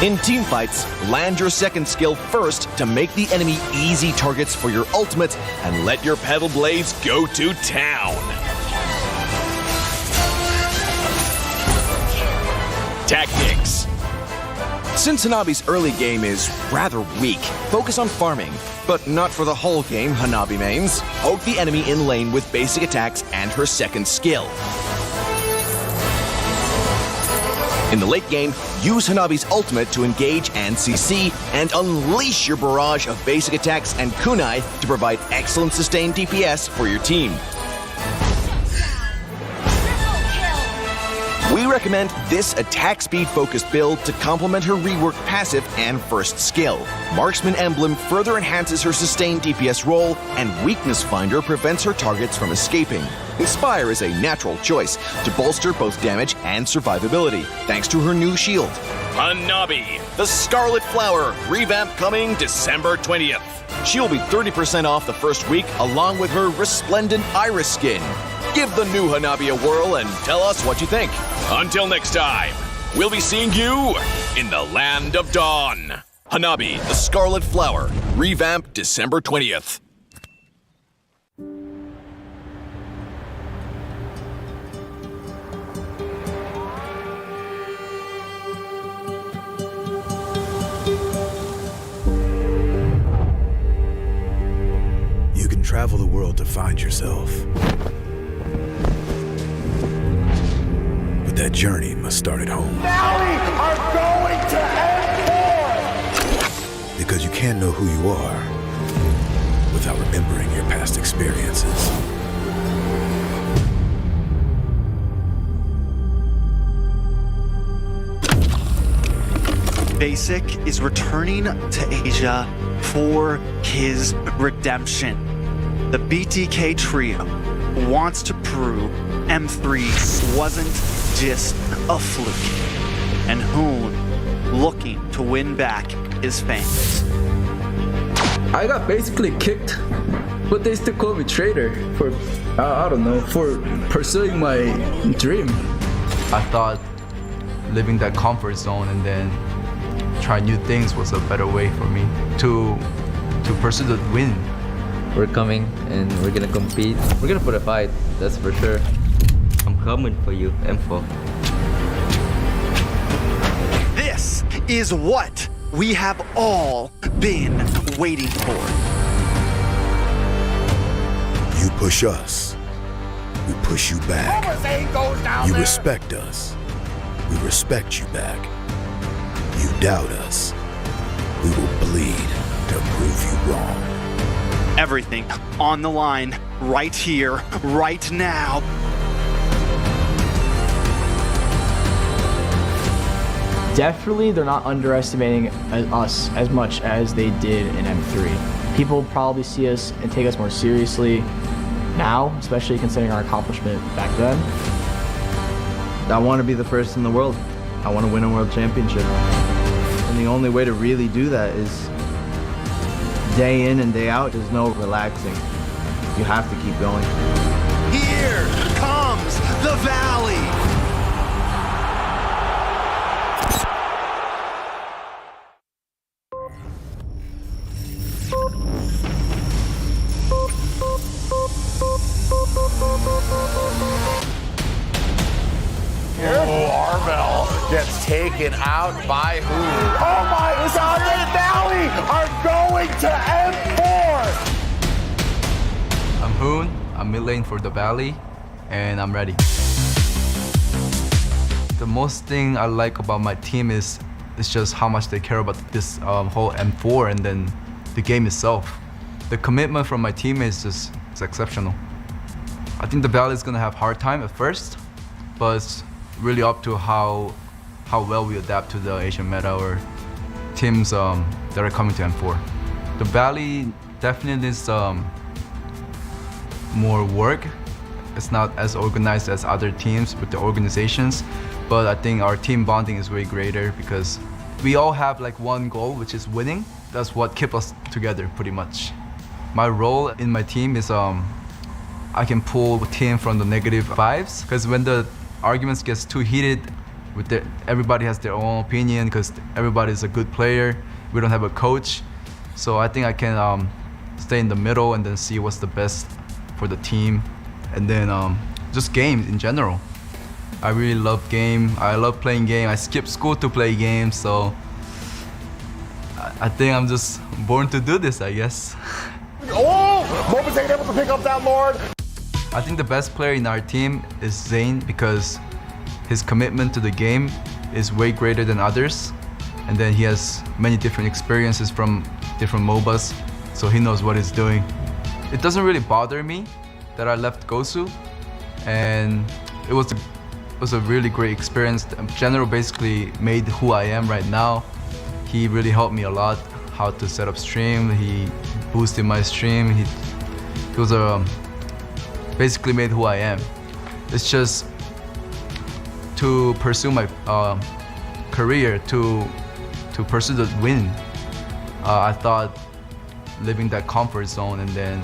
In teamfights, land your second skill first to make the enemy easy targets for your ultimate and let your pedal blades go to town. Tactics. Since Hanabi's early game is rather weak, focus on farming. But not for the whole game, Hanabi mains. Poke the enemy in lane with basic attacks and her second skill. In the late game, use Hanabi's ultimate to engage and CC, and unleash your barrage of basic attacks and kunai to provide excellent sustained DPS for your team. We recommend this attack speed focused build to complement her rework passive and first skill. Marksman Emblem further enhances her sustained DPS role, and Weakness Finder prevents her targets from escaping. Inspire is a natural choice to bolster both damage and survivability, thanks to her new shield. Hanabi, the Scarlet Flower, revamp coming December 20th. She'll be 30% off the first week, along with her resplendent iris skin. Give the new Hanabi a whirl and tell us what you think. Until next time, we'll be seeing you in the Land of Dawn. Hanabi, the Scarlet Flower, revamp December 20th. You can travel the world to find yourself. But that journey must start at home. Valley are going to M4! Because you can't know who you are without remembering your past experiences. Basic is returning to Asia for his redemption. The BTK trio wants to prove M3 wasn't just a fluke, and Hoon looking to win back his fans. I got basically kicked, but they still call me traitor for, I don't know, for pursuing my dream. I thought living that comfort zone and then try new things was a better way for me to pursue the win. We're coming and we're gonna compete. We're gonna put a fight, that's for sure. I'm coming for you, M4. This is what we have all been waiting for. You push us, we push you back. You respect us, we respect you back. You doubt us, we will bleed to prove you wrong. Everything on the line, right here, right now. Definitely, they're not underestimating us as much as they did in M3. People probably see us and take us more seriously now, especially considering our accomplishment back then. I want to be the first in the world. I want to win a world championship. And the only way to really do that is day in and day out. There's no relaxing. You have to keep going. Here comes the Valley. Gets taken out by who? Oh my, Scarlet Valley are going to M4! I'm Hoon, I'm mid lane for the Valley, and I'm ready. The most thing I like about my team is just how much they care about this whole M4 and then the game itself. The commitment from my teammates is exceptional. I think the Valley is gonna have a hard time at first, but it's really up to how well we adapt to the Asian meta or teams that are coming to M4. The Valley definitely is more work. It's not as organized as other teams with the organizations, but I think our team bonding is way greater because we all have like one goal, which is winning. That's what keeps us together pretty much. My role in my team is I can pull the team from the negative vibes because when the arguments gets too heated, everybody has their own opinion because everybody's a good player. We don't have a coach, so I think I can stay in the middle and then see what's the best for the team, and then just games in general. I really love game. I love playing game. I skip school to play games, so I think I'm just born to do this, I guess. Oh, Mobas ain't able to pick up that Lord. I think the best player in our team is Zayn because his commitment to the game is way greater than others, and then he has many different experiences from different MOBAs, so he knows what he's doing. It doesn't really bother me that I left Gosu, and it was a really great experience. General basically made who I am right now. He really helped me a lot, how to set up stream. He boosted my stream. He was basically made who I am. It's just to pursue my career, to pursue the win. I thought leaving that comfort zone and then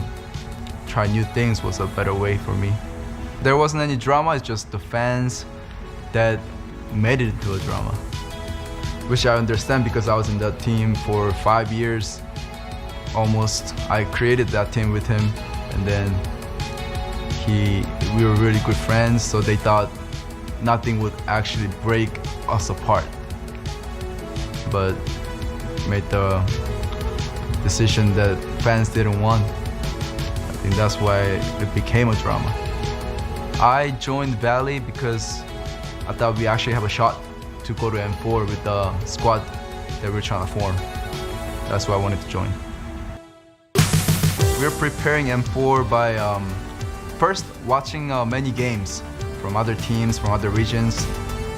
try new things was a better way for me. There wasn't any drama, it's just the fans that made it into a drama, which I understand because I was in that team for 5 years almost. I created that team with him, and then we were really good friends, so they thought nothing would actually break us apart, but made the decision that fans didn't want. I think that's why it became a drama. I joined Valley because I thought we actually have a shot to go to M4 with the squad that we're trying to form. That's why I wanted to join. We're preparing M4 by first watching many games from other teams, from other regions,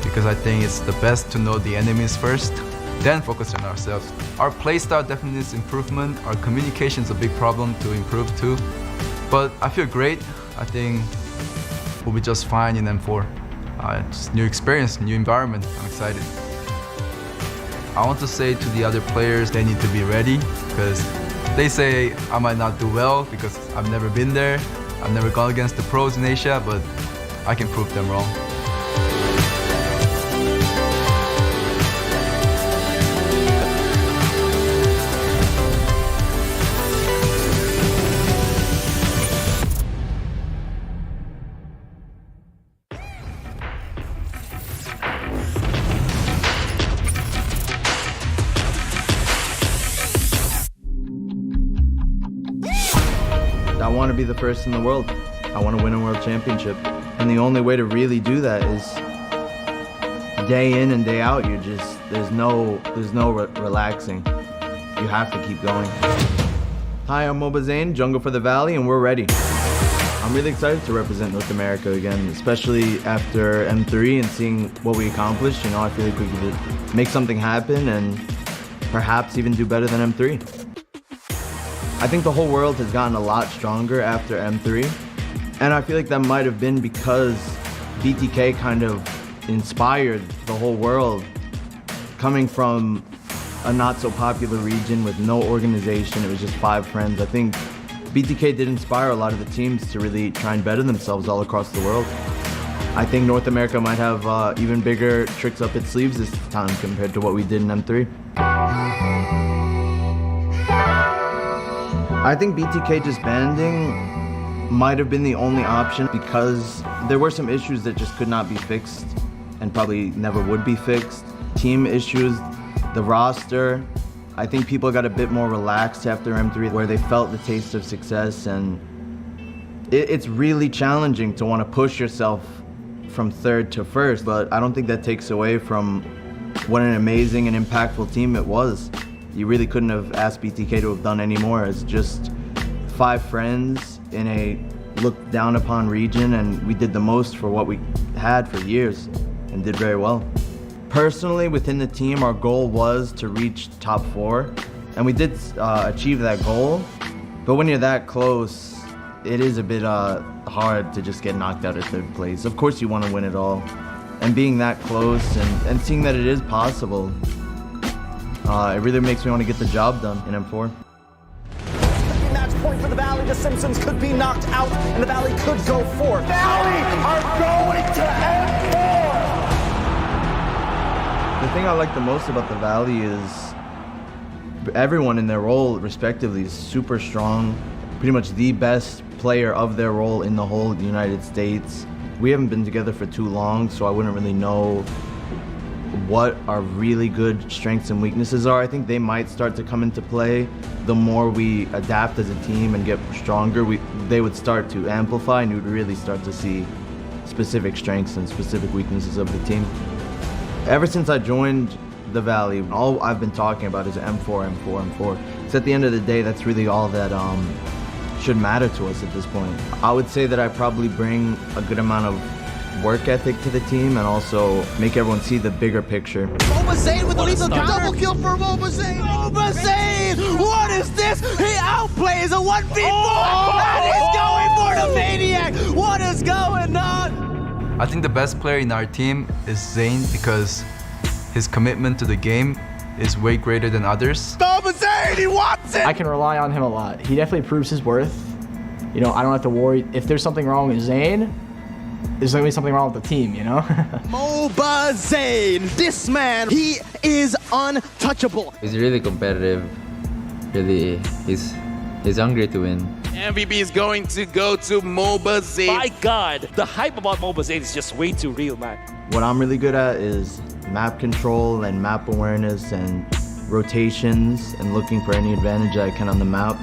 because I think it's the best to know the enemies first, then focus on ourselves. Our playstyle definitely needs improvement. Our communication is a big problem to improve too. But I feel great. I think we'll be just fine in M4. Just new experience, new environment. I'm excited. I want to say to the other players, they need to be ready, because they say I might not do well because I've never been there. I've never gone against the pros in Asia, but I can prove them wrong. I want to be the first in the world. I want to win a world championship. And the only way to really do that is day in and day out. There's no relaxing. You have to keep going. Hi, I'm Moba Zayn, Jungle for the Valley, and we're ready. I'm really excited to represent North America again, especially after M3 and seeing what we accomplished. I feel like we could make something happen and perhaps even do better than M3. I think the whole world has gotten a lot stronger after M3, and I feel like that might have been because BTK kind of inspired the whole world. Coming from a not so popular region with no organization, it was just 5 friends. I think BTK did inspire a lot of the teams to really try and better themselves all across the world. I think North America might have even bigger tricks up its sleeves this time compared to what we did in M3. I think BTK disbanding might have been the only option because there were some issues that just could not be fixed and probably never would be fixed. Team issues, the roster. I think people got a bit more relaxed after M3 where they felt the taste of success, and it's really challenging to want to push yourself from 3rd to 1st, but I don't think that takes away from what an amazing and impactful team it was. You really couldn't have asked BTK to have done any more. It's just 5 friends in a looked down upon region, and we did the most for what we had for years and did very well. Personally, within the team, our goal was to reach top 4, and we did achieve that goal. But when you're that close, it is a bit hard to just get knocked out at 3rd place. Of course you want to win it all. And being that close and seeing that it is possible, it really makes me want to get the job done in M4. Match point for the Valley. The Simpsons could be knocked out, and the Valley could go 4th. Valley are going to M4! thing I like the most about the Valley is everyone in their role, respectively, is super strong. Pretty much the best player of their role in the whole United States. We haven't been together for too long, so I wouldn't really know what our really good strengths and weaknesses are. I think they might start to come into play. The more we adapt as a team and get stronger, they would start to amplify, and you would really start to see specific strengths and specific weaknesses of the team. Ever since I joined the Valley, all I've been talking about is M4, M4, M4. So at the end of the day, that's really all that should matter to us at this point. I would say that I probably bring a good amount of work ethic to the team and also make everyone see the bigger picture. Moba Zayn with the lethal double kill for Moba Zayn. Moba Zayn! What is this? He outplays a 1v4 and he's going for the Maniac. What is going on? I think the best player in our team is Zayn because his commitment to the game is way greater than others. Moba Zayn, he wants it! I can rely on him a lot. He definitely proves his worth. You know, I don't have to worry. If there's something wrong with Zayn, there's gonna be something wrong with the team, you know? Moba Zayn, this man, he is untouchable. He's really competitive. Really, he's hungry to win. MVP is going to go to Moba Zayn. My God, the hype about Moba Zayn is just way too real, man. What I'm really good at is map control and map awareness and rotations and looking for any advantage I can on the map.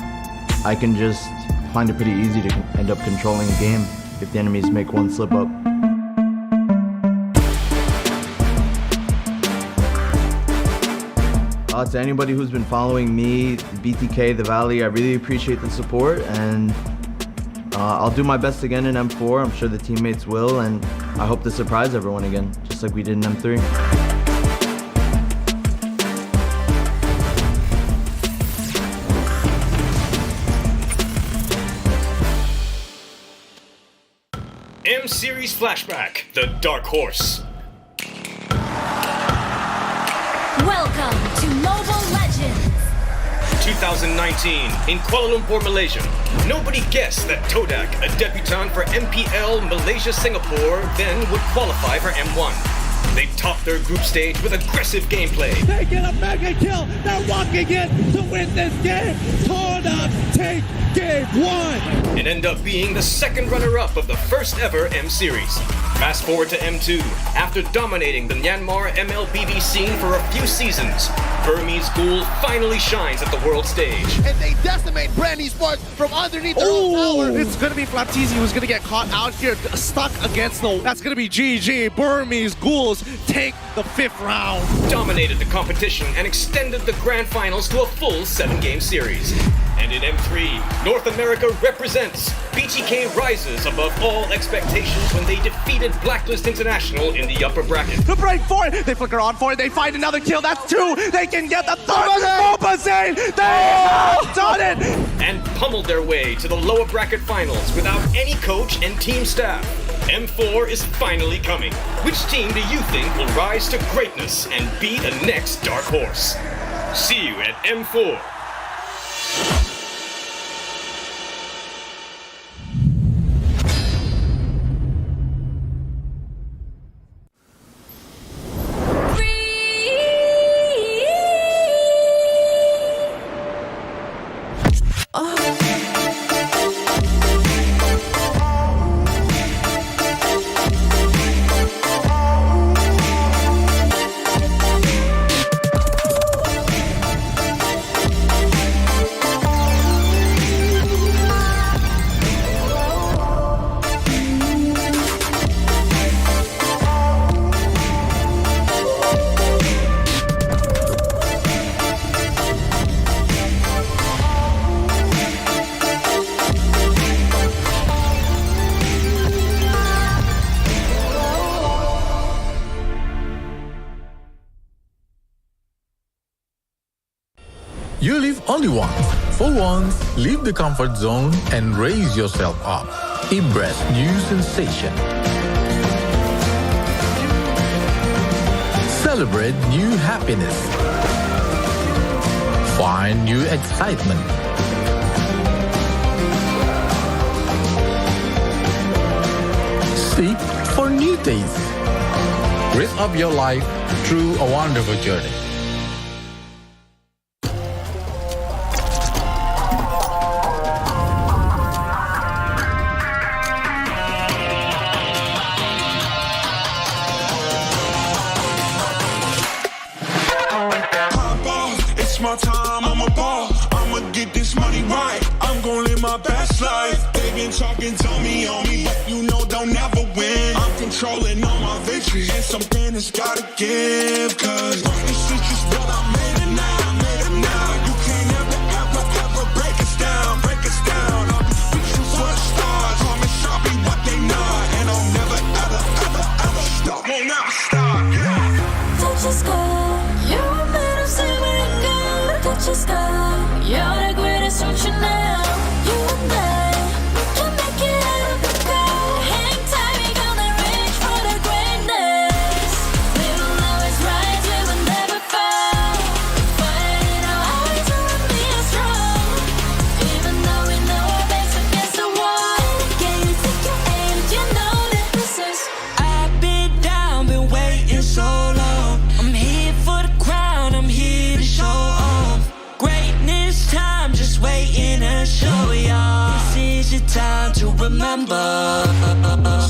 I can just find it pretty easy to end up controlling a game if the enemies make one slip up. To anybody who's been following me, BTK, the Valley, I really appreciate the support, and I'll do my best again in M4. I'm sure the teammates will, and I hope to surprise everyone again, just like we did in M3. M-Series Flashback, the Dark Horse. Welcome to Mobile Legends! 2019, in Kuala Lumpur, Malaysia. Nobody guessed that Todak, a debutant for MPL Malaysia-Singapore, then would qualify for M1. They topped their group stage with aggressive gameplay. They get a mega kill. They're walking in to win this game. Todak take game 1. And end up being the second runner-up of the first ever M-Series. Fast forward to M2. After dominating the Myanmar MLBB scene for a few seasons, Burmese Ghoul finally shines at the world stage. And they decimate Brand Esports from underneath their own tower. It's gonna be Flaptizi who's gonna get caught out here, stuck against the. That's gonna be GG. Burmese Ghouls take the 5th round. Dominated the competition and extended the grand finals to a full 7-game series. And in M3, North America represents. BTK rises above all expectations when they defeated Blacklist International in the upper bracket. To break 4, they flicker on 4, they find another kill, that's 2, they can get the 3rd. Moba Zayn, they have done it! And pummeled their way to the lower bracket finals without any coach and team staff. M4 is finally coming. Which team do you think will rise to greatness and be the next Dark Horse? See you at M4. You live only once. For once, leave the comfort zone and raise yourself up. Embrace new sensation. Celebrate new happiness. Find new excitement. Seek for new taste. Rid up your life through a wonderful journey. It's my time, I'm a ball. I'ma get this money right. I'm gonna live my best life. They been talking, tell me on me, but you know they'll never win. I'm controlling all my victories, and something has gotta give. Cause this is just what I made it now, made it now. You can't ever break us down, break us down. I'll be reaching for the stars, promise I'll be what they not. And I'll never ever stop, won't never stop, yeah. Touch your sky, you're made of silver and gold. Touch your sky, you're the greatest function now. You and I, we can make it out of the cold. Hang tight, we gonna reach for the greatness. We will always rise, we will never fall. Fighting our hearts, we will be strong. Even though we know our backs against the wall. Can you take your aim? You know that this is. I've been down, been waiting so long. I'm here for the crown, I'm here to show off. Greatness time, just waiting to show y'all. This is your time to remember.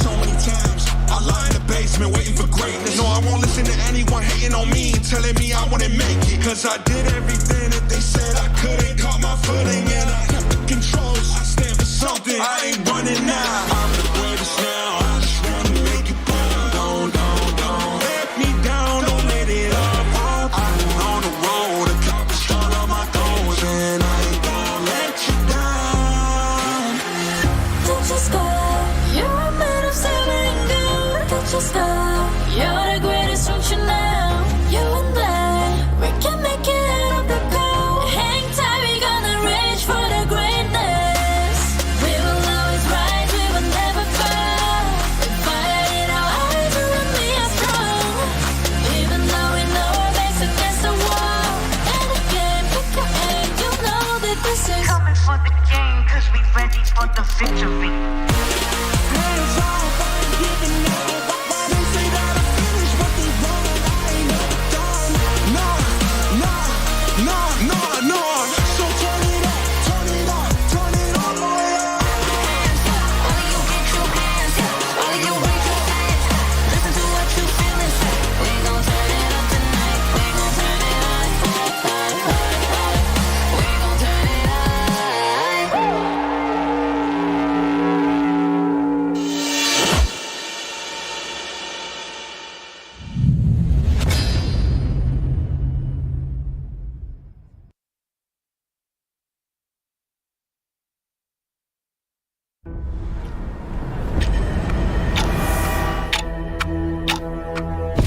So many times I lie in the basement waiting for greatness. No, I won't listen to anyone hating on me and telling me I wouldn't make it. Cause I did everything that they said I couldn't. Caught my footing and I kept the controls. I stand for something, I ain't running now. I'm the greatest now, I just wanna make it proud. Don't let me down, don't let it up. I've been on the road, accomplished all of my goals, and I ain't gonna let you down. Touch your sky, you're made of silver and gold. Touch your sky, you're the greatest function now. You and I, we can make it out of the cold. Hang tight, we gonna reach for the greatness. We will always rise, we will never fall. We fight it our eyes, we will be strong. Even though we know our backs against the wall. And again, pick your aim, you know that this is Coming for the game, cause we ready for the victory. Hands off, I ain't giving up. They say that I finished what they wanted, I ain't never done. No. So turn it up, turn it all the way up. All of you get your hands up, all of you wave your hands. Listen to what you feel inside. We gon' turn it up tonight. We gon' turn it up. We gon' turn it up.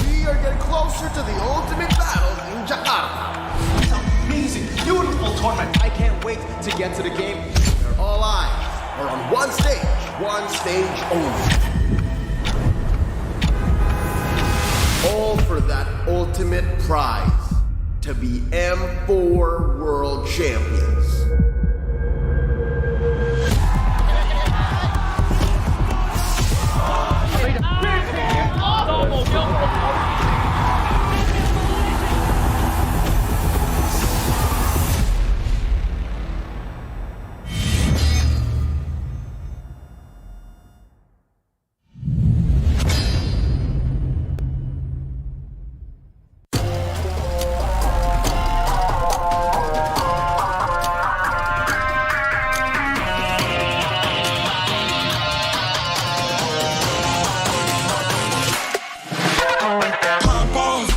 We are getting closer to the ultimate battle in Jakarta. It's an amazing, beautiful tournament. I can't wait to get to the game. Where all eyes are on one stage only. All for that ultimate prize, to be M4 World Champions.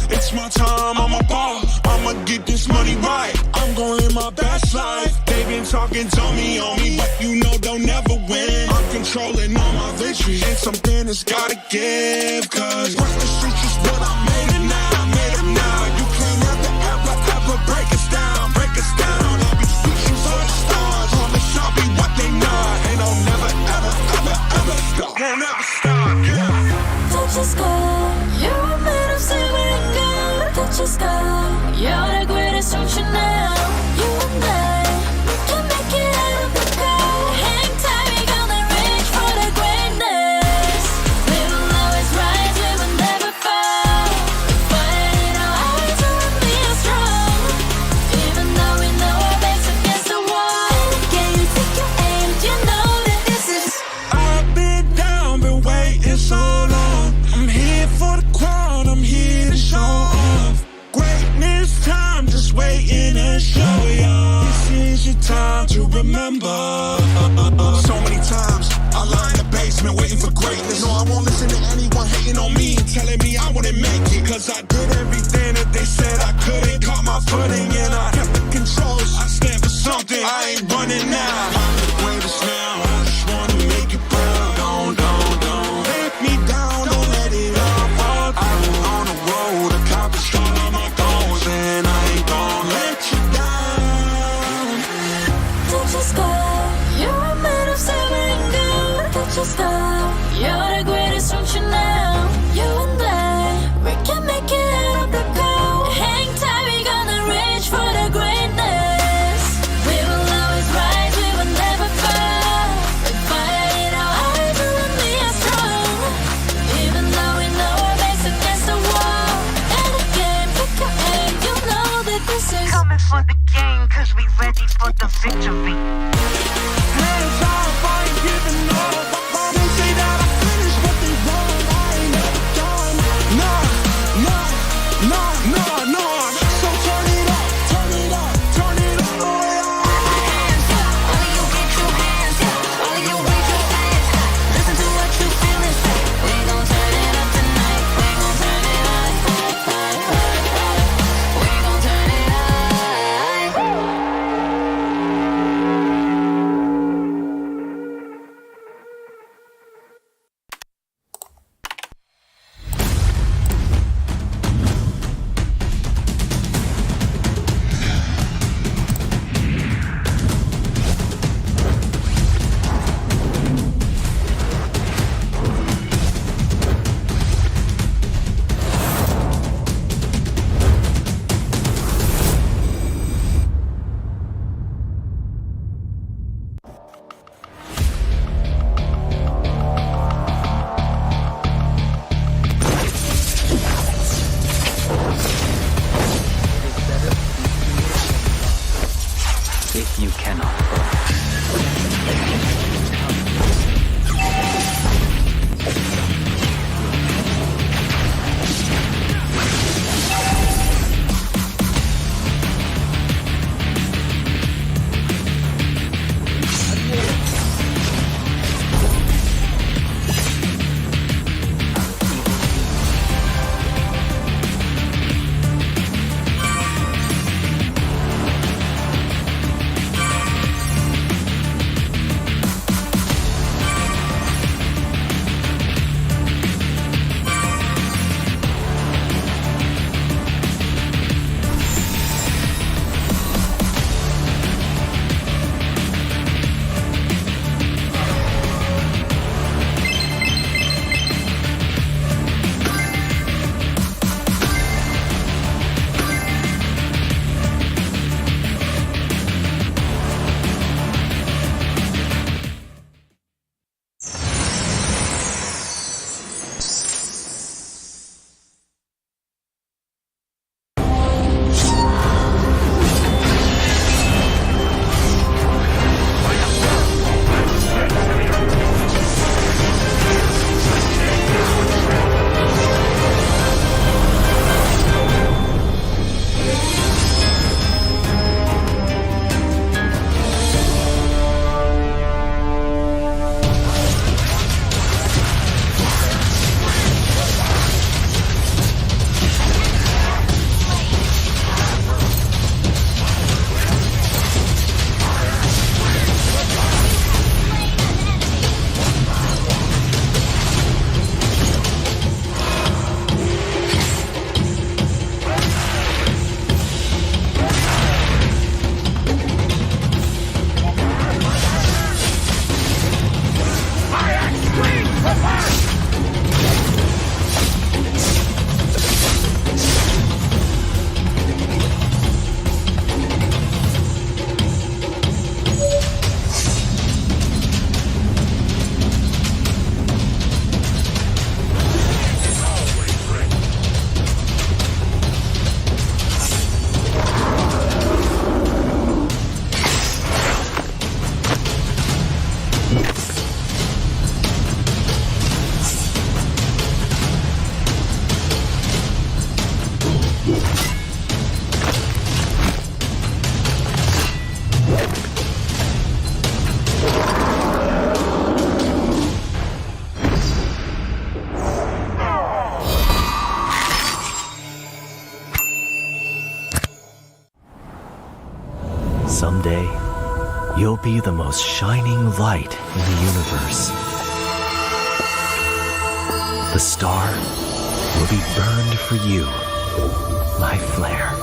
It's my time, I'm a ball. I'ma get this money right. I'm gonna live my best life. They been talking, tell me on me, but you know they'll never win. I'm controlling all my victories, and something has gotta give. Cause this is just what I made it now, made it now. You can't ever break us down, break us down. I'll be reaching for the stars, promise I'll be what they not. And I'll never stop, won't never stop, yeah. touch the sky, you're made of silver and gold. Touch the sky, you're the greatest function now. You and I, we can make it out of the cold. Hang tight, we gonna reach for the greatness. We will always rise, we will never fall. is your time to remember. So many times I lie in the basement waiting for greatness. No, I won't listen to anyone hating on me and telling me I wouldn't make it. Cause I did everything that they said I couldn't. Caught my footing and I kept the controls. I stand for something, I ain't running now. I'm the greatest now, I just wanna make it proud. Don't let me down, don't let it all fall. I've been on the road, accomplished all of my goals, and I ain't gon' let you down. Don't you stop, you're a man of silver and gold. Don't you stop, you're the greatest function now. You and I, we can make it out of the cold. Hang tight, we gonna reach for the greatness. We will always rise, we will never fall. With fire in our eyes, you and me are strong. Even though we know our backs against the wall. And again, pick your aim, you know that this is coming for the game, cause we ready for the victory. Hands off, I ain't giving up. They say that I finished what they want. I ain't never done. No. So turn it up, turn it all the way up. hands up. All of you get your hands up. All of you raise your hands up. Listen to what you feel inside. We gon' turn it up tonight. We gon' turn it up. We gon' turn it up. If you cannot Someday, you'll be the most shining light in the universe. The star will be burned for you, my flare.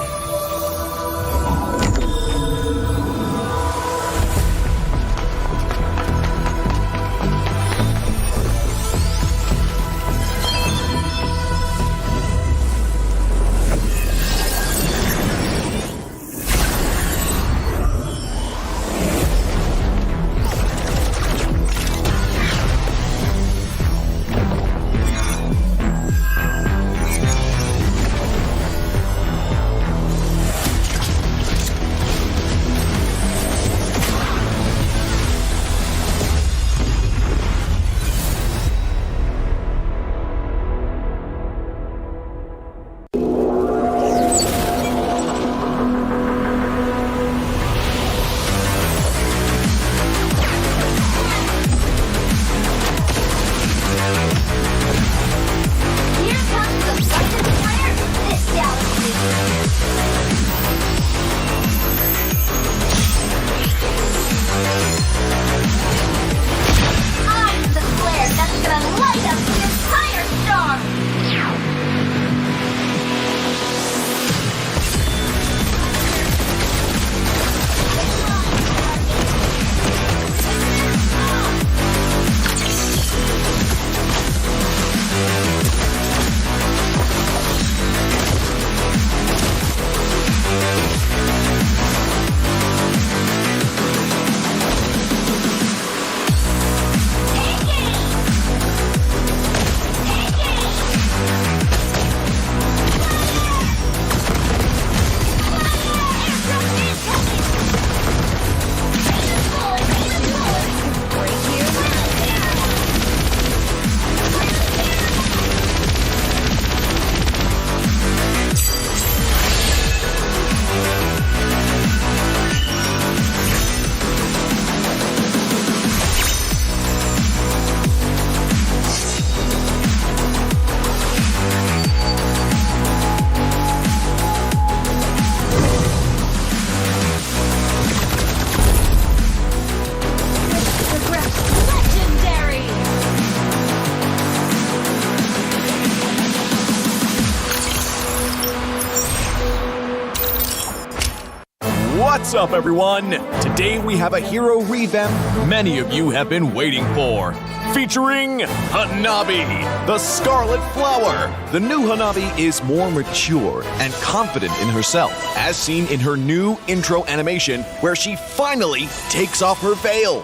What's up, everyone? Today we have a hero revamp many of you have been waiting for. Featuring Hanabi, the Scarlet Flower. The new Hanabi is more mature and confident in herself, as seen in her new intro animation where she finally takes off her veil.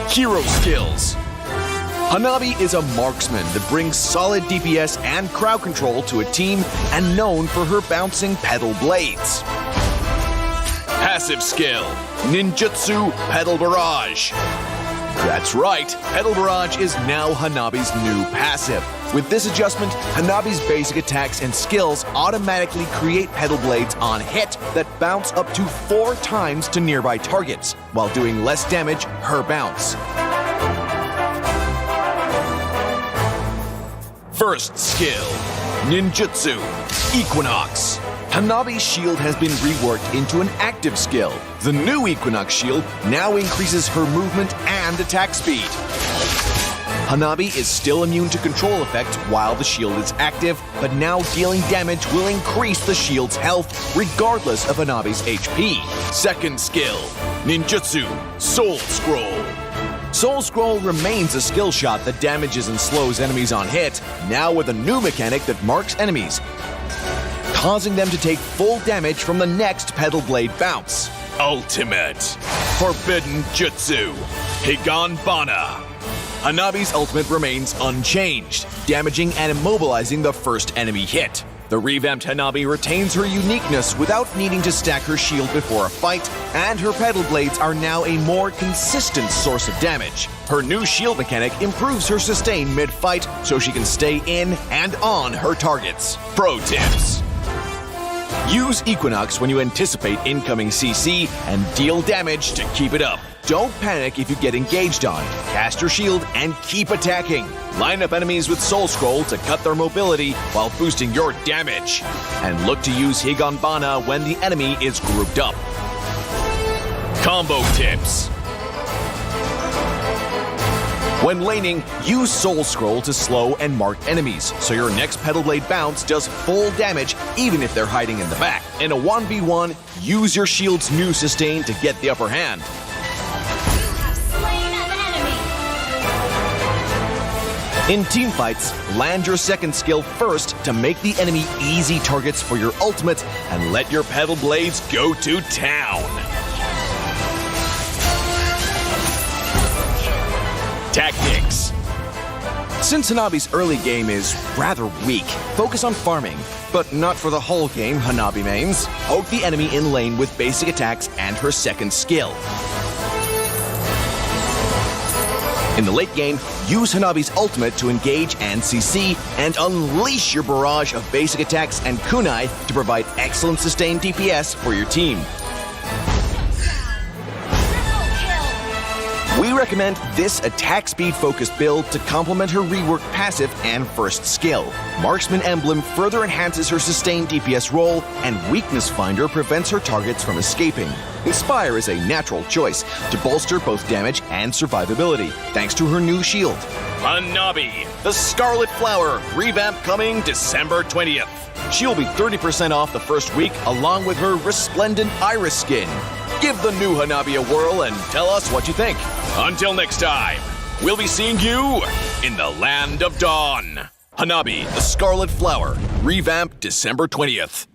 Hero skills. Hanabi is a marksman that brings solid DPS and crowd control to a team and known for her bouncing pedal blades. Passive skill, Ninjutsu Pedal Barrage. That's right, Pedal Barrage is now Hanabi's new passive. With this adjustment, Hanabi's basic attacks and skills automatically create pedal blades on hit that bounce up to 4 times to nearby targets, while doing less damage per bounce. First skill, Ninjutsu Equinox. Hanabi's shield has been reworked into an active skill. The new Equinox shield now increases her movement and attack speed. Hanabi is still immune to control effect while the shield is active, but now dealing damage will increase the shield's health regardless of Hanabi's HP. Second skill, Ninjutsu Soul Scroll. Soul Scroll remains a skill shot that damages and slows enemies on hit, now with a new mechanic that marks enemies, causing them to take full damage from the next pedal blade bounce. Ultimate Forbidden Jutsu Higanbana. Hanabi's ultimate remains unchanged, damaging and immobilizing the first enemy hit. The revamped Hanabi retains her uniqueness without needing to stack her shield before a fight, and her pedal blades are now a more consistent source of damage. Her new shield mechanic improves her sustain mid-fight so she can stay in and on her targets. Pro tips. Use Equinox when you anticipate incoming CC and deal damage to keep it up. Don't panic if you get engaged on. Cast your shield and keep attacking. Line up enemies with Soul Scroll to cut their mobility while boosting your damage. And look to use Higanbana when the enemy is grouped up. Combo tips. When laning, use Soul Scroll to slow and mark enemies, so your next Petal Blade bounce does full damage even if they're hiding in the back. In a 1v1, use your shield's new sustain to get the upper hand. In teamfights, land your second skill first to make the enemy easy targets for your ultimate and let your Petal Blades go to town. Tactics. Since Hanabi's early game is rather weak, focus on farming, but not for the whole game, Hanabi mains. Poke the enemy in lane with basic attacks and her second skill. In the late game, use Hanabi's ultimate to engage and CC, and unleash your barrage of basic attacks and kunai to provide excellent sustained DPS for your team. We recommend this attack speed focused build to complement her reworked passive and first skill. Marksman Emblem further enhances her sustained DPS role, and Weakness Finder prevents her targets from escaping. Inspire is a natural choice to bolster both damage and survivability, thanks to her new shield. Hanabi, the Scarlet Flower, revamp coming December 20th. She'll be 30% off the first week, along with her resplendent iris skin. Give the new Hanabi a whirl and tell us what you think. Until next time, we'll be seeing you in the Land of Dawn. Hanabi, the Scarlet Flower, revamp December 20th.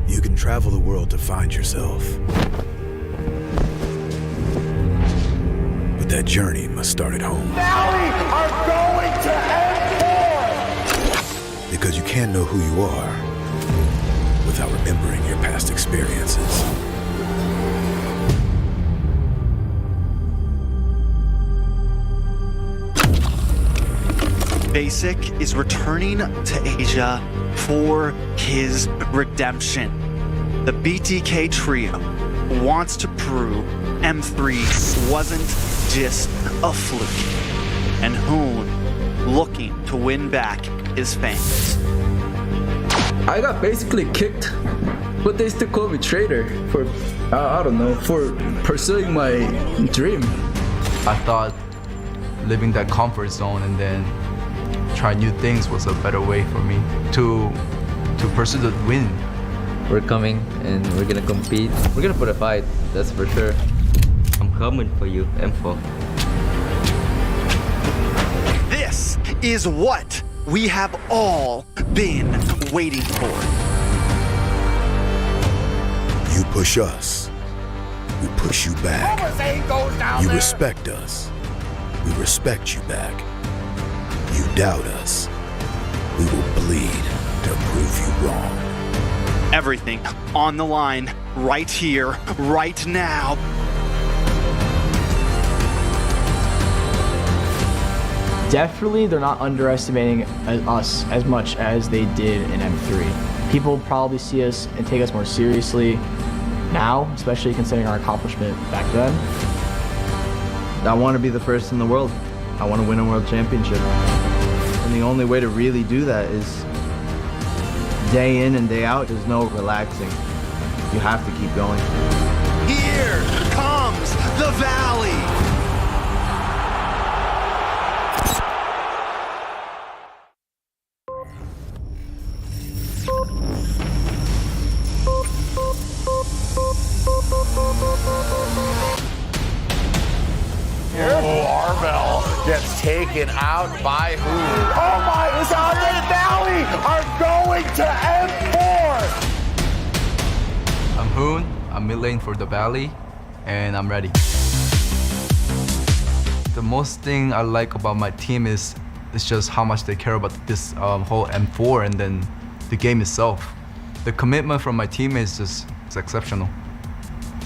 You can travel the world to find yourself. But that journey must start at home. Valley are going to M4! Because you can't know who you are without remembering your past experiences. Basic is returning to Asia for his redemption. The BTK trio wants to prove M3 wasn't just a fluke, and Hoon looking to win back his fans. I got basically kicked, but they still call me traitor for, I don't know, for pursuing my dream. I thought living that comfort zone and then try new things was a better way for me to pursue the win. We're coming and we're gonna compete. We're gonna put a fight, that's for sure. I'm coming for you, M4. This is what we have all been waiting for. You push us, we push you back. You respect us, we respect you back. You doubt us, we will bleed to prove you wrong. Everything on the line, right here, right now. Definitely, they're not underestimating us as much as they did in M3. People probably see us and take us more seriously now, especially considering our accomplishment back then. I want to be the first in the world. I want to win a world championship. And the only way to really do that is day in and day out. There's no relaxing. You have to keep going. Here comes the Valley. Arbel gets taken out by who? Oh my, the Valley are going to M4! I'm Hoon, I'm mid lane for the Valley, and I'm ready. The most thing I like about my team is just how much they care about this whole M4 and then the game itself. The commitment from my team is exceptional.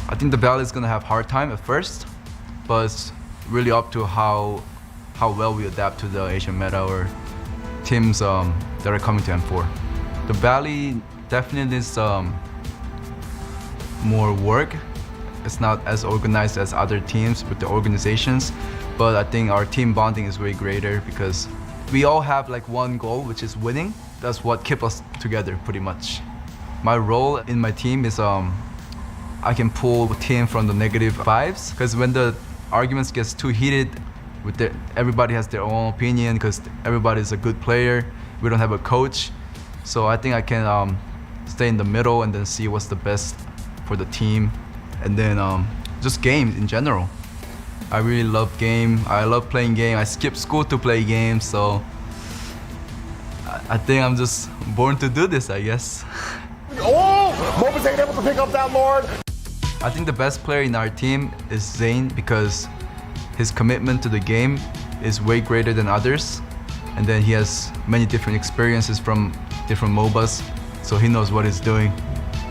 I think the Valley is gonna have a hard time at first, but it's really up to how well we adapt to the Asian meta or teams that are coming to M4. The Valley definitely is more work it's not as organized as other teams with the organizations, but I think our team bonding is way greater because we all have like one goal, which is winning. That's what keeps us together pretty much. My role in my team is I can pull the team from the negative vibes, because when the arguments gets too heated, everybody has their own opinion because everybody's a good player. We don't have a coach, so I think I can stay in the middle and then see what's the best for the team, and then just games in general. I really love game. I love playing game. I skip school to play games, so I think I'm just born to do this, I guess. Oh, Mobas ain't able to pick up that Lord. I think the best player in our team is Zayn because his commitment to the game is way greater than others, and then he has many different experiences from different MOBAs, so he knows what he's doing.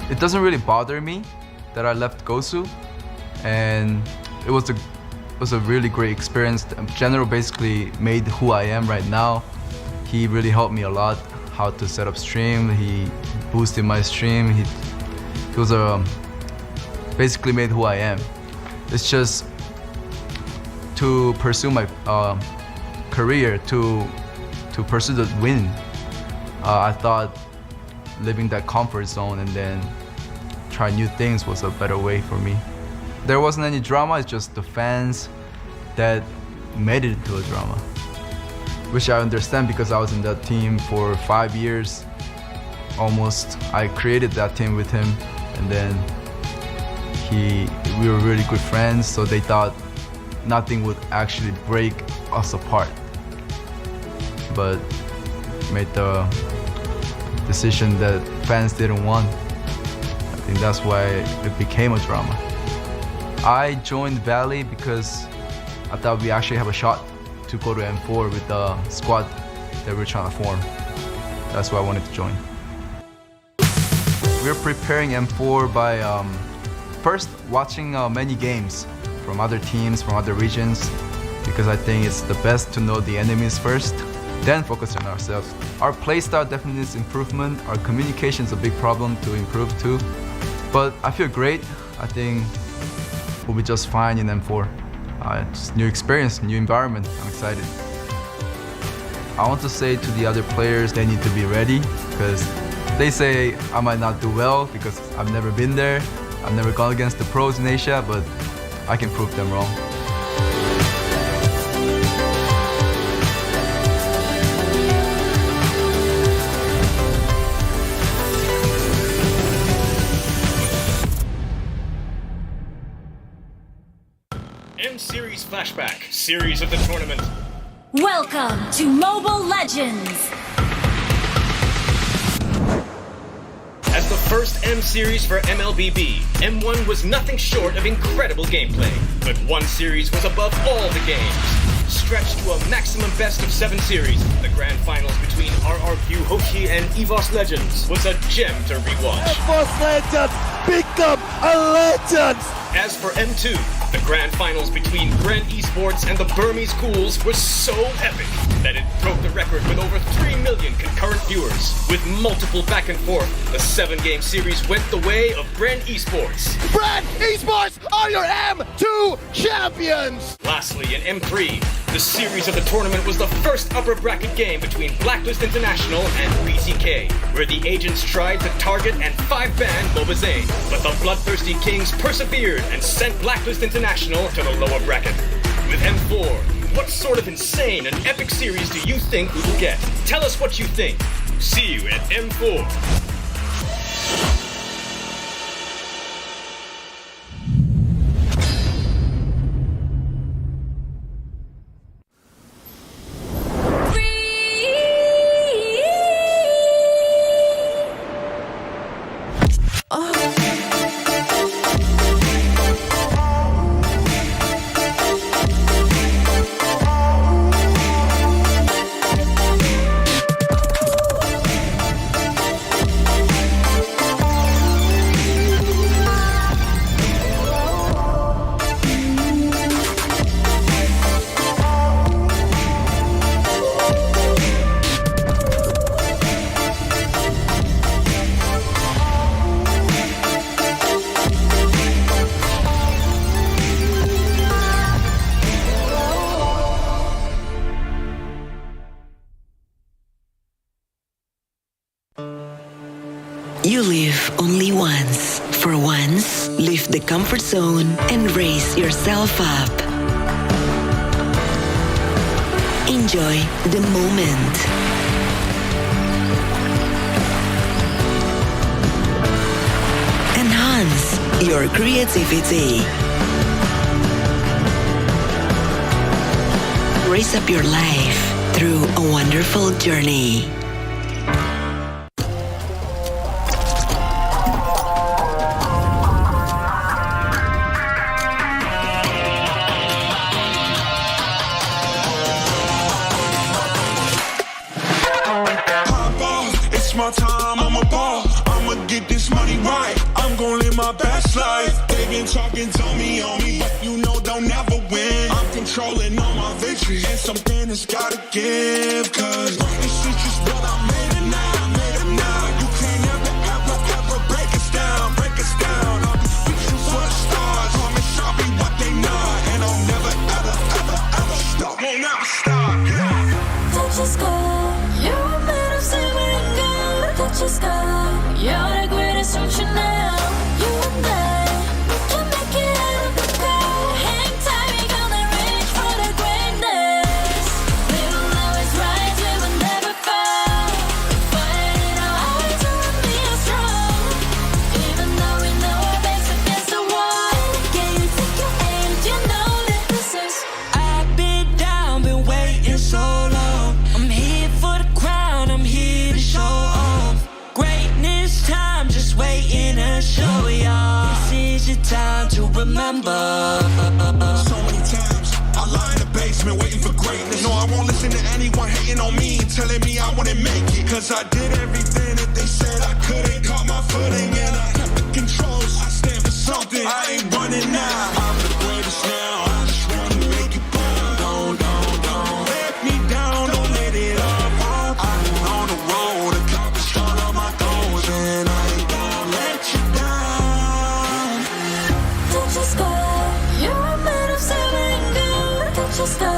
It doesn't really bother me that I left Gosu, and it was a really great experience. General basically made who I am right now. He really helped me a lot how to set up stream. He boosted my stream. He was basically made who I am. It's just to pursue my career, to pursue the win. I thought leaving that comfort zone and then try new things was a better way for me. There wasn't any drama, it's just the fans that made it into a drama, which I understand because I was in that team for 5 years almost. I created that team with him, and then we were really good friends, so they thought nothing would actually break us apart, but made the decision that fans didn't want. I think that's why it became a drama. I joined Valley because I thought we actually have a shot to go to M4 with the squad that we're trying to form. That's why I wanted to join. We're preparing M4 by first watching many games from other teams, from other regions, because I think it's the best to know the enemies first, then focus on ourselves. Our playstyle definitely needs improvement. Our communication is a big problem to improve too. But I feel great. I think we'll be just fine in M4. Just new experience, new environment. I'm excited. I want to say to the other players, they need to be ready, because they say I might not do well because I've never been there. I've never gone against the pros in Asia, but I can prove them wrong. M-Series Flashback, series of the tournament. Welcome to Mobile Legends! As the first M-Series for MLBB, M1 was nothing short of incredible gameplay. But one series was above all the games. Stretched to a maximum best-of-7 series, the grand finals between RRQ Hoshi and EVOS Legends was a gem to rewatch. EVOS Legends become a legend! As for M2, the grand finals between Grand Esports and the Burmese Ghouls was so epic that it broke the record with over 3 million concurrent viewers. With multiple back and forth, the 7-game series went the way of Grand Esports. Grand Esports are your M2 champions! Lastly, in M3, the series of the tournament was the first upper bracket game between Blacklist International and BTK, where the agents tried to target and 5-ban Mobas Zayn, but the bloodthirsty Kings persevered and sent Blacklist International to the lower bracket. With M4, what sort of insane and epic series do you think we will get? Tell us what you think. See you at M4. live only once. For once, leave the comfort zone and raise yourself up. Enjoy the moment. Enhance your creativity. Raise up your life through a wonderful journey. It's my time, I'm a ball. I'ma get this money right. I'm gon' live my best life. They been talking, tell me on me, but you know they'll never win. I'm controlling all my victories, and something has gotta give. Cause this is just what I made it now, made it now. You can't ever break us down, break us down. I'll be reaching for the stars, promise I'll be what they not. And I'll never ever stop, won't never stop, yeah. Touch the sky, you're made of silver and gold. Touch the sky, you're the greatest function now. You and I, we can make it out of the cold. Hang tight, we gonna reach for the greatness. We will always rise, we will never fall. We fight it out, to be strong. Even though we know our backs against the wall. Can you take your aim? You know that this is. I've been down, been waiting so long. I'm here for the crown, I'm here to show off. Greatness time, just waiting to show y'all. This is your time to remember. So many times I lie in the basement waiting for greatness. No, I won't listen to anyone hating on me, telling me I wouldn't make it. Cause I did everything that they said I couldn't. Caught my footing and I kept the controls. I stand for something, I ain't running now. I'm the greatest now, I just wanna make it boom. Don't let me down, don't let it up. I've been on the road, accomplished all of my goals, and I ain't gonna let you down. Touch the sky, you're made of silver and gold. Touch the sky,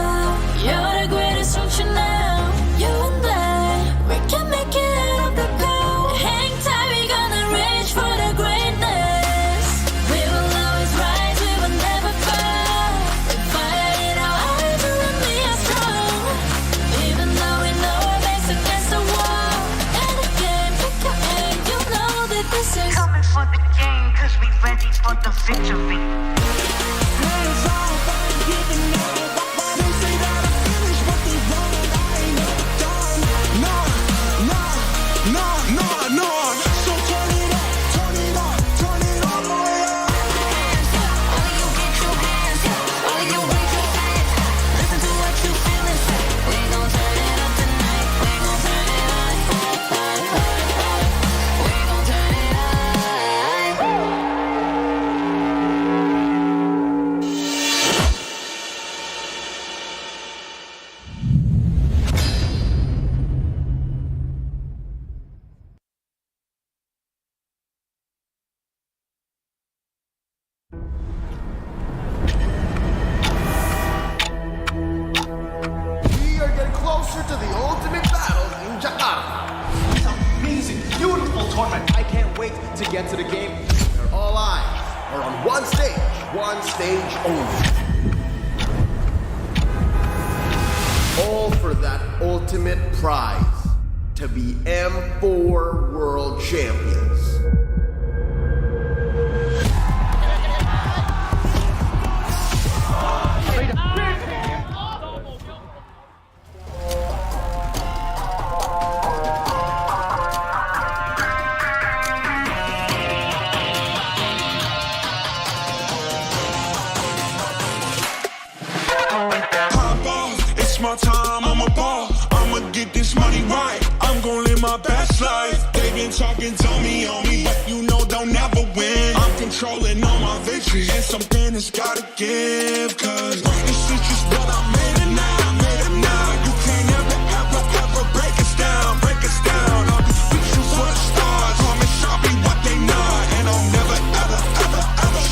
you're the greatest function now. You and I, we can make it out of the cold. Hang tight, we gonna reach for the greatness. We will always rise, we will never fall. We fight it out, to be strong. Even though we know our backs against the wall. And again, pick your aim, you know that this is. Coming for the game, cause we ready for the victory. We are getting closer to the ultimate battle in Jakarta. It's an amazing, beautiful tournament. I can't wait to get to the game. Where all eyes are on one stage only. All for that ultimate prize, to be M4 World Champions. It's my time, I'm a ball. I'ma get this money right. I'm gon' live my best life. They been talking, tell me on me, but you know they'll never win. I'm controlling all my victories, and something has gotta give. Cause this is just what I made it now, made it now. You can't ever break us down, break us down. I'll be reaching for the stars, promise I'll be what they not. And I'll never ever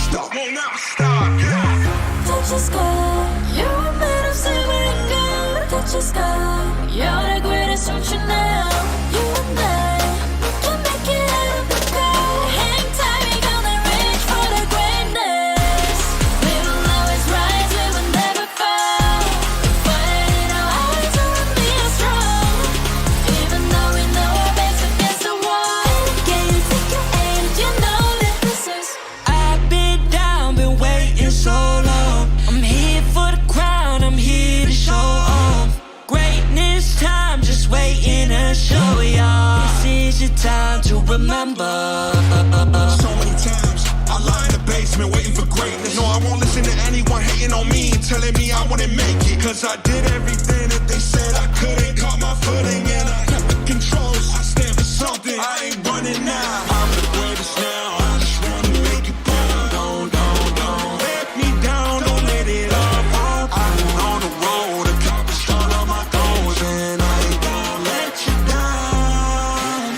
stop, won't never stop, yeah. Touch the sky, you're made of silver and gold. Touch the sky, you're the greatest function now. You and I, we can make it out of the cold. your time to remember. So many times I lie in the basement waiting for greatness. No, I won't listen to anyone hating on me and telling me I wouldn't make it. Cause I did everything that they said I couldn't. Caught my footing and I kept the controls. I stand for something, I ain't running now. I'm the greatest now, I just wanna make it proud. Don't let me down, don't let it all. I've been on the road, accomplished all of my goals, and I ain't gonna let you down.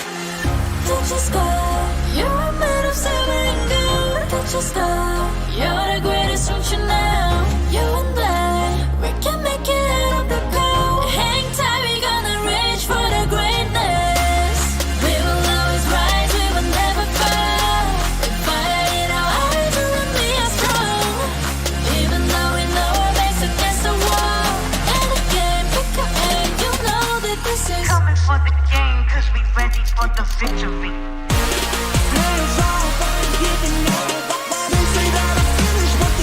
Don't you stop, you're a man of silver and gold. Don't you stop, you're the greatest function now. You and I, we can make it out of the cold. Hang tight, we gonna reach for the greatness. We will always rise, we will never fall. We fire in our eyes and we are strong. Even though we know our backs against the wall. And again, pick up aim, you know that this is Coming for the game, cause we ready for the victory. Hands off, I ain't giving up. They say that I finished, but the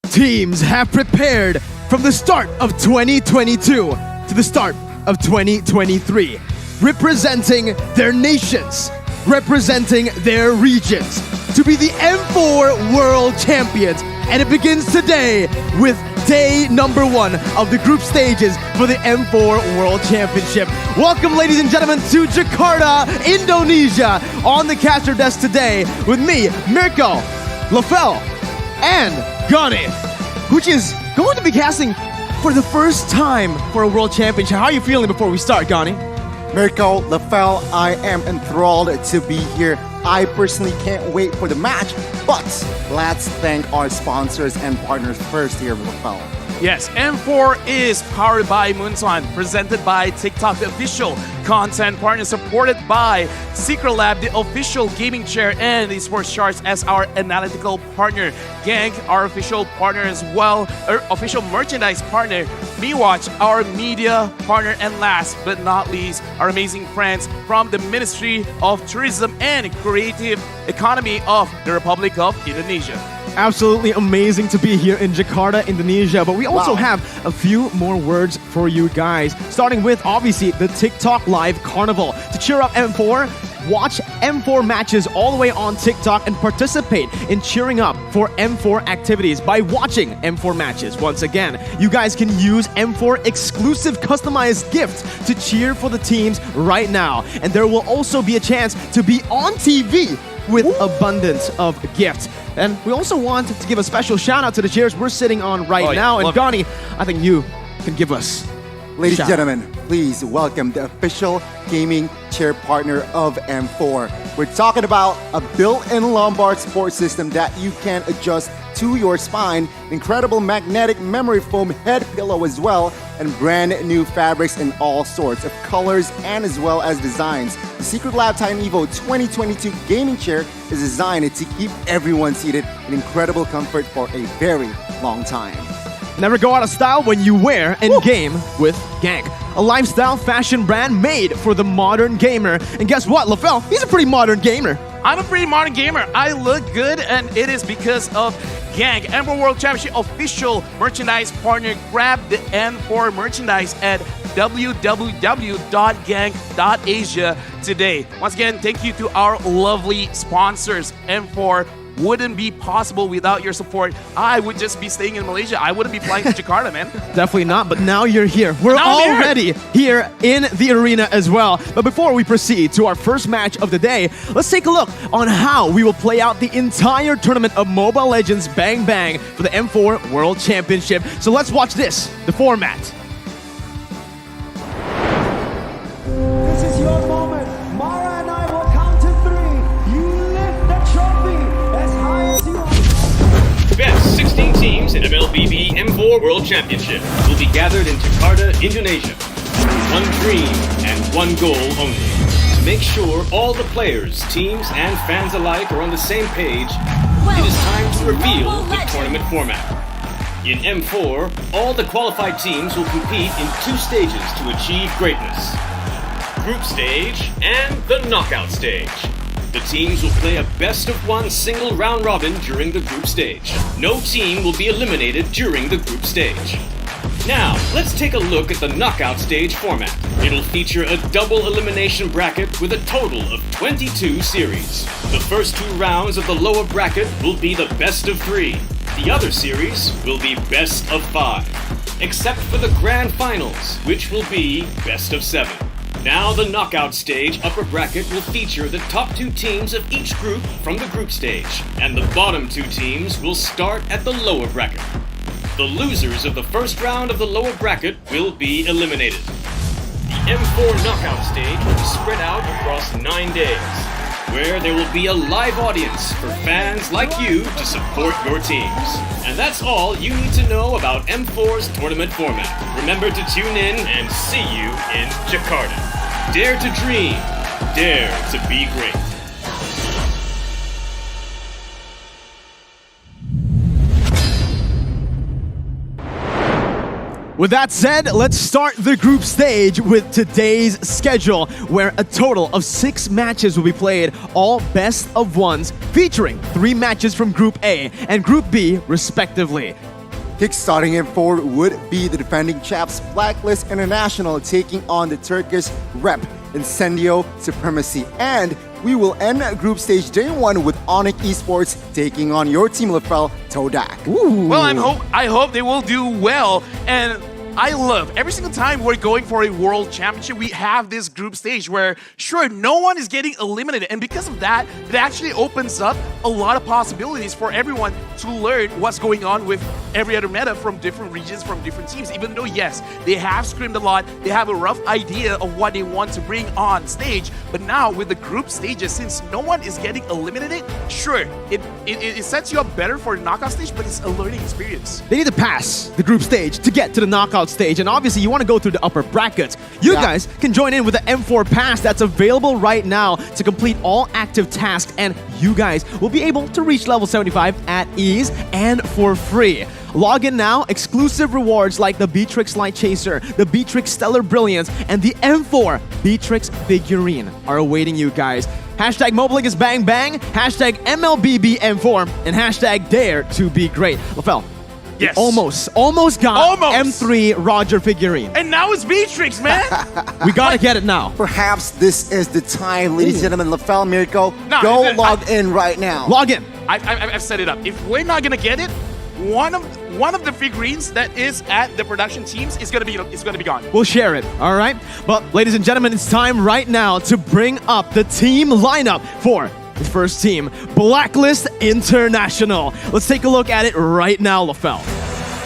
teams have prepared from the start of 2022 to the start of 2023, representing their nations, representing their regions, to be the M4 World Champions. And it begins today with day number 1 of the group stages for the M4 World Championship. Welcome, ladies and gentlemen, to Jakarta, Indonesia, on the caster desk today with me, Mirko, Lafel, and Gani, which is going to be casting for the first time for a World Championship. How are you feeling before we start, Gani? Mirko, Lafel, I am enthralled to be here. I personally can't wait for the match, but let's thank our sponsors and partners first here, Lafel. Yes, M4 is powered by Moonswan, presented by TikTok, the official content partner, supported by Secret Lab, the official gaming chair, and the Sports Charts as our analytical partner. Gank, our official partner as well, our official merchandise partner. MeWatch, our media partner, and last but not least, our amazing friends from the Ministry of Tourism and Creative Economy of the Republic of Indonesia. Absolutely amazing to be here in Jakarta, Indonesia. But we also have a few more words for you guys. Starting with, obviously, the TikTok Live Carnival. To cheer up M4, watch M4 matches all the way on TikTok and participate in cheering up for M4 activities by watching M4 matches. Once again, you guys can use M4 exclusive customized gifts to cheer for the teams right now. And there will also be a chance to be on TV with abundance of gifts. And we also want to give a special shout out to the chairs we're sitting on right now. And Gani, I think you can give us Ladies and gentlemen, please welcome the official gaming chair partner of M4. We're talking about a built-in lumbar support system that you can adjust to your spine, incredible magnetic memory foam head pillow as well, and brand new fabrics in all sorts of colors and as well as designs. The Secret Lab Titan Evo 2022 gaming chair is designed to keep everyone seated in incredible comfort for a very long time. Never go out of style when you wear and game with Gank, a lifestyle fashion brand made for the modern gamer. And guess what, Lafel? He's a pretty modern gamer. I'm a pretty modern gamer. I look good, and it is because of Gank, M4 World Championship official merchandise partner. Grab the M4 merchandise at www.gank.asia today. Once again, thank you to our lovely sponsors. M4 wouldn't be possible without your support. I would just be staying in Malaysia. I wouldn't be flying to Jakarta, man. Definitely not, but now you're here. We're already here in the arena as well. But before we proceed to our first match of the day, let's take a look on how we will play out the entire tournament of Mobile Legends Bang Bang for the M4 World Championship. So let's watch this, the format. This is your moment. Mara and I will count to 3. You lift the trophy as high as you are. Best 16 teams in MLBB M4 World Championship will be gathered in Jakarta, Indonesia. One dream and one goal only. To make sure all the players, teams, and fans alike are on the same page, it is time to reveal the tournament format. In M4, all the qualified teams will compete in 2 stages to achieve greatness. Group stage and the knockout stage. The teams will play a best-of-1 single round robin during the group stage. No team will be eliminated during the group stage. Now, let's take a look at the knockout stage format. It'll feature a double elimination bracket with a total of 22 series. The first 2 rounds of the lower bracket will be the best of 3. The other series will be best of 5. Except for the grand finals, which will be best of 7. Now the knockout stage upper bracket will feature the top 2 teams of each group from the group stage, and the bottom 2 teams will start at the lower bracket. The losers of the first round of the lower bracket will be eliminated. The M4 knockout stage will be spread out across 9 days, where there will be a live audience for fans like you to support your teams. And that's all you need to know about M4's tournament format. Remember to tune in and see you in Jakarta. Dare to dream, dare to be great. With that said, let's start the group stage with today's schedule, where a total of 6 matches will be played, all best of ones, featuring 3 matches from Group A and Group B, respectively. Kickstarting M4 would be the defending champs Blacklist International taking on the Turkish rep Incendio Supremacy. And we will end group stage day 1 with Onyx Esports taking on your team, LaFell Todak. Well, I hope they will do well. And I love every single time we're going for a world championship, we have this group stage where, sure, no one is getting eliminated. And because of that, it actually opens up a lot of possibilities for everyone to learn what's going on with every other meta from different regions, from different teams. Even though, yes, they have scrimmed a lot, they have a rough idea of what they want to bring on stage. But now with the group stages, since no one is getting eliminated, sure, it sets you up better for the knockout stage, but it's a learning experience. They need to pass the group stage to get to the knockout stage, and obviously you want to go through the upper brackets. You guys can join in with the M4 pass that's available right now to complete all active tasks, and you guys will be able to reach level 75 at ease and for free. Log in now. Exclusive rewards like the Beatrix Light Chaser, the Beatrix Stellar Brilliance, and the M4 Beatrix figurine are awaiting you guys. Hashtag Moblink is bang bang, hashtag MLBBM4, and hashtag Dare to be great. LaFell, yes, almost got M3 Roger figurine. And now it's Beatrix, man. We gotta get it now. Perhaps this is the time, ladies and gentlemen. LaFell, Mirko, go log in right now. Log in. I've set it up. If we're not gonna get it, one of the figurines that is at the production teams is gonna be gone. We'll share it, all right? But ladies and gentlemen, it's time right now to bring up the team lineup for the first team, Blacklist International. Let's take a look at it right now, LaFell.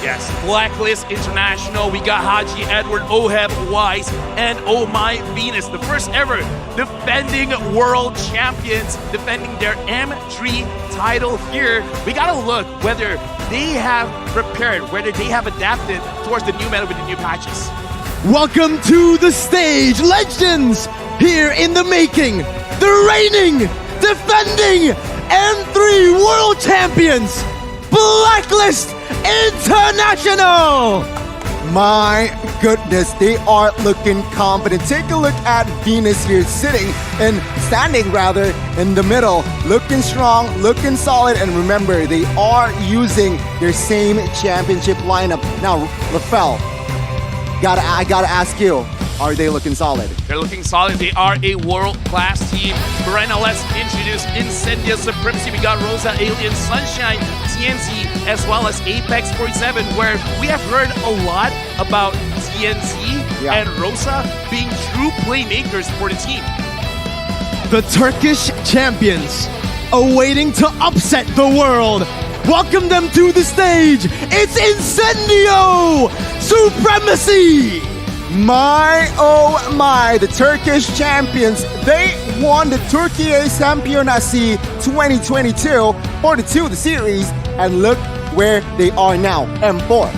Yes, Blacklist International. We got Haji Edward, Oheb Wise, and Oh My Venus, the first ever defending world champions, defending their M3 title here. We gotta look whether they have prepared, whether they have adapted towards the new meta with the new patches. Welcome to the stage, legends! Here in the making, the reigning, defending M3 world champions, Blacklist International! My goodness, they are looking confident. Take a look at Venus here standing in the middle, looking strong, looking solid, and remember, they are using their same championship lineup. Now, LaFell, I gotta ask you, are they looking solid? They're looking solid. They are a world-class team. But right now, let's introduce Incendio Supremacy. We got Rosa, Alien, Sunshine, TNC, as well as Apex 47, where we have heard a lot about TNC and Rosa being true playmakers for the team. The Turkish champions awaiting to upset the world. Welcome them to the stage. It's Incendio Supremacy. My, oh my, the Turkish champions, they won the Turkey Championship 2022, 42 the series, and look where they are now, M4.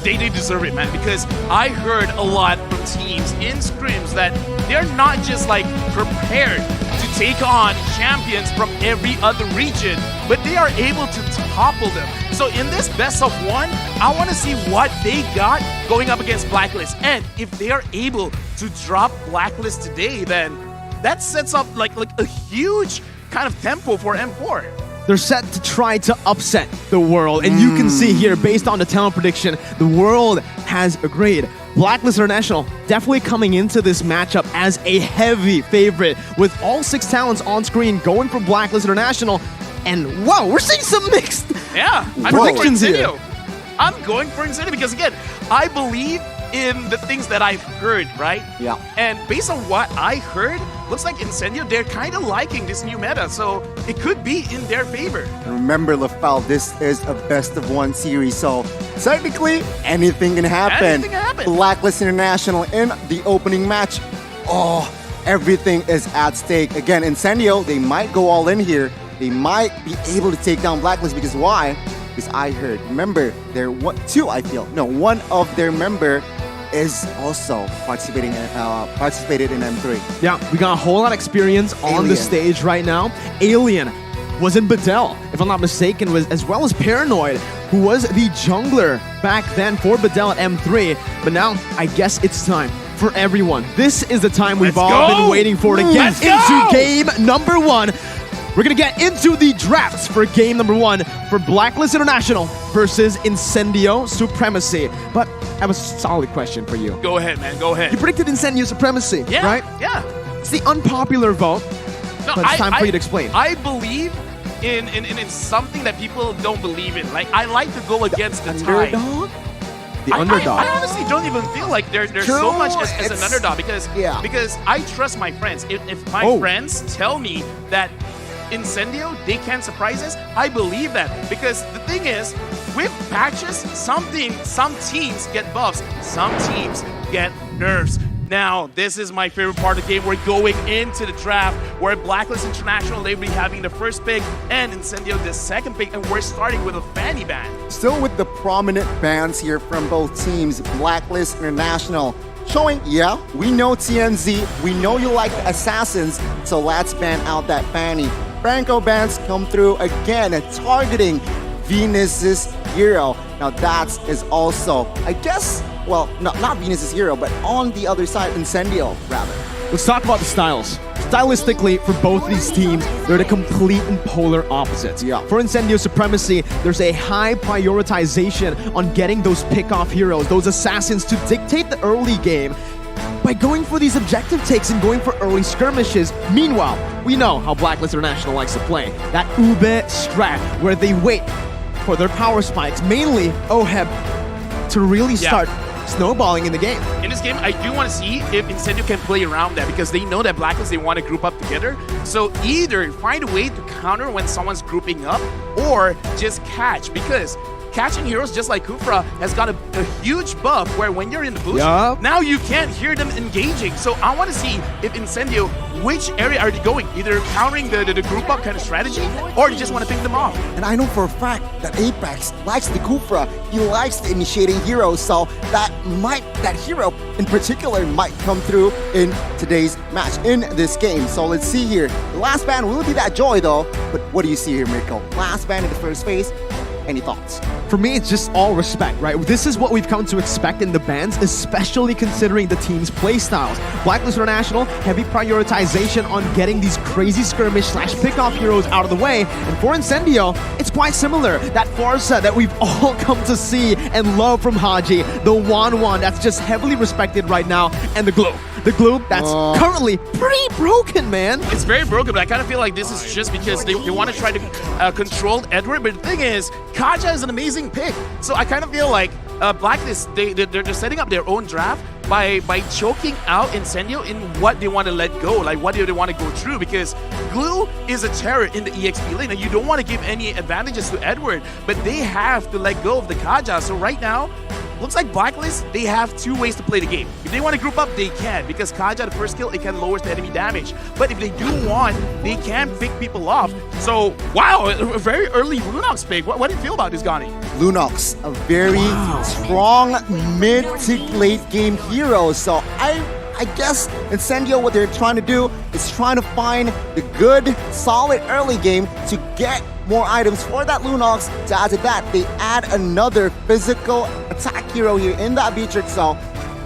They deserve it, man, because I heard a lot from teams in scrims that they're not just like prepared to take on champions from every other region, but they are able to topple them. So in this best of one, I want to see what they got going up against Blacklist. And if they are able to drop Blacklist today, then that sets up like a huge kind of tempo for M4. They're set to try to upset the world. And you can see here, based on the talent prediction, the world has agreed. Blacklist International definitely coming into this matchup as a heavy favorite, with all 6 talents on screen going for Blacklist International. And wow, we're seeing some mixed predictions here. I'm going for Incendio because, again, I believe in the things that I've heard, right? Yeah. And based on what I heard, looks like Incendio, they're kind of liking this new meta, so it could be in their favor. And remember, LaFell, this is a best of one series, so technically anything can happen. Anything can happen. Blacklist International in the opening match. Oh, everything is at stake. Again, Incendio, they might go all in here. They might be able to take down Blacklist because why? Because I heard, remember, one of their member is also participated in M3. Yeah, we got a whole lot of experience on the stage right now. Alien was in Bedell, if I'm not mistaken, as well as Paranoid, who was the jungler back then for Bedell at M3. But now, I guess it's time for everyone. This is the time we've all been waiting for to get into game number 1. We're going to get into the drafts for game number 1 for Blacklist International versus Incendio Supremacy. But I have a solid question for you. Go ahead, man. Go ahead. You predicted Incendio Supremacy, Yeah, right? yeah. It's the unpopular vote, No, but it's time for you to explain. I believe in something that people don't believe in. Like, I like to go against the tide. Underdog? The underdog. I honestly don't even feel like there's so much as an underdog because I trust my friends. If my friends tell me that Incendio, they can surprise us, I believe that. Because the thing is, with patches, some teams get buffs, some teams get nerfs. Now, this is my favorite part of the game. We're going into the draft where Blacklist International, they'll be having the first pick and Incendio the second pick, and we're starting with a Fanny ban. Still with the prominent bans here from both teams, Blacklist International showing, yeah, we know TNZ, we know you like the Assassins, so let's ban out that Fanny. Franco bans come through again, targeting Venus's hero. Now that is also, I guess, well, not Venus's hero, but on the other side, Incendio, rather. Let's talk about the styles. Stylistically, for both these teams, they're the complete and polar opposites. Yeah. For Incendio Supremacy, there's a high prioritization on getting those pick-off heroes, those assassins, to dictate the early game by going for these objective takes and going for early skirmishes. Meanwhile, we know how Blacklist International likes to play. That Ube strat, where they wait for their power spikes, mainly Oheb, to really start snowballing in the game. In this game, I do want to see if Incendio can play around that because they know that Blacklist, they want to group up together. So either find a way to counter when someone's grouping up or just catch, because catching heroes just like Kufra has got a huge buff where when you're in the bush, now you can't hear them engaging. So I want to see if Incendio, which area are they going? Either countering the group up kind of strategy, or you just want to pick them off. And I know for a fact that Apex likes the Kufra. He likes the initiating hero, so that hero in particular might come through in today's match, in this game. So let's see here. The last ban will be that Joy though, but what do you see here, Mirko? Last ban in the first phase. Any thoughts? For me, it's just all respect, right? This is what we've come to expect in the bans, especially considering the team's playstyles. Blacklist International, heavy prioritization on getting these crazy skirmish / pickoff heroes out of the way. And for Incendio, it's quite similar. That Farsa that we've all come to see and love from Haji, the 1-1 that's just heavily respected right now, and the Glue. The Glue that's currently pretty broken, man. It's very broken, but I kind of feel like this is just because they want to try to control Edward. But the thing is, Kaja is an amazing pick. So I kind of feel like Blacklist, they're setting up their own draft by choking out Incendio in what they want to let go, like what do they want to go through, because Glue is a terror in the EXP lane, and you don't want to give any advantages to Edward, but they have to let go of the Kaja. So right now, looks like Blacklist, they have two ways to play the game. If they want to group up, they can, because Kaja, the first kill, it can lower the enemy damage. But if they do want, they can pick people off. So, wow, a very early Lunox pick. What do you feel about this, Gani? Lunox, a very strong mid to late game hero. So I guess Incendio, what they're trying to do is trying to find the good, solid early game to get more items for that Lunox. To add to that, they add another physical attack hero here in that Beatrix. So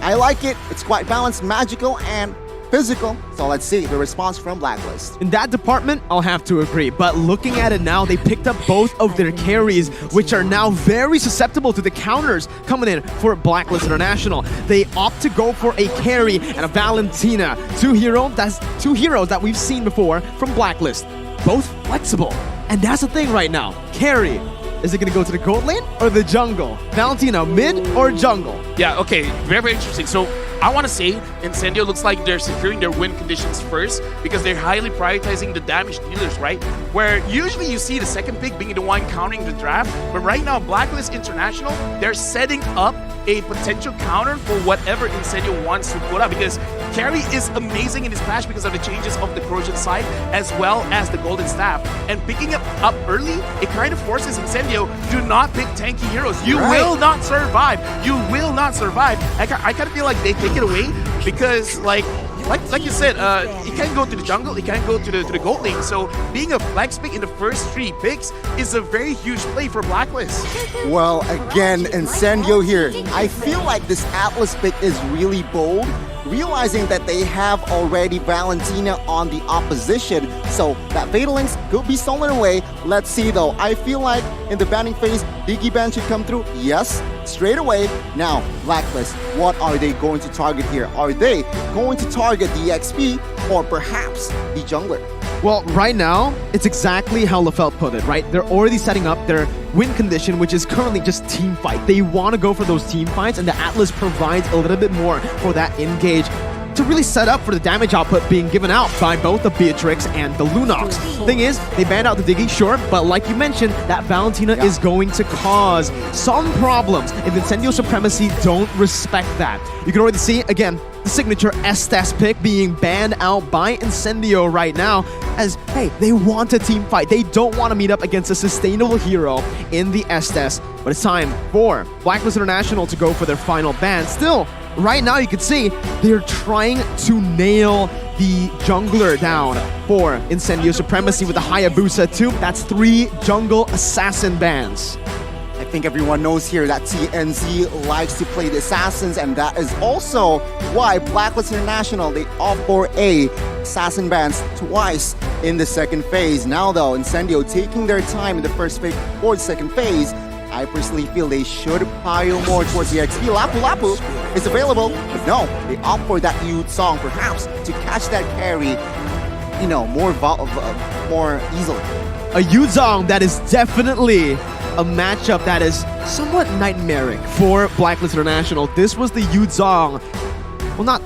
I like it. It's quite balanced, magical, and physical. So let's see the response from Blacklist. In that department, I'll have to agree. But looking at it now, they picked up both of their carries, which are now very susceptible to the counters coming in for Blacklist International. They opt to go for a carry and a Valentina. Two heroes that we've seen before from Blacklist. Both flexible. And that's the thing right now. Carry. Is it going to go to the gold lane or the jungle? Valentina, mid or jungle? Yeah, okay. Very, very interesting. So I want to say Incendio looks like they're securing their win conditions first because they're highly prioritizing the damage dealers, right? Where usually you see the second pick being the one countering the draft, but right now Blacklist International, they're setting up a potential counter for whatever Incendio wants to put up, because Carry is amazing in his patch because of the changes of the corrosion side as well as the golden staff. And picking it up early, it kind of forces Incendio, do not pick tanky heroes. You will not survive. You will not survive. I kind of feel like they take it away because like you said, it can't go to the jungle, it can't go to the gold lane. So being a flex pick in the first 3 picks is a very huge play for Blacklist. Well, again, Incendio here. I feel like this Atlas pick is really bold, realizing that they have already Valentina on the opposition. So that Fatal Links could be stolen away. Let's see though. I feel like in the banning phase, Diggy Ban should come through. Yes, straight away. Now, Blacklist, what are they going to target here? Are they going to target the XP or perhaps the jungler? Well, right now, it's exactly how LaFelt put it, right? They're already setting up their win condition, which is currently just team fight. They want to go for those team fights, and the Atlas provides a little bit more for that engage to really set up for the damage output being given out by both the Beatrix and the Lunox. Thing is, they banned out the Diggy, sure, but like you mentioned, that Valentina is going to cause some problems if Incendio Supremacy don't respect that. You can already see, again, the signature Estes pick being banned out by Incendio right now as, hey, they want a team fight. They don't want to meet up against a sustainable hero in the Estes, but it's time for Blacklist International to go for their final ban. Still, right now you can see they're trying to nail the jungler down for Incendio Supremacy with the Hayabusa 2. That's 3 jungle assassin bans. I think everyone knows here that TNZ likes to play the assassins, and that is also why Blacklist International, they opt for assassin bans twice in the second phase. Now though, Incendio taking their time in the first phase or the second phase, I personally feel they should pile more towards the XP. Lapu Lapu is available, but no, they opt for that Youth Song perhaps to catch that carry, you know, more easily. A Youth Song that is definitely a matchup that is somewhat nightmaric for Blacklist International. This was the Yu Zhong, well, not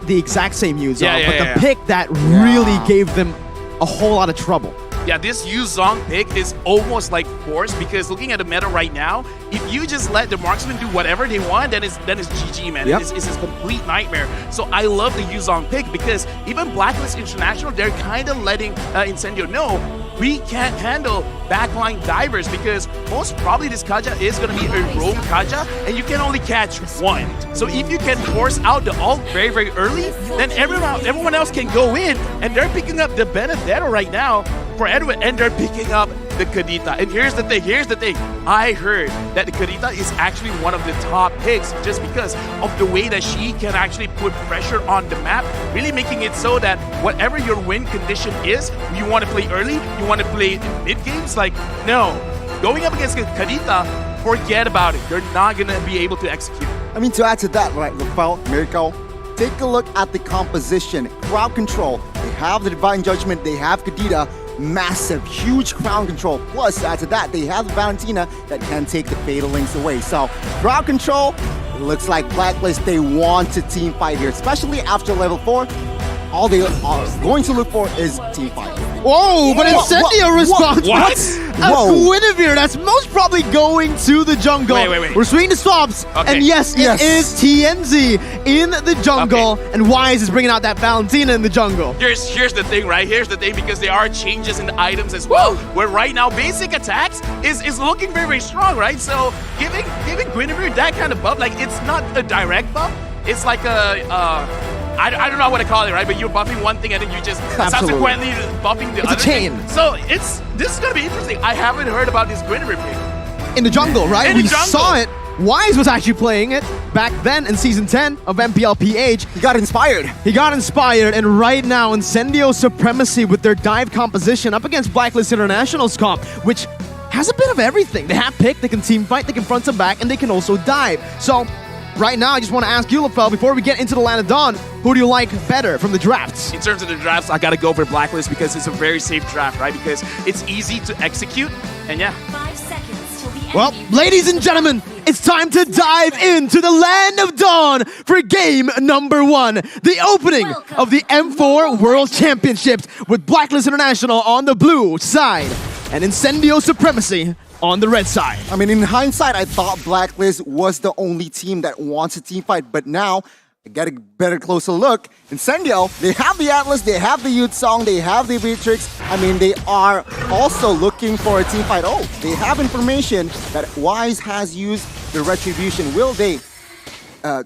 the exact same Yu Zhong, but the pick that really gave them a whole lot of trouble. Yeah, this Yu Zhong pick is almost like forced because looking at the meta right now, if you just let the marksman do whatever they want, then it's GG, man. It's a complete nightmare. So I love the Yu Zhong pick because even Blacklist International, they're kind of letting Incendio know we can't handle backline divers because most probably this Kaja is going to be a roam Kaja and you can only catch one. So if you can force out the ult very, very early, then everyone else can go in, and they're picking up the Benedetto right now for Edwin, and they're picking up the Kadita. And here's the thing, I heard that the Kadita is actually one of the top picks just because of the way that she can actually put pressure on the map, really making it so that whatever your win condition is, you want to play early, you want to play in mid games, like, no. Going up against Kadita, forget about it. You're not going to be able to execute. I mean, to add to that, right, Rafael, Miracle, take a look at the composition. Crowd control, they have the Divine Judgment, they have Kadita, massive, huge crowd control. Plus, add to that, they have Valentina that can take the Fatal Links away. So, crowd control, it looks like Blacklist, they want to team fight here, especially after level 4. All they are going to look for is team fight. Whoa, but Incendio responds. What? A Guinevere that's most probably going to the jungle. Wait. We're swinging the stops, and yes, it is TNZ in the jungle, and Wise is bringing out that Valentina in the jungle. Here's the thing, right? Here's the thing, because there are changes in the items as well, where right now basic attacks is looking very, very strong, right? So giving Guinevere that kind of buff, like, it's not a direct buff, it's like a I don't know what to call it, right? But you're buffing one thing and then you just subsequently buffing the other chain. thing. So this is gonna be interesting. I haven't heard about this Guinevere pick. In the jungle, right? We saw it. Wise was actually playing it back then in Season 10 of MPLPH. He got inspired. And right now, Incendio Supremacy with their dive composition up against Blacklist International's comp, which has a bit of everything. They have pick, they can team fight, they can front and back, and they can also dive. So, right now, I just want to ask you, LaFell, before we get into the Land of Dawn, who do you like better from the drafts? In terms of the drafts, I gotta go for Blacklist because it's a very safe draft, right? Because it's easy to execute, and yeah. 5 seconds till the end. Well, ladies and gentlemen, it's time to dive into the Land of Dawn for game number 1. The opening of the M4 World Championships with Blacklist International on the blue side and Incendio Supremacy on the red side. I mean, in hindsight, I thought Blacklist was the only team that wants a team fight, but now I get a better closer look. Incendio, they have the Atlas, they have the Youth Song, they have the Beatrix. I mean, they are also looking for a team fight. Oh, they have information that Wise has used the Retribution. Will they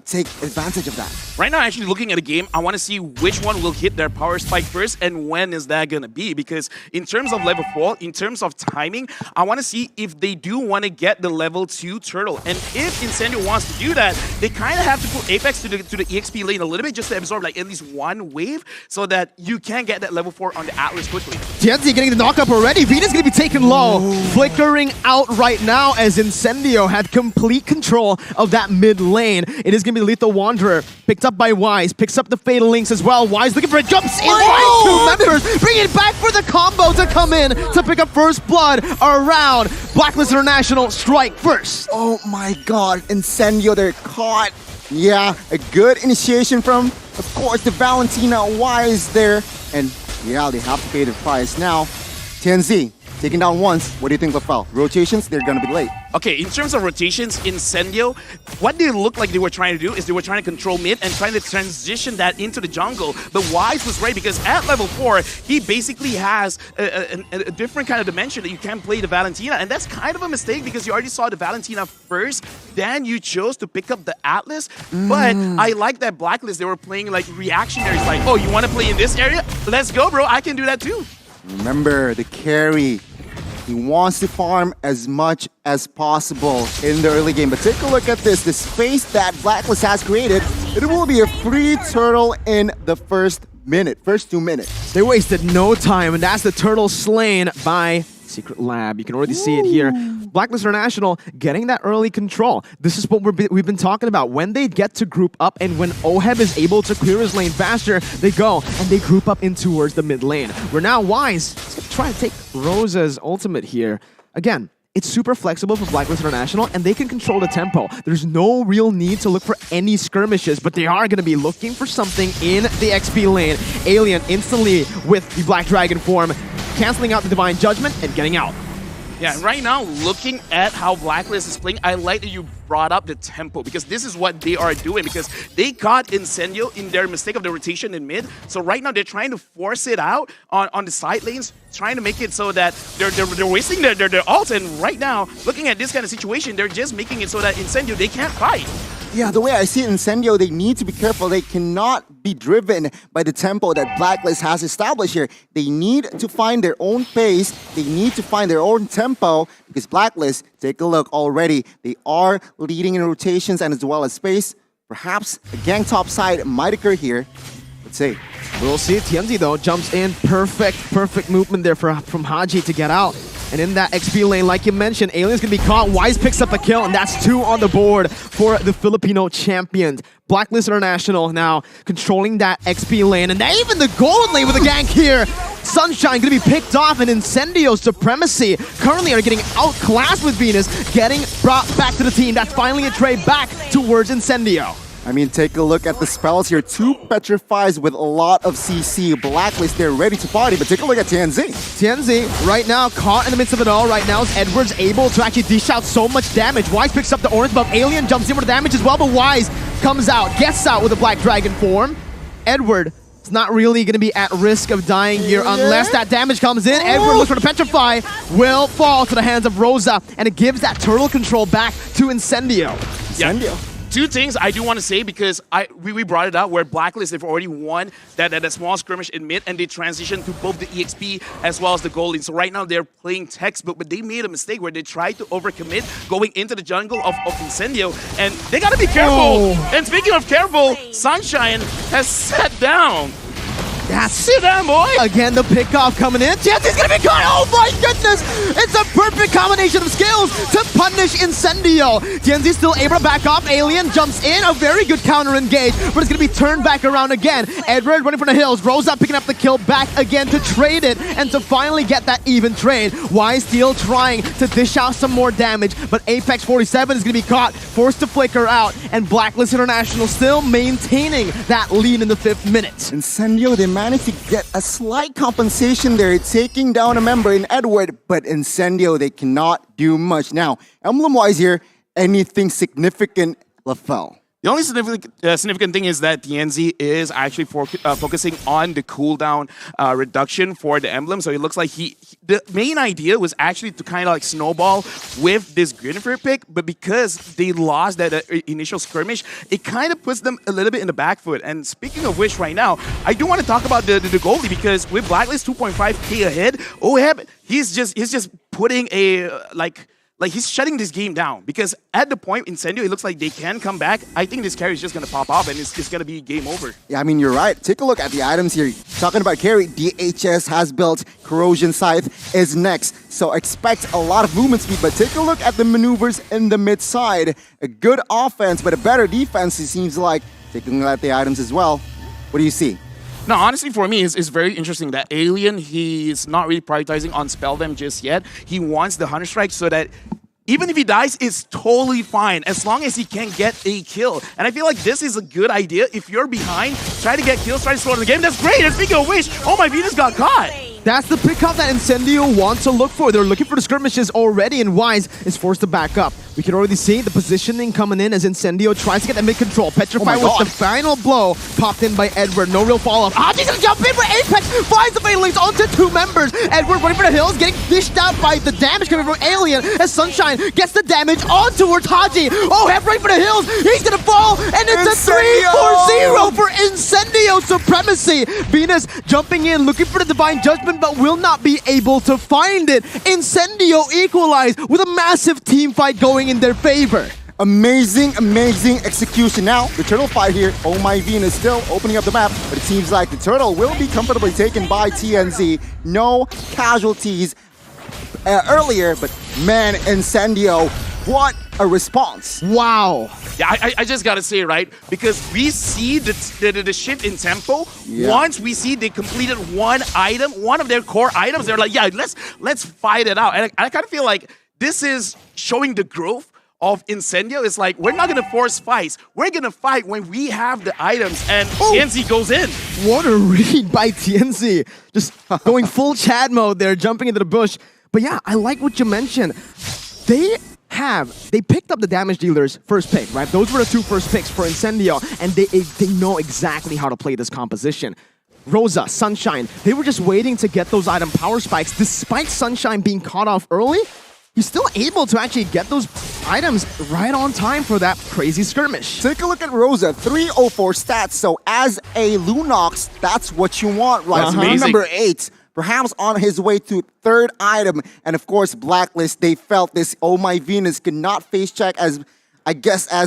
take advantage of that. Right now, actually looking at the game, I want to see which one will hit their power spike first and when is that going to be. Because in terms of level 4, in terms of timing, I want to see if they do want to get the level 2 turtle. And if Incendio wants to do that, they kind of have to put Apex to the EXP lane a little bit just to absorb like at least one wave so that you can get that level 4 on the Atlas quickly. TNZ getting the knockup already. Venus going to be taken low. Flickering out right now as Incendio had complete control of that mid lane. It is going to be Lethal Wanderer. Picked up by Wise. Picks up the Fatal Links as well. Wise looking for it. Jumps in. Wise, 2 members. Bring it back for the combo to come in to pick up first blood around Blacklist International. Strike first. Oh my god. Incendio, they're caught. Yeah, a good initiation from, of course, the Valentina Wise there. And yeah, they have to pay the price now. TNZ, taken down once. What do you think, Lafel? Rotations, they're going to be late. Okay, in terms of rotations, Incendio, what they looked like they were trying to do is they were trying to control mid and trying to transition that into the jungle. But Wise was right because at level 4, he basically has a different kind of dimension that you can play the Valentina. And that's kind of a mistake because you already saw the Valentina first, then you chose to pick up the Atlas. But I like that Blacklist, they were playing like reactionaries, like, oh, you want to play in this area? Let's go, bro. I can do that too. Remember, the carry. He wants to farm as much as possible in the early game. But take a look at this. The space that Blacklist has created, it will be a free turtle in the first 2 minutes. They wasted no time, and that's the turtle slain by Secret Lab. You can already see it here. Blacklist International getting that early control. This is what we've been talking about. When they get to group up and when Oheb is able to clear his lane faster, they go and they group up in towards the mid lane. We're now Wise. He's going to try to take Rosa's ultimate here. Again, it's super flexible for Blacklist International, and they can control the tempo. There's no real need to look for any skirmishes, but they are going to be looking for something in the XP lane. Alien instantly with the Black Dragon form, canceling out the Divine Judgment and getting out. Yeah, right now, looking at how Blacklist is playing, I like that you brought up the tempo because this is what they are doing because they got Incendio in their mistake of the rotation in mid. So right now, they're trying to force it out on the side lanes, trying to make it so that they're wasting their ults. And right now, looking at this kind of situation, they're just making it so that Incendio, they can't fight. Yeah, the way I see it, Incendio, they need to be careful. They cannot be driven by the tempo that Blacklist has established here. They need to find their own pace. They need to find their own tempo because Blacklist, take a look already. They are leading in rotations and as well as space. Perhaps a gang top side might occur here. Let's see. We'll see. TNZ, though, jumps in. Perfect movement there from Haji to get out. And in that XP lane, like you mentioned, Alien's going to be caught. Wise picks up a kill, and that's 2 on the board for the Filipino champions. Blacklist International now controlling that XP lane, and even the gold lane with a gank here. Sunshine going to be picked off, and Incendio Supremacy currently are getting outclassed with Venus, getting brought back to the team. That's finally a trade back towards Incendio. I mean, take a look at the spells here. 2 Petrifies with a lot of CC. Blacklist, they're ready to party, but take a look at TNZ. TNZ, right now, caught in the midst of it all. Right now, Edward's able to actually dish out so much damage. Wise picks up the orange buff. Alien jumps in with the damage as well, but Wise comes out, gets out with a Black Dragon form. Edward is not really going to be at risk of dying here unless that damage comes in. Edward looks for the Petrify, will fall to the hands of Rosa, and it gives that turtle control back to Incendio. Incendio. 2 things I do want to say because we brought it up where Blacklist, they've already won that small skirmish in mid and they transitioned to both the EXP as well as the gold lane. So right now they're playing textbook, but they made a mistake where they tried to overcommit going into the jungle of Incendio, and they got to be careful. And speaking of careful, Sunshine has sat down. Sit down, boy! Again, the pickoff coming in. TNZ's gonna be caught! Oh my goodness! It's a perfect combination of skills to punish Incendio. TNZ still able to back off. Alien jumps in. A very good counter engage, but it's gonna be turned back around again. Edward running from the hills. Rosa picking up the kill back again to trade it and to finally get that even trade. Wise still trying to dish out some more damage, but Apex 47 is gonna be caught, forced to flicker out, and Blacklist International still maintaining that lead in the 5th minute. Incendio, they managed to get a slight compensation there, taking down a member in Edward, but Incendio, they cannot do much. Now, emblem-wise here, anything significant, Lafel? The only significant thing is that TNZ is actually focusing on the cooldown reduction for the emblem. So it looks like the main idea was actually to kind of like snowball with this Grenifer pick, but because they lost that initial skirmish, it kind of puts them a little bit in the back foot. And speaking of which, right now, I do want to talk about the goalie, because with Blacklist 2.5k ahead, Oheb, he's just putting a like he's shutting this game down, because at the point Incendio, it looks like they can come back. I think this carry is just going to pop up and it's going to be game over. Yeah, I mean, you're right. Take a look at the items here. Talking about carry, DHS has built, Corrosion Scythe is next. So expect a lot of movement speed, but take a look at the maneuvers in the mid side. A good offense, but a better defense, it seems like. Taking a look at the items as well. What do you see? No, honestly, for me, it's very interesting that Alien, he's not really prioritizing on Spell Them just yet. He wants the Hunter Strike so that even if he dies, it's totally fine as long as he can get a kill. And I feel like this is a good idea. If you're behind, try to get kills, try to slow the game. That's great. And speaking of which, oh my Venus got caught. That's the pickup that Incendio wants to look for. They're looking for the skirmishes already, and Wise is forced to back up. We can already see the positioning coming in as Incendio tries to get the mid-control. Petrify was the final blow, popped in by Edward. No real follow-up. Haji's gonna jump in for Apex, finds the Fatalings onto two members. Edward running for the hills, getting fished out by the damage coming from Alien, as Sunshine gets the damage on towards Haji. Oh, head right for the hills, he's gonna fall, and it's a 3-4-0 for Incendio Supremacy. Venus jumping in, looking for the Divine Judgment, but will not be able to find it. Incendio equalize with a massive team fight going in their favor. Amazing, amazing execution. Now, the turtle fight here. Oh my Venus still opening up the map, but it seems like the turtle will be comfortably taken by TNZ. No casualties earlier, but man, Incendio, what a response. Wow. Yeah, I just gotta say, right? Because we see the shift in tempo. Yeah. Once we see they completed one item, one of their core items, they're like, yeah, let's fight it out. And I kind of feel like this is showing the growth of Incendio. It's like, we're not gonna force fights. We're gonna fight when we have the items, and TNZ goes in. What a read by TNZ. Just going full Chad mode there, jumping into the bush. But yeah, I like what you mentioned. They picked up the damage dealer's first pick, right? Those were the two first picks for Incendio, and they know exactly how to play this composition. Rosa, Sunshine, they were just waiting to get those item power spikes. Despite Sunshine being caught off early, he's still able to actually get those items right on time for that crazy skirmish. Take a look at Rosa, 304 stats. So as a Lunox, that's what you want, right? Number 8. Perhaps on his way to third item. And of course, Blacklist, they felt this Oh My Venus could not face check as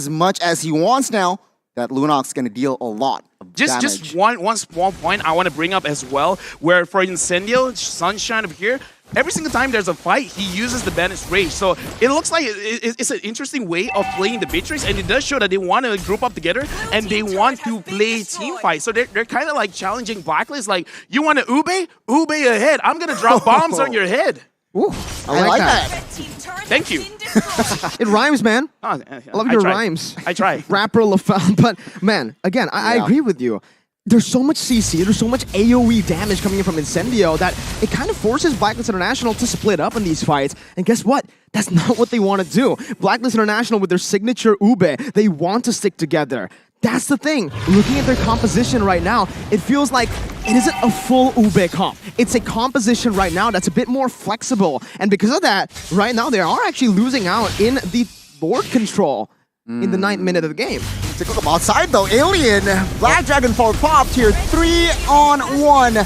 much as he wants now. That Lunox is going to deal a lot of damage. Just one small point I want to bring up as well, where for Incendio, Sunshine over here, every single time there's a fight, he uses the Banished Rage. So it looks like it's an interesting way of playing the Beatrix, and it does show that they want to group up together and they want to play team fight. So they're kind of like challenging Blacklist, like, you want to Ube? Ube ahead. I'm going to drop bombs on your head. Ooh, I like that. Thank you. It rhymes, man. I love your rhymes. I try. Rapper LaFell. But man, again, I agree with you. There's so much CC, there's so much AoE damage coming in from Incendio that it kind of forces Blacklist International to split up in these fights. And guess what? That's not what they want to do. Blacklist International, with their signature Ube, they want to stick together. That's the thing. Looking at their composition right now, it feels like it isn't a full Ube comp. It's a composition right now that's a bit more flexible. And because of that, right now they are actually losing out in the board control in the 9th minute of the game. Take a look outside though. Alien, Black Dragon Forward popped here. 3-on-1.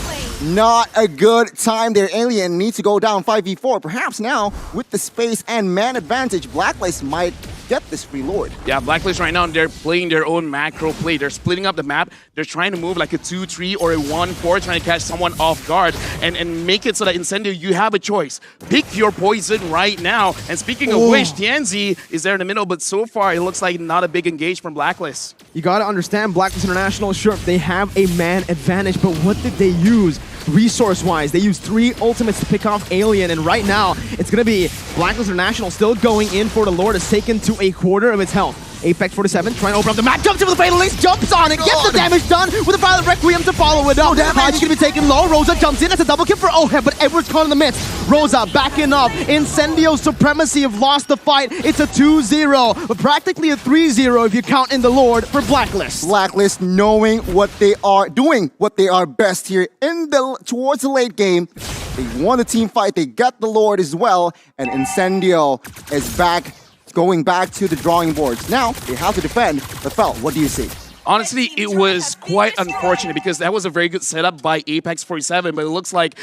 Not a good time there. Alien needs to go down 5v4. Perhaps now, with the space and man advantage, Blacklist might get this free Lord. Yeah, Blacklist right now, they're playing their own macro play. They're splitting up the map. They're trying to move like a 2-3 or a 1-4, trying to catch someone off guard and make it so that Incendio, you have a choice. Pick your poison right now. And speaking of which, TNZ is there in the middle, but so far it looks like not a big engage from Blacklist. You gotta understand, Blacklist International, sure, they have a man advantage, but what did they use? Resource-wise, they used 3 ultimates to pick off Alien, and right now, it's gonna be Blacklist International still going in for the Lord. It's taken to a quarter of its health. Apex 47 trying to open up the map, jumps into the Fatal Links, jumps on it, gets the damage done with a Violet Requiem to follow it up. Haji's gonna be taken low. Rosa jumps in. That's a double kill for Oheb, but Edward's caught in the midst. Rosa backing up. Incendio Supremacy have lost the fight. It's a 2-0, but practically a 3-0 if you count in the Lord for Blacklist. Blacklist knowing what they are doing, what they are best here in the towards the late game. They won the team fight. They got the Lord as well, and Incendio is back, going back to the drawing boards. Now they have to defend the Fel. What do you see? Honestly, it was quite unfortunate because that was a very good setup by Apex 47, but it looks like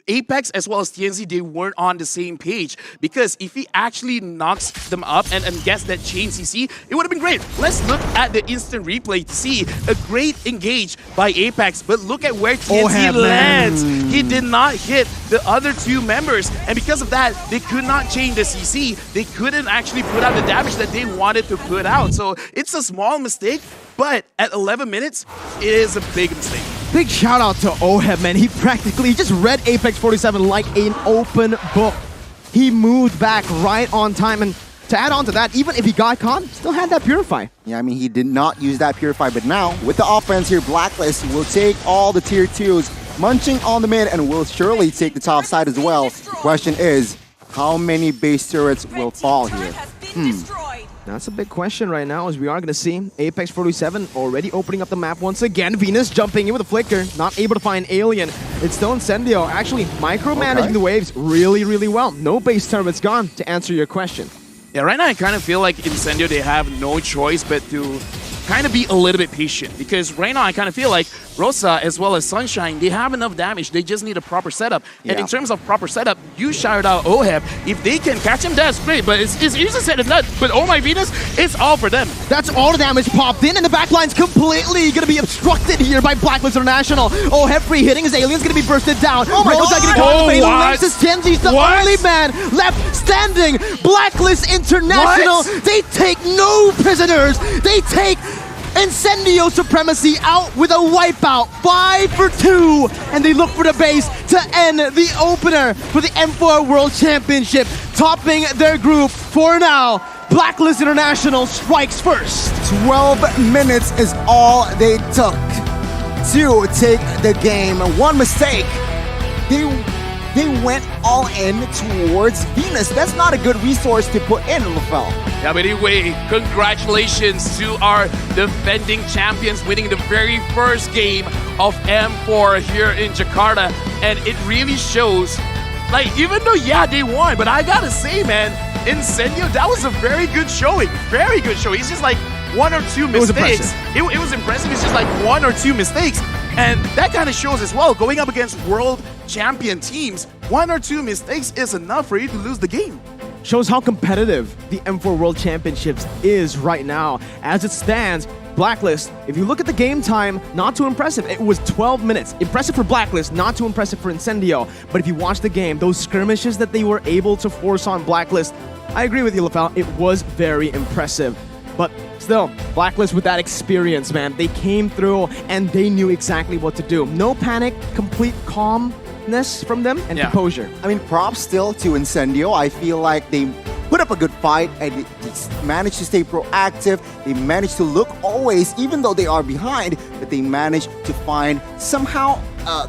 Apex as well as TNC, they weren't on the same page, because if he actually knocks them up and gets that chain CC, it would have been great. Let's look at the instant replay to see a great engage by Apex, but look at where TNC lands. He did not hit the other two members, and because of that, they could not chain the CC. They couldn't actually put out the damage that they wanted to put out. So it's a small mistake, but at 11 minutes, it is a big mistake. Big shout out to Oheb, man. He just read Apex 47 like an open book. He moved back right on time, and to add on to that, even if he got caught, still had that Purify. Yeah, I mean, he did not use that Purify, but now with the offense here, Blacklist will take all the tier 2s, munching on the mid, and will surely take the top side as well. The question is, how many base turrets will fall here? That's a big question right now, as we are going to see Apex 47 already opening up the map once again. Venus jumping in with a flicker, not able to find Alien. It's still Incendio, actually micromanaging the waves really, really well. No base turrets gone, to answer your question. Yeah, right now I kind of feel like Incendio, they have no choice but to kind of be a little bit patient, because right now I kind of feel like Rosa as well as Sunshine, they have enough damage. They just need a proper setup. Yeah. And in terms of proper setup, you shout out Oheb. If they can catch him, that's great. But it's easier said than done. But oh my Venus, it's all for them. That's all the damage popped in, and the backline's completely going to be obstructed here by Blacklist International. Oheb free hitting his Alien's going to be bursted down. Oh my Rosa God! getting caught in the Fatal Links. This Genji's the only man left standing. Blacklist International, they take no prisoners. They take Incendio Supremacy out with a wipeout, 5 for 2, and they look for the base to end the opener for the M4 World Championship, topping their group for now. Blacklist International strikes first. 12 minutes is all they took to take the game. One mistake, they went all in towards Venus. That's not a good resource to put in, LaFell. Yeah, but anyway, congratulations to our defending champions winning the very first game of M4 here in Jakarta. And it really shows, like, even though, yeah, they won, but I gotta say, man, Incendio, that was a very good showing. Very good showing. It's just like one or two mistakes. It was impressive. It's just like one or two mistakes. And that kind of shows as well, going up against world champion teams, one or two mistakes is enough for you to lose the game. Shows how competitive the M4 World Championships is right now. As it stands, Blacklist, if you look at the game time, not too impressive. It was 12 minutes. Impressive for Blacklist, not too impressive for Incendio. But if you watch the game, those skirmishes that they were able to force on Blacklist, I agree with you, LaFell, it was very impressive. But still, Blacklist with that experience, man, they came through and they knew exactly what to do. No panic, complete calmness from them, and composure. I mean, props still to Incendio. I feel like they put up a good fight and they managed to stay proactive. They managed to look always, even though they are behind, but they managed to find somehow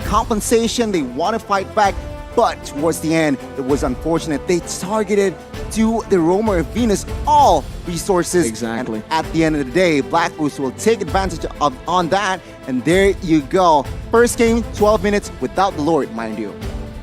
compensation. They want to fight back. But towards the end, it was unfortunate. They targeted to the Roamer Venus all resources. Exactly. And at the end of the day, Blacklist will take advantage on that. And there you go. First game, 12 minutes without the Lord, mind you.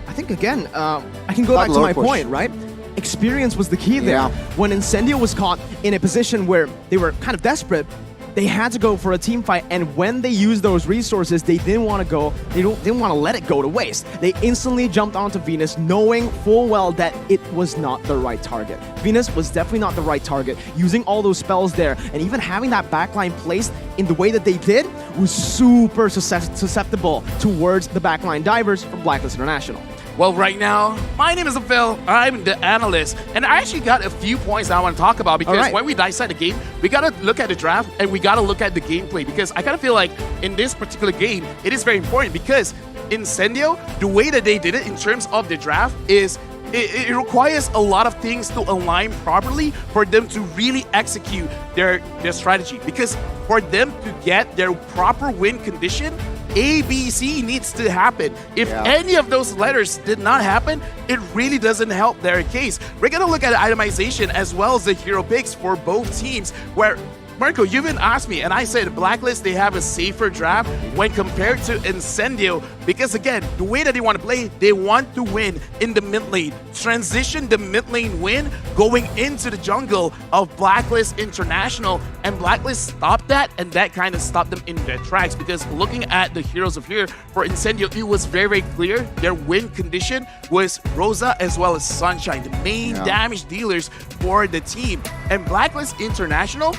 I think, again, I can go back to my point, right? Experience was the key there. Yeah. When Incendio was caught in a position where they were kind of desperate, they had to go for a team fight, and when they used those resources, they didn't want to go, they didn't want to let it go to waste. They instantly jumped onto Venus, knowing full well that it was not the right target. Venus was definitely not the right target. Using all those spells there, and even having that backline placed in the way that they did, was super susceptible towards the backline divers from Blacklist International. Well, right now, my name is Phil. I'm the analyst, and I actually got a few points I want to talk about, because when we dissect the game, we got to look at the draft and we got to look at the gameplay, because I kind of feel like in this particular game, it is very important, because Incendio, the way that they did it in terms of the draft is it requires a lot of things to align properly for them to really execute their strategy. Because for them to get their proper win condition, ABC needs to happen. If any of those letters did not happen, it really doesn't help their case. We're going to look at itemization as well as the hero picks for both teams, where Marco, you even asked me, and I said Blacklist, they have a safer draft when compared to Incendio, because again, the way that they want to play, they want to win in the mid lane. Transition the mid lane win going into the jungle of Blacklist International, and Blacklist stopped that, and that kind of stopped them in their tracks, because looking at the heroes of here, for Incendio, it was very, very clear their win condition was Rosa as well as Sunshine, the main damage dealers for the team. And Blacklist International,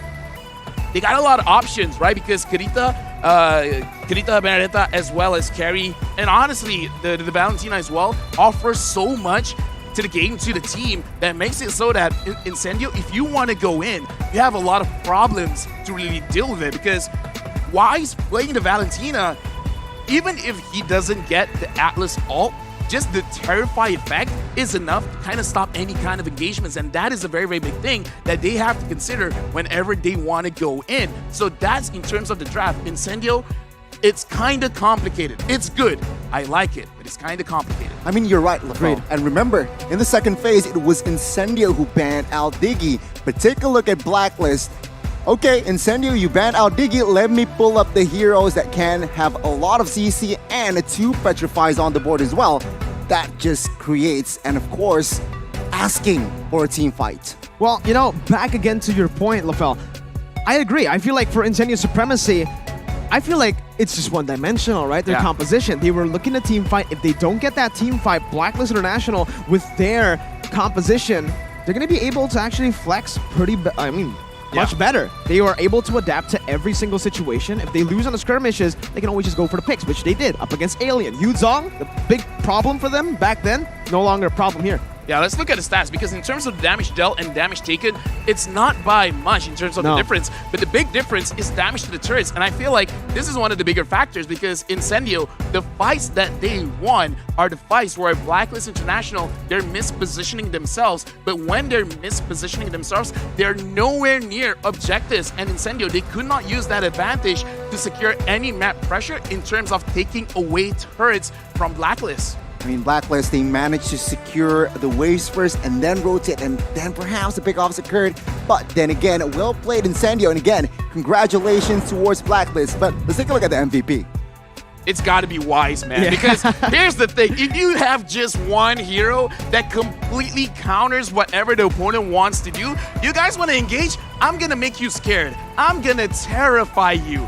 they got a lot of options, right? Because Karita, Benedetta, as well as Carry, and honestly, the Valentina as well, offers so much to the game, to the team, that makes it so that Incendio, if you want to go in, you have a lot of problems to really deal with it. Because Wise playing the Valentina, even if he doesn't get the Atlas ult, just the Terrify effect is enough to kind of stop any kind of engagements, and that is a very, very big thing that they have to consider whenever they want to go in. So that's in terms of the draft. Incendio, it's kind of complicated. It's good. I like it, but it's kind of complicated. I mean, you're right, LaFell. And remember, in the second phase, it was Incendio who banned out Diggy. But take a look at Blacklist. Okay, Incendio, you banned out Diggy. Let me pull up the heroes that can have a lot of CC and 2 Petrifies on the board as well. That just creates, and of course, asking for a team fight. Well, you know, back again to your point, LaFell. I agree. I feel like for Incendio Supremacy, I feel like it's just one-dimensional, right? Their composition. They were looking to team fight. If they don't get that team fight, Blacklist International, with their composition, they're going to be able to actually flex much better. They are able to adapt to every single situation. If they lose on the skirmishes, they can always just go for the picks, which they did up against Alien. Yuzong, the big problem for them back then, no longer a problem here. Yeah, let's look at the stats, because in terms of damage dealt and damage taken, it's not by much in terms of the difference, but the big difference is damage to the turrets. And I feel like this is one of the bigger factors, because Incendio, the fights that they won are the fights where Blacklist International, they're mispositioning themselves, but when they're mispositioning themselves, they're nowhere near objectives. And Incendio, they could not use that advantage to secure any map pressure in terms of taking away turrets from Blacklist. I mean, Blacklist, they managed to secure the waves first and then rotate, and then perhaps the pickoffs occurred. But then again, well played, Incendio. And again, congratulations towards Blacklist. But let's take a look at the MVP. It's got to be Wise, man. Because here's the thing. If you have just one hero that completely counters whatever the opponent wants to do, you guys want to engage? I'm going to make you scared. I'm going to terrify you.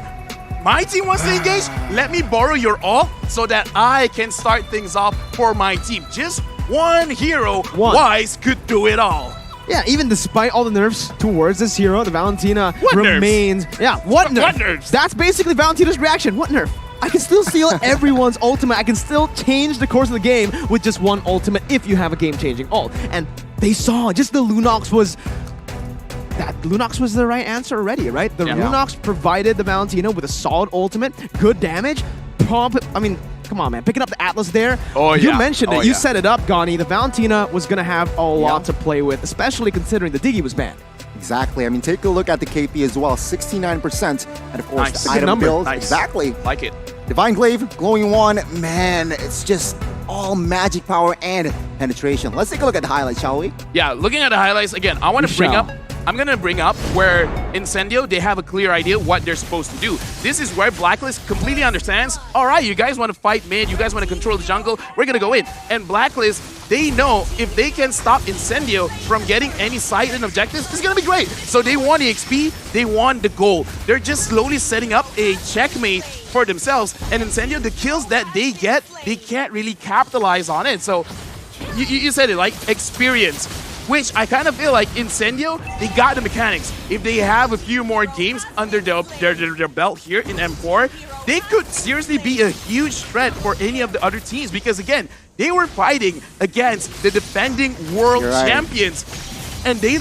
My team wants to engage? Let me borrow your ult so that I can start things off for my team. Just one hero, Wise could do it all. Yeah, even despite all the nerfs towards this hero, the Valentina remains... Nerfs? Yeah, what nerf? What nerfs? That's basically Valentina's reaction. What nerf? I can still steal everyone's ultimate. I can still change the course of the game with just one ultimate if you have a game-changing ult. And they saw just the Lunox was... Lunox was the right answer already, right? The Lunox provided the Valentina with a solid ultimate, good damage, come on, man. Picking up the Atlas there. You mentioned it. You set it up, Gani. The Valentina was going to have a lot to play with, especially considering the Diggy was banned. Exactly. I mean, take a look at the KP as well. 69%. And of course, the item build. Exactly. Like it. Divine Glaive, Glowing Wand. Man, it's just all magic power and penetration. Let's take a look at the highlights, shall we? Yeah, looking at the highlights, again, I want to bring up... I'm going to bring up where Incendio, they have a clear idea what they're supposed to do. This is where Blacklist completely understands, all right, you guys want to fight mid, you guys want to control the jungle, we're going to go in. And Blacklist, they know if they can stop Incendio from getting any sight and objectives, it's going to be great. So they want the XP, they want the gold. They're just slowly setting up a checkmate for themselves. And Incendio, the kills that they get, they can't really capitalize on it. So you said it, like experience. Which I kind of feel like Incendio, they got the mechanics. If they have a few more games under their belt here in M4, they could seriously be a huge threat for any of the other teams. Because again, they were fighting against the defending world champions. And they,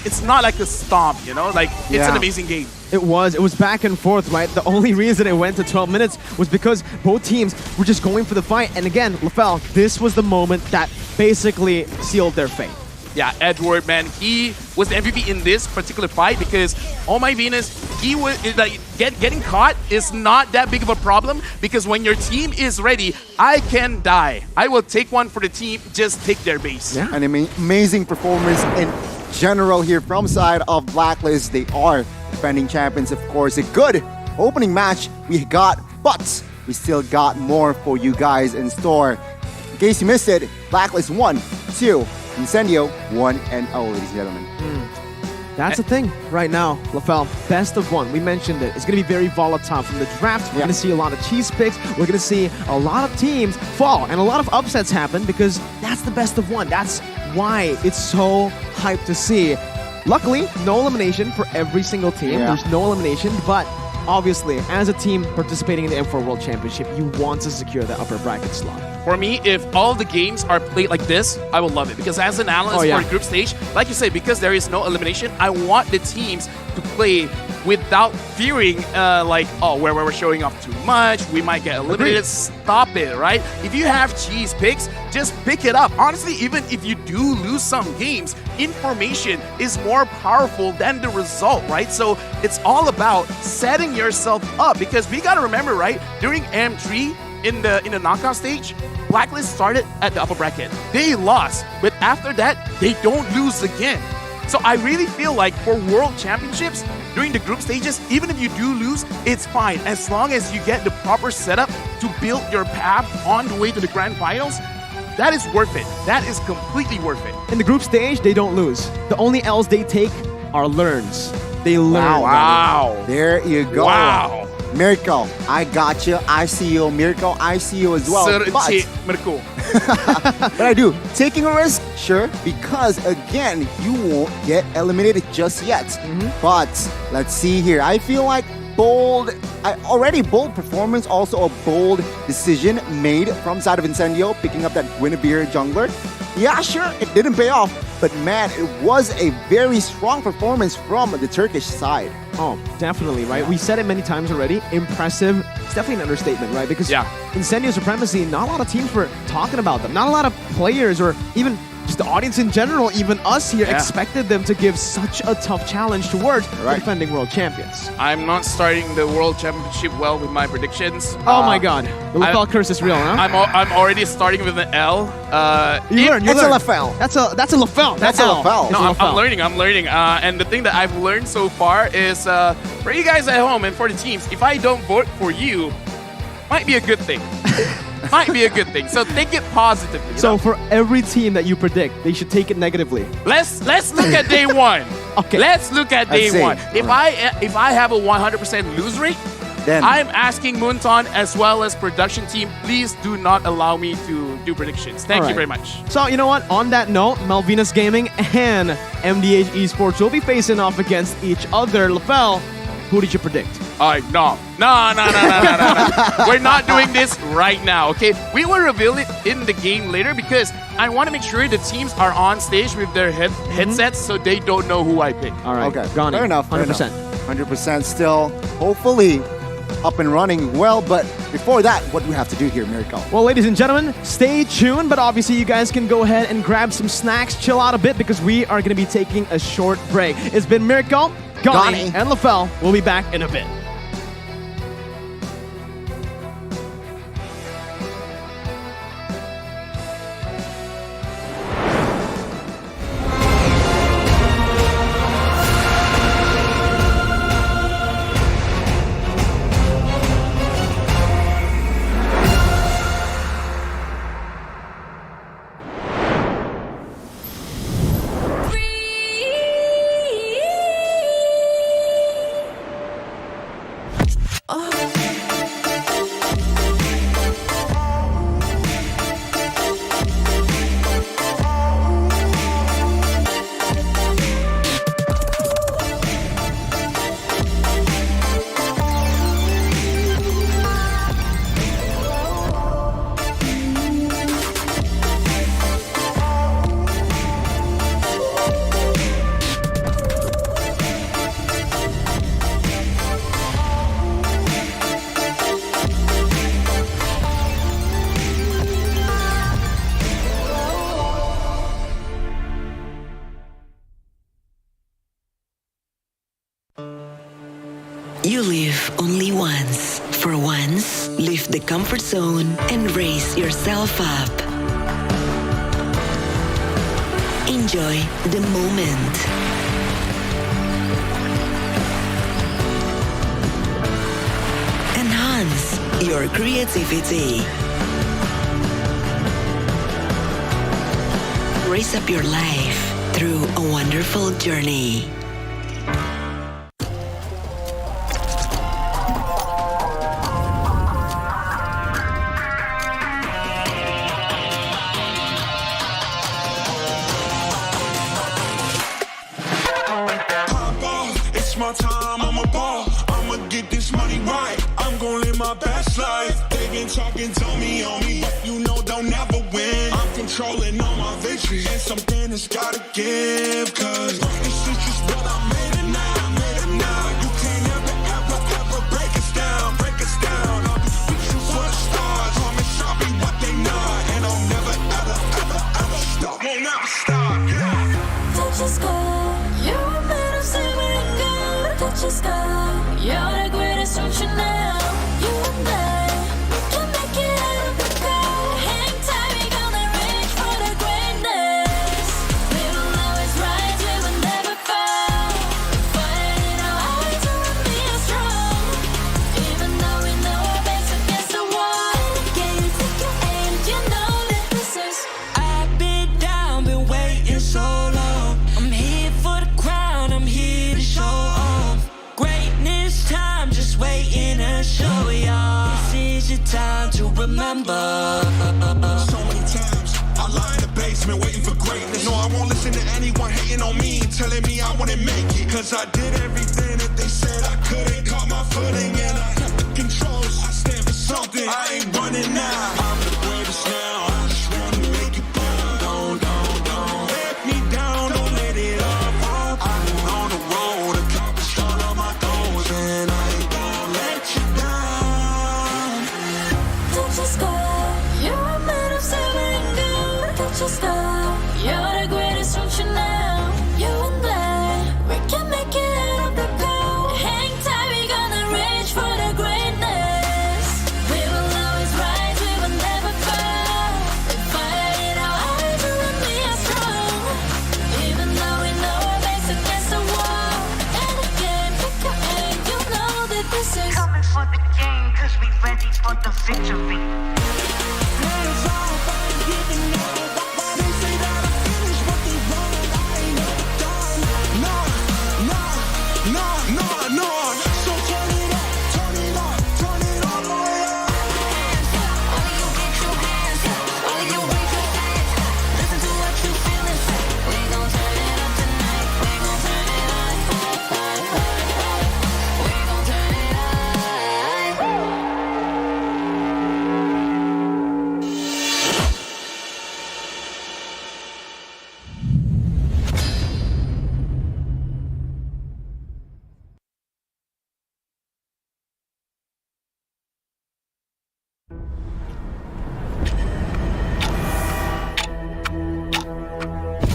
it's not like a stomp, you know? It's an amazing game. It was back and forth, right? The only reason it went to 12 minutes was because both teams were just going for the fight. And again, LaFell, this was the moment that basically sealed their fate. Yeah, Edward, man, he was the MVP in this particular fight because, oh my Venus, he was like getting caught is not that big of a problem because when your team is ready, I can die. I will take one for the team, just take their base. Yeah. An amazing performance in general here from side of Blacklist. They are defending champions, of course. A good opening match we got, but we still got more for you guys in store. In case you missed it, Blacklist 1, 2, Incendio 1-0, ladies and gentlemen. That's the thing right now, LaFell. Best of one. We mentioned it. It's going to be very volatile from the draft. We're going to see a lot of cheese picks. We're going to see a lot of teams fall and a lot of upsets happen because that's the best of one. That's why it's so hyped to see. Luckily, no elimination for every single team. There's no elimination, but obviously, as a team participating in the M4 World Championship, you want to secure that upper bracket slot. For me, if all the games are played like this, I will love it. Because as an analyst for a group stage, like you say, because there is no elimination, I want the teams to play without fearing where we're showing off too much, we might get eliminated. Stop it, right? If you have cheese picks, just pick it up. Honestly, even if you do lose some games, information is more powerful than the result, right? So it's all about setting yourself up because we gotta remember, right? During M3 in the knockout stage, Blacklist started at the upper bracket. They lost, but after that, they don't lose again. So I really feel like for World Championships, during the group stages, even if you do lose, it's fine. As long as you get the proper setup to build your path on the way to the grand finals, that is worth it. That is completely worth it. In the group stage, they don't lose. The only L's they take are learns. They learn. Wow. There you go. Wow. Miracle, I got you. I see you. Miracle, I see you as well. But I do. Taking a risk, sure, because again, you won't get eliminated just yet. But let's see here. I feel like bold performance, also a bold decision made from side of Incendio, picking up that Guinevere jungler. Yeah, sure, it didn't pay off, but man, it was a very strong performance from the Turkish side. Oh, definitely, right? We said it many times already. Impressive. It's definitely an understatement, right? Because Incendio Supremacy, not a lot of teams were talking about them. Not a lot of players or even just the audience in general, even us here, expected them to give such a tough challenge towards the defending world champions. I'm not starting the World Championship well with my predictions. Oh my god. The LaFell curse is real, huh? I'm already starting with an L. You learn. It's a LaFell. That's a LaFell. That's a LaFell. No, I'm learning. And the thing that I've learned so far is for you guys at home and for the teams, if I don't vote for you, might be a good thing. Might be a good thing. So take it positively. So for every team that you predict, they should take it negatively. Let's look at day one. Okay. Let's look at day one. If I have a 100% lose rate, then I'm asking Moonton as well as production team, please do not allow me to do predictions. Thank you very much. So you know what? On that note, Malvinas Gaming and MDH Esports will be facing off against each other. LaFell, who did you predict? No. We're not doing this right now, okay? We will reveal it in the game later because I want to make sure the teams are on stage with their headsets so they don't know who I pick. All right. Okay. Gone. Fair enough. 100%. 100% still, hopefully, up and running well. But before that, what do we have to do here, Miracle? Well, ladies and gentlemen, stay tuned. But obviously, you guys can go ahead and grab some snacks, chill out a bit because we are going to be taking a short break. It's been Miracle, Gani, and LaFell. We'll be back in a bit. You live only once. For once, leave the comfort zone and raise yourself up. Enjoy the moment. Enhance your creativity. Raise up your life through a wonderful journey. It's my time, I'm a ball. I'ma get this money right. I'm gonna live my best life. They been talking, tell me on me, but you know they'll never win. I'm controlling all my victories, and something has gotta give. Cause this is just what I made it now, You can't ever break us down, I'll be reaching for the stars. Promise I'll be what they not, and I'll never ever stop. Won't never stop, yeah. Touch the sky, you're a man of silver and gold. Touch the sky, you're the greatest option now. You and I, we can make it out of the cold. Hang tight, we gonna reach for the greatness. We will always rise, we will never fall. Fighting our hearts and we are strong. Even though we know our backs against the wall. Can you take your aim? You know that this is. I've been down, been waiting so long. I'm here for the crown, I'm here to show off. Greatness time, just waiting to show y'all. This is your time to remember. So many times I lie in the basement waiting for greatness. No, I won't listen to anyone hating on me, telling me I wouldn't make it. Cause I did everything that they said I couldn't. Caught my footing and I got the controls. I stand for something, I ain't running now. I'm the greatest now, I just wanna make it burn. Don't let me down, don't let it up. I've been on the road, accomplished all of my goals, and I ain't gonna let you down. Touch the sky, you're a man of silver and gold. Touch the sky, you're the greatest option now. You and I, we can make it out of the cold. Hang tight, we gonna reach for the greatness. We will always rise, we will never fall. We fight it our hearts and we are strong. Even though we know our backs against the wall. And again, pick your aim, you know that this is. Coming for the game, cause we ready for the victory. No. So turn it up all the way up. All of you get your hands up, all of you raise your hands. Listen to what you feel inside. We gon' turn it up tonight. We gon' turn it up. We gon' turn it up.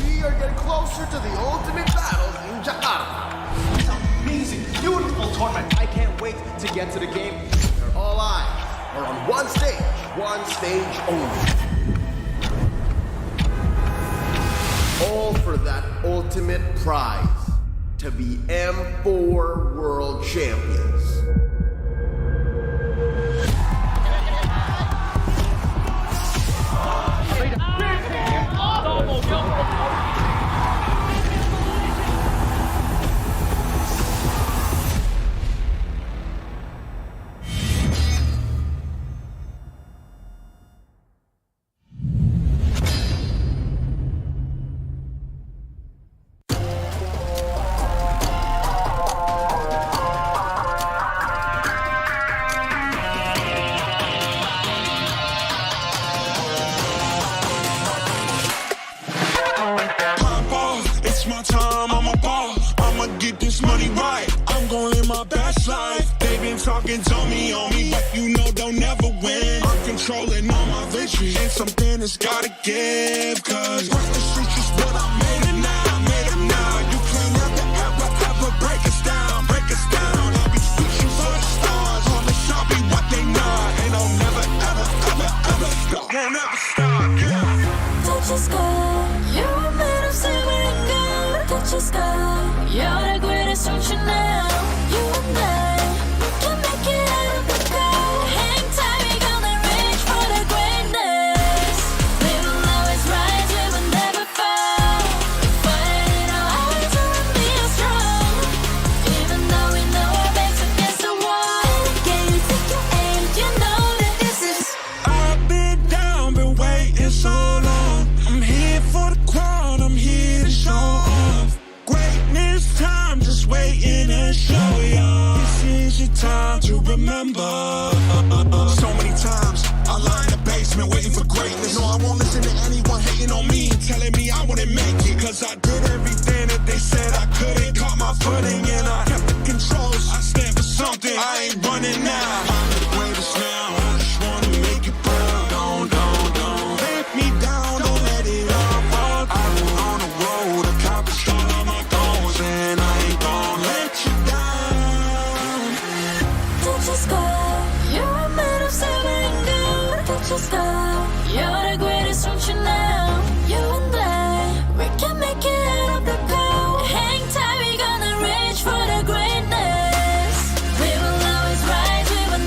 We are getting closer to the ultimate battle in Jakarta. It's an amazing, beautiful tournament. I can't wait to get to the game. Where all eyes are on one stage only. All for that ultimate prize, to be M4 World Champions. It's my time, I'm a ball. I'ma get this money right. I'm gonna live my best life. They been talking, told me on me, but you know they'll never win. I'm controlling all my victories, and something has gotta give. Cause this is just what I made it now. You can't ever break us down, I'll be reaching touch the sky. You're made of silver and gold. Touch the sky. You're the greatest ocean now. You and I, we can make it out of the cold. Hang tight, we gonna reach for the greatness. We will always rise, we will never fall. Fight in our hearts, we'll be strong. Even though we know our backs against the wall. Can you take your aim? You know that this is. I've been down, been waiting so long. I'm here for the crown, I'm here to show off. Greatness time, just waiting and show y'all. This is your time to remember. So many times I lie in the basement waiting for greatness. No, I won't listen to anyone hating on me, telling me I wouldn't make it. Cause I did everything that they said I couldn't. Caught my footing and I kept the controls. I stand for something, I ain't running now. I'm the greatest now, I just wanna make you proud. Don't let me down, don't let it all fall. I've been on the road, accomplished all of my goals, and I ain't gon' let you down. Touch the sky, you're made of silver and gold. Touch the sky, you're the greatest ocean now. You and I, we can make it out of the cold. Hang tight, we gonna reach for the greatness. We will always rise, we will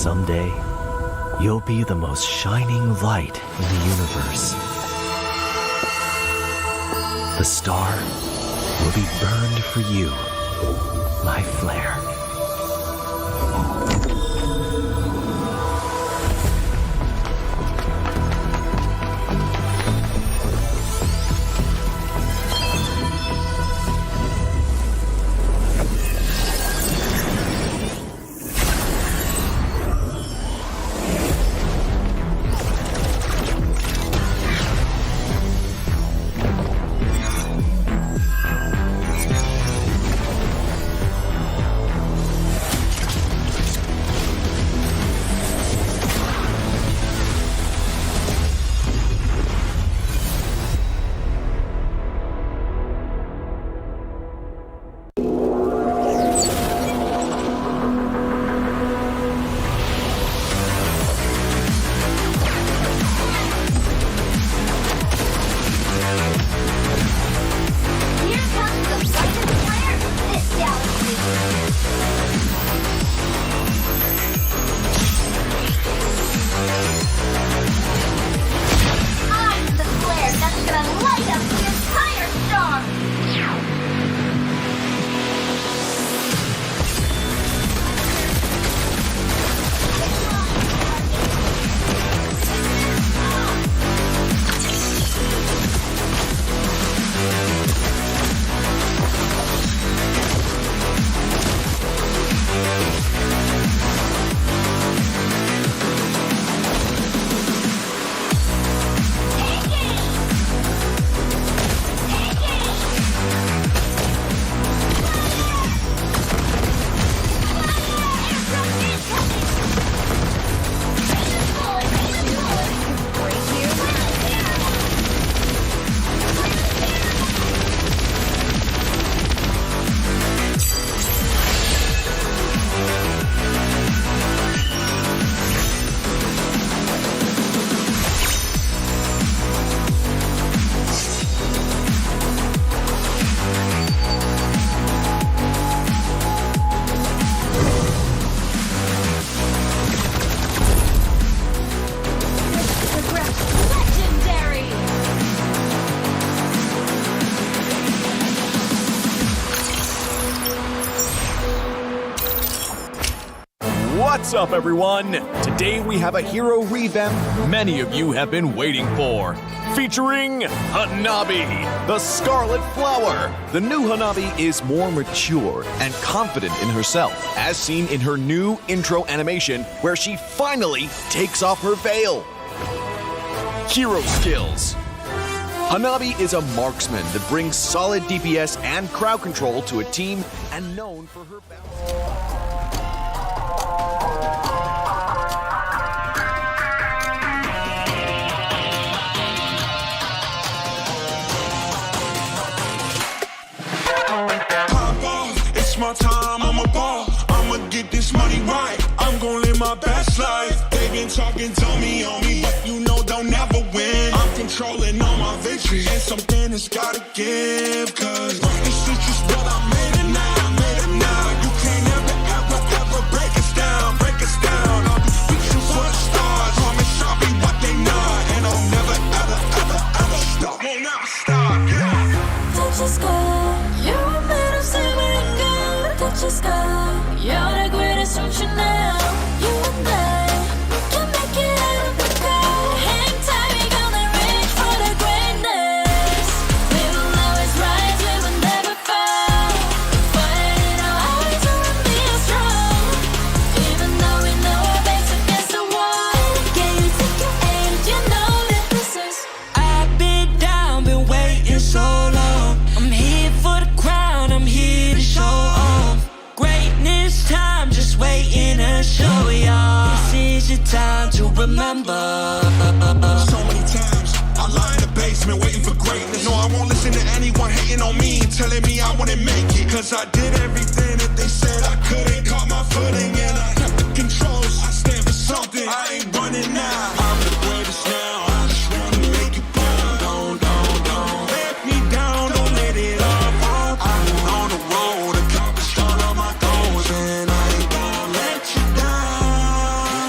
someday, you'll be the most shining light in the universe. The star will be burned for you, my flare. What's up, everyone? Today we have a hero revamp many of you have been waiting for. Featuring Hanabi, the Scarlet Flower. The new Hanabi is more mature and confident in herself, as seen in her new intro animation where she finally takes off her veil. Hero skills. Hanabi is a marksman that brings solid DPS and crowd control to a team and known for her balance. It's my time, I'm a ball. I'ma get this money right. I'm gonna live my best life. They been talking, tell me on me, but you know they'll never win. I'm controlling all my victories, and something has gotta give. Cause this is just what I made it now, made it now. You can't ever break us down, break us down. I'll be reaching for the stars, promise I'll be what they not, and I'll never ever stop. Won't never stop, yeah. Touch the sky, you're made of silver and gold. Touch the sky, you're the greatest function now. You and I, we can make it out of the cold. Hang tight, we gonna reach for the greatness. We will always rise, we will never fall. Fighting our eyes, we will be strong. Even though we know our backs against the wall. Can you take your aim? You know that this is. I've been down, been waiting so long. I'm here for the crown, I'm here to show off. Greatness time, just waiting to show y'all. This is your time to remember. So many times I lie in the basement waiting for greatness. No, I won't listen to anyone hating on me and telling me I wouldn't make it. Cause I did everything that they said I couldn't. Caught my footing and I kept the controls. I stand for something, I ain't running now. I'm the greatest now, I just wanna make it proud. Don't let me down, don't let it all fall. I'm on the road, accomplished all of my goals, and I ain't gonna let you down.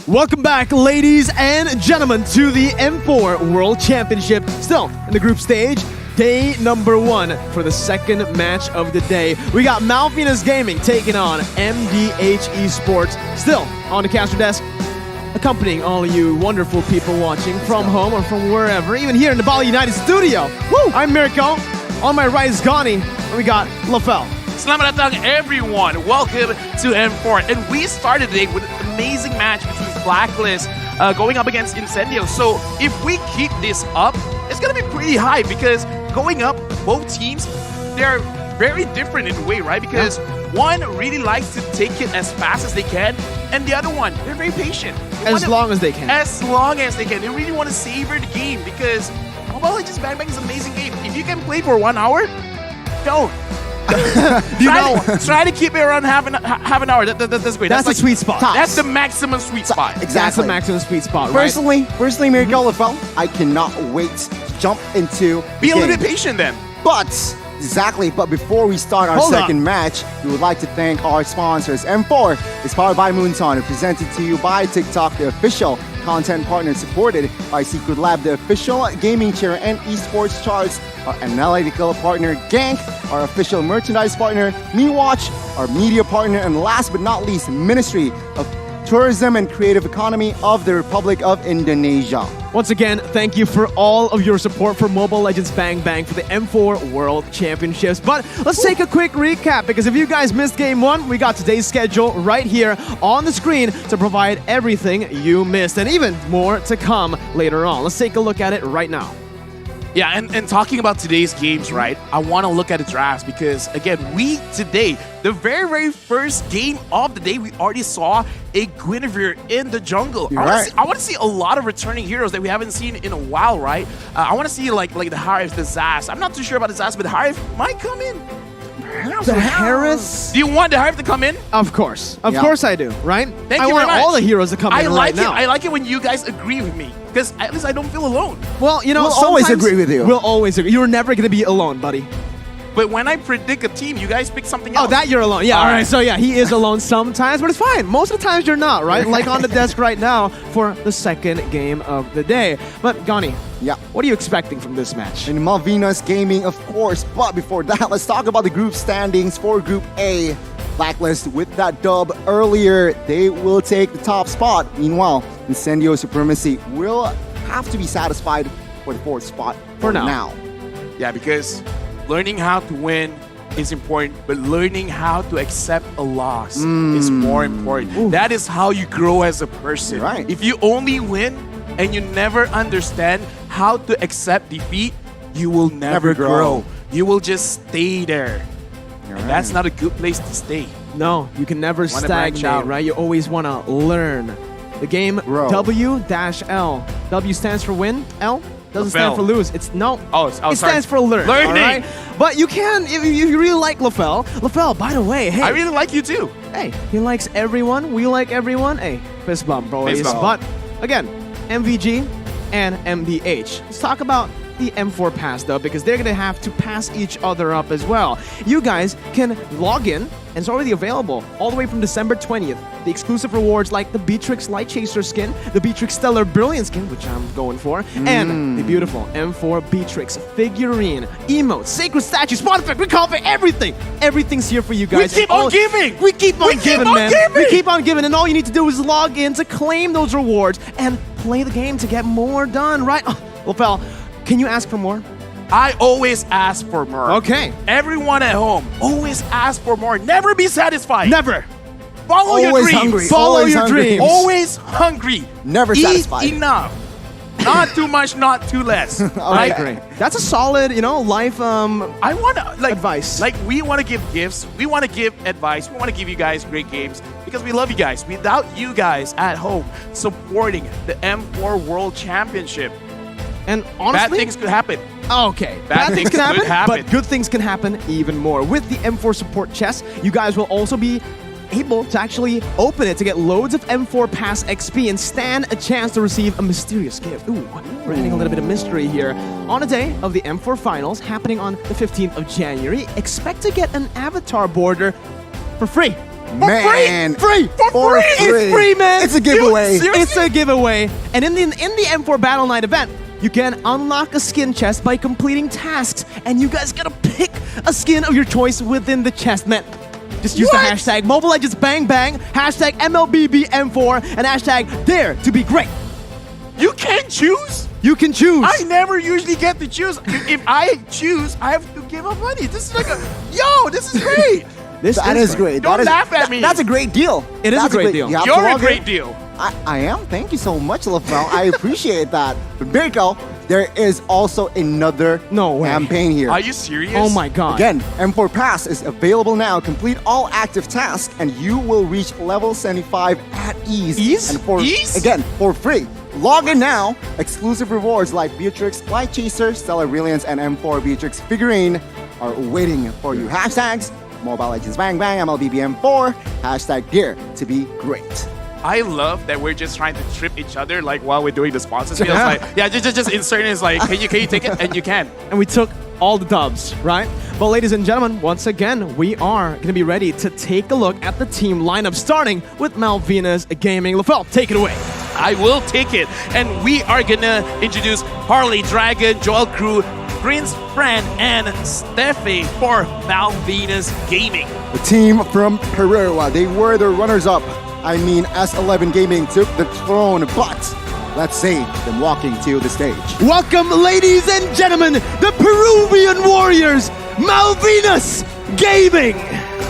Welcome back, ladies and gentlemen, to the M4 World Championship. Still in the group stage, day number 1 for the second match of the day. We got Malvinas Gaming taking on MDH Esports. Still on the caster desk, accompanying all of you wonderful people watching from home or from wherever, even here in the Bali United studio. Woo! I'm Mirko. On my right is Gani, and we got Lafel. Selamat datang, everyone. Welcome to M4. And we started today with an amazing match between Blacklist going up against Incendio. So if we keep this up, it's going to be pretty high because going up, both teams, they're very different in a way, right? Because one really likes to take it as fast as they can, and the other one, they're very patient. As long as they can. As long as they can. They really want to savor the game because Mobile Legends Bang Bang is an amazing game. If you can play for 1 hour, don't. Try to keep it around half an hour. That's great. That's like the sweet spot. That's the maximum sweet spot. Exactly. That's the maximum sweet spot, right? Personally, Mirko Lafel, I cannot wait to jump into Be a little bit patient then. But before we start our second match, we would like to thank our sponsors. M4 is powered by Moonton, presented to you by TikTok, the official content partner, supported by Secret Lab, the official gaming chair and esports charts, our analytical partner Gank, our official merchandise partner MeWatch, our media partner, and last but not least, Ministry of Tourism and Creative Economy of the Republic of Indonesia. Once again, thank you for all of your support for Mobile Legends Bang Bang for the M4 World Championships. But let's take a quick recap, because if you guys missed Game 1, we got today's schedule right here on the screen to provide everything you missed, and even more to come later on. Let's take a look at it right now. Yeah, and talking about today's games, right? I want to look at the drafts because, again, the very, very first game of the day, we already saw a Guinevere in the jungle. I want to see a lot of returning heroes that we haven't seen in a while, right? I want to see like the Harif, the Zas. I'm not too sure about the Zas, but the Harif might come in. The Harris? Do you want the Harif to come in? Of course. Of course I do, right? Thank I you want very much. all the heroes to come in right now. I like it when you guys agree with me, because at least I don't feel alone. Well, you know, we'll always agree with you. We'll always agree. You're never going to be alone, buddy. But when I predict a team, you guys pick something else. Oh, that you're alone. Yeah, all right. So yeah, he is alone sometimes, but it's fine. Most of the times you're not, right? Like on the desk right now for the second game of the day. But Gani, what are you expecting from this match? In Malvinas Gaming, of course. But before that, let's talk about the group standings for Group A. Blacklist with that dub earlier, they will take the top spot. Meanwhile, Incendio Supremacy will have to be satisfied for the 4th spot for now. Yeah, because learning how to win is important, but learning how to accept a loss is more important. Ooh. That is how you grow as a person. Right. If you only win and you never understand how to accept defeat, you will never grow. You will just stay there. And that's not a good place to stay. No, you can never stagnate, right? You always want to learn. The game W-L. W stands for win, L doesn't stand for lose. It stands for learn. Learning. All right? But you can, if you really like Lafel. Lafel, by the way, hey. I really like you too. Hey, he likes everyone. We like everyone. Hey, fist bump, bro. But again, MVG and MDH. Let's talk about the M4 pass, though, because they're going to have to pass each other up as well. You guys can log in, and it's already available all the way from December 20th. The exclusive rewards like the Beatrix Light Chaser skin, the Beatrix Stellar Brilliant skin, which I'm going for, and the beautiful M4 Beatrix figurine, emotes, sacred statue, spawn effect, recall effect, everything. Everything's here for you guys. We keep on giving! We keep on giving, man. We keep on giving, and all you need to do is log in to claim those rewards and play the game to get more done, right? Well, pal, can you ask for more? I always ask for more. Okay. Everyone at home, always ask for more. Never be satisfied. Never. Follow your dreams. Hungry. Follow your dreams. Always hungry. Never satisfied. Eat enough. Not too much, not too less. I agree. That's a solid, life I want to advice. Like, we want to give gifts. We want to give advice. We want to give you guys great games because we love you guys. Without you guys at home supporting the M4 World Championship, and honestly, bad things could happen. Okay, bad things can happen, but good things can happen even more. With the M4 support chest, you guys will also be able to actually open it to get loads of M4 Pass XP and stand a chance to receive a mysterious gift. Ooh, we're adding a little bit of mystery here. On a day of the M4 Finals, happening on the 15th of January, expect to get an avatar border for free. Man, free! For free! It's free, man! It's a giveaway. It's a giveaway. And in the M4 Battle Night event, you can unlock a skin chest by completing tasks, and you guys gotta pick a skin of your choice within the chest, man. Just use the hashtag Mobile Legends Bang Bang, hashtag MLBBM4, and hashtag Dare to be Great. You can't choose? You can choose. I never usually get to choose. If I choose, I have to give up money. This is like this is great. That is great. Don't laugh at me. That's a great deal. It is a great deal. You're a great deal. I am. Thank you so much, LaFell. I appreciate that. But Mirko, there is also another campaign here. Are you serious? Oh my god. Again, M4 Pass is available now. Complete all active tasks, and you will reach level 75 at ease. Ease? And again, for free. Log in now. Exclusive rewards like Beatrix, Light Chaser, Stellar Brilliance, and M4 Beatrix figurine are waiting for you. Hashtags Mobile Legends Bang Bang, MLBBM4, hashtag Dare to be Great. I love that we're just trying to trip each other like while we're doing the sponsors. Feels like just inserting is like, can you take it? And you can. And we took all the dubs, right? But ladies and gentlemen, once again, we are going to be ready to take a look at the team lineup, starting with Malvinas Gaming. LaFell, take it away. I will take it. And we are going to introduce Harley, Dragon, Joel Crew, Prince Fran, and Steffi for Malvinas Gaming. The team from Peru, they were the runners-up. I mean, S11 Gaming took the throne, but let's see them walking to the stage. Welcome, ladies and gentlemen, the Peruvian Warriors, Malvinas Gaming.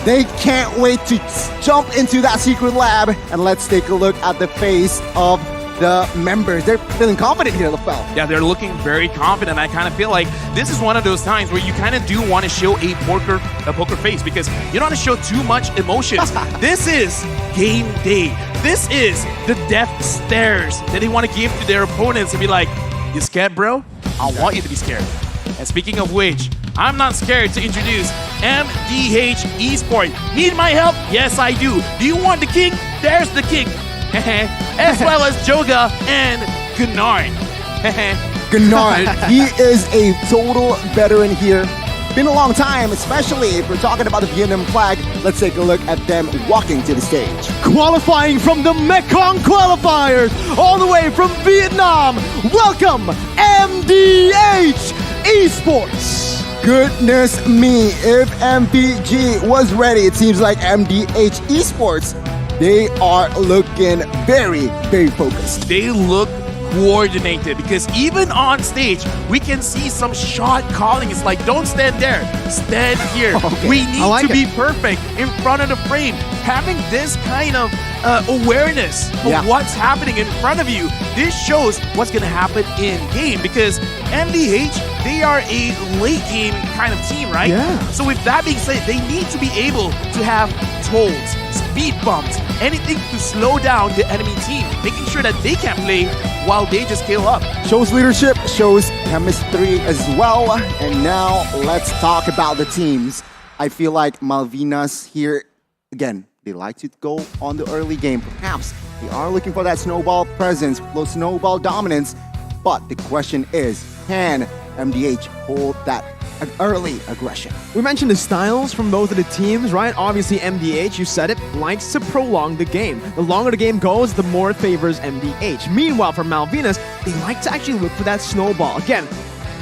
They can't wait to jump into that secret lab, and let's take a look at the face of the members. They're feeling confident here, LaFell. Yeah, they're looking very confident. I kind of feel like this is one of those times where you kind of do want to show a poker face, because you don't want to show too much emotions. This is game day. This is the death stares that they want to give to their opponents and be like, you scared, bro? I want you to be scared. And speaking of which, I'm not scared to introduce MDH Esports. Need my help? Yes, I do. Do you want the king? There's the king. As well as Joga and Gunnar. Gunnar, he is a total veteran here. Been a long time, especially if we're talking about the Vietnam flag. Let's take a look at them walking to the stage. Qualifying from the Mekong Qualifiers, all the way from Vietnam, welcome MDH Esports. Goodness me, if MPG was ready, it seems like MDH Esports, they are looking very, very focused. They look coordinated, because even on stage, we can see some shot calling. It's like, don't stand there, stand here. Okay. We need to be perfect in front of the frame. Having this kind of awareness of what's happening in front of you, this shows what's going to happen in game, because MDH, they are a late game kind of team, right? Yeah. So with that being said, they need to be able to have tolls, speed bumps, anything to slow down the enemy team, making sure that they can play while they just scale up. Shows leadership, shows chemistry as well. And now let's talk about the teams. I feel like Malvinas here, again, they like to go on the early game. Perhaps they are looking for that snowball presence, snowball dominance. But the question is, can MDH hold that early aggression? We mentioned the styles from both of the teams, right? Obviously, MDH, you said it, likes to prolong the game. The longer the game goes, the more it favors MDH. Meanwhile, for Malvinas, they like to actually look for that snowball. Again,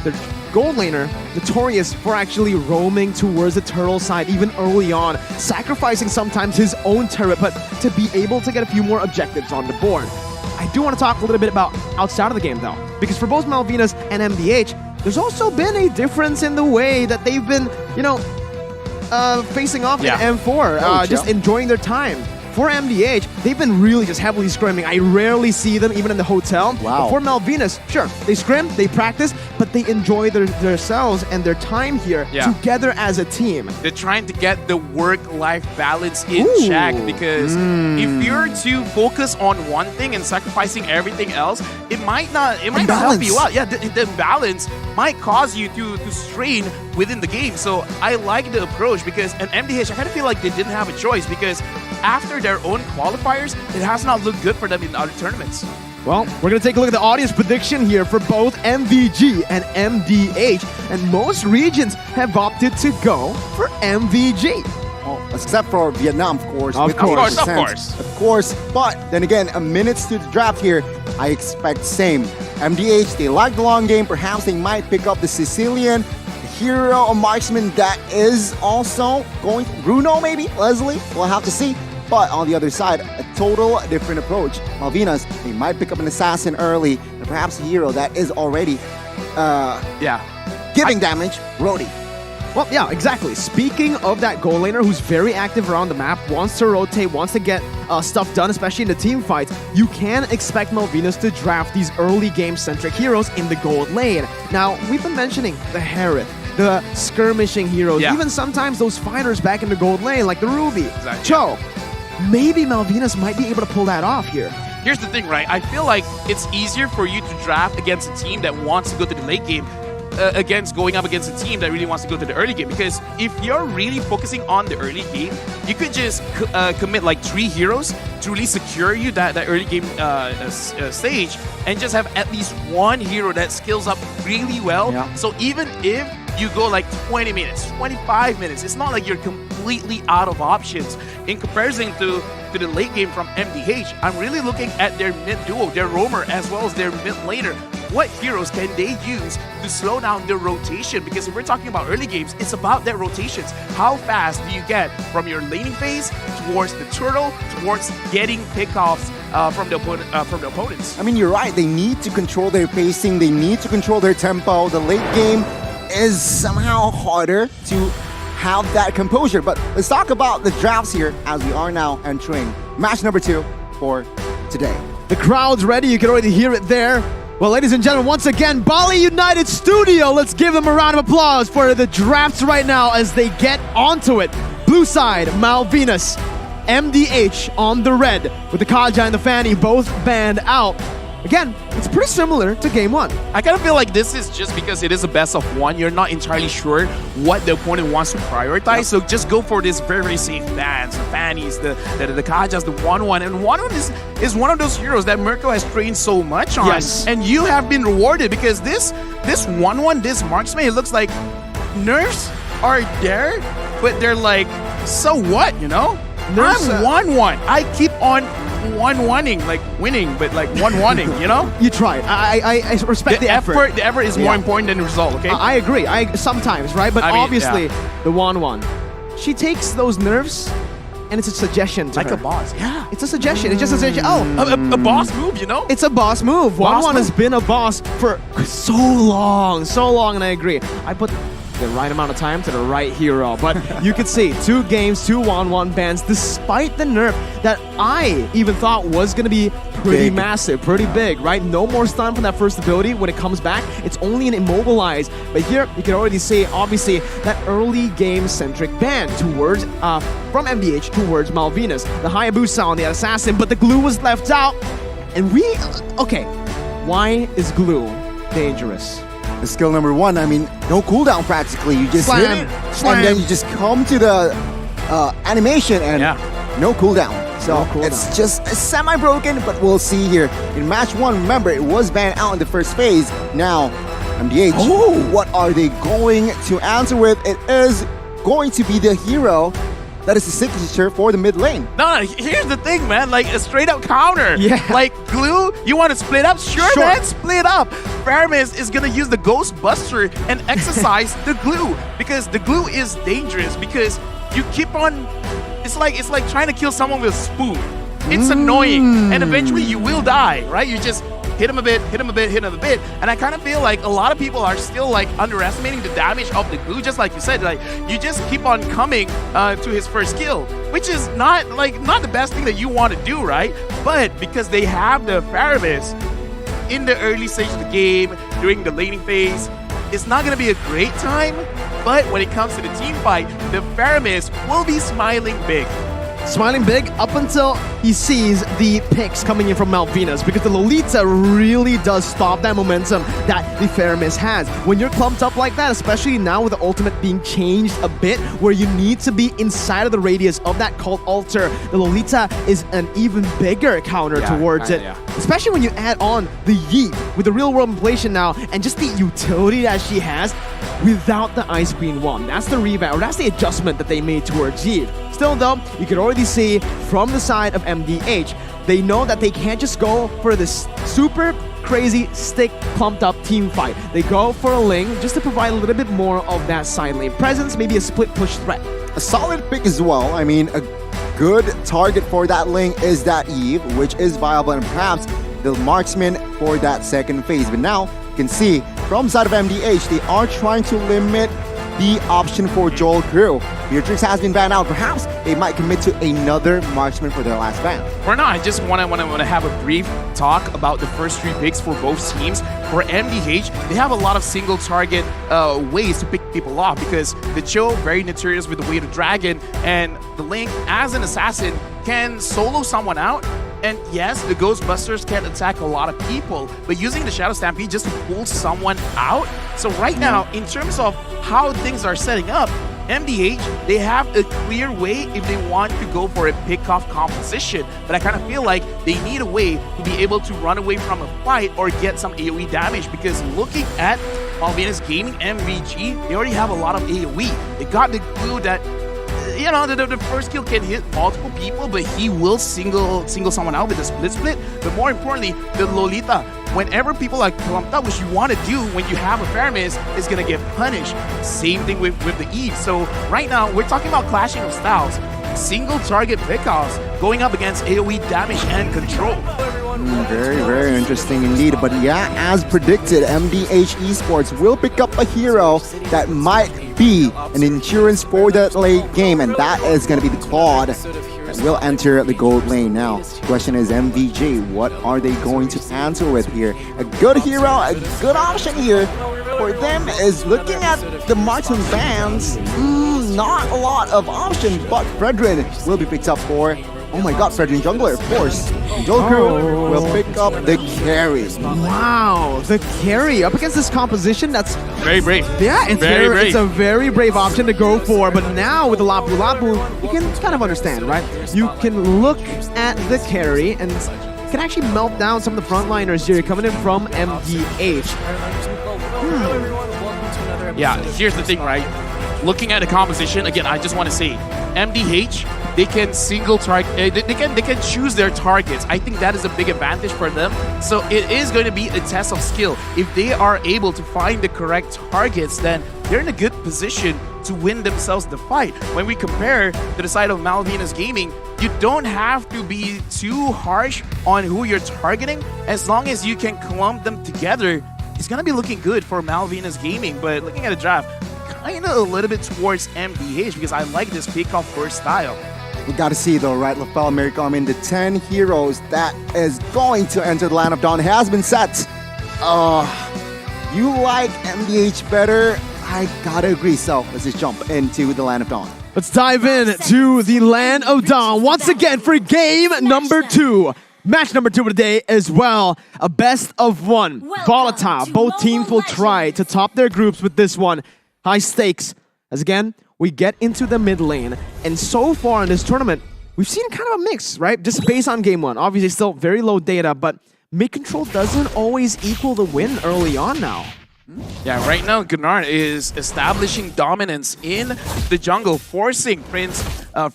the gold laner, notorious for actually roaming towards the turtle side even early on, sacrificing sometimes his own turret, but to be able to get a few more objectives on the board. I do want to talk a little bit about outside of the game, though, because for both Malvinas and MDH, there's also been a difference in the way that they've been, facing off in M4, just enjoying their time. For MDH, they've been really just heavily scrimming. I rarely see them even in the hotel. Wow. But for Malvinas, sure, they scrim, they practice, but they enjoy themselves and their time here together as a team. They're trying to get the work-life balance in check, because if you're to focus on one thing and sacrificing everything else, it might not help you out. Yeah, the imbalance might cause you to strain within the game. So I like the approach, because an MDH, I kind of feel like they didn't have a choice, because after their own qualifiers, it has not looked good for them in other tournaments. Well, we're going to take a look at the audience prediction here for both MVG and MDH, and most regions have opted to go for MVG. Oh, except for Vietnam, of course. Of with course. 80%. Of course. But then again, a minutes to the draft here, I expect same. MDH, they like the long game. Perhaps they might pick up the Sicilian hero or marksman that is also going. Bruno, maybe? Leslie? We'll have to see. But on the other side, a total different approach. Malvinas, they might pick up an assassin early, and perhaps a hero that is already giving damage. Rhodey. Well, yeah, exactly. Speaking of that goal laner who's very active around the map, wants to rotate, wants to get stuff done, especially in the team fights, you can expect Malvinas to draft these early game-centric heroes in the gold lane. Now, we've been mentioning the Harith, the skirmishing heroes, even sometimes those fighters back in the gold lane, like the Ruby, Cho. Maybe Malvinas might be able to pull that off here. Here's the thing, right? I feel like it's easier for you to draft against a team that wants to go to the late game against going up against a team that really wants to go to the early game. Because if you're really focusing on the early game, you could just commit like 3 heroes to really secure you that early game stage, and just have at least 1 hero that skills up really well. So even if you go like 20 minutes, 25 minutes, it's not like you're completely out of options. In comparison to the late game from MDH, I'm really looking at their mid duo, their roamer, as well as their mid laner. What heroes can they use to slow down their rotation? Because if we're talking about early games, it's about their rotations. How fast do you get from your laning phase towards the turtle, towards getting pickoffs from the opponents? I mean, you're right. They need to control their pacing. They need to control their tempo. The late game is somehow harder to have that composure. But let's talk about the drafts here as we are now entering match number 2 for today. The crowd's ready. You can already hear it there. Well, ladies and gentlemen, once again, Bali United Studio. Let's give them a round of applause for the drafts right now as they get onto it. Blue side, Malvinas. MDH on the red with the Kaja and the Fanny both banned out. Again, it's pretty similar to game 1. I kind of feel like this is just because it is a best of 1. You're not entirely sure what the opponent wants to prioritize, so just go for this very, very safe bans, the Fannies, the Kajas, the 1-1. And 1-1 is one of those heroes that Mirko has trained so much on. And you have been rewarded because this 1-1, this marksman, it looks like nerfs are there, but they're like, so what, you know? Nerfs, I'm 1-1. I keep on 1-1ing, like winning, but like 1-1ing, you know? You tried. I respect the effort. The effort is more important than the result, okay? I agree. Sometimes, right? But obviously, the 1-1. She takes those nerfs, and it's a suggestion to her. Like a boss, yeah. It's a suggestion. It's just a suggestion. Oh, a boss move, you know? It's a boss move. 1-1 has been a boss for so long, and I agree. I put the right amount of time to the right hero. But you could see 2 games, 2 1-1 bans, despite the nerf that I even thought was going to be pretty massive, pretty big, right? No more stun from that first ability. When it comes back, it's only an immobilize. But here, you can already see, obviously, that early game-centric ban towards, from MDH towards Malvinas. The Hayabusa on the assassin, but the glue was left out. And okay, why is glue dangerous? The skill number 1, I mean, no cooldown practically. You just hit it, and then you just come to the animation and no cooldown. So it's just semi-broken, but we'll see here. In match 1, remember, it was banned out in the first phase. Now, MDH, what are they going to answer with? It is going to be the hero that is the signature for the mid lane. No, here's the thing, man. Like a straight up counter. Yeah. Like glue, you want to split up? Sure, man, split up. Faramis is gonna use the Ghost Buster and exercise the glue, because the glue is dangerous because you keep on. It's like trying to kill someone with a spoon. It's annoying, and eventually you will die, right? You just hit him a bit, hit him a bit, hit him a bit. And I kind of feel like a lot of people are still like underestimating the damage of the glue, just like you said. Like you just keep on coming to his first kill, which is not the best thing that you want to do, right? But because they have the Faramis in the early stage of the game, during the laning phase, it's not going to be a great time. But when it comes to the team fight, the Faramis will be smiling big. Smiling big up until he sees the picks coming in from Malvinas, because the Lolita really does stop that momentum that the Faramis has. When you're clumped up like that, especially now with the ultimate being changed a bit, where you need to be inside of the radius of that cult altar, the Lolita is an even bigger counter towards it. Especially when you add on the Yeet with the real world inflation now, and just the utility that she has without the Ice Queen 1. That's the revamp, or that's the adjustment that they made towards Yeet. Still though, you can already see from the side of MDH, they know that they can't just go for this super crazy stick clumped up team fight. They go for a Ling just to provide a little bit more of that side lane presence, maybe a split push threat. A solid pick as well. I mean, a good target for that Ling is that Eve, which is viable, and perhaps the marksman for that second phase. But now you can see from side of MDH, they are trying to limit the option for Joel Crew. Beatrix has been banned out. Perhaps they might commit to another marksman for their last ban. For now, I just want to have a brief talk about the first 3 picks for both teams. For MDH, they have a lot of single target ways to pick people off, because the Cho, very notorious with the weight of dragon, and the Link, as an assassin, can solo someone out. And yes, the Ghostbusters can attack a lot of people, but using the Shadow Stampede just to pull someone out. So right now, in terms of how things are setting up, MDH, they have a clear way if they want to go for a pick-off composition, but I kind of feel like they need a way to be able to run away from a fight or get some AoE damage, because looking at Malvinas Gaming MVG, they already have a lot of AoE. They got the clue that, you know, the first kill can hit multiple people, but he will single someone out with a split. But more importantly, the Lolita, whenever people are clumped up, what you want to do when you have a Faramis is going to get punished. Same thing with the Eve. So right now, we're talking about clashing of styles. Single target pickoffs going up against AoE damage and control. Very, very interesting indeed. But yeah, as predicted, MDH Esports will pick up a hero that might be an insurance for the late game, and that is going to be the Claude that will enter the gold lane. Now, question is, MVJ, what are they going to answer with here? A good hero, a good option here for them is looking at the marksman bans. Not a lot of options, but Fredrin will be picked up for. Oh my god, Fredrin Jungler, of course. Joker will pick up the carry. Wow, the carry up against this composition, that's very brave. Yeah, it's very brave. It's a very brave option to go for, but now with the Lapu Lapu, you can kind of understand, right? You can look at the carry and can actually melt down some of the frontliners here coming in from MDH. Yeah, here's the thing, right? Looking at the composition, again, I just want to say, MDH, they can single target, they can choose their targets. I think that is a big advantage for them. So it is going to be a test of skill. If they are able to find the correct targets, then they're in a good position to win themselves the fight. When we compare to the side of Malvinas Gaming, you don't have to be too harsh on who you're targeting. As long as you can clump them together, it's going to be looking good for Malvinas Gaming. But looking at the draft, kind of a little bit towards MDH, because I like this pick-off first style. We got to see though, right, Lafel America? I mean, the 10 heroes that is going to enter the Land of Dawn has been set. You like MDH better? I gotta agree. So let's just jump into the Land of Dawn. Let's dive in to the Land of Dawn once again for game number 2. Match number 2 of the day as well. A best of 1. Volatile. Both teams will try to top their groups with this one. High stakes. As again, we get into the mid lane. And so far in this tournament, we've seen kind of a mix, right? Just based on game 1. Obviously still very low data, but mid control doesn't always equal the win early on now. Yeah, right now Gunnar is establishing dominance in the jungle, forcing Prince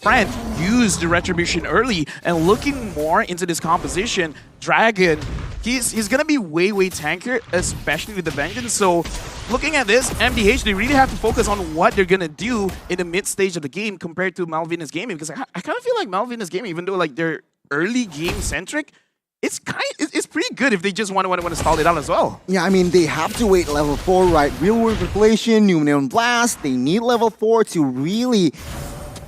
Fran to use the retribution early, and looking more into this composition. Dragon, he's gonna be way tankier, especially with the Vengeance. So looking at this, MDH, they really have to focus on what they're gonna do in the mid stage of the game compared to Malvinas Gaming, because I kind of feel like Malvinas Gaming, even though like they're early game centric, it's pretty good if they just want to stall it out as well. Yeah, I mean, they have to wait level 4, right? Real world manipulation, Numenor Blast, they need level 4 to really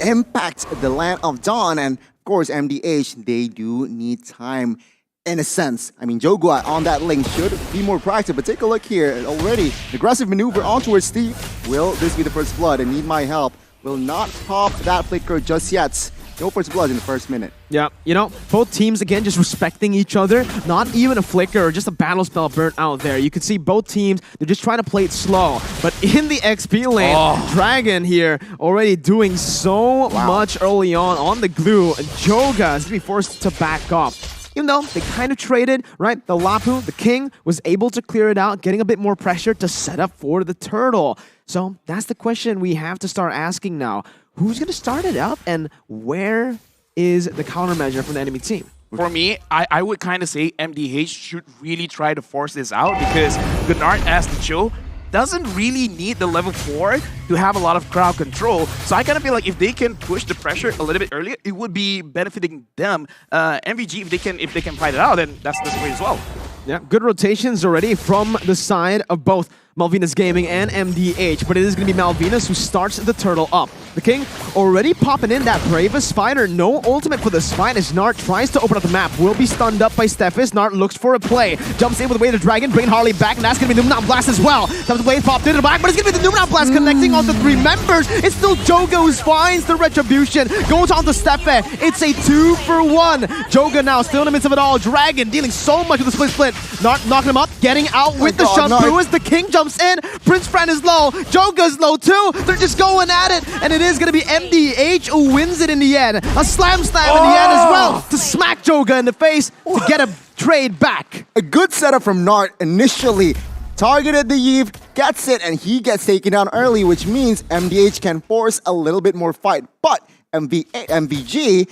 impact the Land of Dawn. And of course, MDH, they do need time in a sense. I mean, Jogua on that link should be more proactive, but take a look here already. Aggressive maneuver on towards Steve. Will this be the first blood? I need my help. Will not pop that flicker just yet. no first blood in the first minute. Yeah, you know, both teams, again, just respecting each other. Not even a flicker or just a battle spell burnt out there. You can see both teams, they're just trying to play it slow. But in the XP lane, Dragon here already doing so much early on the glue. Joga is going to be forced to back up. Even though they kind of traded, right? The Lapu, the king, was able to clear it out, getting a bit more pressure to set up for the turtle. So that's the question we have to start asking now. Who's going to start it up, and where is the countermeasure from the enemy team? For me, I would kind of say MDH should really try to force this out because Gunnar as the Cho doesn't really need the level 4 to have a lot of crowd control. So I kind of feel like if they can push the pressure a little bit earlier, it would be benefiting them. MVG, if they can fight it out, then that's great as well. Yeah, good rotations already from the side of both Malvinas Gaming and MDH, but it is going to be Malvinas who starts the turtle up. The king already popping in that Bravest Spider. No ultimate for the Spine as Nart tries to open up the map. Will be stunned up by Stephis. Nart looks for a play. Jumps in with the way of the Dragon, bringing Harley back, and that's going to be the Numinant Blast as well. Time to wave popped into the back, but it's going to be the Numinant Blast connecting on the 3 members. It's still Joga who finds the Retribution. Goes on to Steffe. It's a 2-for-1. Joga now still in the midst of it all. Dragon dealing so much with the split. Nart knocking him up, getting out with the shampoo as the king jumps in. Prince Fran is low. Joga's low too. They're just going at it, and it is going to be MDH who wins it in the end. A slam in the end as well to smack Joga in the face to get a trade back. A good setup from Nart initially. Targeted the Eve, gets it, and he gets taken down early, which means MDH can force a little bit more fight. But MVG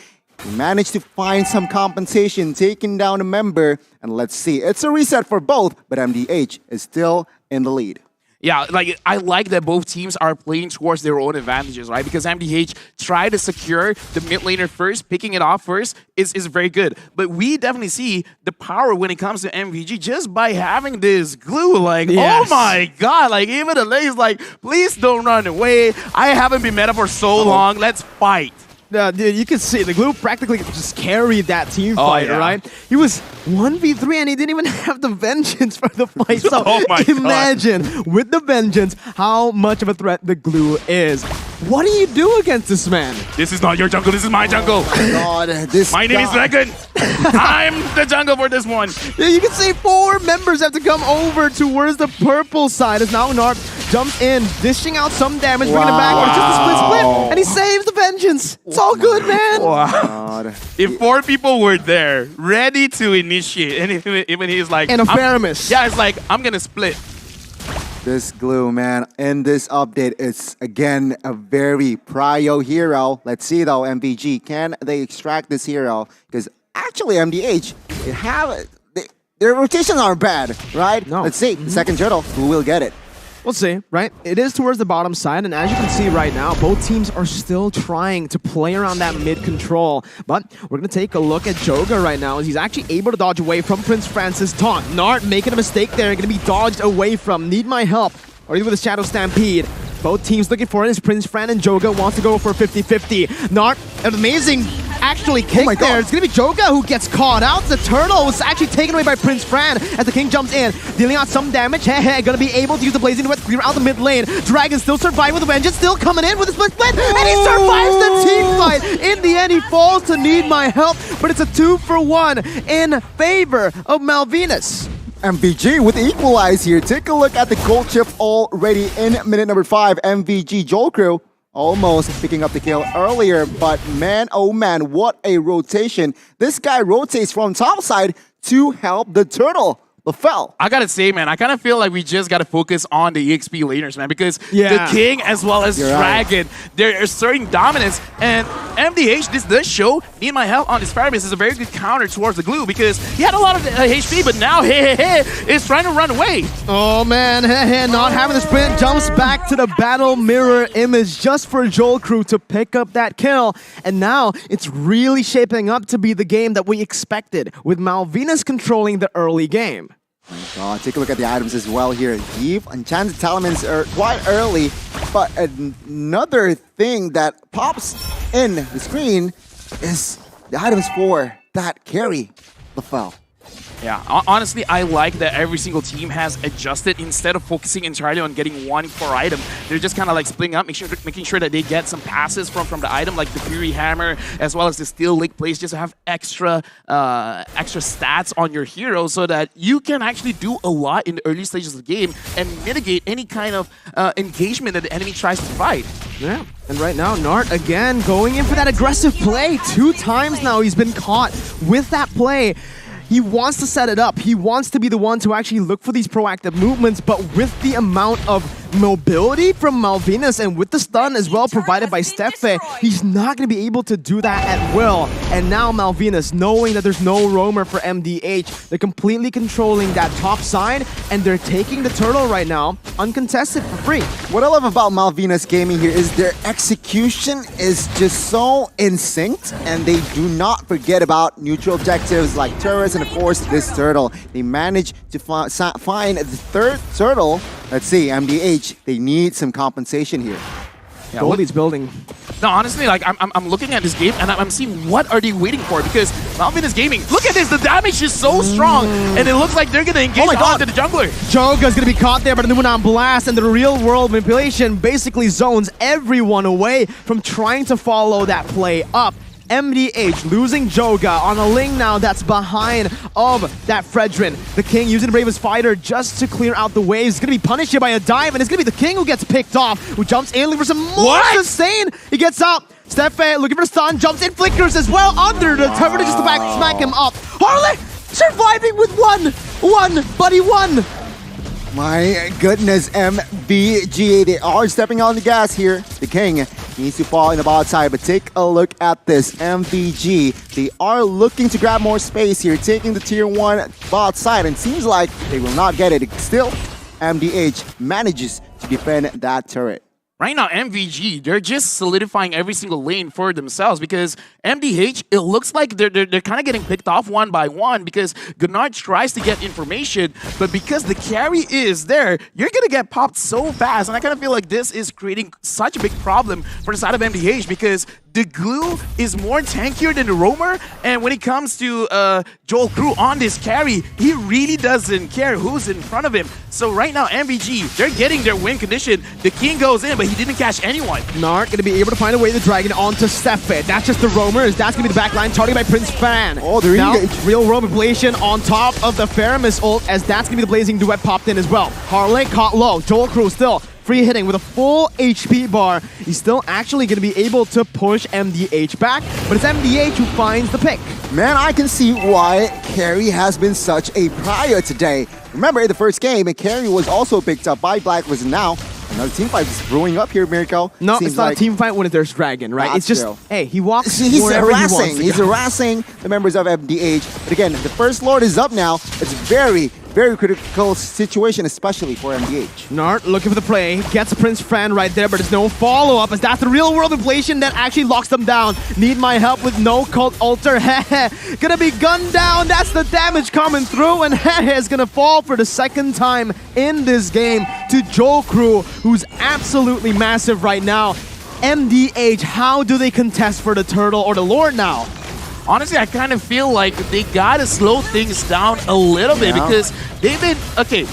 managed to find some compensation, taking down a member, and let's see. It's a reset for both, but MDH is still in the lead. Yeah, like I like that both teams are playing towards their own advantages, right? Because MDH tried to secure the mid laner first, picking it off first is very good. But we definitely see the power when it comes to MVG just by having this glue. Like, oh my god, like even the lane's like, please don't run away. I haven't been meta for so long. Let's fight. Dude, you can see the glue practically just carried that team fight, right? He was 1v3 and he didn't even have the vengeance for the fight. So imagine with the vengeance how much of a threat the glue is. What do you do against this man? This is not your jungle, this is my jungle. God, my name is Dragon. I'm the jungle for this one. Yeah, you can see 4 members have to come over towards the purple side as now Nart jumps in, dishing out some damage, bringing it back, but just a split, and he saves the vengeance. It's all good, man. Wow. If 4 people were there, ready to initiate, and even he's like... And a Faramis. Yeah, it's like, I'm gonna split. This glue, man, in this update, it's again a very prio hero. Let's see though, MVG, can they extract this hero? Because actually, MDH, their rotations aren't bad, right? No. Let's see, the second turtle, who will get it? We'll see, right? It is towards the bottom side, and as you can see right now, both teams are still trying to play around that mid control. But we're going to take a look at Joga right now, as he's actually able to dodge away from Prince Francis' taunt. Nart making a mistake there, going to be dodged away from. Need my help. Already with a Shadow Stampede. Both teams looking for it as Prince Fran and Joga wants to go for 50-50. Nart, an amazing actually kick there. It's going to be Joga who gets caught out. The turtle was actually taken away by Prince Fran as the king jumps in, dealing out some damage. Going to be able to use the Blazing Wet to clear out the mid lane. Dragon still surviving with the vengeance, still coming in with a split, and he survives the team fight. In the end, he falls to Need My Help, but it's a 2-for-1 in favor of Malvinas. MVG with the equalize here. Take a look at the gold chip already in minute number 5. MVG Joel Crew almost picking up the kill earlier, but man, oh man, what a rotation. This guy rotates from top side to help the turtle. LaFell. I gotta say, man, I kind of feel like we just gotta focus on the EXP laners, man, because the King as well as Dragon, they're asserting dominance, and MDH, this does show Need My Help on this Faramis is a very good counter towards the glue because he had a lot of HP, but now is trying to run away. Oh man, not having the sprint, jumps back to the battle mirror image just for Joel Crew to pick up that kill, and now it's really shaping up to be the game that we expected, with Malvinas controlling the early game. Oh my god, take a look at the items as well here. Eve, Enchanted Talismans are quite early, but another thing that pops in the screen is the items for that carry, LaFell. Yeah, honestly, I like that every single team has adjusted. Instead of focusing entirely on getting one core item, they're just kind of like splitting up, making sure that they get some passes from the item, like the Fury Hammer, as well as the Steel Lake Place, just to have extra stats on your hero so that you can actually do a lot in the early stages of the game and mitigate any kind of engagement that the enemy tries to fight. Yeah, and right now, Nart again going in for that aggressive play. 2 times now he's been caught with that play. He wants to set it up. He wants to be the one to actually look for these proactive movements, but with the amount of mobility from Malvinas and with the stun as well provided by Steffe, he's not going to be able to do that at will. And now Malvinas, knowing that there's no roamer for MDH, they're completely controlling that top side, and they're taking the turtle right now, uncontested for free. What I love about Malvinas Gaming here is their execution is just so in sync, and they do not forget about neutral objectives like turrets and of course this turtle. They managed to find the 3rd turtle. Let's see, MDH, they need some compensation here. Yeah, Goldie's building. No, honestly, like I'm looking at this game and I'm seeing what are they waiting for, because Malvinas Gaming, look at this, the damage is so strong, and it looks like they're gonna engage onto the jungler. Joga's gonna be caught there by the Moon on Blast, and the real world manipulation basically zones everyone away from trying to follow that play up. MDH losing Joga on a Ling now that's behind of that Fredrin. The King using the Bravest Fighter just to clear out the waves. He's going to be punished here by a dive, and it's going to be the King who gets picked off, who jumps in looking for some more sustain. He gets up. Steffe looking for stun, jumps in, flickers as well under the turret just to smack him up. Harley surviving with one. My goodness, MVG, they are stepping on the gas here. The King needs to fall in the bot side, but take a look at this. MVG, they are looking to grab more space here, taking the tier 1 bot side, and seems like they will not get it. Still, MDH manages to defend that turret. Right now, MVG, they're just solidifying every single lane for themselves, because MDH, it looks like they're kind of getting picked off one by one, because Gunnar tries to get information, but because the carry is there, you're going to get popped so fast. And I kind of feel like this is creating such a big problem for the side of MDH, because the glue is more tankier than the roamer, and when it comes to Joel Crew on this carry, he really doesn't care who's in front of him. So right now, MVG, they're getting their win condition. The King goes in, but he didn't catch anyone. Nart going to be able to find a way to drag it onto Steffe. That's just the roamer. That's going to be the backline, targeted by Prince Fan. Oh, they're now, engaged. real world manipulation on top of the Faramis ult, as that's going to be the Blazing Duet popped in as well. Harley caught low. Joel Crew still free hitting with a full HP bar. He's still actually going to be able to push MDH back, but it's MDH who finds the pick. Man, I can see why Carry has been such a prior today. Remember, in the first game, Carry was also picked up by Blacklist, and now another team fight is brewing up here, Mirko. No, it's not a team fight when there's Dragon, right? It's just, hey, he walks he's wherever harassing. he wants to He's go. harassing the members of MDH. But again, the First Lord is up now. It's very critical situation, especially for MDH. Nart looking for the play, gets Prince Fran right there, but there's no follow-up, as that's the real world inflation that actually locks them down. Need my help with no cult altar. Gonna be gunned down. That's the damage coming through, and is gonna fall for the 2nd time in this game to Joel Crew, who's absolutely massive right now. MDH, how do they contest for the turtle or the Lord now? Honestly, I kind of feel like they gotta slow things down a little bit, because they've been, okay,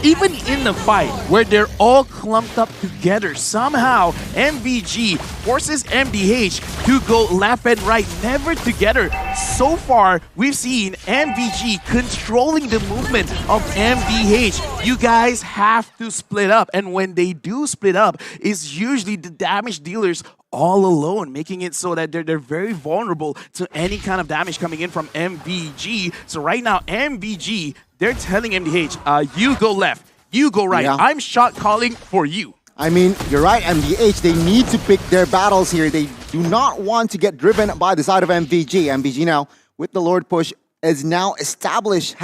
even in the fight where they're all clumped up together, somehow MVG forces MDH to go left and right, never together. So far, we've seen MVG controlling the movement of MDH. You guys have to split up, and when they do split up, it's usually the damage dealers all alone, making it so that they're very vulnerable to any kind of damage coming in from MVG. So right now, MVG, they're telling MDH, you go left, you go right. Yeah. I'm shot calling for you. I mean, you're right, MDH, they need to pick their battles here. They do not want to get driven by the side of MVG. MVG now, with the Lord push, has established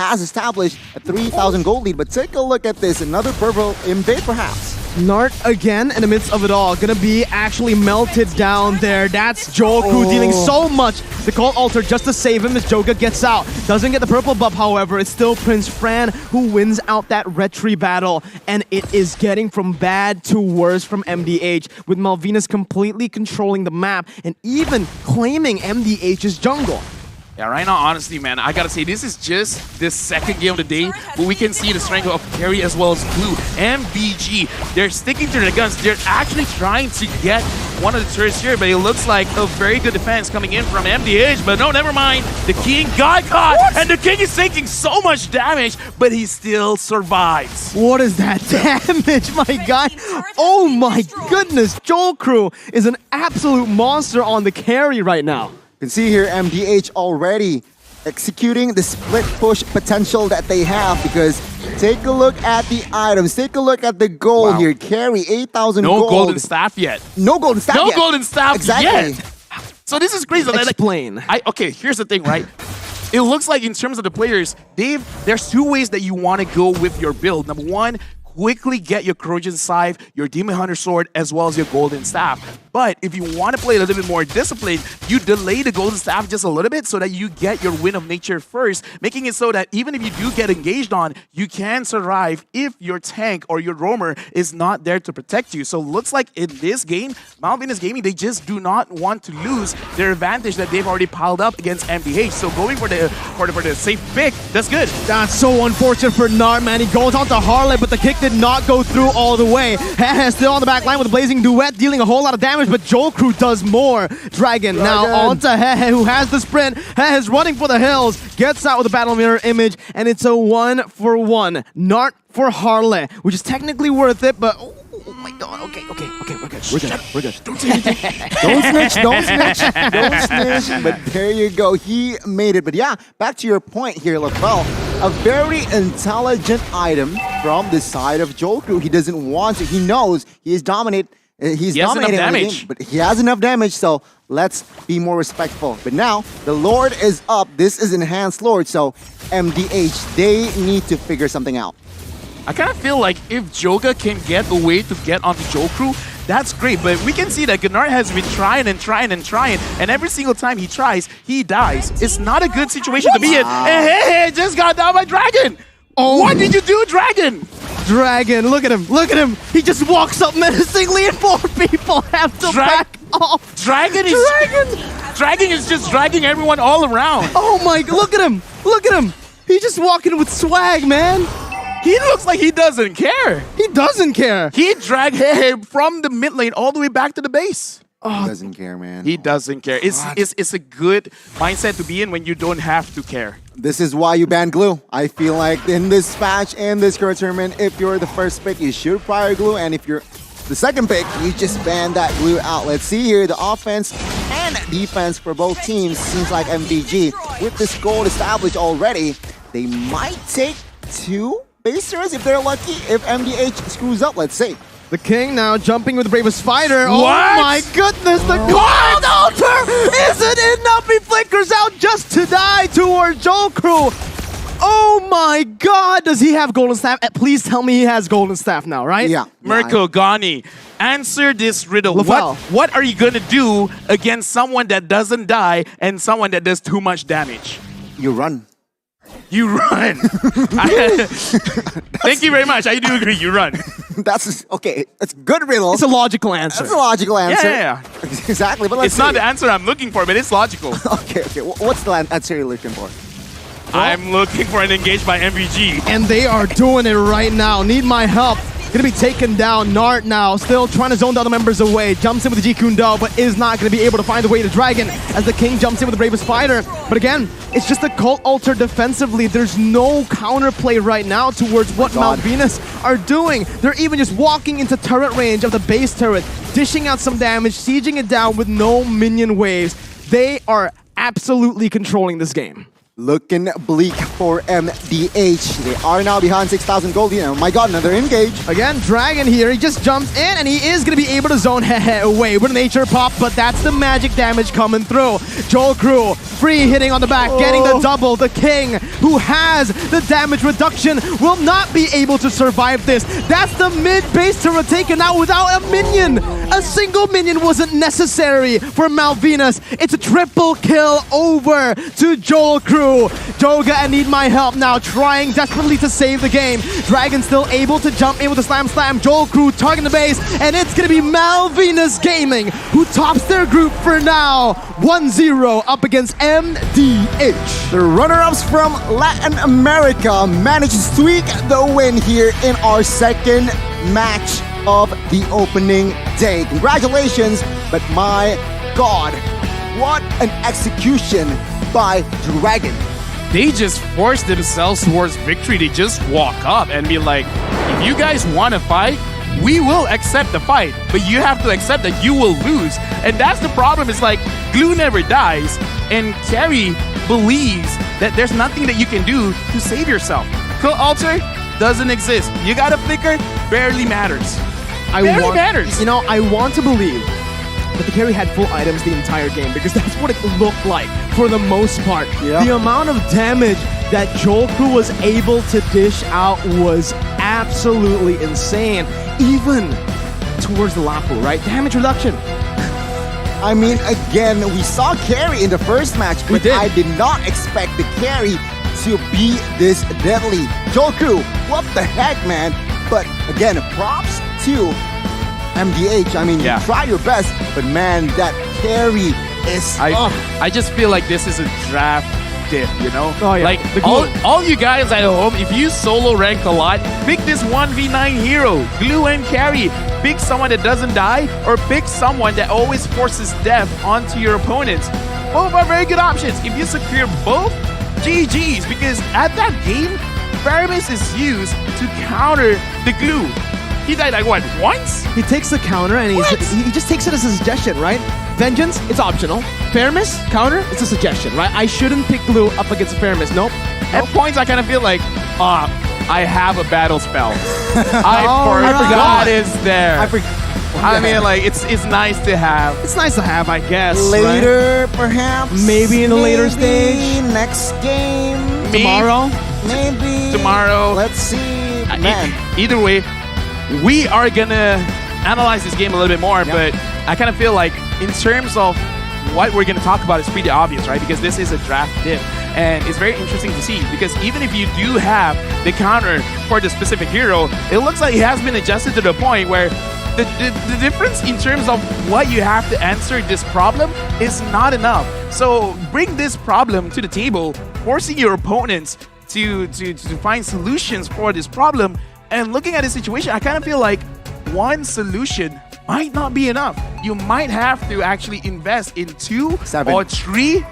a 3,000 gold lead. But take a look at this, another purple invade perhaps. Nart again in the midst of it all, gonna be actually melted down there. That's Joel Crew dealing so much. The call altar just to save him as Joga gets out. Doesn't get the purple buff, however. It's still Prince Fran who wins out that retry battle. And it is getting from bad to worse from MDH, with Malvinas completely controlling the map and even claiming MDH's jungle. Yeah, right now, honestly, man, I gotta say, this is just the second game of the day, but we can see the strength of Carry as well as Blue and BG. They're sticking to their guns. They're actually trying to get one of the turrets here, but it looks like a very good defense coming in from MDH, but no, never mind. The King got caught, and the King is taking so much damage, but he still survives. What is that damage, my guy? Oh my goodness, Joel Crew is an absolute monster on the carry right now. You can see here MDH already executing the split push potential that they have, because take a look at the items, take a look at the gold here. Carry 8,000 gold. No golden staff yet. No golden staff yet. No golden staff yet. So this is crazy. Explain. Okay, here's the thing, right? It looks like in terms of the players, there's two ways that you want to go with your build. Number one, quickly get your Corrosion Scythe, your Demon Hunter Sword, as well as your Golden Staff. But if you want to play a little bit more disciplined, you delay the Golden Staff just a little bit so that you get your Wind of Nature first, making it so that even if you do get engaged on, you can survive if your tank or your roamer is not there to protect you. So looks like in this game, Mount Venus Gaming, they just do not want to lose their advantage that they've already piled up against MDH. So going for the safe pick, that's good. That's so unfortunate for Nart, man. He goes on to Harley, but the kick did not go through all the way. Hehe still on the back line with a Blazing Duet, dealing a whole lot of damage, but Joel Crew does more. Dragon now on to Hehe, who has the sprint. Hehe's running for the hills, gets out with a Battle Mirror image, and it's a 1-for-1. Nart for Harley, which is technically worth it, but oh my god, okay, we're good. We're good. Don't say anything. Don't snitch. But there you go. He made it. But yeah, back to your point here, LaFell. A very intelligent item from the side of Joel Crew. He doesn't want to. He knows he is dominated. He's dominating the game, but he has enough damage, so let's be more respectful. But now, the Lord is up. This is Enhanced Lord, so MDH, they need to figure something out. I kind of feel like if Joga can get a way to get onto Joel Crew, that's great. But we can see that Gunnar has been trying, and every single time he tries, he dies. It's not a good situation to be in. Hey, just got down by Dragon. Oh. What did you do, Dragon? Dragon, look at him. He just walks up menacingly and 4 people have to back off. Dragon is just dragging everyone all around. Oh my, look at him. He's just walking with swag, man. He looks like he doesn't care. He doesn't care. He dragged him from the mid lane all the way back to the base. He doesn't care, man. He doesn't care. It's a good mindset to be in when you don't have to care. This is why you ban glue. I feel like in this match, in this current tournament, if you're the first pick, you should prior glue, and if you're the second pick, you just ban that glue out. Let's see here, the offense and defense for both teams seems like MVG. With this goal established already, they might take 2 base turrets if they're lucky, if MDH screws up, let's see. The King now jumping with the Bravest Fighter. What? Oh my goodness, the Gold Altar isn't enough. He flickers out just to die towards Joel Crew. Oh my god, does he have Golden Staff? Please tell me he has Golden Staff now, right? Yeah. Mirko, Gani, answer this riddle. What are you going to do against someone that doesn't die and someone that does too much damage? You run. You run. Thank you very much. I do agree. You run. That's okay. It's good riddle. It's a logical answer. That's a logical answer. Yeah. Exactly. But let's it's not the answer I'm looking for, but it's logical. Okay. What's the answer you're looking for? I'm looking for an engage by MVG. And they are doing it right now. Need my help. Gonna be taken down. Nart now still trying to zone the other members away. Jumps in with the G Kundo, but is not gonna be able to find the way to Dragon as the King jumps in with the Bravest Fighter. But again, it's just a Cult Altar defensively. There's no counterplay right now towards what Mount Venus are doing. They're even just walking into turret range of the base turret, dishing out some damage, sieging it down with no minion waves. They are absolutely controlling this game. Looking bleak for MDH. They are now behind 6,000 gold. Oh my god, another engage. Again, Dragon here. He just jumps in and he is going to be able to zone Hehe away with a nature pop, but that's the magic damage coming through. Joel Crew, free hitting on the back, getting the double. The King, who has the damage reduction, will not be able to survive this. That's the mid base turret taken out without a minion. A single minion wasn't necessary for Malvinas. It's a triple kill over to Joel Crew. Joga and Need My Help now trying desperately to save the game. Dragon still able to jump in with a slam. Joel Crew targeting the base, and it's gonna be Malvinas Gaming who tops their group for now. 1-0 up against MDH. The runner-ups from Latin America managed to squeak the win here in our second match of the opening day. Congratulations, but my God, what an execution by Dragon. They just force themselves towards victory. They just walk up and be like, if you guys want to fight, we will accept the fight, but you have to accept that you will lose. And that's the problem. It's like glue never dies, and Carrie believes that there's nothing that you can do to save yourself. Kill altar doesn't exist. You got a flicker, barely matters. Barely matters. You know, I want to believe that the carry had full items the entire game, because that's what it looked like for the most part. Yeah. The amount of damage that Joel Crew was able to dish out was absolutely insane, even towards the Lapu, right? Damage reduction. I mean, again, we saw carry in the first match, but I did not expect the carry to be this deadly. Joel Crew, what the heck, man? But again, props to MDH. I mean, you try your best, but man, that carry is... I just feel like this is a draft dip, you know? Oh, yeah. Like, all you guys at home, if you solo rank a lot, pick this 1v9 hero, glue and carry. Pick someone that doesn't die, or pick someone that always forces death onto your opponents. Both are very good options. If you secure both, GG's, because at that game, Faramis is used to counter the glue. He died like what, once? He takes the counter and he just takes it as a suggestion, right? Vengeance, it's optional. Fairness, counter, it's a suggestion, right? I shouldn't pick glue up against Fairness. Nope. At points, I kind of feel like, I have a battle spell. I forgot it's there. I mean, like, it's nice to have. It's nice to have, I guess. Later, perhaps. Maybe in a later stage. Next game. Tomorrow. Maybe. Tomorrow. Let's see. Man. Either way, we are gonna analyze this game a little bit more, but I kind of feel like in terms of what we're gonna talk about, it's pretty obvious, right? Because this is a draft dip. And it's very interesting to see, because even if you do have the counter for the specific hero, it looks like it has been adjusted to the point where the difference in terms of what you have to answer this problem is not enough. So bring this problem to the table, forcing your opponents to find solutions for this problem. And looking at the situation, I kind of feel like one solution might not be enough. You might have to actually invest in 2 or 3.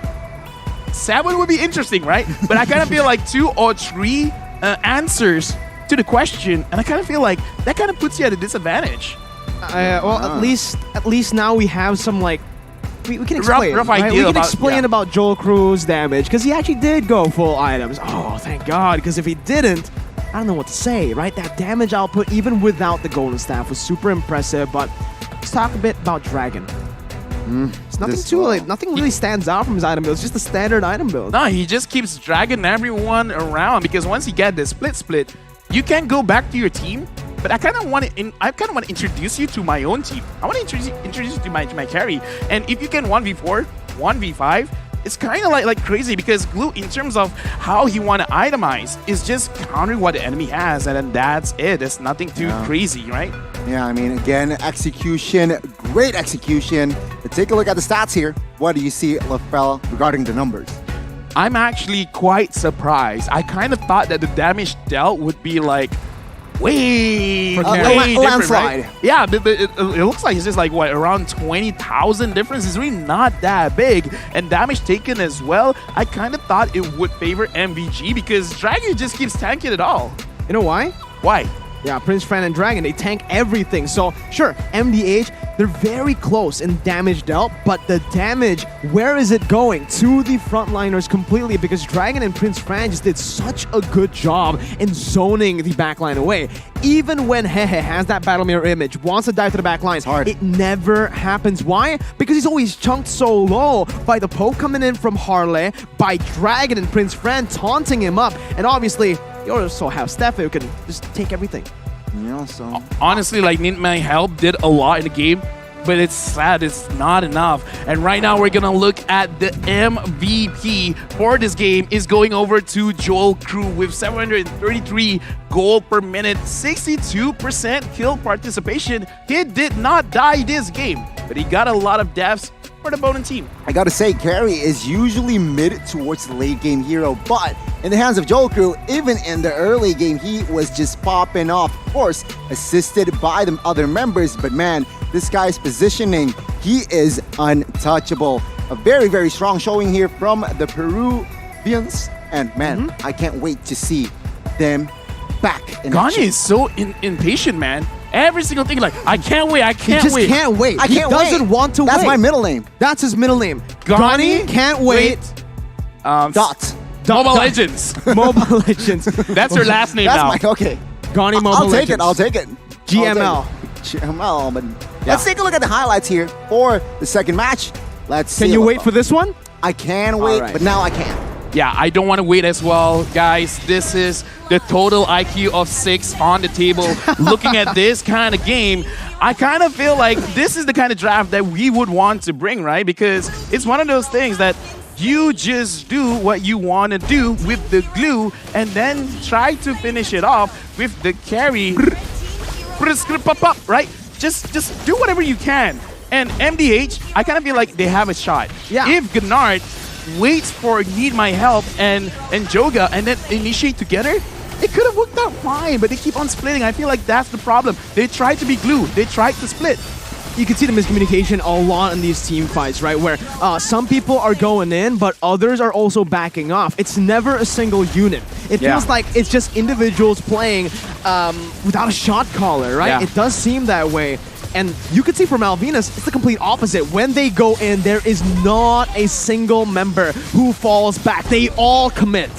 7 would be interesting, right? But I kind of feel like 2 or 3 answers to the question, and I kind of feel like that kind of puts you at a disadvantage. Well, at least now we have some, like, we can explain, rough right? idea We can about, explain about Joel Crew's damage, because he actually did go full items. Oh, thank God, because if he didn't, I don't know what to say, right? That damage output, even without the golden staff, was super impressive. But let's talk a bit about Dragon. It's nothing nothing really stands out from his item build. It's just a standard item build. No, he just keeps dragging everyone around, because once you get the split, you can go back to your team. But I kind of want to introduce you to my own team. I want to introduce you to my carry. And if you can 1v4, 1v5, it's kind of like crazy, because Glue, in terms of how he want to itemize, is just countering what the enemy has, and then that's it. There's nothing too crazy, right? Yeah, I mean, again, execution, great execution. But take a look at the stats here. What do you see, LaFell, regarding the numbers? I'm actually quite surprised. I kind of thought that the damage dealt would be like way different, landslide. right? Yeah, but it looks like it's just like, what, around 20,000 difference. It's really not that big. And damage taken as well, I kind of thought it would favor MVG, because Dragon just keeps tanking it all. You know why? Why? Yeah, Prince Fran and Dragon, they tank everything. So, sure, MDH, they're very close in damage dealt, but the damage, where is it going? To the frontliners completely, because Dragon and Prince Fran just did such a good job in zoning the backline away. Even when Hehe has that battle mirror image, wants to dive to the backline, it never happens. Why? Because he's always chunked so low by the poke coming in from Harley, by Dragon and Prince Fran taunting him up, and obviously, you also have Steph who can just take everything. Yeah, so honestly, like, Need My Help did a lot in the game, but it's sad it's not enough. And right now we're gonna look at the MVP for this game is going over to Joel Crew with 733 gold per minute, 62% kill participation. He did not die this game, but he got a lot of deaths for the opponent team. I gotta say, Carry is usually mid towards the late game hero, but in the hands of Joel Crew, even in the early game, he was just popping off. Of course, assisted by the other members, but man, this guy's positioning, he is untouchable. A very, very strong showing here from the Peruvians, and man, I can't wait to see them back in Gani action. is so impatient, man. Every single thing, like, I can't wait, I can't He just wait. can't wait. I He can't doesn't wait. want to wait. That's my middle name. That's his middle name. Gani, can't wait. Dot. Mobile Legends. Mobile Legends. That's her last name That's now. my, okay. Gani Mobile I'll take Legends. it, I'll take it. GML. GML, but let's take a look at the highlights here for the second match. Let's see. Can you wait for this one? I can wait, right. but now I can't. Yeah, I don't want to wait as well. Guys, this is the total IQ of 6 on the table. Looking at this kind of game, I kind of feel like this is the kind of draft that we would want to bring, right? Because it's one of those things that you just do what you want to do with the glue and then try to finish it off with the carry. Right? Just do whatever you can. And MDH, I kind of feel like they have a shot. Yeah. If Gnard waits for Need My Help and Joga and then initiate together, it could have worked out fine, but they keep on splitting. I feel like that's the problem. They tried to be glue. They tried to split. You can see the miscommunication a lot in these team fights, right? Where some people are going in, but others are also backing off. It's never a single unit. It feels like it's just individuals playing without a shot caller, right? Yeah. It does seem that way. And you can see for Malvinas, it's the complete opposite. When they go in, there is not a single member who falls back. They all commit.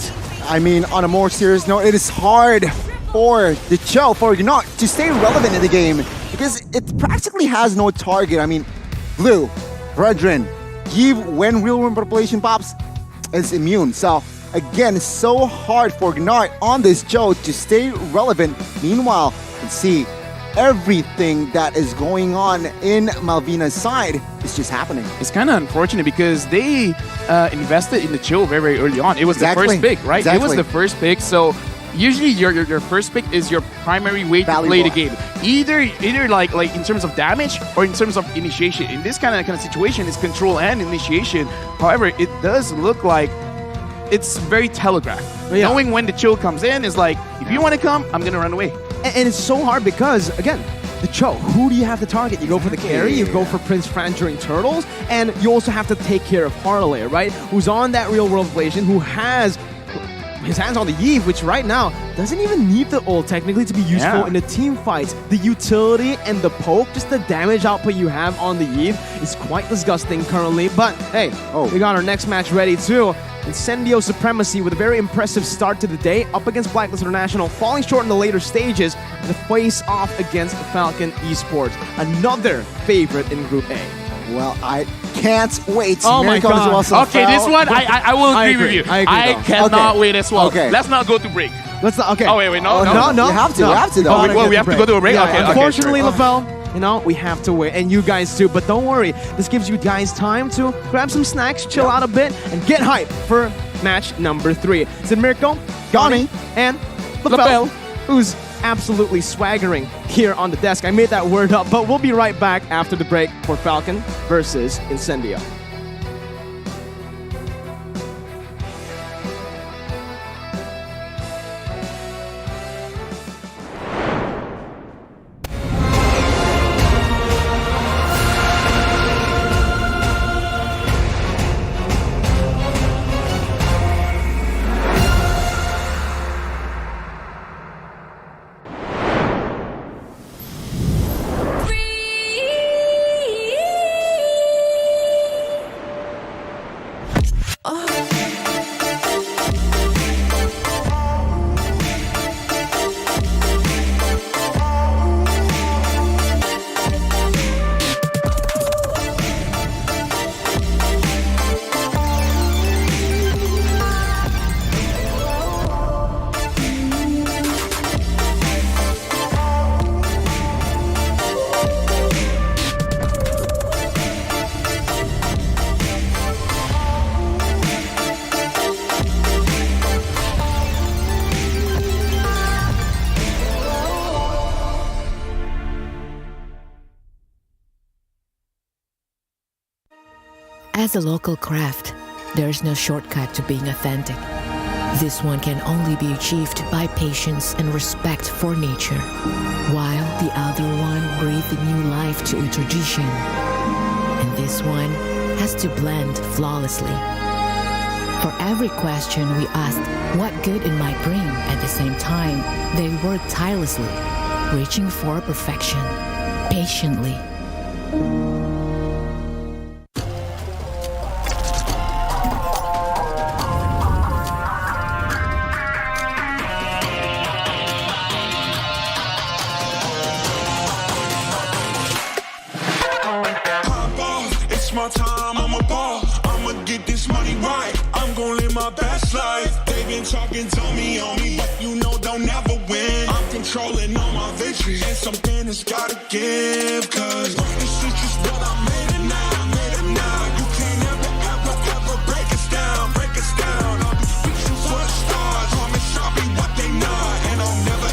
I mean, on a more serious note, it is hard for the Cho, for Gnard, to stay relevant in the game because it practically has no target. I mean, Blue, Brethren, Give, when real room population pops, is immune. So, again, it's so hard for Gnard on this Cho to stay relevant. Meanwhile, you can see everything that is going on in Malvina's side is just happening. It's kind of unfortunate because they invested in the Chill very, very early on. It was the first pick, right? It was the first pick. So usually your first pick is your primary way to play the game. Either like in terms of damage or in terms of initiation. In this kind of situation, it's control and initiation. However, it does look like it's very telegraphed. Yeah. Knowing when the Chill comes in is like, if you want to come, I'm going to run away. And it's so hard because, again, the Cho, who do you have to target? You go for the carry, you go for Prince Fran during Turtles, and you also have to take care of Harley, right? Who's on that real-world inflation, who has his hands on the Eve, which right now doesn't even need the ult technically to be useful in the team fights. The utility and the poke, just the damage output you have on the Eve is quite disgusting currently. But hey, we got our next match ready too. Incendio Supremacy with a very impressive start to the day up against Blacklist International, falling short in the later stages, the face-off against Falcon Esports, another favorite in Group A. Well, I can't wait. Oh my God. Okay, this one, I will agree with you. I cannot wait as well. Okay. Let's not go to break. Let's not, okay. Oh, wait, no. We have to though. We have to go to a break? Yeah, Okay, unfortunately, sure. LaFell, you know, we have to wait, and you guys too. But don't worry, this gives you guys time to grab some snacks, chill out a bit, and get hyped for match number 3. It's Mirko, Gani, and LaFell, who's absolutely swaggering here on the desk. I made that word up, but we'll be right back after the break for Falcon versus Incendio. As a local craft, there's no shortcut to being authentic. This one can only be achieved by patience and respect for nature, while the other one breathed new life to a tradition. And this one has to blend flawlessly. For every question we asked what good it might bring, at the same time, they worked tirelessly, reaching for perfection, patiently. It's my time, I'm a ball. I'ma get this money right. I'm gon' live my best life. They been talking to me on me, but you know they'll never win. I'm controlling all my victories, and something has gotta give. Cause this is just what I made it now, made it now. You can't ever break us down, break us down. I'll be reaching for the stars, promise I'll be what they not. And I'll never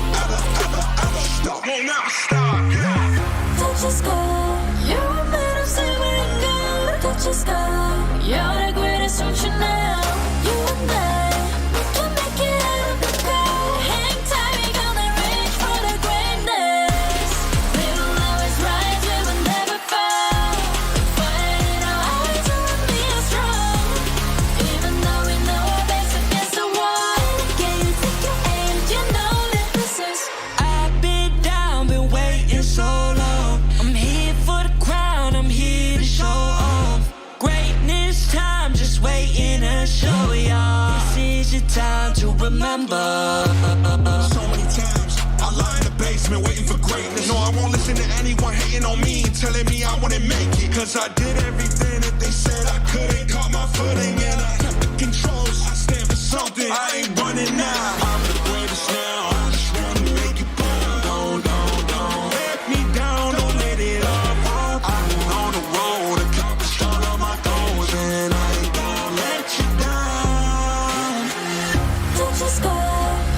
stop, won't never stop, yeah. Touch the sky, you're a man of silver and gold. Touch the sky, you're the greatest function now. You and I, we can make it out of the cold. Hang tight, we gonna reach for the greatness. We will always rise, we will never fall. We fight in our eyes, we will be strong. Even though we know our backs against the wall. Can you take your aim? You know that this is. I've been down, been waiting so long. I'm here for the crown, I'm here to show off. Greatness time, just waiting to show y'all. This is your time to remember. So many times I lie in the basement waiting for greatness. No, I won't listen to anyone hating on me, telling me I wouldn't make it. Cause I did everything that they said I couldn't. Caught my footing and I kept the controls. I stand for something, I ain't running now. I'm the greatest now, I just wanna make it burn. Don't let me down, don't let it up. I've been on the road, accomplished all of my goals, and I ain't gonna let you down. Touch the sky,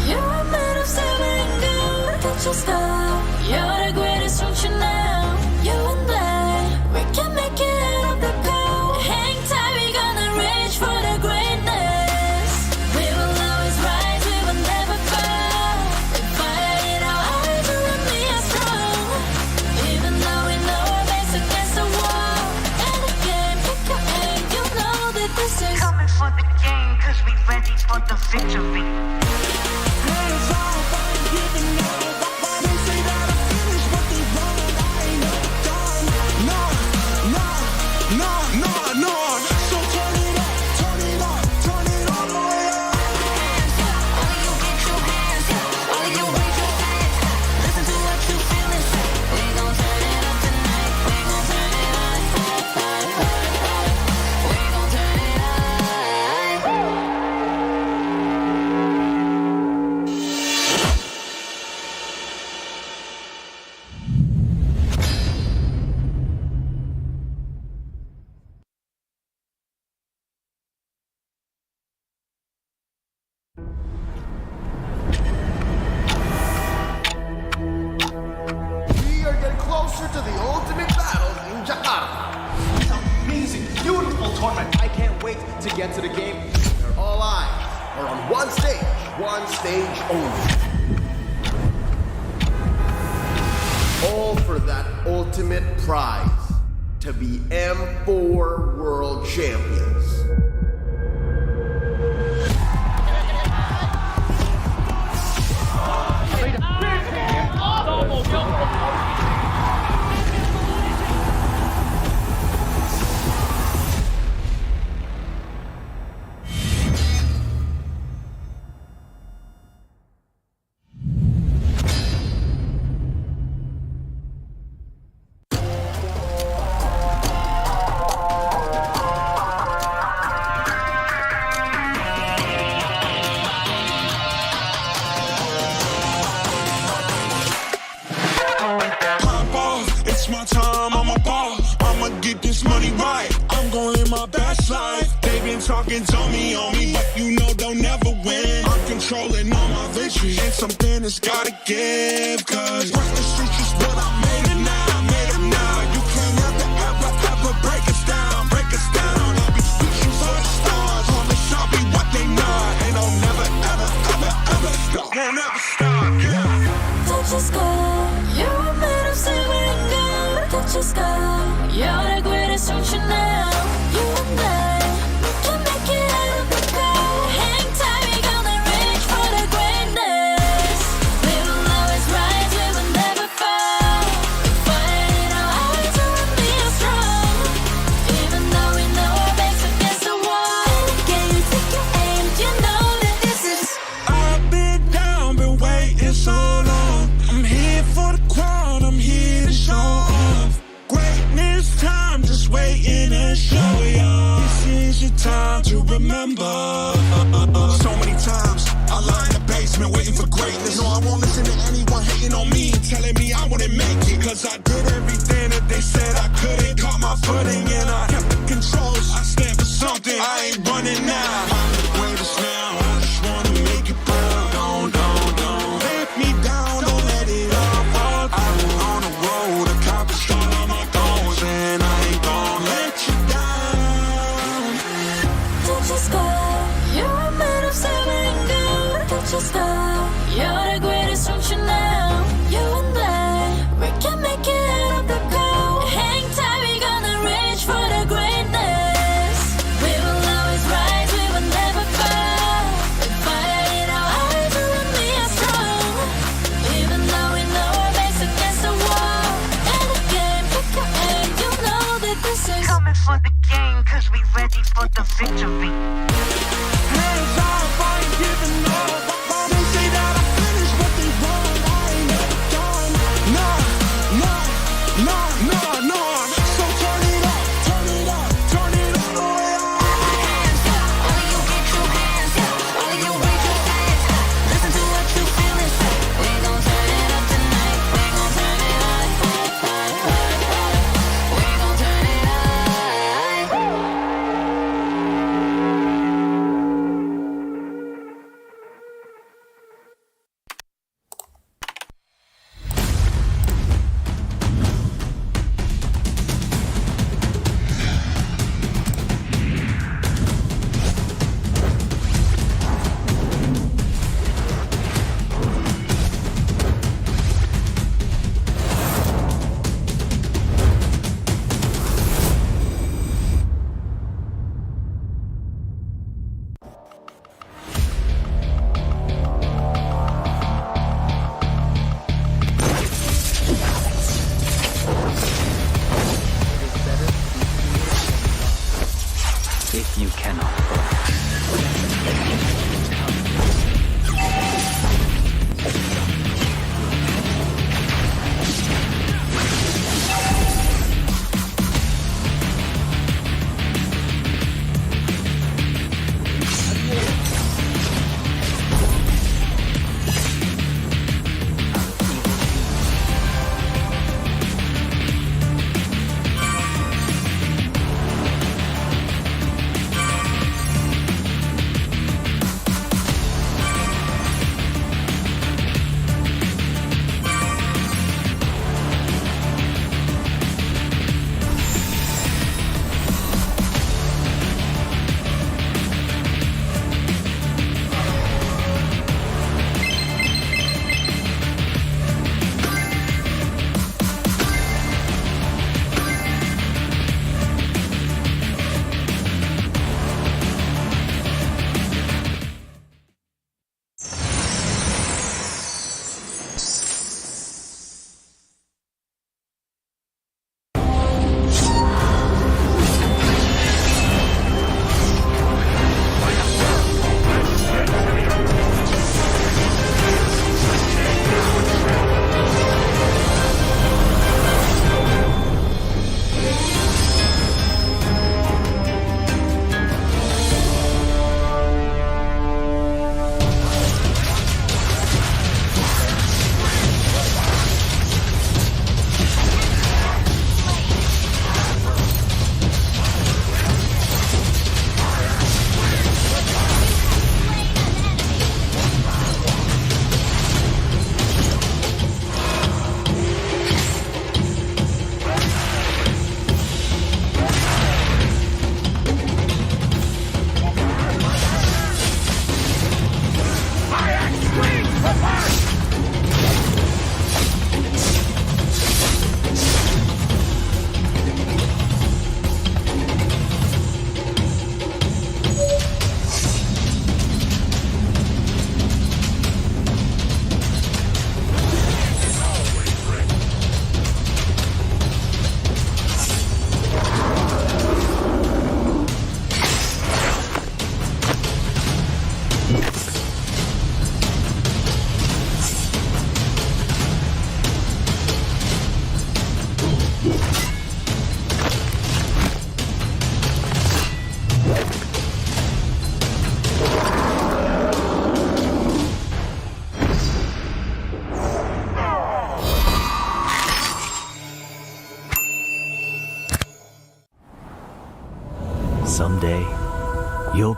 you're a man of silver and gold. Touch the sky, you're the greatest function now. You and I, we can make it out of the cold. Hang tight, we gonna reach for the greatness. We will always rise, we will never fall. We fight in our eyes, we will be strong. Even though we know our backs against the wall. And again, pick your aim, you know that this is. Coming for the game, cause we ready for the victory. We are getting closer to the ultimate battle in Jakarta. It's an amazing, beautiful tournament. I can't wait to get to the game. Where all eyes are on one stage only. All for that ultimate prize, to be M4 World Champions. It's my time, I'm a ball. I'ma get this money right. I'm gon' live my best life. They been talking to me on me, but you know they'll never win. I'm controlling all my victories, and something has gotta give. Cause this is just what I made it now, made it now. You can't ever break us down, break us down. remember. So many times I lie in the basement waiting for greatness. No, I won't listen to anyone hating on me, telling me I wouldn't make it. Cause I did everything that they said I couldn't. Caught my footing and I kept the controls. I stand for something, I ain't running now. I'm the greatest now, I just wanna make it proud. Don't let me down, don't let it all fall. I've been on the road, accomplished all of my goals, and I ain't gonna let you down. Don't just go, you're a man of silver and gold. Don't just go, you're the greatest function now. You and I, we can make it up the coast. Hang tight, we gonna reach for the greatness. We will always rise, we will never fall. We fire in our eyes, you and me are strong. Even though we know our backs against the wall. And the game, pick your aim, you know that this is Coming for the game, cause we ready for the victory. Hands off, I ain't giving up. They say that I finished what they want.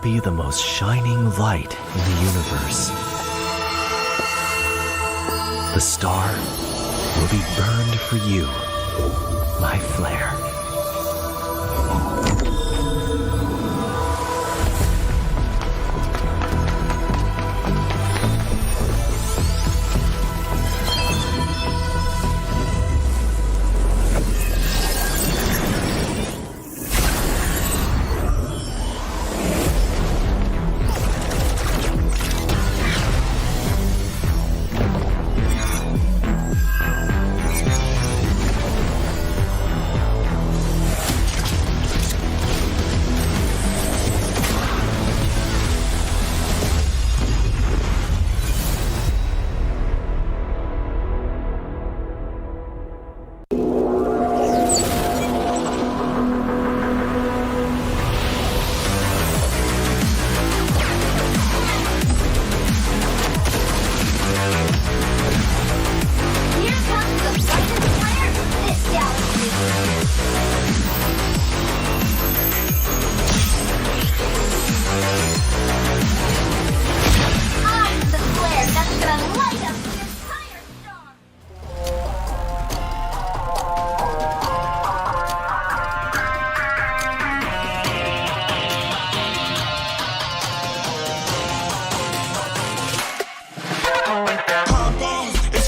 be the most shining light in the universe. The star will be burned for you, my flare.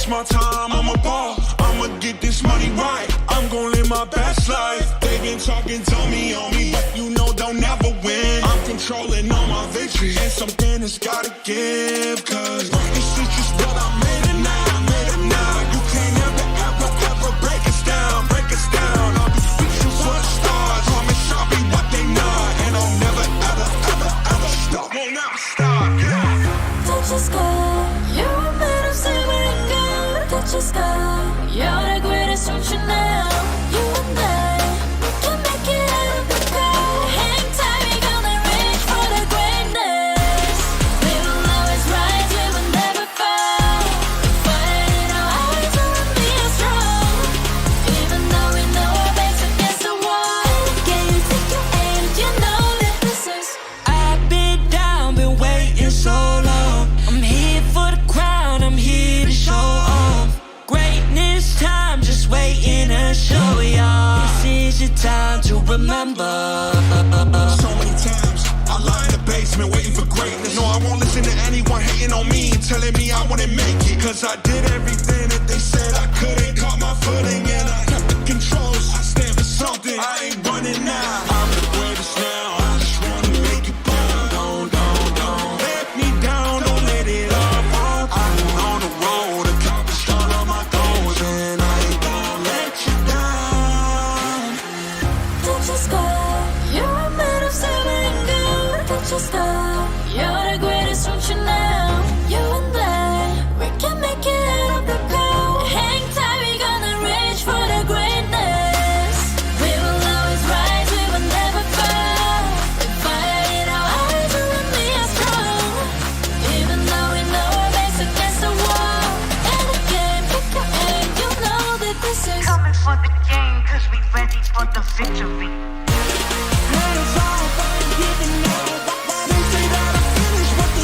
My time, I'm a ball. I'ma get this money right. I'm gonna live my best life. They been talking, tell me on me, but you know they'll never win. I'm controlling all my victories, and something has gotta give. Cause this is just what I made it now. You can't ever break us down. I'll be reaching for the stars. Promise I'll be what they not, and I'll never ever stop. Won't ever stop. Yeah. Touch the sky, you're made of silver and gold. Touch the sky, you're the greatest function now. You and I, we can make it out of the cold. Hang tight, we gonna reach for the greatness. We will always rise, we will never fall. Fight it out, always will be strong. Even though we know our backs against the wall. Can you take your aim? You know that this is. I've been down, been waiting so long. I'm here for the crown, I'm here to show off. Greatness time, just waiting to show y'all. This is your time to remember. So many times I lie in the basement waiting for greatness. No, I won't listen to anyone hating on me and telling me I wouldn't make it. Cause I did everything that they said I couldn't. Caught my footing and I kept the controls. I stand for something, I ain't running now. I'm the greatest now, I just wanna make it burn. Don't let me down, don't let it all fall. I'm on the road, accomplished all of my goals, and I ain't gonna let you down. Touch the sky, you're made of silver and gold. Touch the sky, you're the greatest function now. You and I, we can make it out of the cold. Hang tight, we gonna reach for the greatness. We will always rise, we will never fall. We fight it out, always will be strong. Even though we know our backs against the wall. And again, pick your aim, you know that this is Coming for the game, cause we ready for the victory. They say that I finished, but the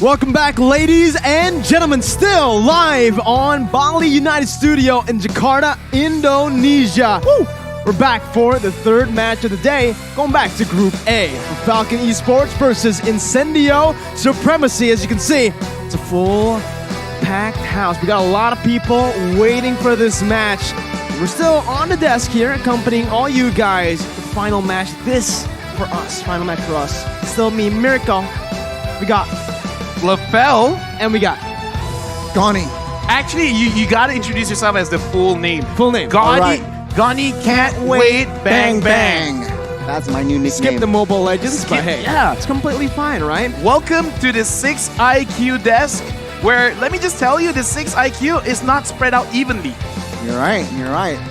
Welcome back, ladies and gentlemen. Still live on Bali United Studio in Jakarta, Indonesia. Woo! We're back for the third match of the day. Going back to Group A. Falcon Esports versus Incendio Supremacy. As you can see, it's a full packed house. We got a lot of people waiting for this match. We're still on the desk here, accompanying all you guys. The final match. This for us. Final match for us. Still me, Miracle. We got LaFell. And we got Gani. Actually, you gotta introduce yourself as the full name. Full name. Gani can't wait. Bang bang. That's my new nickname. Skip the Mobile Legends, but hey, yeah, it's completely fine, right? Welcome to the 6IQ desk, where let me just tell you, the 6IQ is not spread out evenly. You're right.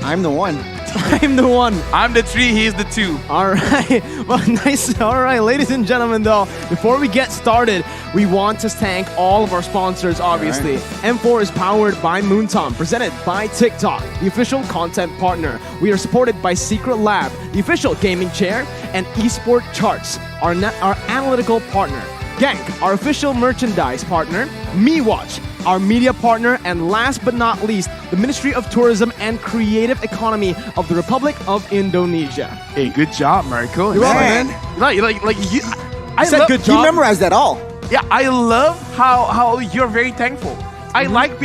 I'm the one. I'm the one. I'm the 3, he's the 2. All right. Well, nice. All right, ladies and gentlemen, though, before we get started, we want to thank all of our sponsors, obviously. Right. M4 is powered by Moontom, presented by TikTok, the official content partner. We are supported by Secret Lab, the official gaming chair, and Esport Charts, our analytical partner. Gank, our official merchandise partner. MeWatch, our media partner, and last but not least, the Ministry of Tourism and Creative Economy of the Republic of Indonesia. Hey, good job, Marco. You're welcome, man. I said love, good job. You memorized that all. Yeah, I love how you're very thankful. I like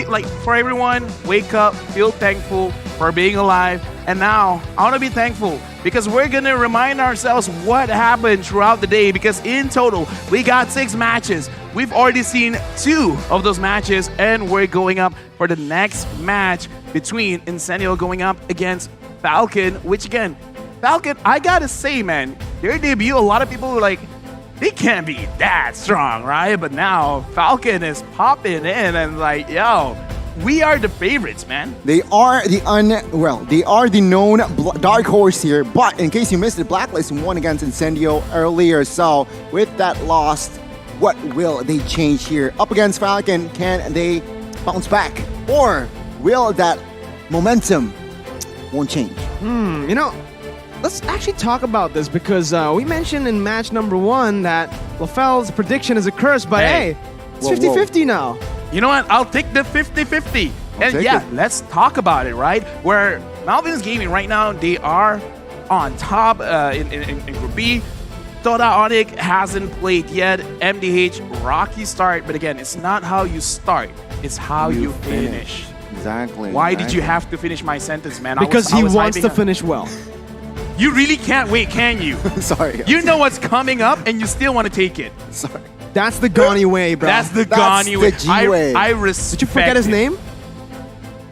for everyone, wake up, feel thankful for being alive. And now, I want to be thankful because we're going to remind ourselves what happened throughout the day, because in total, we got 6 matches. We've already seen 2 of those matches, and we're going up for the next match between Incendio going up against Falcon, which again, Falcon, I gotta say, man, their debut, a lot of people were like, they can't be that strong, right? But now Falcon is popping in and like, yo, we are the favorites, man. They are the known dark horse here. But in case you missed it, Blacklist won against Incendio earlier. So with that loss, what will they change here? Up against Falcon, can they bounce back? Or will that momentum won't change? You know, let's actually talk about this because we mentioned in match number 1 that LaFell's prediction is a curse, but hey, it's 50-50 now. You know what? I'll take the 50-50. And yeah, let's talk about it, right? Where Malvin's Gaming right now, they are on top in Group B. Toda Onyx hasn't played yet. MDH, rocky start. But again, it's not how you start. It's how you finish. Exactly. Why did you have to finish my sentence, man? Because he wants to finish well. You really can't wait, can you? Sorry. You know what's coming up and you still want to take it. Sorry. That's the Gani way, bro. That's the Gani way. G way. I respect. Did you forget his name?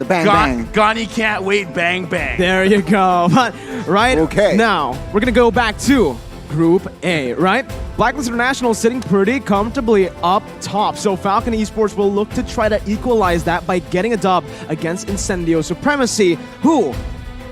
The Bang Bang. Gani can't wait, bang bang. There you go. But right now, we're gonna go back to Group A, right? Blacklist International is sitting pretty comfortably up top, so Falcon Esports will look to try to equalize that by getting a dub against Incendio Supremacy, who,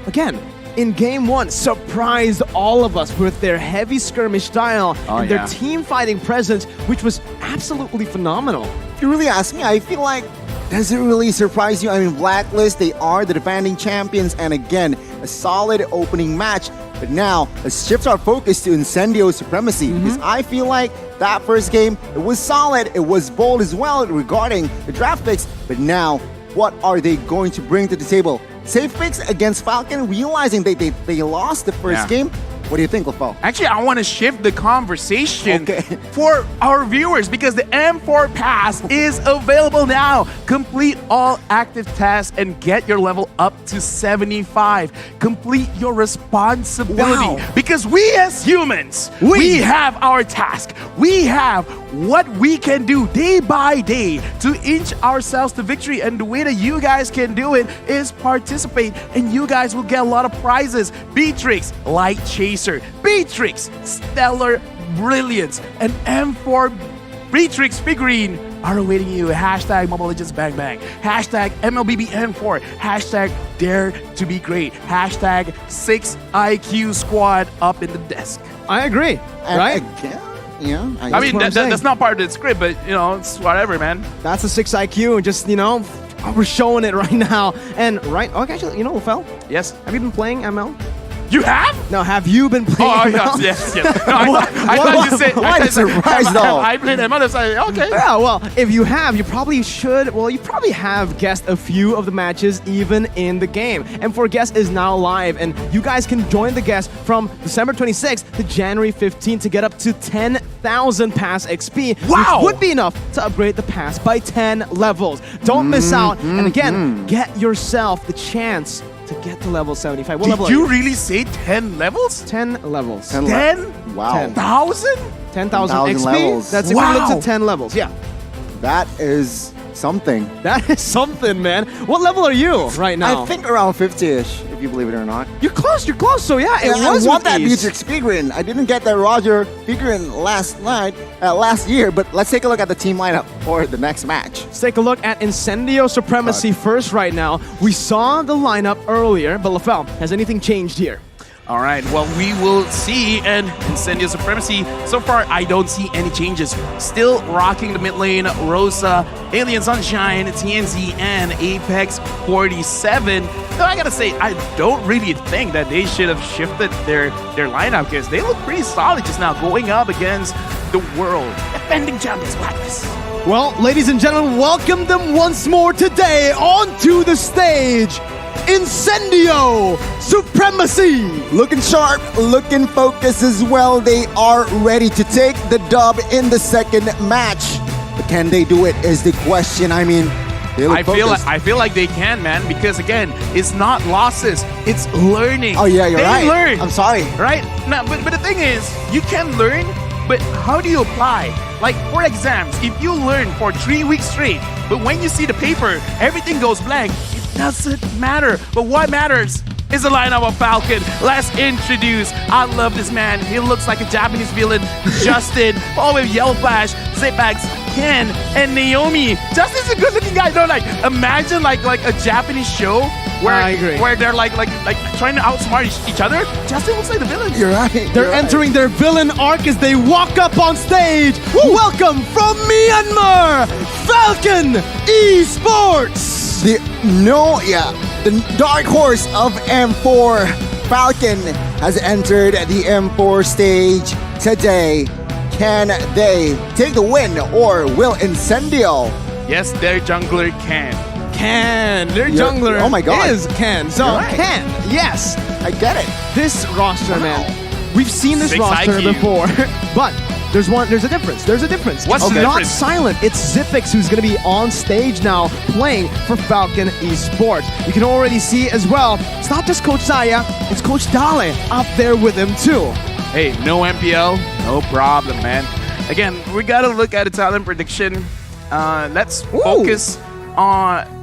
again, in Game 1, surprised all of us with their heavy skirmish style and their team fighting presence, which was absolutely phenomenal. If you really ask me, I feel like, does it really surprise you? I mean, Blacklist, they are the defending champions, and again, a solid opening match. But now, let's shift our focus to Incendio Supremacy, because I feel like that first game, it was solid, it was bold as well regarding the draft picks, but now, what are they going to bring to the table? Safe picks against Falcon, realizing they lost the first game. What do you think, LaFell? Actually, I want to shift the conversation for our viewers because the M4 Pass is available now. Complete all active tasks and get your level up to 75. Complete your responsibility because we as humans, we have our task. We have what we can do day by day to inch ourselves to victory. And the way that you guys can do it is participate, and you guys will get a lot of prizes. Beatrix, Light Chaser, Beatrix, Stellar Brilliance, and M4 Beatrix figurine are awaiting you. Hashtag Mobile Legends Bang Bang. Hashtag MLBBN4. Hashtag Dare to be Great. Hashtag 6IQ Squad up in the desk. I agree. Right? Yeah, I mean, that's not part of the script, but, you know, it's whatever, man. That's a 6IQ, and just, you know, we're showing it right now. And, actually, you know, LaFell? Yes? Have you been playing ML? You have? Now, have you been playing? Oh, yes. No, I thought you said. Why the surprise, though? I played ML. Okay. Yeah, well, if you have, you probably should. Well, you probably have guessed a few of the matches even in the game. M4 Guest is now live, and you guys can join the guest from December 26th to January 15th to get up to 10,000 pass XP, Wow! which would be enough to upgrade the pass by 10 levels. Don't miss out, and again, get yourself the chance to get to level 75. What level Did are you really say 10 levels? 10 levels. 10? Wow. 10,000? 10,000 10,000 XP. levels. That's equivalent Wow. to 10 levels. Yeah. That is something. That is something, man. What level are you right now? I think around 50-ish, if you believe it or not. You're close. So yeah, it I was want with that ease. Beatrix figurine. I didn't get that Roger figurine last year, but let's take a look at the team lineup for the next match. Let's take a look at Incendio Supremacy first right now. We saw the lineup earlier, but LaFell, has anything changed here? All right, well, we will see. And Incendio Supremacy, so far, I don't see any changes. Still rocking the mid lane, Rosa, Alien Sunshine, TNZ, and Apex 47. Though I gotta say, I don't really think that they should have shifted their lineup, because they look pretty solid just now, going up against the world defending champions Blacklist. Well, ladies and gentlemen, welcome them once more today onto the stage. Incendio Supremacy! Looking sharp, looking focused as well. They are ready to take the dub in the second match. But can they do it is the question. I mean, they look focused. I feel like they can, man, because again, it's not losses, it's learning. Oh yeah, you're right. They learn. I'm sorry. Right? No, but the thing is, you can learn, but how do you apply? Like for exams, if you learn for 3 weeks straight, but when you see the paper, everything goes blank, it doesn't matter. But what matters is the lineup of Falcon. Let's introduce. I love this man. He looks like a Japanese villain. Justin, followed with Yellow Flash, Zipax, Ken, and Naomi. Justin's a good-looking guy. No, like imagine like a Japanese show where I agree. where they're like trying to outsmart each other. Justin looks like the villain. You're right. They're entering their villain arc as they walk up on stage. Welcome from Myanmar, Falcon Esports. The dark horse of M4, Falcon, has entered the M4 stage today. Can they take the win, or will Incendio? Yes, their jungler can. Their jungler oh my God. is Ken. So You're right. Ken, yes. I get it. This roster, man. We've seen this 6 roster IQ. before, but there's a difference. There's a difference. What's it's the not difference? silent. It's Zipix who's going to be on stage now playing for Falcon Esports. You can already see as well, it's not just Coach Saya, it's Coach Dale up there with him too. Hey, no MPL, no problem, man. Again, we gotta look at the talent prediction. Let's focus on.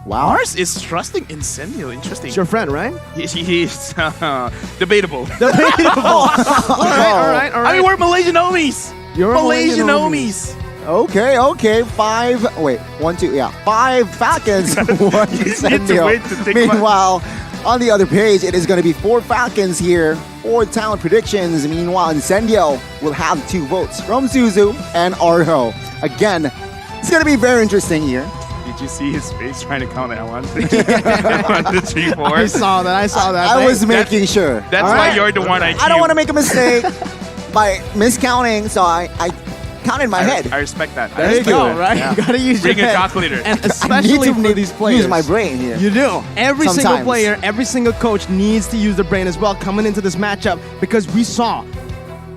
Wow. Mars is trusting Incendio. Interesting. It's your friend, right? He's debatable. Debatable. all right. I mean, we're Malaysian homies. You're Malaysian homies. Okay. 5 Falcons, 1 Incendio. Meanwhile, on the other page, it is going to be 4 Falcons here, 4 talent predictions. Meanwhile, Incendio will have 2 votes from Zuzu and Arho. Again, it's going to be very interesting here. Did you see his face trying to count at 1, 2, 3, 4? I saw that. I was making sure. That's All why right? you're the one I I don't want to make a mistake by miscounting, so I counted in my head. I respect that. There you go, right? Yeah. You gotta use Bring your a head. calculator. And I especially need for to these players. use my brain here. You do. Every single Sometimes. player, every single coach needs to use their brain as well coming into this matchup, because we saw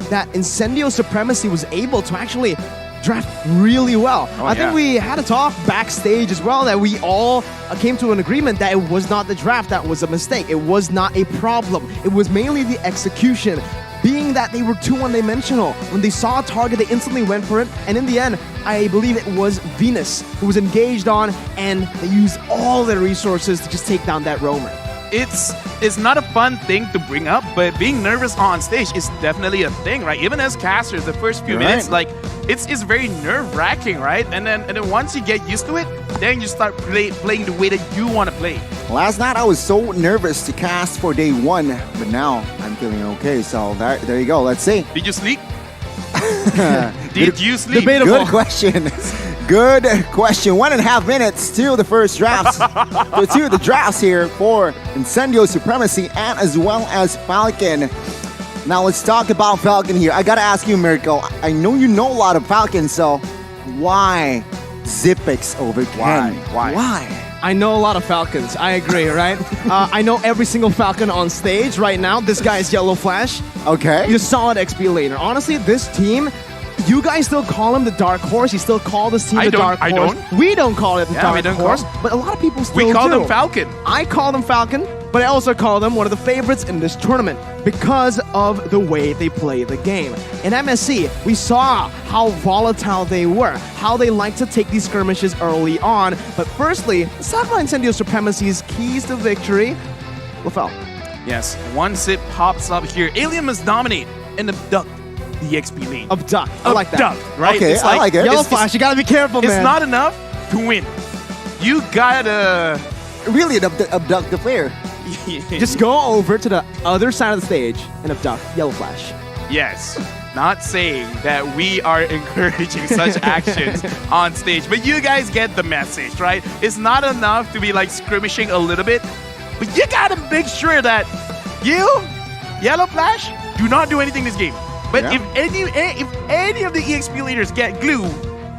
that Incendio Supremacy was able to actually draft really well. I think we had a talk backstage as well that we all came to an agreement that it was not the draft that was a mistake. It was not a problem. It was mainly the execution. Being that they were too one-dimensional. When they saw a target, they instantly went for it. And in the end, I believe it was Venus who was engaged on, and they used all their resources to just take down that roamer. It's not a fun thing to bring up, but being nervous on stage is definitely a thing, right? Even as casters, the first few minutes, like it's very nerve-wracking, right? And then once you get used to it, then you start playing the way that you want to play. Last night I was so nervous to cast for day 1, but now I'm feeling okay. So there you go. Let's see. Did you sleep? Did you sleep? Debatable. Good question. Good question. 1.5 minutes to the first drafts. to the drafts here for Incendio Supremacy and as well as Falcon. Now let's talk about Falcon here. I gotta ask you, Mirko. I know you know a lot of Falcon, so why Zipix over Ken? Why? I know a lot of Falcons. I agree, right? I know every single Falcon on stage right now. This guy is Yellow Flash. Okay. He's a solid XP laner. Honestly, this team, you guys still call him the Dark Horse. You still call this team the Dark Horse. I don't. We don't call it the Yeah, Dark we don't Horse, call- but a lot of people still We call do. them Falcon. I call them Falcon, but I also call them one of the favorites in this tournament because of the way they play the game. In MSC, we saw how volatile they were, how they like to take these skirmishes early on. But firstly, let's talk about Incendio Supremacy's keys to victory. LaFell. Yes, one Zip pops up here. Alien must dominate and abduct the XP lane. Abduct. I like that. Abduct, right? Okay, It's I like it. Yellow Flash, you gotta be careful, man. It's not enough to win. You gotta... Really abduct the player. Just go over to the other side of the stage and abduct Yellow Flash. Yes. Not saying that we are encouraging such actions on stage, but you guys get the message, right? It's not enough to be like skirmishing a little bit, but you gotta make sure that you, Yellow Flash, do not do anything this game. But if any of the EXP leaders get glue,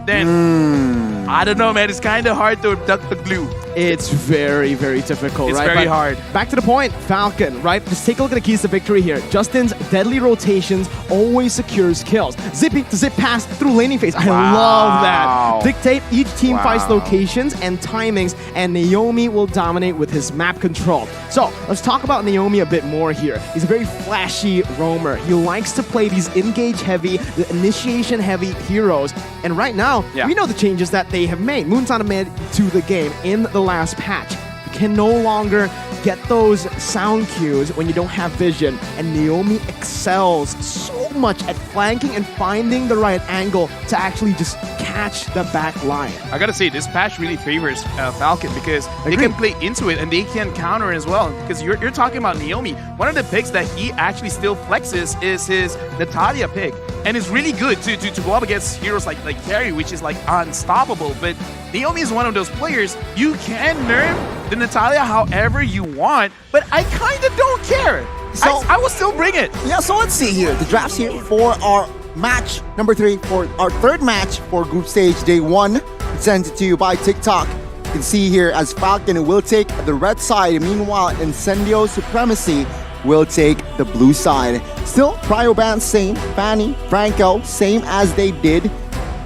then I don't know, man. It's kind of hard to abduct the glue. It's very, very difficult, It's right? very But hard. Back to the point, Falcon, right? Just take a look at the keys to victory here. Justin's deadly rotations always secures kills. Zippy to zip past through laning phase. I love that. Dictate each team fight's locations and timings, and Naomi will dominate with his map control. So let's talk about Naomi a bit more here. He's a very flashy roamer. He likes to play these engage heavy, the initiation heavy heroes. And right now, we know the changes that they have made. Moonton made to the game in the last patch. You can no longer get those sound cues when you don't have vision, and Naomi excels so much at flanking and finding the right angle to actually just catch the back line. I gotta say, this patch really favors Falcon because they can play into it and they can counter as well. Because you're talking about Naomi. One of the picks that he actually still flexes is his Natalia pick. And it's really good to go up against heroes like Carry, which is like unstoppable. But Naomi is one of those players, you can nerf the Natalia however you want, but I kind of don't care. So I will still bring it. Yeah, so let's see here. The drafts here for our match number 3, for our third match for group stage day 1, presented to you by TikTok. You can see here as Falcon will take the red side. Meanwhile, Incendio Supremacy will take the blue side. Still, Cryo Band same. Fanny, Franco, same as they did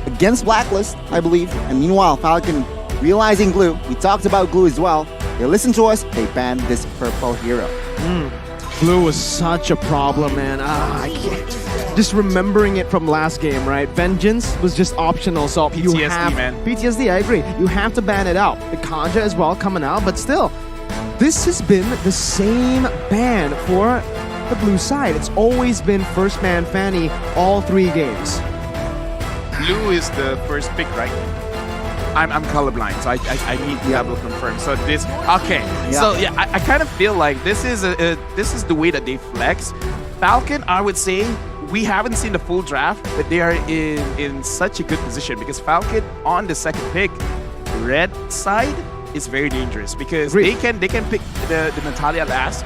against Blacklist, I believe. And meanwhile, Falcon realizing glue. We talked about glue as well. They listened to us. They banned this purple hero. Blue was such a problem, man. I can't. Just remembering it from last game, right? Vengeance was just optional, so you PTSD, have man. PTSD. I agree. You have to ban it out. The Kanja as well coming out, but still, this has been the same ban for the blue side. It's always been first man Fanny all 3 games. Blue is the first pick, right? I'm colorblind, so I need to double confirm. So this, okay. So yeah, I kind of feel like this is the way that they flex. Falcon, I would say, we haven't seen the full draft, but they are in such a good position because Falcon on the second pick, red side is very dangerous because they can pick the Natalia last.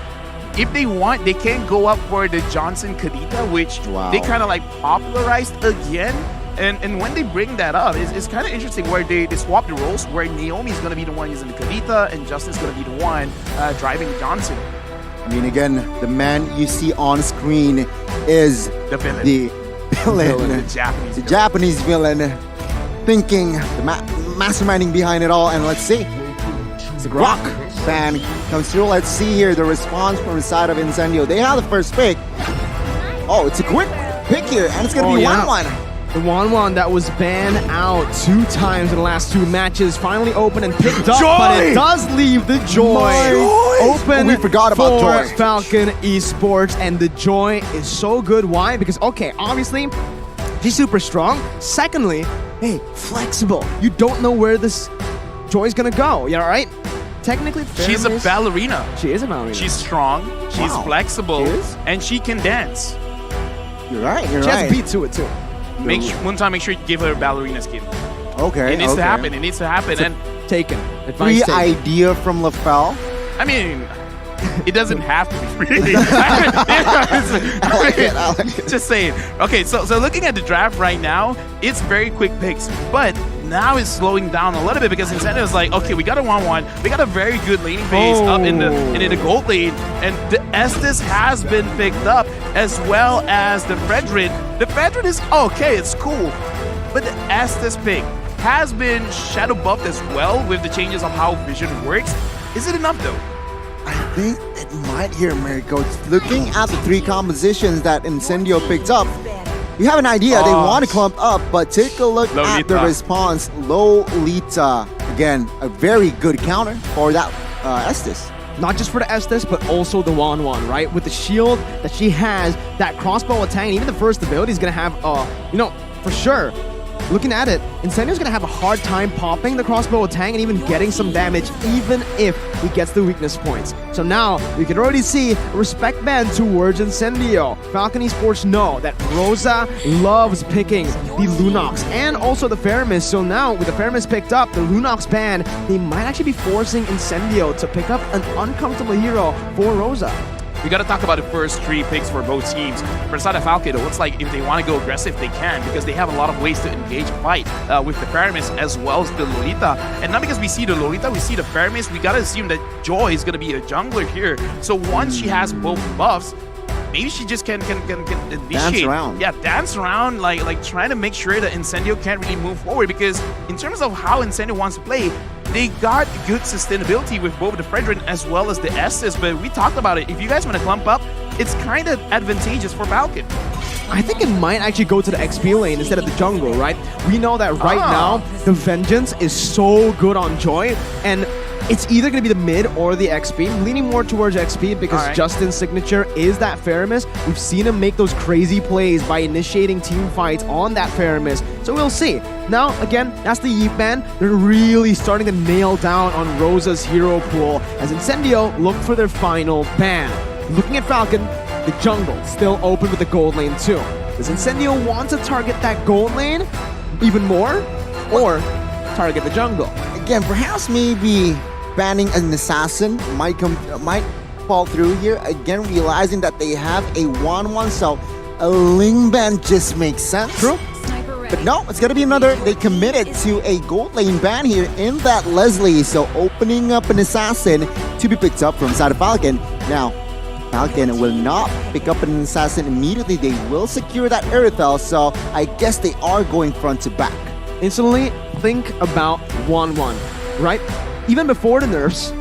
If they want, they can go up for the Johnson Kadita, which they kind of like popularized again. And when they bring that up, it's kind of interesting where they swap the roles, where Naomi is going to be the one using the Kadita and Justin's going to be the one driving Johnson. I mean, again, the man you see on screen is the villain. The Japanese villain, thinking, the masterminding behind it all. And let's see. It's a Rock fan comes through. Let's see here the response from the side of Incendio. They have the first pick. Oh, it's a quick pick here, and it's going to be 1-1. The 1-1 that was banned out 2 times in the last 2 matches finally opened and picked up, but it does leave the Joy open we forgot about for Joy. Falcon Esports, and the Joy is so good. Why? Because, okay, obviously, she's super strong. Secondly, hey, flexible. You don't know where this Joy's gonna go, you all right? Technically, she's a ballerina. She is a ballerina. She's strong, she's flexible, and she can dance. You're right, She has a beat to it, too. One time, make sure you give her a ballerina skin. Okay, It needs to okay. happen. It needs to happen. And Taken. Free Advice taken. idea from LaFell. I mean, it doesn't have to be free. Just saying. Okay, so looking at the draft right now, it's very quick picks, but now it's slowing down a little bit because Incendio is like, okay, we got a 1-1, we got a very good laning phase up in the gold lane, and the Estes has been picked up as well as the Fredrin. The Fredrin is okay, it's cool, but the Estes pick has been shadow buffed as well with the changes of how vision works. Is it enough though? I think it might here, Mirko. Looking at the three compositions that Incendio picked up, you have an idea. They want to clump up, but take a look at the response. Lolita. Again, a very good counter for that Estes. Not just for the Estes, but also the Wanwan, right? With the shield that she has, that crossbow attack, and even the first ability is going to have, for sure, looking at it, Incendio's going to have a hard time popping the crossbow attack and even getting some damage, even if he gets the weakness points. So now, you can already see a respect band towards Incendio. Falcon Esports know that Rosa loves picking the Lunox and also the Faramis. So now, with the Faramis picked up, the Lunox ban, they might actually be forcing Incendio to pick up an uncomfortable hero for Rosa. We got to talk about the first three picks for both teams. For the side of Falcon, it looks like if they want to go aggressive, they can, because they have a lot of ways to engage a fight with the Paramis as well as the Lolita. And not because we see the Lolita, we see the Paramis, we got to assume that Joy is going to be a jungler here. So once she has both buffs, maybe she just can initiate. Dance around. Yeah, dance around, like trying to make sure that Incendio can't really move forward, because in terms of how Incendio wants to play, they got good sustainability with both the Fredrin as well as the Estes, but we talked about it. If you guys want to clump up, it's kind of advantageous for Falcon. I think it might actually go to the XP lane instead of the jungle, right? We know that right now, the Vengeance is so good on Joy, and it's either going to be the mid or the XP. I'm leaning more towards XP because Justin's signature is that Faramis. We've seen him make those crazy plays by initiating team fights on that Faramis, so we'll see. Now, again, that's the Yeep ban. They're really starting to nail down on Rosa's hero pool as Incendio look for their final ban. Looking at Falcon, the jungle still open with the gold lane too. Does Incendio want to target that gold lane even more, or target the jungle? Again, perhaps maybe banning an assassin might fall through here. Again, realizing that they have a 1-1, so a Ling ban just makes sense. True. But no, it's gonna be another. They committed to a gold lane ban here in that Leslie, so opening up an assassin to be picked up from side of Falcon. Now, Falcon will not pick up an assassin immediately. They will secure that Erythel, so I guess they are going front to back. Instantly, think about 1-1, right? Even before the nerfs,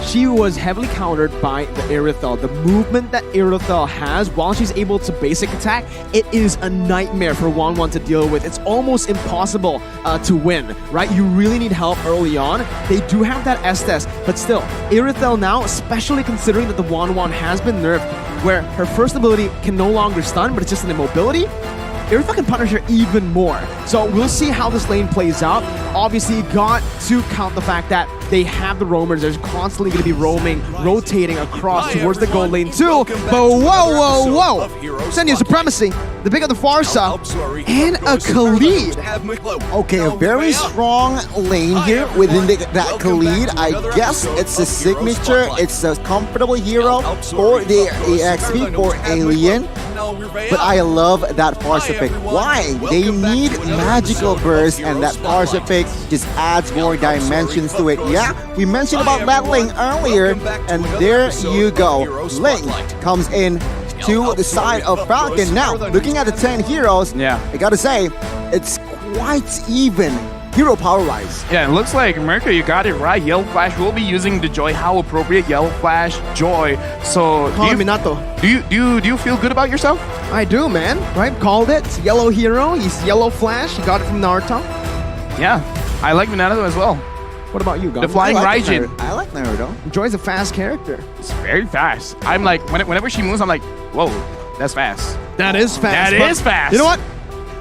she was heavily countered by the Erythel. The movement that Erythel has while she's able to basic attack, it is a nightmare for 1-1 to deal with. It's almost impossible to win, right? You really need help early on. They do have that Estes, but still, Erythel now, especially considering that the 1-1 has been nerfed, where her first ability can no longer stun, but it's just an immobility, Erythel can punish her even more. So we'll see how this lane plays out. Obviously, got to count the fact that they have the roamers. They're constantly going to be roaming, rotating across towards the gold lane too. But whoa! Incendio Supremacy, the big of the Farsa, and a Khalid. Okay, a very strong lane here within that Khalid. I guess it's a signature. It's a comfortable hero for the XP for Alien. But I love that Farsa pick. Why? They need magical burst, and that Farsa pick just adds more dimensions to it. Yeah, we mentioned about that lane earlier, and there you go. Link comes in to the side of Falcon. Now, looking at the 10 heroes, I gotta say, it's quite even. Hero power-wise. Yeah, it looks like, Mirko, you got it right. Yellow Flash will be using the Joy. How appropriate, Yellow Flash, Joy. So, do you feel good about yourself? I do, man. Right? Called it. It's Yellow Hero. He's Yellow Flash. He got it from Naruto. Yeah, I like Minato as well. What about you, Gum? The Flying Raijin. I like Naruto. Joy's a fast character. It's very fast. I'm like, whenever she moves, I'm like, whoa, that's fast. That is fast. That is fast. You know what?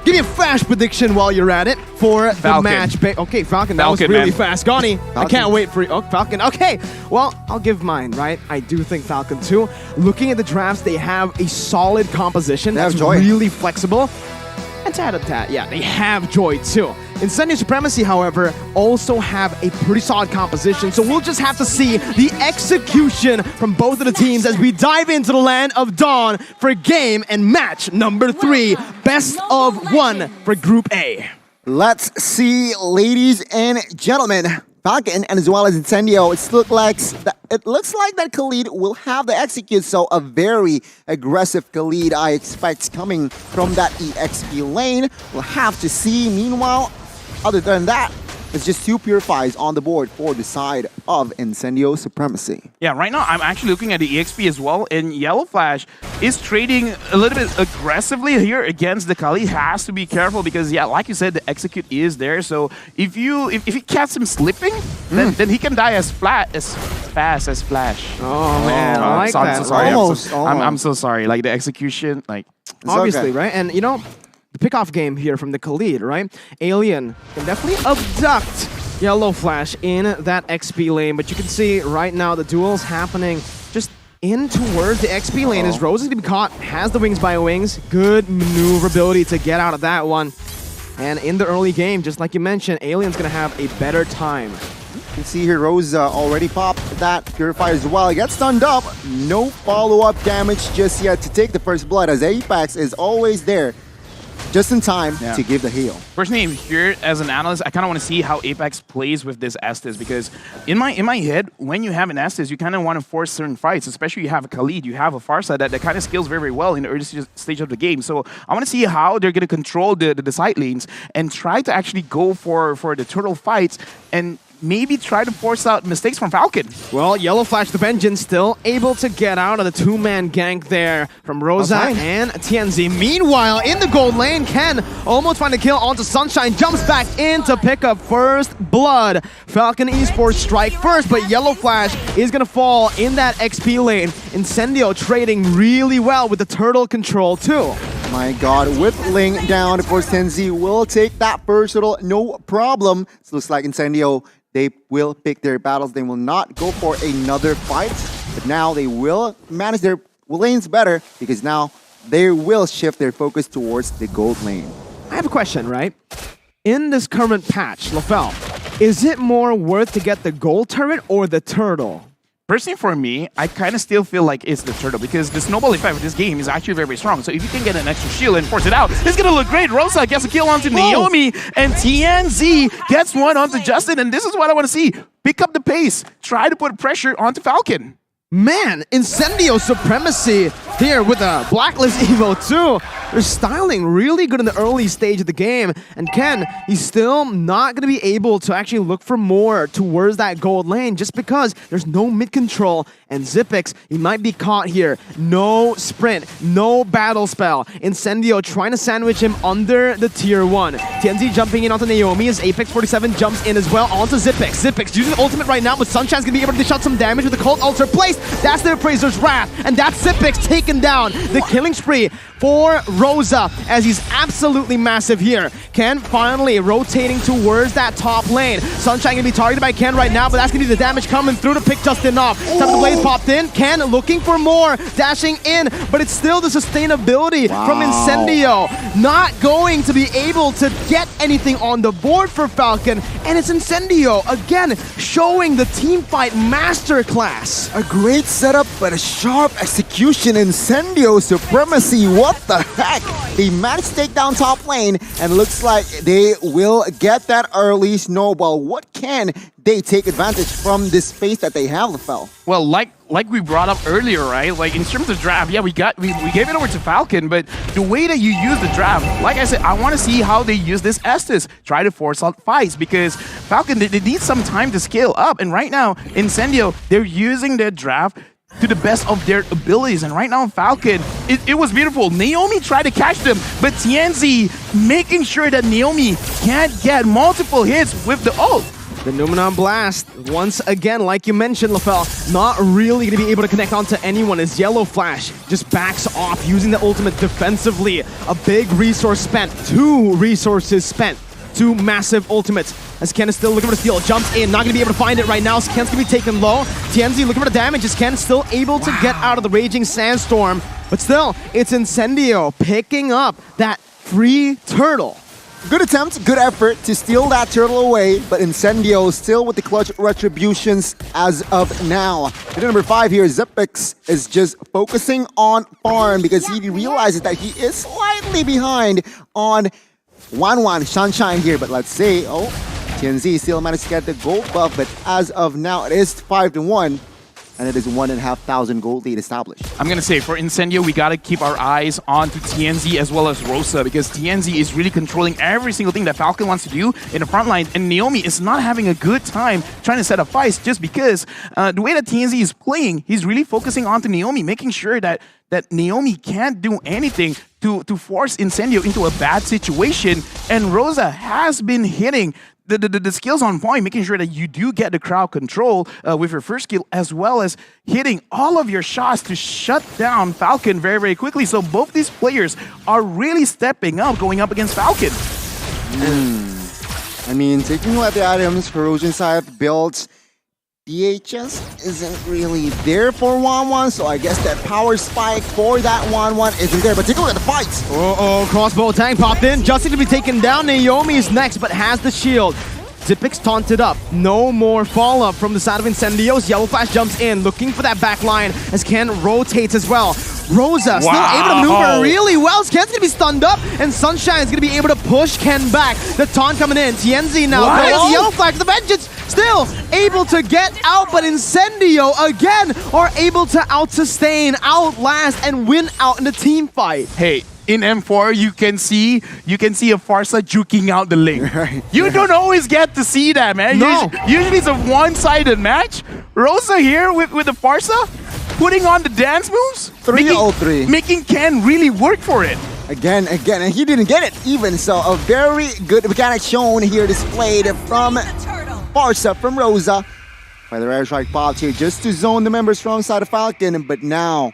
Give me a fast prediction while you're at it for Falcon. the match. Okay, Falcon, that was really fast. Gani, I can't wait for you. Oh, Falcon. Okay, well, I'll give mine, right? I do think Falcon too. Looking at the drafts, they have a solid composition that's really flexible. And tat, yeah, they have Joy too. Incendio Supremacy, however, also have a pretty solid composition, so we'll just have to see the execution from both of the teams as we dive into the land of Dawn for game and match number 3, best of 1 for Group A. Let's see, ladies and gentlemen. Falcon and as well as Incendio, it looks like that Khalid will have the execute, so a very aggressive Khalid I expect coming from that EXP lane. We'll have to see. Meanwhile, other than that, it's just 2 Purifies on the board for the side of Incendio Supremacy. Yeah, right now I'm actually looking at the EXP as well, and Yellow Flash is trading a little bit aggressively here against the Kali. Has to be careful because, yeah, like you said, the execute is there. So if he catches him slipping, then he can die as fast as Flash. Oh man, I like sorry, that. I'm so sorry. Almost. I'm so sorry. Like the execution, like obviously, okay. right? And you know, the pickoff game here from the Khalid, right? Alien can definitely abduct Yellow Flash in that XP lane, but you can see right now the duel's happening just in towards the XP lane as Rose is going to be caught, has the wings by wings, good maneuverability to get out of that one. And in the early game, just like you mentioned, Alien's going to have a better time. You can see here Rosa already popped that Purifier as well. Gets stunned up. No follow-up damage just yet to take the first blood as Apex is always there just in time to give the heal. Personally, here as an analyst, I kind of want to see how Apex plays with this Estes because in my head, when you have an Estes, you kind of want to force certain fights, especially you have a Khalid, you have a Farsa that kind of scales very, very well in the early stage of the game. So I want to see how they're going to control the side lanes and try to actually go for the turtle fights and maybe try to force out mistakes from Falcon. Well, Yellow Flash the Vengeance still able to get out of the 2-man gank there from Rosa and TNZ. Meanwhile, in the gold lane, Ken almost find a kill onto Sunshine, jumps back in to pick up first blood. Falcon Esports strike first, but Yellow Flash is going to fall in that XP lane. Incendio trading really well with the turtle control too. My god, whippling down, of course, Tenzi will take that first turtle, no problem. It looks like Incendio, they will pick their battles. They will not go for another fight, but now they will manage their lanes better because now they will shift their focus towards the gold lane. I have a question, right? In this current patch, LaFell, is it more worth to get the gold turret or the turtle? Personally, for me, I kind of still feel like it's the turtle because the snowball effect of this game is actually very, very strong. So if you can get an extra shield and force it out, it's going to look great. Rosa gets a kill onto Naomi, and TNZ gets one onto Justin. And this is what I want to see. Pick up the pace. Try to put pressure onto Falcon. Man, Incendio Supremacy here with a Blacklist Evo too. They're styling really good in the early stage of the game. And Ken, he's still not going to be able to actually look for more towards that gold lane just because there's no mid control. And Zipix, he might be caught here. No sprint, no battle spell. Incendio trying to sandwich him under the tier 1. TNZ jumping in onto Naomi as Apex 47 jumps in as well onto Zipix. Zipix using the ultimate right now, but Sunshine's going to be able to dish out some damage with the Cult Altar placed. That's the Appraiser's Wrath, and that's Zipix taken down. The killing spree for Rosa as he's absolutely massive here. Ken finally rotating towards that top lane. Sunshine going to be targeted by Ken right now, but that's going to be the damage coming through to pick Justin off. Time the blaze popped in. Ken looking for more, dashing in, but it's still the sustainability from Incendio. Not going to be able to get anything on the board for Falcon, and it's Incendio again showing the team fight masterclass. A great setup, but a sharp execution. Incendio Supremacy. What the heck? They managed to take down top lane, and looks like they will get that early snowball. What can they take advantage from this space that they have, LaFell? Well, like we brought up earlier, right? Like in terms of draft, yeah, we gave it over to Falcon, but the way that you use the draft, like I said, I want to see how they use this Estes. Try to force out fights because Falcon, they need some time to scale up, and right now, Incendio, they're using their draft to the best of their abilities. And right now, Falcon, it was beautiful. Naomi tried to catch them, but TNZ making sure that Naomi can't get multiple hits with the ult. The Numenon Blast, once again, like you mentioned, LaFell, not really going to be able to connect onto anyone as Yellow Flash just backs off using the ultimate defensively. A big resource spent, 2 resources spent, 2 massive ultimates. As Ken is still looking for the steal, jumps in, not going to be able to find it right now. So Ken's going to be taken low. TNZ looking for the damage as Ken still able to get out of the Raging Sandstorm. But still, it's Incendio picking up that free turtle. Good attempt, good effort to steal that turtle away, but Incendio still with the clutch retributions as of now. Hit number 5 here, Zepix is just focusing on farm because he realizes that he is slightly behind on Wan Sunshine here. But let's say, TNZ still managed to get the gold buff, but as of now it is 5-1. And it is 1,500 gold lead established. I'm going to say, for Incendio, we got to keep our eyes on to TNZ as well as Rosa, because TNZ is really controlling every single thing that Falcon wants to do in the front line, and Naomi is not having a good time trying to set up fights just because the way that TNZ is playing, he's really focusing on to Naomi, making sure that Naomi can't do anything to force Incendio into a bad situation, and Rosa has been hitting the skills on point, making sure that you do get the crowd control with your first skill, as well as hitting all of your shots to shut down Falcon very, very quickly. So both these players are really stepping up, going up against Falcon. I mean, taking a look at the items, Corrosion side builds, DHS isn't really there for Wan, so I guess that power spike for that Wan isn't there. But take a look at the fights. Crossbow tank popped in. Justin to be taken down. Naomi is next, but has the shield. Zipix taunted up. No more follow-up from the side of Incendios. Yellow Flash jumps in, looking for that back line as Ken rotates as well. Rosa still able to maneuver really well. Ken's gonna be stunned up, and Sunshine is gonna be able to push Ken back. The taunt coming in. TNZ now goes Yellow Flag. The Vengeance still able to get out, but Incendio again are able to out-sustain, outlast, and win out in the team fight. Hey, in M4, you can see a Farsa juking out the link. You don't always get to see that, man. No. Usually it's a one-sided match. Rosa here with the Farsa, putting on the dance moves. 3-0-3. Making Ken really work for it. Again, and he didn't get it even, so a very good mechanic shown here, displayed from Farsa, from Rosa. By the rare strike popped here just to zone the members from side of Falcon, but now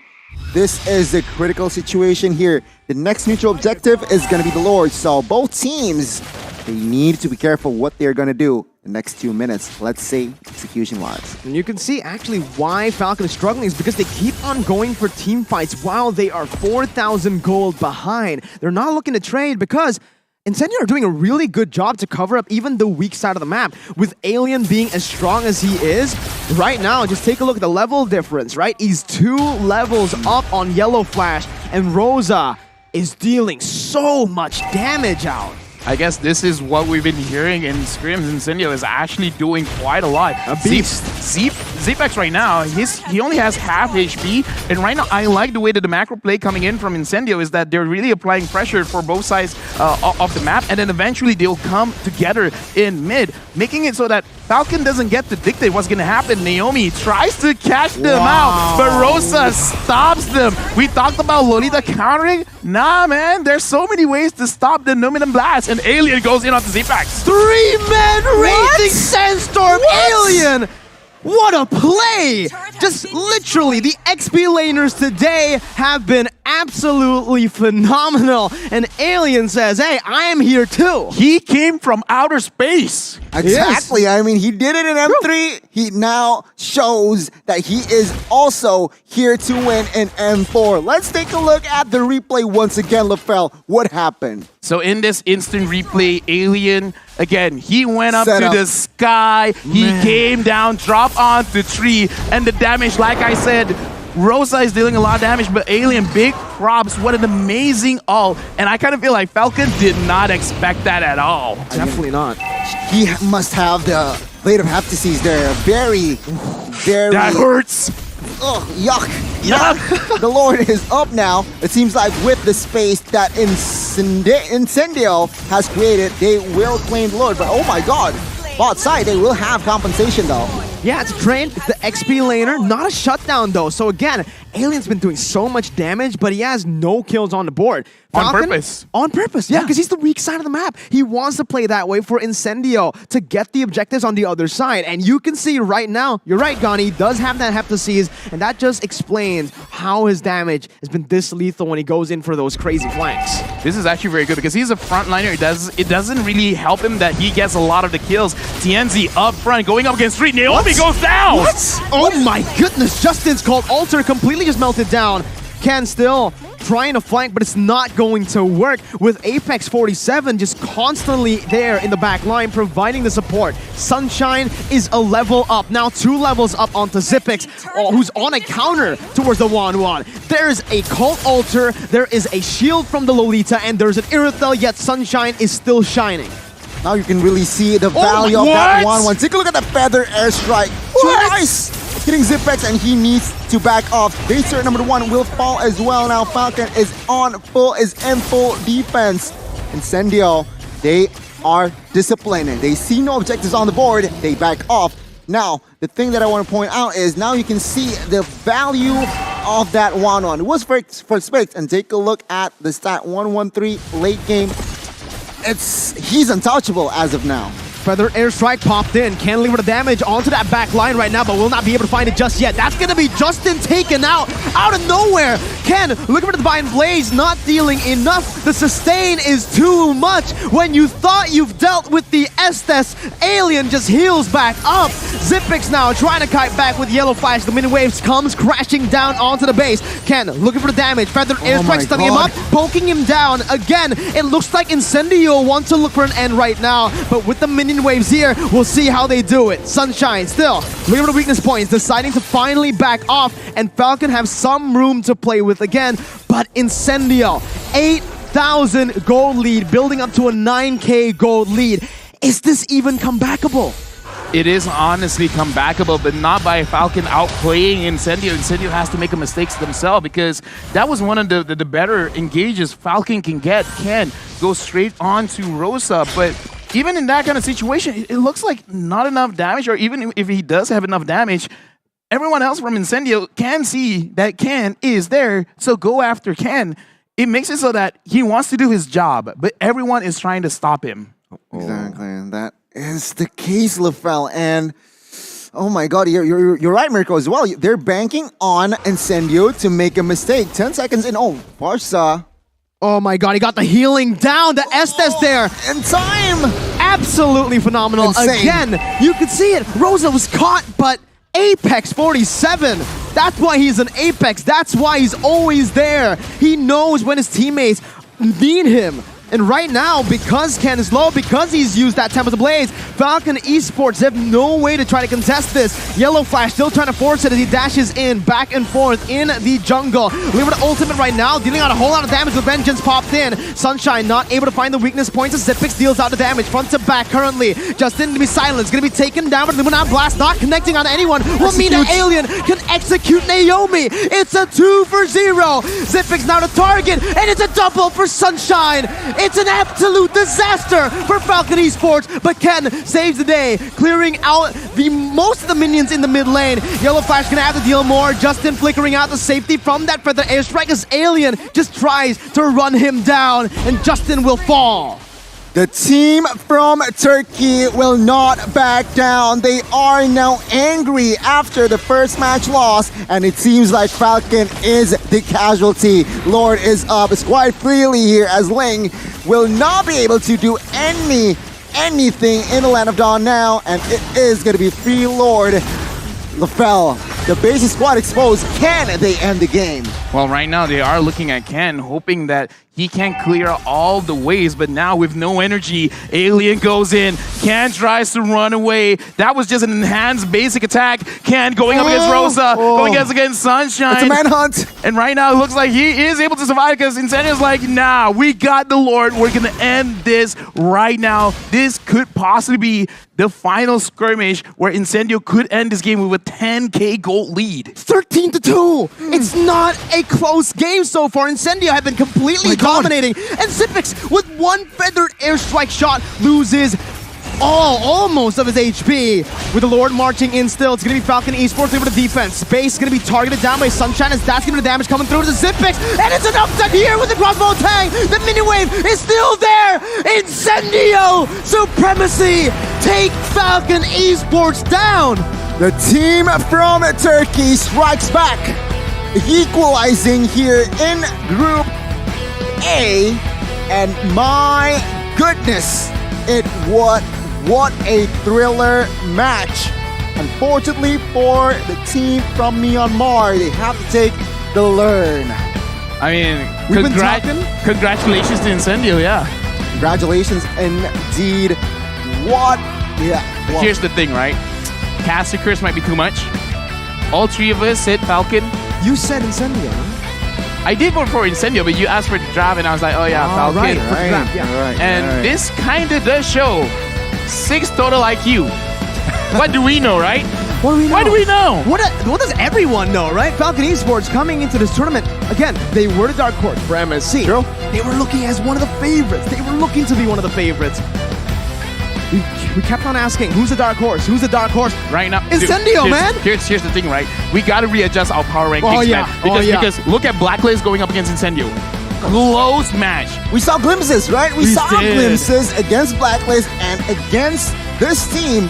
this is a critical situation here. The next neutral objective is going to be the Lord, so both teams, they need to be careful what they're going to do the next 2 minutes, let's say execution-wise. And you can see actually why Falcon is struggling is because they keep on going for team fights while they are 4,000 gold behind. They're not looking to trade because Incendio are doing a really good job to cover up even the weak side of the map. With Alien being as strong as he is, right now, just take a look at the level difference, right? He's 2 levels up on Yellow Flash, and Rosa is dealing so much damage out. I guess this is what we've been hearing in scrims. Incendio is actually doing quite a lot. A beast. Zepex right now, he only has half HP, and right now I like the way that the macro play coming in from Incendio is that they're really applying pressure for both sides of the map, and then eventually they'll come together in mid, making it so that Falcon doesn't get to dictate what's gonna happen. Naomi tries to catch them out, but Rosa stops them. We talked about Lolita countering. Nah, man, there's so many ways to stop the Numinum Blast, and Alien goes in on the Zepex. 3-man Raging Sandstorm Alien! What a play! Just literally, the XP laners today have been absolutely phenomenal. And Alien says, hey, I am here too. He came from outer space. Exactly. I mean, he did it in M3. He now shows that he is also here to win in M4. Let's take a look at the replay once again, LaFell. What happened? So in this instant replay, Alien, again, he went up to the sky, he came down, dropped onto tree, and the damage, like I said, Rosa is dealing a lot of damage, but Alien, big props, what an amazing ult. And I kind of feel like Falcon did not expect that at all. Definitely not. He must have the Blade of Heptases there. Very... That hurts! Ugh, yuck. The Lord is up now. It seems like with the space that Incendio has created, they will claim the Lord. But oh my god, bot side, they will have compensation though. Yeah, it's trained. It's the XP laner. Not a shutdown though. So again, Alien's been doing so much damage, but he has no kills on the board. Falcon, on purpose. On purpose, yeah, because he's the weak side of the map. He wants to play that way for Incendio to get the objectives on the other side. And you can see right now, you're right, Gani, he does have that Heptases, and that just explains how his damage has been this lethal when he goes in for those crazy flanks. This is actually very good because he's a frontliner. It doesn't really help him that he gets a lot of the kills. TNZ up front, going up against 3. Naomi goes down! What? Oh my goodness, Justin's called Alter completely just melted down. Ken still trying to flank, but it's not going to work with Apex 47 just constantly there in the back line providing the support. Sunshine is a level up, now 2 levels up onto Zipix, who's on a counter towards the Wanwan. There's a Cult Altar, there is a shield from the Lolita, and there's an Irithel, yet Sunshine is still shining. Now you can really see the value of that 1-1. Take a look at the Feather Airstrike. Twice! Hitting Zipex, and he needs to back off. Base turret number 1 will fall as well. Now Falcon is in full defense. Incendio, they are disciplined. They see no objectives on the board. They back off. Now, the thing that I want to point out is now you can see the value of that 1-1. It was for Spix, and take a look at the stat 113 late game. He's untouchable as of now. Feather Airstrike popped in. Can deliver the damage onto that back line right now, but will not be able to find it just yet. That's going to be Justin taken out of nowhere. Ken looking for the Divine Blaze, not dealing enough. The sustain is too much. When you thought you've dealt with the Estes, Alien just heals back up. Zipix now trying to kite back with Yellow Flash. The mini waves comes crashing down onto the base. Ken looking for the damage. Feather Airstrike stunning him up, poking him down again. It looks like Incendio wants to look for an end right now, but with the minion waves here, we'll see how they do it. Sunshine still looking for the weakness points, deciding to finally back off, and Falcon have some room to play with again, but Incendio, 8,000 gold lead, building up to a 9K gold lead. Is this even comebackable? It is honestly comebackable, but not by Falcon outplaying Incendio. Incendio has to make a mistakes themselves, because that was one of the better engages Falcon can get. Can go straight on to Rosa, but even in that kind of situation, it looks like not enough damage, or even if he does have enough damage, everyone else from Incendio can see that Ken is there, so go after Ken. It makes it so that he wants to do his job, but everyone is trying to stop him. Exactly, and that is the case, LaFell, and oh my god, you're right, Mirko, as well. They're banking on Incendio to make a mistake. 10 seconds in. Oh, Barca. Oh my god, he got the healing down, the Estes there. In time! Absolutely phenomenal. Insane. Again, you could see it. Rosa was caught, but Apex 47. That's why he's an Apex. That's why he's always there. He knows when his teammates need him. And right now, because Ken is low, because he's used that Temple to Blaze, Falcon Esports have no way to try to contest this. Yellow Flash still trying to force it as he dashes in, back and forth in the jungle. Looking for the ultimate right now, dealing out a whole lot of damage with Vengeance popped in. Sunshine not able to find the weakness points as Zipix deals out the damage front to back currently. Justin to be silenced, gonna be taken down, but Luminant Blast not connecting on anyone. Will mean that Alien can execute Naomi. It's a 2 for 0. Zipix now to target, and it's a double for Sunshine. It's an absolute disaster for Falcon Esports, but Ken saves the day, clearing out most of the minions in the mid lane. Yellow Flash gonna have to deal more. Justin flickering out the safety from that Feather Airstrike as Alien just tries to run him down, and Justin will fall. The team from Turkey will not back down. They are now angry after the first match loss, and it seems like Falcon is the casualty. Lord is up. It's quite freely here as Ling will not be able to do anything in the Land of Dawn now, and it is going to be free Lord. LaFell, the base is quite exposed. Can they end the game? Well, right now they are looking at Ken, hoping that he can clear all the ways, but now with no energy, Alien goes in. Ken tries to run away. That was just an enhanced basic attack. Ken going up against Rosa, going against Sunshine. It's a manhunt. And right now it looks like he is able to survive because Incendio's like, nah, we got the Lord. We're going to end this right now. This could possibly be the final skirmish where Incendio could end this game with a 10K gold lead. 13-2. It's not a close game so far. Incendio have been completely dominating. And Zipix, with one feathered airstrike shot, loses almost of his HP. With the Lord marching in still, it's going to be Falcon Esports over the defense. Space going to be targeted down by Sunshine as that's going to be the damage coming through to the Zipix. And it's an upset here with the crossbow tang. The mini wave is still there. Incendio Supremacy take Falcon Esports down. The team from Turkey strikes back, equalizing here in Group A. And my goodness, what a thriller match. Unfortunately for the team from Myanmar, they have to take the learn. I mean, We've been talking. congratulations to Incendio, yeah. Congratulations indeed. What? Yeah. But well, here's the thing, right? Caster Curse might be too much. All three of us said Falcon. You said Incendio. I did vote for Incendio, but you asked for the draft, and I was like, oh yeah, Falcon. Right, for the draft, yeah. And this kind of does show 6 total IQ. What do we know, right? What do we know? What do we know? What does everyone know, right? Falcon Esports coming into this tournament, again, they were the dark horse for MSC. True. They were looking as one of the favorites. They were looking to be one of the favorites. We kept on asking, who's the dark horse? Who's the dark horse? Right now, Incendio, man! Here's the thing, right? We got to readjust our power rankings, Oh, yeah. man. Oh, Because look at Blacklist going up against Incendio. Close match. we saw glimpses, right? We saw did. glimpses against Blacklist and against this team.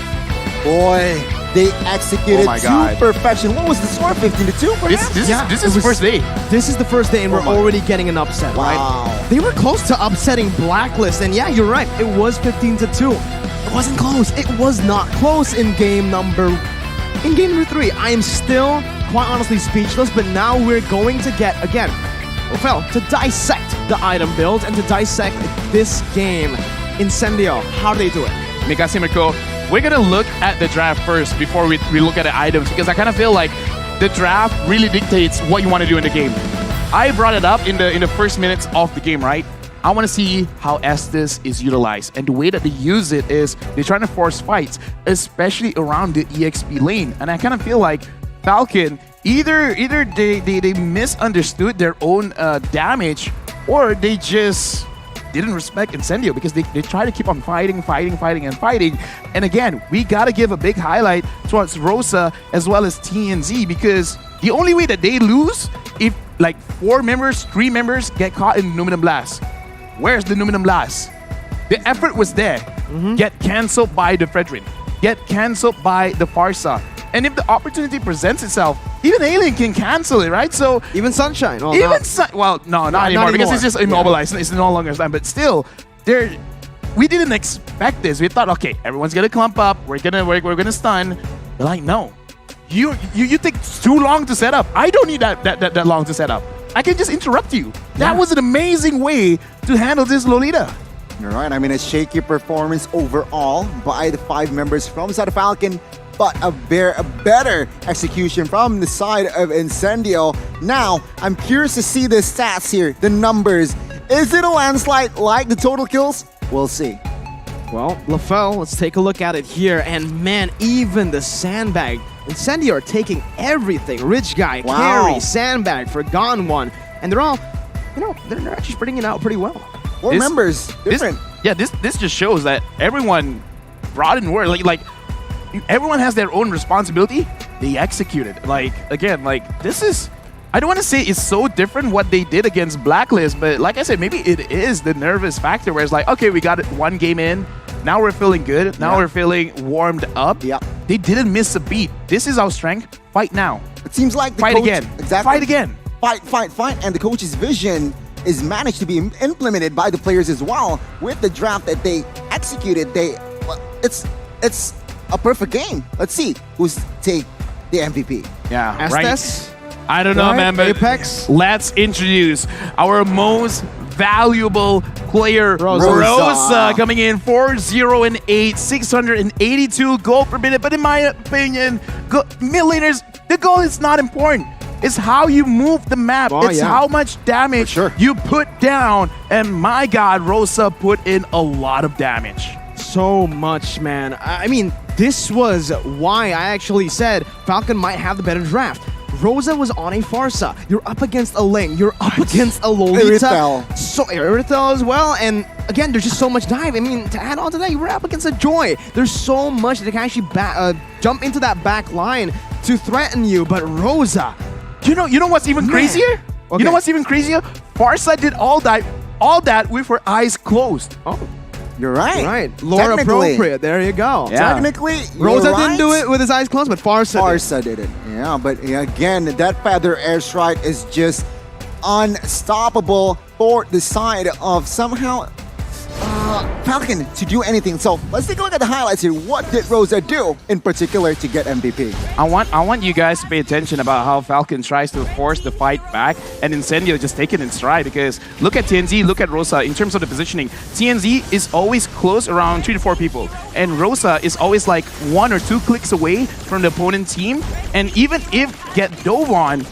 Boy, they executed Oh my God. to perfection. What was the score? 15-2, perhaps? This is the first day. This is the first day, and we're already getting an upset, Wow. right? They were close to upsetting Blacklist, and yeah, you're right. It was 15-2. It wasn't close. It was not close in game number 3. I am still, quite honestly, speechless, but now we're going to get, again, well, to dissect the item builds and to dissect this game. Incendio, how do they do it? Mikasa Mirko, we're going to look at the draft first before we look at the items, because I kind of feel like the draft really dictates what you want to do in the game. I brought it up in the first minutes of the game, right? I want to see how Estes is utilized, and the way that they use it is they're trying to force fights, especially around the EXP lane. And I kind of feel like Falcon, either they misunderstood their own damage, or they just didn't respect Incendio, because they try to keep on fighting. And again, we got to give a big highlight towards Rosa as well as TNZ, because the only way that they lose if like 3 members get caught in Numinum Blast. Where's the Numinum Blast? The effort was there. Get cancelled by the Fredrin. Get cancelled by the Farsa. And if the opportunity presents itself, even Alien can cancel it, right? So even Sunshine. Well, not anymore, because it's just immobilized. It's no longer time. But still, we didn't expect this. We thought, okay, everyone's gonna clump up. We're gonna stun. They're like, no, you take too long to set up. I don't need that long to set up. I can just interrupt you. That was an amazing way to handle this Lolita. You're right. I mean, a shaky performance overall by the 5 members from the side of Falcon, but a better execution from the side of Incendio. Now, I'm curious to see the stats here, the numbers. Is it a landslide like the total kills? We'll see. Well, LaFell, let's take a look at it here. And man, even the sandbag. Incendio are taking everything. Rich Guy, Carry, Sandbag, Forgotten One. And they're all, they're actually spreading it out pretty well. 4 members, different. This just shows that everyone brought in work. Like everyone has their own responsibility. They executed. This is, I don't want to say it's so different what they did against Blacklist, but like I said, maybe it is the nervous factor where it's like, okay, we got it 1 game in. Now we're feeling good. Now we're feeling warmed up. Yeah. They didn't miss a beat. This is our strength. Fight now. It seems like the fight coach, again. Exactly. Fight again. Fight. And the coach's vision is managed to be implemented by the players as well with the draft that they executed. It's a perfect game. Let's see who's take the MVP. Yeah, Estes? right. I don't know, man, but Apex? let's introduce our most valuable player, Rosa, coming in 4-0-8, 682 gold per minute. But in my opinion, mid laners, the goal is not important. It's how you move the map. It's how much damage you put down. And my God, Rosa put in a lot of damage. So much, man. I mean, this was why I actually said Falcon might have the better draft. Rosa was on a Farsa. You're up against a Ling. You're up against a Lolita. Irithel. So Irithel as well. And again, there's just so much dive. I mean, to add on to that, you were up against a Joy. There's so much that can actually jump into that back line to threaten you. But Rosa, you know what's even crazier? Okay. You know what's even crazier? Farsa did all that with her eyes closed. Oh. You're right. Right. Lore appropriate. There you go. Yeah. Technically, Rosa didn't do it with his eyes closed, but Farsa did it. Yeah, but again, that feather airstrike is just unstoppable for the side of somehow Falcon to do anything. So let's take a look at the highlights here. What did Rosa do in particular to get MVP? I want you guys to pay attention about how Falcon tries to force the fight back and Incendio just take it in stride, because look at TNZ, look at Rosa in terms of the positioning. TNZ is always close around 3 to 4 people, and Rosa is always like 1 or 2 clicks away from the opponent team. And even if get dove on,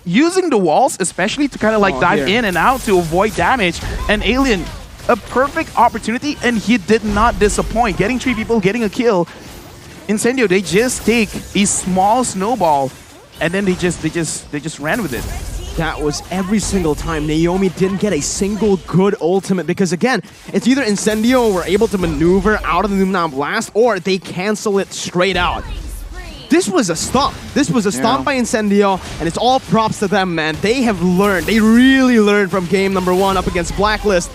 using the walls especially to kind of like dive in and out to avoid damage, and Alien, a perfect opportunity, and he did not disappoint. Getting 3 people, getting a kill. Incendio, they just take a small snowball and then they just ran with it. That was every single time. Naomi didn't get a single good ultimate because, again, it's either Incendio were able to maneuver out of the Numna Blast or they cancel it straight out. This was a stop. This was a stop by Incendio, and it's all props to them, man. They have learned. They really learned from game number 1 up against Blacklist.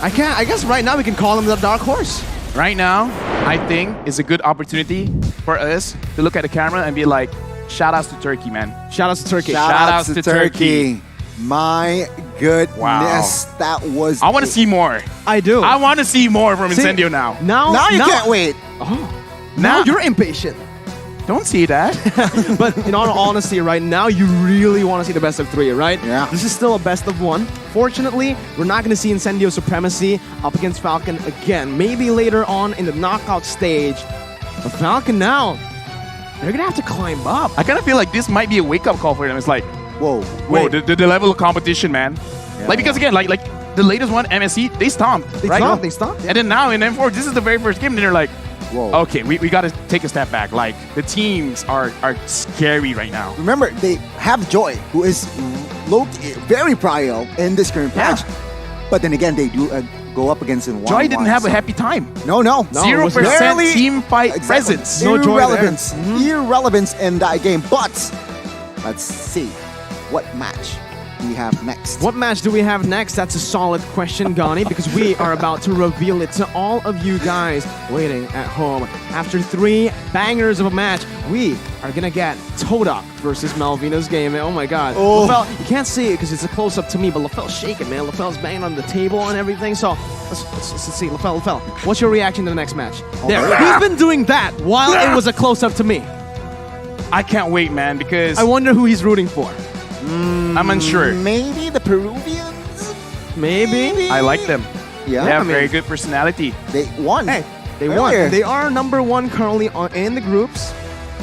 I guess right now we can call them the dark horse. Right now, I think is a good opportunity for us to look at the camera and be like, shoutouts to Turkey, man. Shoutouts to Turkey. Shoutouts to Turkey. My goodness, that was... I want to see more. I do. I want to see more from Incendio now. Now you can't wait. Now you're impatient. Don't see that. But in all honesty, right now, you really want to see the best of 3, right? Yeah. This is still a best of 1. Fortunately, we're not going to see Incendio Supremacy up against Falcon again. Maybe later on in the knockout stage. But Falcon now, they're going to have to climb up. I kind of feel like this might be a wake-up call for them. It's like, whoa, the level of competition, man. Because again, like the latest one, MSC, they stomped. They stomped. And then now in M4, this is the very first game, and they're like, whoa. Okay, we got to take a step back. Like, the teams are scary right now. Remember, they have Joy, who is looked very prio in this current patch. But then again, they do go up against in 1-1. Joy didn't have a happy time. No. 0% team fight presence. No irrelevance. Irrelevance in that game. But let's see what match we have next. What match do we have next? That's a solid question, Gani, because we are about to reveal it to all of you guys waiting at home. After 3 bangers of a match, we are gonna get Todak versus Malvina's game. Oh my god. LaFell, you can't see it because it's a close-up to me, but LaFell's shaking, man. LaFell's banging on the table and everything. So let's see. LaFell, what's your reaction to the next match? There. He's been doing that while it was a close-up to me. I can't wait, man, because I wonder who he's rooting for. I'm unsure. Maybe the Peruvians? Maybe. I like them. Yeah. They have very good personality. They won. Hey, they won. They are number 1 currently in the groups.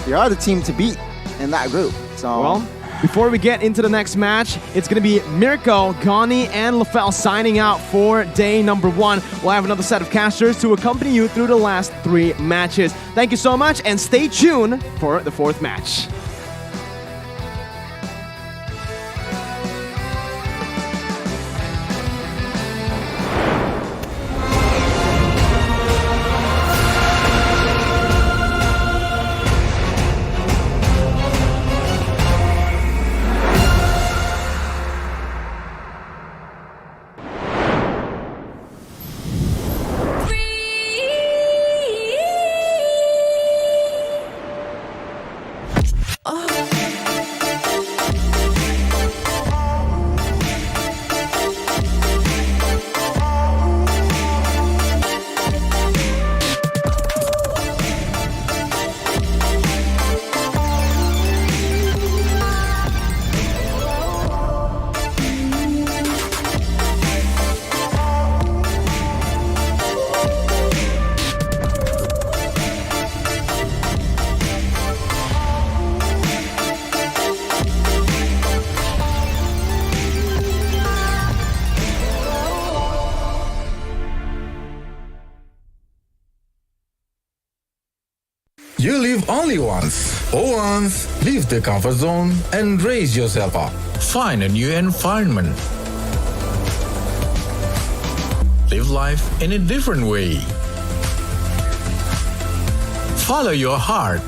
They are the team to beat in that group. So, well, before we get into the next match, it's going to be Mirko, Gani, and LaFell signing out for day number 1. We'll have another set of casters to accompany you through the last 3 matches. Thank you so much, and stay tuned for the 4th match. You live only once. For once, leave the comfort zone and raise yourself up. Find a new environment. Live life in a different way. Follow your heart.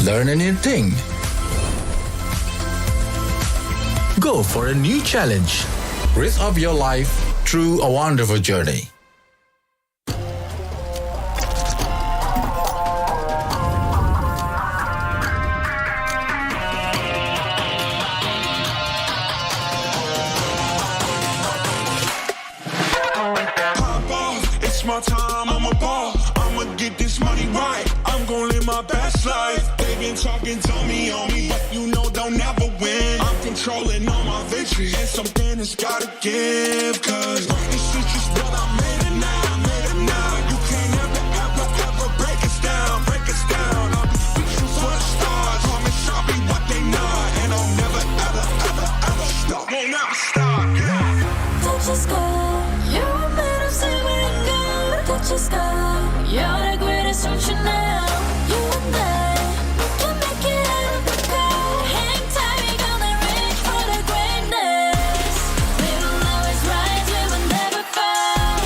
Learn a new thing. Go for a new challenge. Risk up your life through a wonderful journey. best life. They've been talking to me on me, but you know they'll never win. I'm controlling all my victories, and something has gotta give. Cause this is just what I made it now, made it now. You can't ever, ever, ever break us down, break us down. I'll be reaching for the stars, promise I'll be what they not. And I'll never, ever, ever, ever stop, won't never stop, yeah. Touch the sky, you're a man of silver and gold. Touch the sky, you're the greatest function now. You and I, we can make it out of the cold. Hang tight, we gonna reach for the greatness. We will always rise, we will never fall.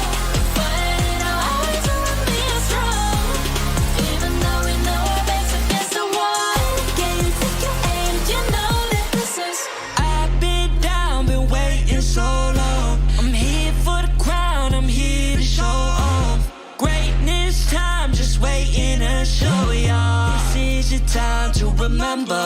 Fighting our eyes will be strong. Even though we know our backs against the wall. Can you take your aim? You know that this is. I've been down, been waiting so long. I'm here for the crown, I'm here to show off. Greatness time, just waiting to show y'all. This is your time to remember.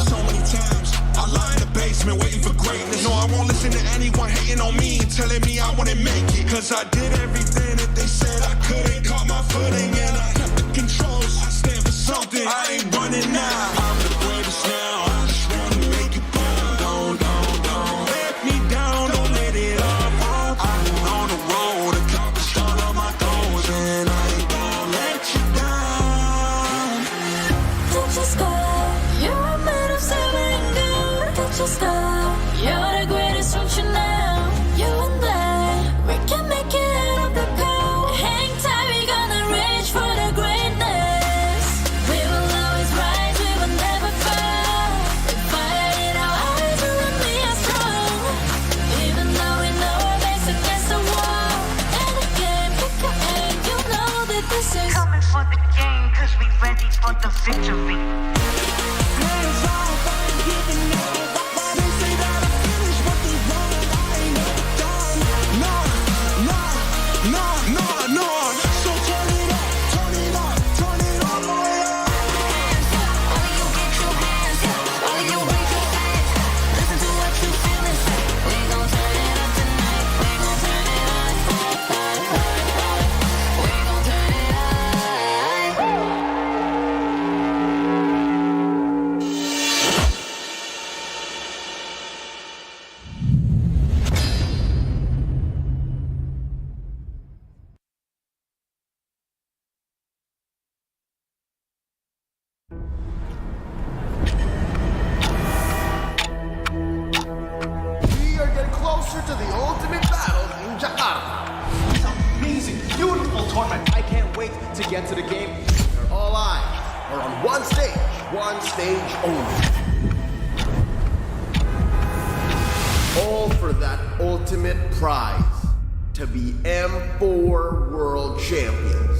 So many times I lie in the basement waiting for greatness. No, I won't listen to anyone hating on me and telling me I wouldn't make it. Cause I did everything that they said I couldn't. Caught my footing and I kept the controls. I stand for something, I ain't running now. I'm the greatest now, I just wanna make it burn. Don't let me down, don't let it all fall. I've been on the road, accomplished all of my goals, and I ain't gonna let you down. Touch the sky, you're a man of silver and gold. Touch the sky, you're the greatest function now. You and I, we can make it out of the cold. Hang tight, we gonna reach for the greatness. We will always rise, we will never fall. We fight in our eyes, we will be strong. Even though we know our backs against the wall. And again, pick your aim, you know that this is. Coming for the game, cause we ready for the victory. We are getting closer to the ultimate battle in Jakarta. It's an amazing, beautiful tournament. I can't wait to get to the game. Where all eyes are on one stage only. All for that ultimate prize, to be M4 World Champions.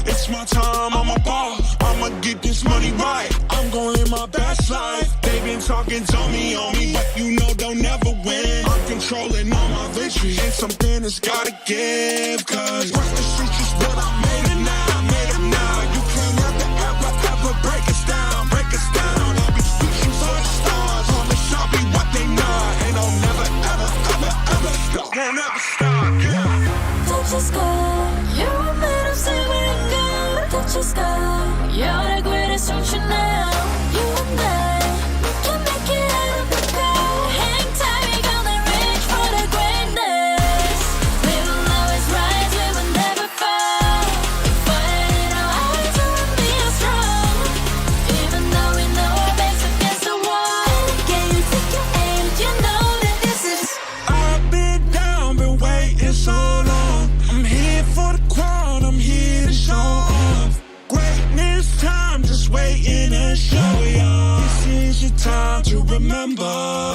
It's my time, I'm a ball. I'ma get this money right. I'm gonna live my best life. They've been talking to me on me, but you know they'll never win. I'm controlling all my victories, and something has gotta give. Cause this is just what I made it now, made it now. You can't ever, ever, ever break us down, break us down. I'll be reaching for the stars, promise I'll be what they not. And I'll never, ever, ever, ever stop, won't ever stop, yeah. Touch the sky, you're a man of silver and gold. Touch the sky, you're the greatest function now. You and I, we can make it out of the cold. Hang tight, we gonna reach for the greatness. We will always rise, we will never fall. We fight in our eyes, we will be strong. Even though we know our backs against the wall. Can you take your aim? You know that this is. I've been down, been waiting so long. I'm here for the crown, I'm here to show off. Greatness time, just waiting to show y'all. This is your time to remember.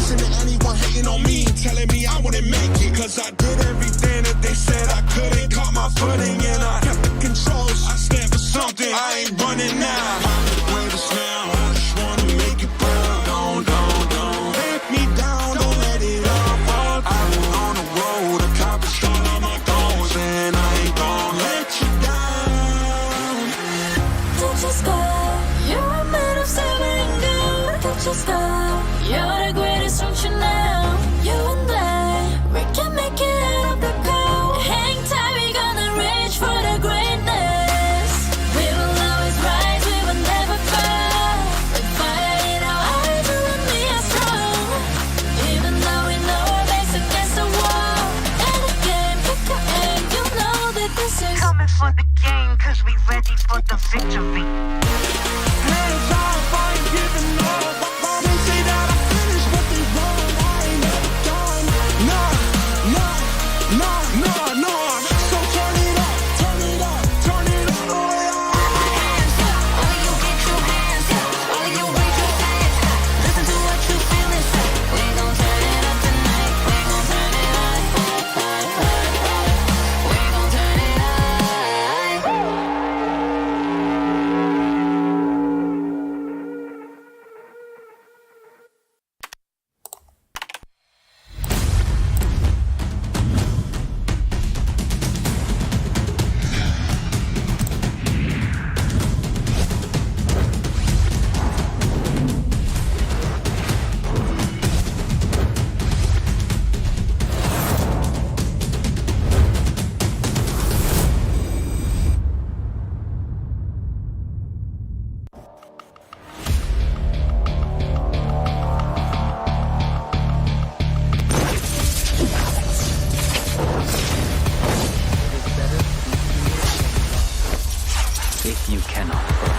listen to anyone hating on me, telling me I wouldn't make it. Cause I did everything that they said I couldn't. Caught my footing and I kept the controls. I stand for something, I ain't running now. I'm the greatest now, I just wanna make it proud. Don't let me down, don't let it all fall. I've been on the road, accomplished all of my goals, and I ain't gonna let you down. Don't just go, you're a man of silver and gold. Don't just go, you're the greatest function now. You and I, we can make it out of the cold. Hang tight, we're gonna reach for the greatness. We will always rise, we will never fall. With fire in our eyes, you and me are strong. Even though we know our backs against the wall. And again, pick your aim, you know that this is coming for the game, cause we ready for the victory. Hands on fire, giving all. They say that I finished, but they wrong. I ain't never done. No. So turn it up, turn it up, turn it all the way up. hands up, all of you get your hands up, all of you raise your hands up. Listen to what you feel inside. We gon' turn it up tonight. We gon' turn it up. We gon' turn it up. If you cannot burn.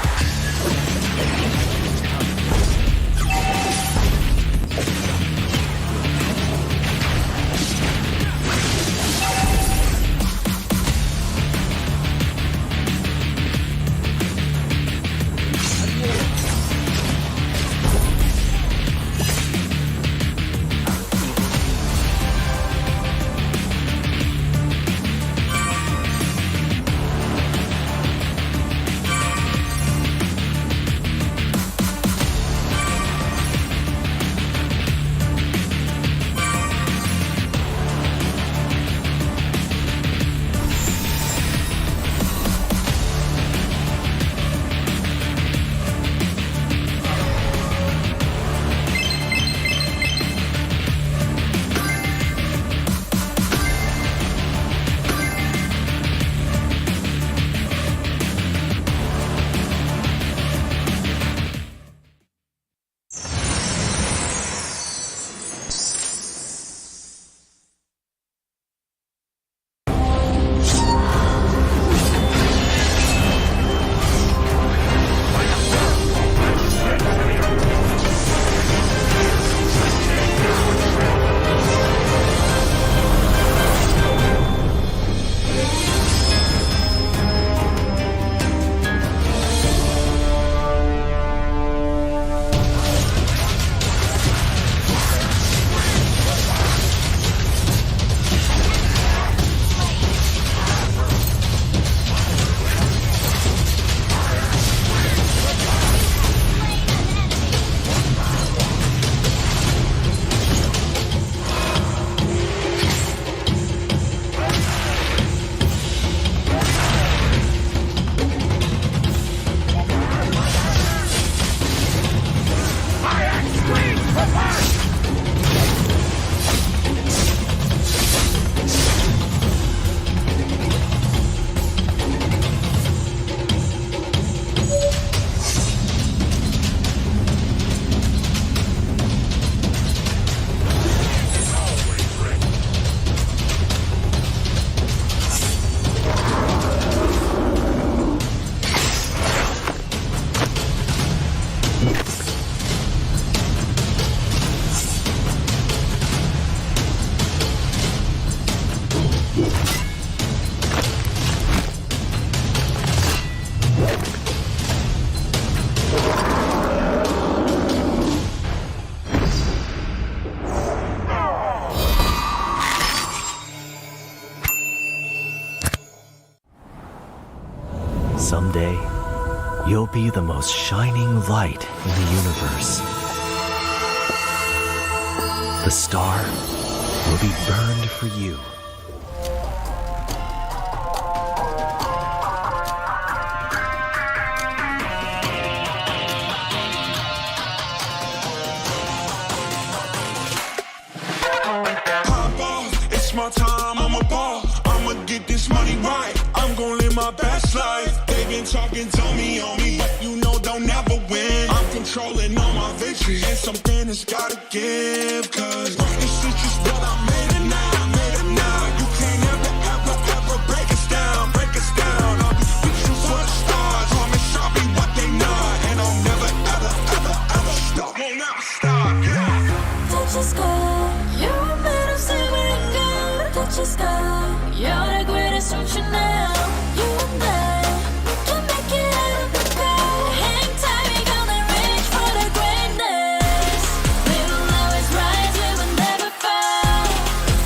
Someday, you'll be the most shining light in the universe. The star will be burned for you. It's my time, I'm a ball. I'ma get this money right. I'm gonna live my best life. They been talking, tell me on me, but you know they'll never win. I'm controlling all my victories, and something that's gotta give. Cause this is just what I made it now, You can't ever break us down, I'll be reaching for the stars. Promise I'll be what they not, and I'll never ever stop. Won't never stop, yeah. Touch the sky, you're made of silver and gold. Touch the sky, you're the greatest function now. You and I, we can make it out of the cold. Hang tight, we gonna reach for the greatness. We will always rise, we will never fall.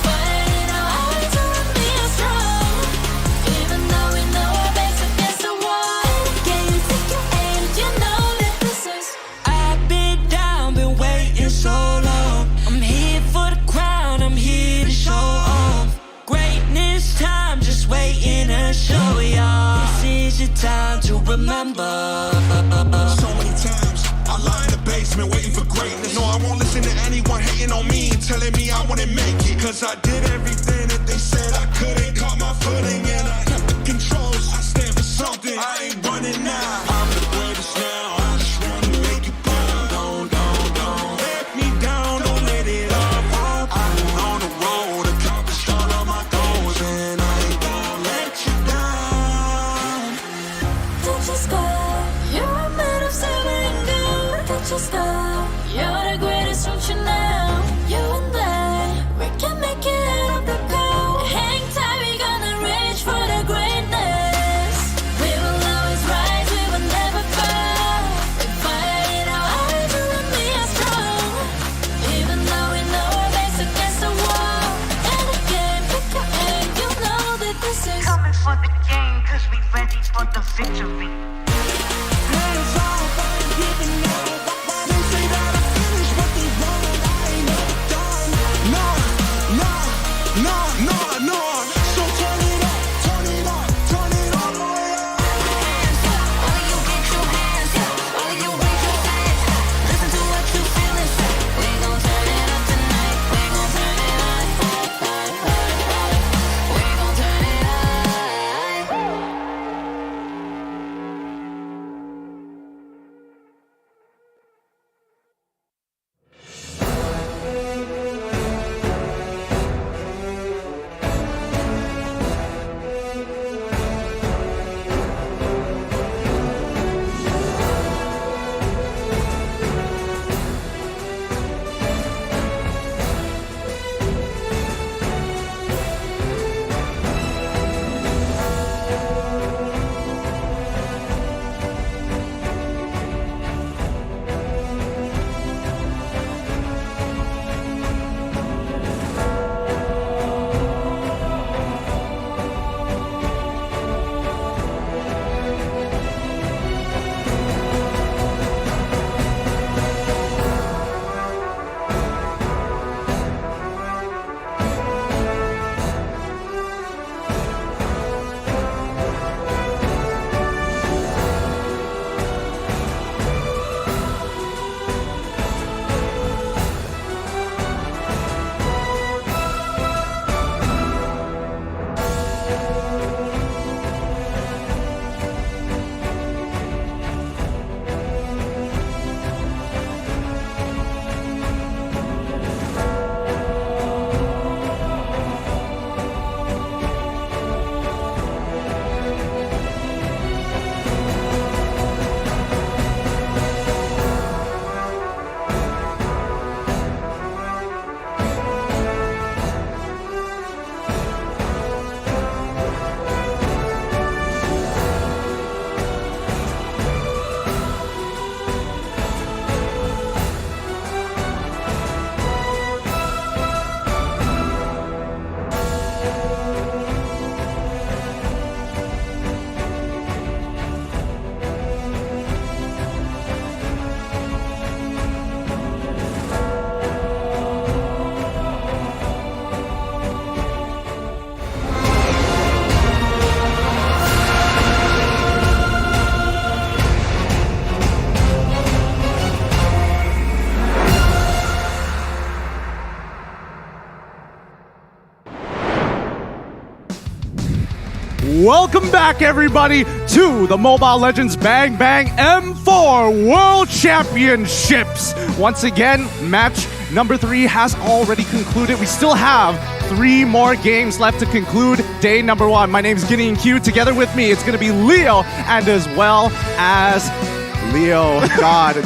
Fighting our hearts around me are strong. Even though we know our backs against the wall. Can you take your aim? You know that this is. I've been down, been waiting so long. I'm here for the crown, I'm here to show off. Greatness time, just waiting to show y'all. This is your time to remember. So many times I lie in the basement waiting for greatness. No, I won't listen to anyone hating on me, telling me I wouldn't make it. Cause I did everything that they said I couldn't. Caught my footing and I kept the controls. I stand for something, I ain't running now. I'm the greatest now, I just wanna make it proud. Don't let me down, don't let it off. I've been on the road, accomplished all of my goals, and I ain't gonna let you down. Touch the sky, you're made of silver and gold. Touch the sky, you're the greatest function now. You and I, we can make it out of the cold. Hang tight, we gonna reach for the greatness. We will always rise, we will never fall. We fight our hearts around me are strong. Even though we know our backs against the wall. And again, pick your aim, you know that this is. Coming for the game, cause we ready for the victory. Welcome back, everybody, to the Mobile Legends Bang Bang M4 World Championships. Once again, match number 3 has already concluded. We still have 3 more games left to conclude day number 1. My name is Guinea and Q. Together with me, it's going to be Leo, and as well as Leo. God.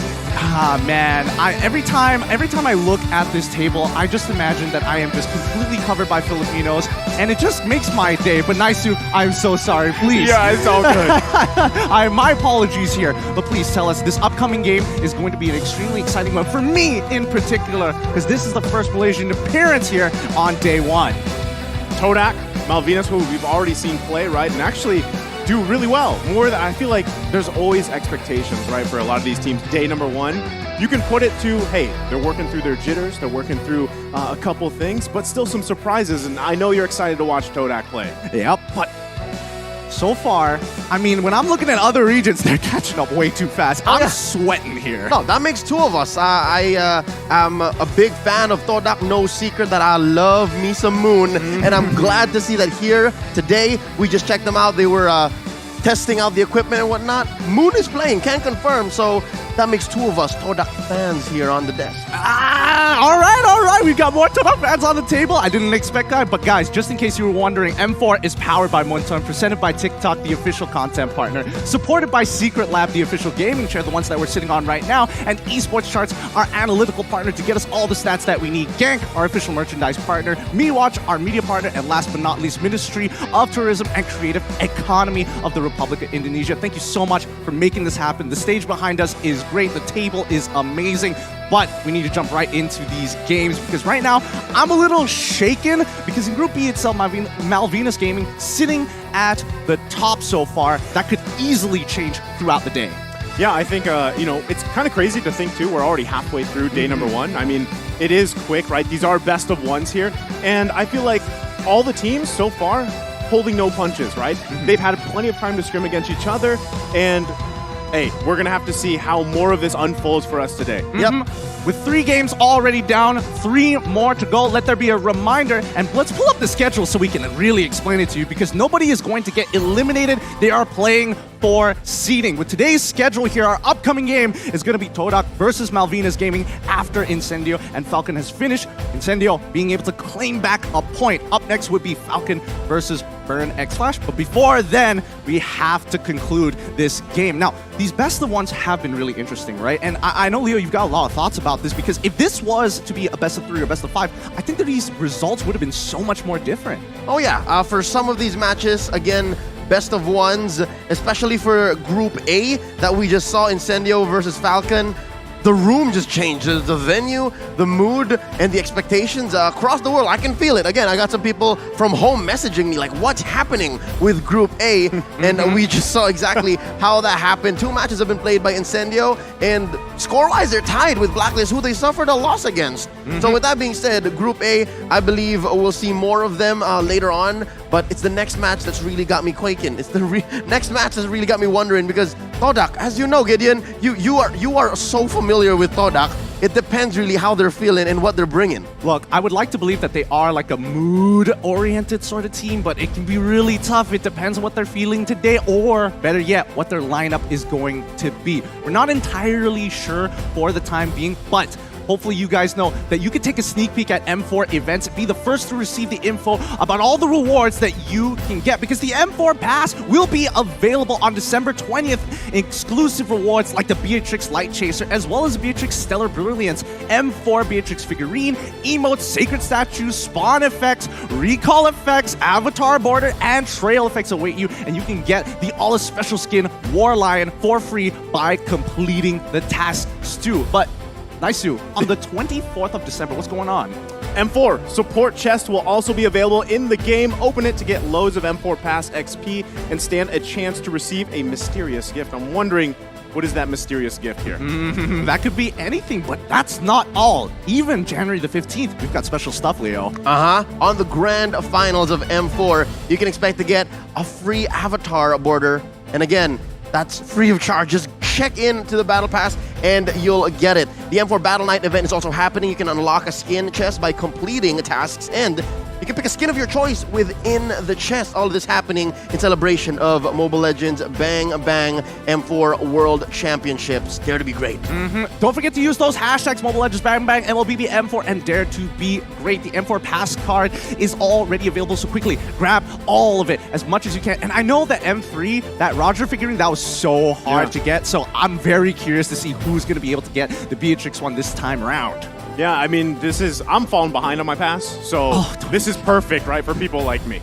Man, every time I look at this table, I just imagine that I am just completely covered by Filipinos, and it just makes my day. But Naisu, I'm so sorry. Please. Yeah, it's all good. My apologies here, but please tell us, this upcoming game is going to be an extremely exciting one for me in particular, because this is the first Malaysian appearance here on day 1. Todak, Malvinas, who we've already seen play, right, and actually do really well. More than I feel like there's always expectations, right, for a lot of these teams. Day number 1, you can put it to, hey, they're working through their jitters, they're working through a couple things, but still some surprises, and I know you're excited to watch Todak play. Yep, but so far, I mean, when I'm looking at other regions, they're catching up way too fast. I'm sweating here. No, that makes 2 of us. I am a big fan of Todak. No secret that I love me some Moon, and I'm glad to see that here today. We just checked them out. They were testing out the equipment and whatnot. Moon is playing, can confirm, so that makes 2 of us Todak fans here on the desk. All right. We've got more Todak fans on the table. I didn't expect that, but guys, just in case you were wondering, M4 is powered by Montage, presented by TikTok, the official content partner, supported by Secret Lab, the official gaming chair, the ones that we're sitting on right now, and Esports Charts, our analytical partner to get us all the stats that we need, Gank, our official merchandise partner, MeWatch, our media partner, and last but not least, Ministry of Tourism and Creative Economy of the Republic of Indonesia. Thank you so much for making this happen. The stage behind us is great. The table is amazing, but we need to jump right into these games because right now I'm a little shaken because in Group B itself, Malvinas Gaming sitting at the top so far. That could easily change throughout the day. Yeah, I think, it's kind of crazy to think, too, we're already halfway through day number 1. I mean, it is quick, right? These are best of ones here, and I feel like all the teams so far holding no punches, right? They've had plenty of time to scrim against each other, and hey, we're going to have to see how more of this unfolds for us today. Yep. With 3 games already down, 3 more to go. Let there be a reminder, and let's pull up the schedule so we can really explain it to you because nobody is going to get eliminated. They are playing for seeding. With today's schedule here, our upcoming game is going to be Todak versus Malvinas Gaming after Incendio, and Falcon has finished. Incendio being able to claim back a point. Up next would be Falcon versus Burn X Flash, but before then, we have to conclude this game. Now, these best of ones have been really interesting, right? And I know, Leo, you've got a lot of thoughts about this because if this was to be a best of 3 or best of 5, I think that these results would have been so much more different. Oh yeah, for some of these matches, again, best of ones, especially for Group A that we just saw, Incendio versus Falcon. The room just changed. The venue, the mood, and the expectations across the world. I can feel it. Again, I got some people from home messaging me like, what's happening with Group A? And we just saw exactly how that happened. 2 matches have been played by Incendio, and score-wise, they're tied with Blacklist, who they suffered a loss against. So with that being said, Group A, I believe we'll see more of them later on, but it's the next match that's really got me quaking. It's the next match that's really got me wondering because Todak, as you know, Gideon, you are so familiar with Todak. It depends really how they're feeling and what they're bringing. Look, I would like to believe that they are like a mood-oriented sort of team, but it can be really tough. It depends on what they're feeling today, or better yet, what their lineup is going to be. We're not entirely sure for the time being, but hopefully you guys know that you can take a sneak peek at M4 events, be the first to receive the info about all the rewards that you can get, because the M4 Pass will be available on December 20th. Exclusive rewards like the Beatrix Light Chaser, as well as Beatrix Stellar Brilliance, M4 Beatrix figurine, emotes, sacred statues, spawn effects, recall effects, avatar border, and trail effects await you, and you can get the All Special Skin War Lion for free by completing the tasks too. But Naisu, on the 24th of December, what's going on? M4 support chest will also be available in the game. Open it to get loads of M4 Pass XP and stand a chance to receive a mysterious gift. I'm wondering, what is that mysterious gift here? That could be anything, but that's not all. Even January the 15th, we've got special stuff, Leo. On the grand finals of M4, you can expect to get a free avatar border. And again, that's free of charge. Just check in to the Battle Pass and you'll get it. The M4 Battle Night event is also happening. You can unlock a skin chest by completing tasks, and you You can pick a skin of your choice within the chest. All of this happening in celebration of Mobile Legends Bang Bang M4 World Championships. Dare to be great. Don't forget to use those hashtags Mobile Legends Bang Bang, MLBB M4, and Dare to be great. The M4 Pass card is already available, so quickly grab all of it as much as you can. And I know that M3, that Roger figurine, that was so hard to get, so I'm very curious to see who's going to be able to get the Beatrix one this time around. Yeah, I mean, I'm falling behind on my pass, so this is perfect, right, for people like me.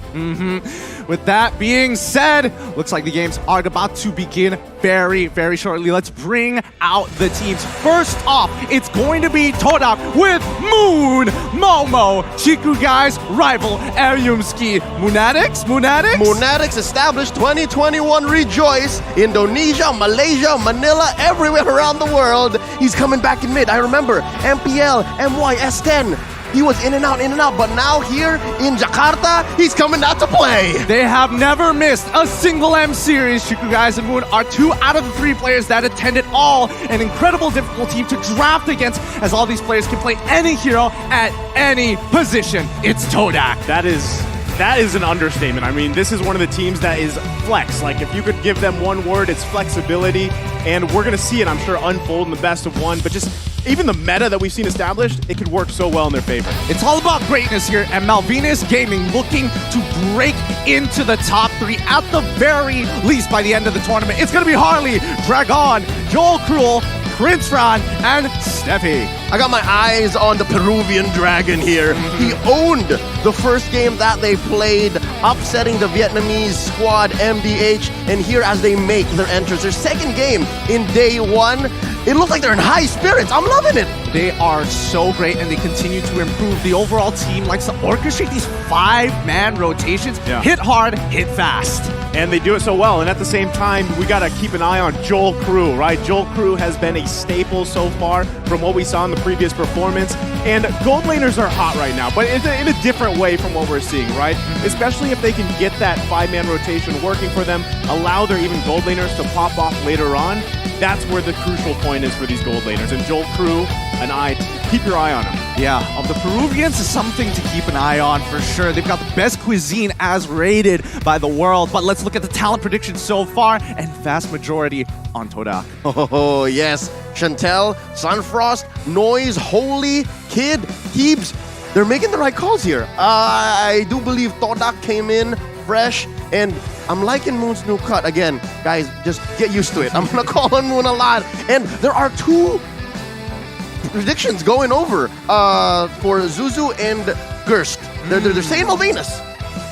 With that being said, looks like the games are about to begin very, very shortly. Let's bring out the teams. First off, it's going to be Todak with Moon, Momo, Chiku Guy's rival, Aryumski. Moonatics established 2021 Rejoice. Indonesia, Malaysia, Manila, everywhere around the world. He's coming back in mid. I remember MPL, MY, S10. He was in and out, but now here in Jakarta, he's coming out to play. They have never missed a single M series. Chiku Guys and Moon are 2 out of the 3 players that attended all. An incredible difficult team to draft against, as all these players can play any hero at any position. It's Todak. That is an understatement. I mean, this is one of the teams that is flex. Like, if you could give them one word, it's flexibility. And we're going to see it, I'm sure, unfold in the best of one. But just even the meta that we've seen established, it could work so well in their favor. It's all about greatness here, and Malvinas Gaming looking to break into the top 3 at the very least by the end of the tournament. It's going to be Harley, Dragon, Joel Cruel, Prince Ron, and Steffi. I got my eyes on the Peruvian Dragon here. He owned the first game that they played, upsetting the Vietnamese squad MDH, and here as they make their entrance, their second game in day 1, it looks like they're in high spirits. I'm loving it. They are so great, and they continue to improve. The overall team likes to orchestrate these 5-man rotations. Hit hard, hit fast. And they do it so well. And at the same time, we got to keep an eye on Joel Crew, right? Joel Crew has been a staple so far from what we saw in the previous performance. And gold laners are hot right now, but in a different way from what we're seeing, right? Especially if they can get that 5-man rotation working for them, allow their even gold laners to pop off later on. That's where the crucial point is for these gold laners. And Joel Crew, keep your eye on him. Yeah, of the Peruvians is something to keep an eye on for sure. They've got the best cuisine as rated by the world. But let's look at the talent predictions so far, and vast majority on Todak. Oh, yes. Chantel, Sunfrost, Noise, Holy, Kid, Heebs. They're making the right calls here. I do believe Todak came in fresh, and I'm liking Moon's new cut. Again, guys, just get used to it. I'm going to call on Moon a lot. And there are 2 predictions going over for Zuzu and Gerst. They're saying Malvinas.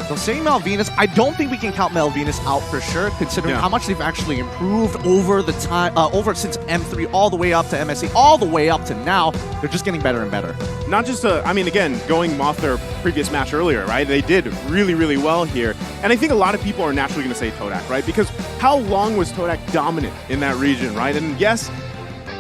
So saying Malvinas, I don't think we can count Malvinas out for sure, considering how much they've actually improved over the time, since M3 all the way up to MSC, all the way up to now. They're just getting better and better. Not just, again, going off their previous match earlier, right? They did really, really well here. And I think a lot of people are naturally going to say Todak, right? Because how long was Todak dominant in that region, right? And yes,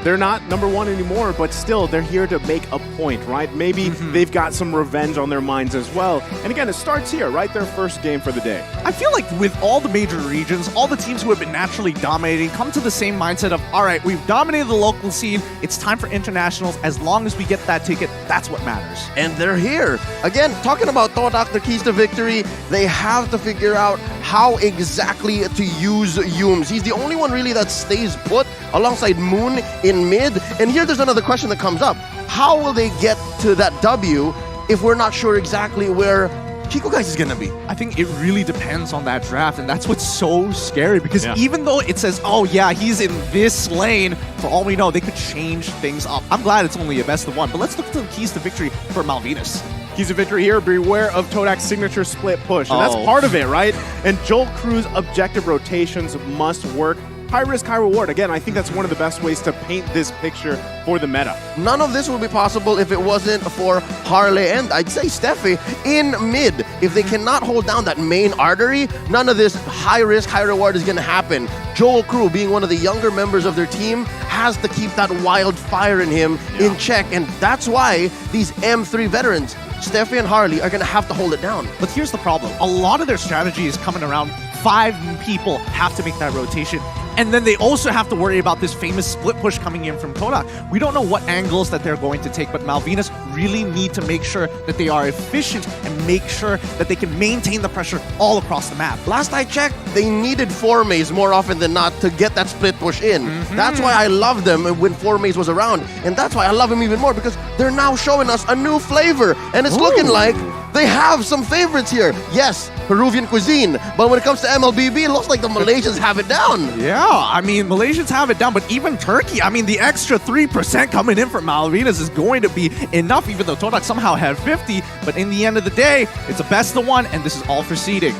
they're not number 1 anymore, but still, they're here to make a point, right? Maybe they've got some revenge on their minds as well. And again, it starts here, right? Their first game for the day. I feel like with all the major regions, all the teams who have been naturally dominating come to the same mindset of, all right, we've dominated the local scene. It's time for internationals. As long as we get that ticket, that's what matters. And they're here. Again, talking about Todak, the keys to victory, they have to figure out how exactly to use Yums. He's the only one really that stays put alongside Moon in mid. And here there's another question that comes up. How will they get to that W if we're not sure exactly where Chico Guys is gonna be? I think it really depends on that draft, and that's what's so scary, because even though it says, oh yeah, he's in this lane, for all we know, they could change things up. I'm glad it's only a best of 1, but let's look at the keys to victory for Malvinas. Keys of victory here, beware of Todak's signature split push, and that's part of it, right? And Joel Crew's objective rotations must work. High risk, high reward. Again, I think that's one of the best ways to paint this picture for the meta. None of this would be possible if it wasn't for Harley and I'd say Steffi in mid. If they cannot hold down that main artery, none of this high risk, high reward is going to happen. Joel Crew, being one of the younger members of their team, has to keep that wild fire in him in check. And that's why these M3 veterans, Steffi and Harley, are going to have to hold it down. But here's the problem. A lot of their strategy is coming around 5 people have to make that rotation. And then they also have to worry about this famous split push coming in from Todak. We don't know what angles that they're going to take, but Malvinas really need to make sure that they are efficient and make sure that they can maintain the pressure all across the map. Last I checked, they needed 4 maze more often than not to get that split push in. That's why I love them when 4 maze was around. And that's why I love them even more, because they're now showing us a new flavor. And it's looking like they have some favorites here. Yes, Peruvian cuisine. But when it comes to MLBB, it looks like the Malaysians have it down. Yeah, I mean, Malaysians have it down, but even Turkey, I mean, the extra 3% coming in from Malvinas is going to be enough, even though Todak somehow had 50. But in the end of the day, it's a best of one, and this is all for seeding.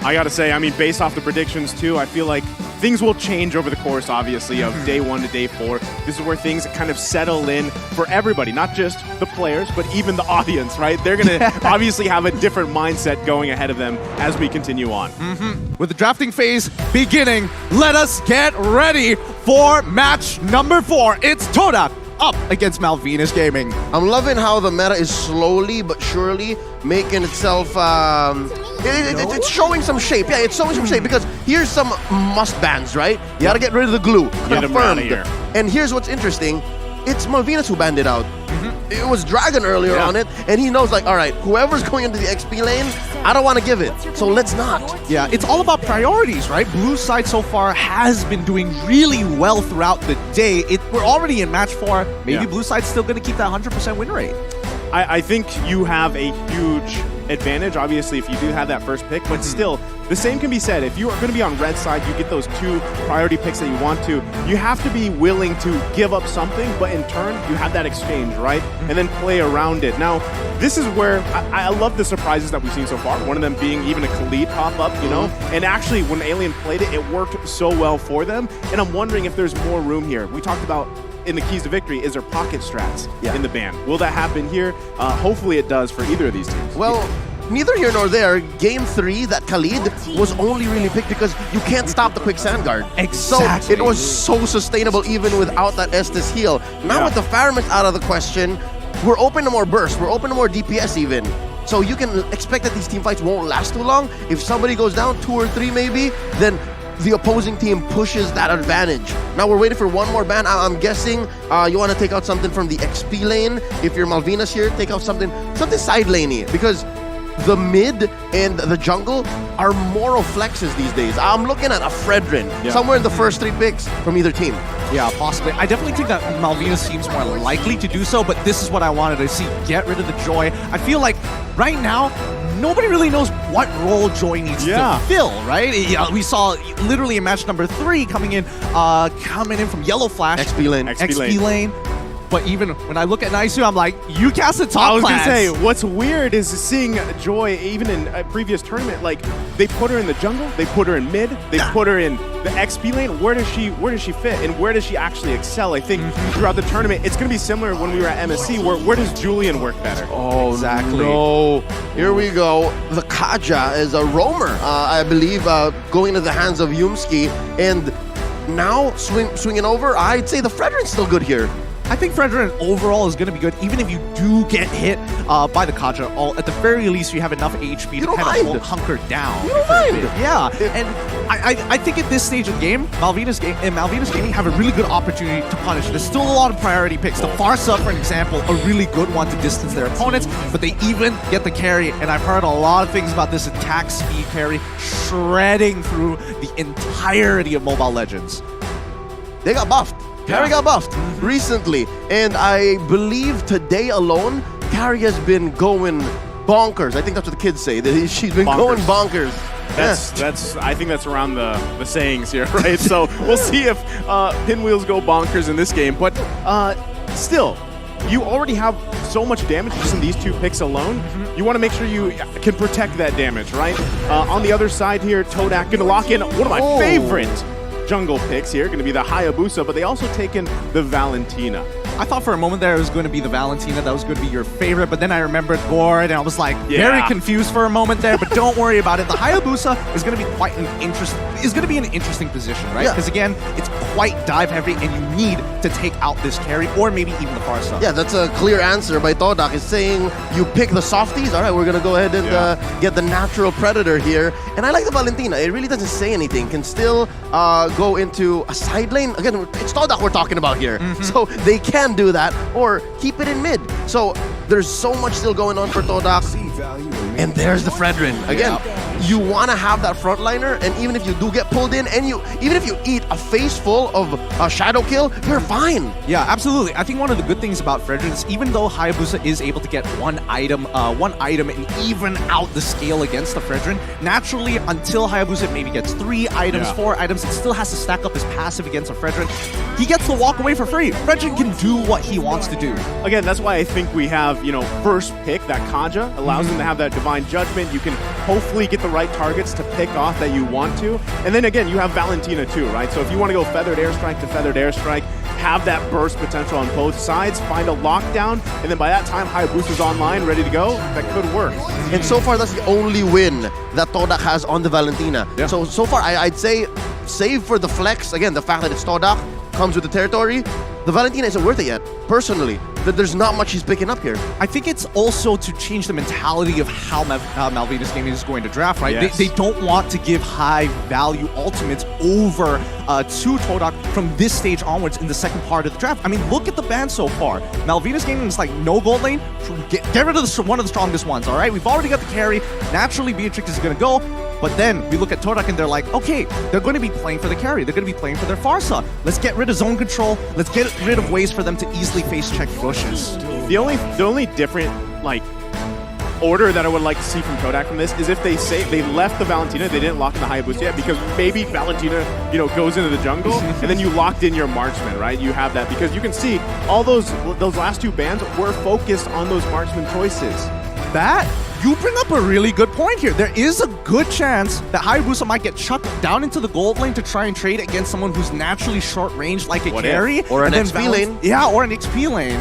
I gotta say, I mean, based off the predictions too, I feel like things will change over the course, obviously, of day 1 to day 4. This is where things kind of settle in for everybody, not just the players, but even the audience, right? They're gonna obviously have a different mindset going ahead of them as we continue on. With the drafting phase beginning, let us get ready for match number 4. It's Todak up against Malvinas Gaming. I'm loving how the meta is slowly but surely making itself, it's showing some shape. Yeah, it's showing some shape, because here's some must bans, right? You gotta get rid of the glue. Get them out of here. And here's what's interesting. It's Malvinas who banned it out. It was Dragon earlier on it, and he knows, like, all right, whoever's going into the XP lane, I don't want to give it, so let's not. Yeah, it's all about priorities, right? Blue side so far has been doing really well throughout the day. We're already in match 4. Maybe blue side's still going to keep that 100% win rate. I think you have a huge advantage, obviously, if you do have that first pick, but still, the same can be said. If you are going to be on red side, you get those 2 priority picks that you want to, you have to be willing to give up something, but in turn, you have that exchange, right? And then play around it. Now, this is where I love the surprises that we've seen so far, one of them being even a Khalid pop-up, you know? And actually, when Alien played it, it worked so well for them, and I'm wondering if there's more room here. We talked about in the keys to victory, is there pocket strats in the ban? Will that happen here? Hopefully it does for either of these teams. Well, neither here nor there. Game 3, that Khalid was only really picked because you can't stop the quick sand guard. Exactly. So it was so sustainable even without that Estes heal. Now with the Faramist out of the question, we're open to more burst. We're open to more DPS even. So you can expect that these team fights won't last too long. If somebody goes down, 2 or 3 maybe, then the opposing team pushes that advantage. Now we're waiting for one more ban. I'm guessing you want to take out something from the XP lane. If you're Malvinas here, take out something side laney, because the mid and the jungle are more of flexes these days. I'm looking at a Fredrin somewhere in the first 3 picks from either team. Yeah, possibly. I definitely think that Malvinas seems more likely to do so, but this is what I wanted to see. Get rid of the Joy. I feel like right now, nobody really knows what role Joy needs to fill, right? Yeah, we saw literally in match number 3 coming in from Yellow Flash. XP lane. But even when I look at Naisu, I'm like, you cast a top class. I was gonna say, what's weird is seeing Joy, even in a previous tournament, like, they put her in the jungle, they put her in mid, they put her in the XP lane. Where does she fit, and where does she actually excel? I think throughout the tournament, it's gonna be similar when we were at MSC, where does Julian work better? Oh, exactly. No. Here we go. The Kaja is a roamer, I believe, going into the hands of Yumski, and now swinging over, I'd say the Fredrin's still good here. I think Fredrin overall is going to be good, even if you do get hit by the Kaja. At the very least, you have enough HP to kind of hunker down. You don't mind. Yeah, and I think at this stage of the game, Malvinas Gaming have a really good opportunity to punish. There's still a lot of priority picks. The Farsa, for example, a really good one to distance their opponents, but they even get the carry, and I've heard a lot of things about this attack speed carry shredding through the entirety of Mobile Legends. They got buffed. Carry got buffed recently, and I believe today alone, Carrie has been going bonkers. I think that's what the kids say. That she's been going bonkers. I think that's around the sayings here, right? So we'll see if Pinwheels go bonkers in this game, but still, you already have so much damage just in these 2 picks alone. You want to make sure you can protect that damage, right? On the other side here, Todak gonna lock in one of my favorite jungle picks here, going to be the Hayabusa, but they also taken the Valentina. I thought for a moment there it was going to be the Valentina, that was going to be your favorite, but then I remembered Gord, and I was like very confused for a moment there, but don't worry about it. The Hayabusa is going to be an interesting position, right? Because again, it's quite dive heavy, and you need to take out this carry or maybe even the Farsa. Yeah, that's a clear answer by Todak. Is saying you pick the softies. All right, we're gonna go ahead and get the natural predator here. And I like the Valentina. It really doesn't say anything. Can still go into a side lane. Again, it's Todak we're talking about here. So they can do that or keep it in mid. So there's so much still going on for Todak. And there's the Fredrin. Again, you want to have that frontliner, and even if you do get pulled in, and even if you eat a face full of a shadow kill, you're fine. Yeah, absolutely. I think one of the good things about Fredrin is even though Hayabusa is able to get one item and even out the scale against the Fredrin, naturally, until Hayabusa maybe gets 3 items, 4 items, it still has to stack up his passive against a Fredrin. He gets to walk away for free. Fredrin can do what he wants to do. Again, that's why I think we have, first pick, that Kaja, allows them to have that Divine Judgment. You can hopefully get the right targets to pick off that you want to. And then again, you have Valentina too, right? So if you want to go Feathered Airstrike to Feathered Airstrike, have that burst potential on both sides, find a lockdown, and then by that time, Hayabusa's online, ready to go, that could work. And so far, that's the only win that Todak has on the Valentina. Yeah. So far, I'd say, save for the flex, again, the fact that it's Todak, comes with the territory, the Valentina isn't worth it yet, personally. There's not much he's picking up here. I think it's also to change the mentality of how Malvina's Gaming is going to draft, right? Yes. They don't want to give high-value ultimates over to Todak from this stage onwards in the second part of the draft. I mean, look at the ban so far. Malvina's Gaming is like, no gold lane, get rid of one of the strongest ones, all right? We've already got the carry. Naturally, Beatrix is going to go. But then we look at Todak and they're like, okay, they're going to be playing for the carry. They're going to be playing for their Farsa. Let's get rid of zone control. Let's get rid of ways for them to easily face check bushes. The only different order that I would like to see from Todak from this is if they say they left the Valentina, they didn't lock in the Hayabusa yet, because maybe Valentina, goes into the jungle and then you locked in your marksman, right? You have that because you can see all those last 2 bans were focused on those marksman choices. You bring up a really good point here. There is a good chance that Hayabusa might get chucked down into the gold lane to try and trade against someone who's naturally short range like a carry. Or an XP lane. Yeah, or an XP lane.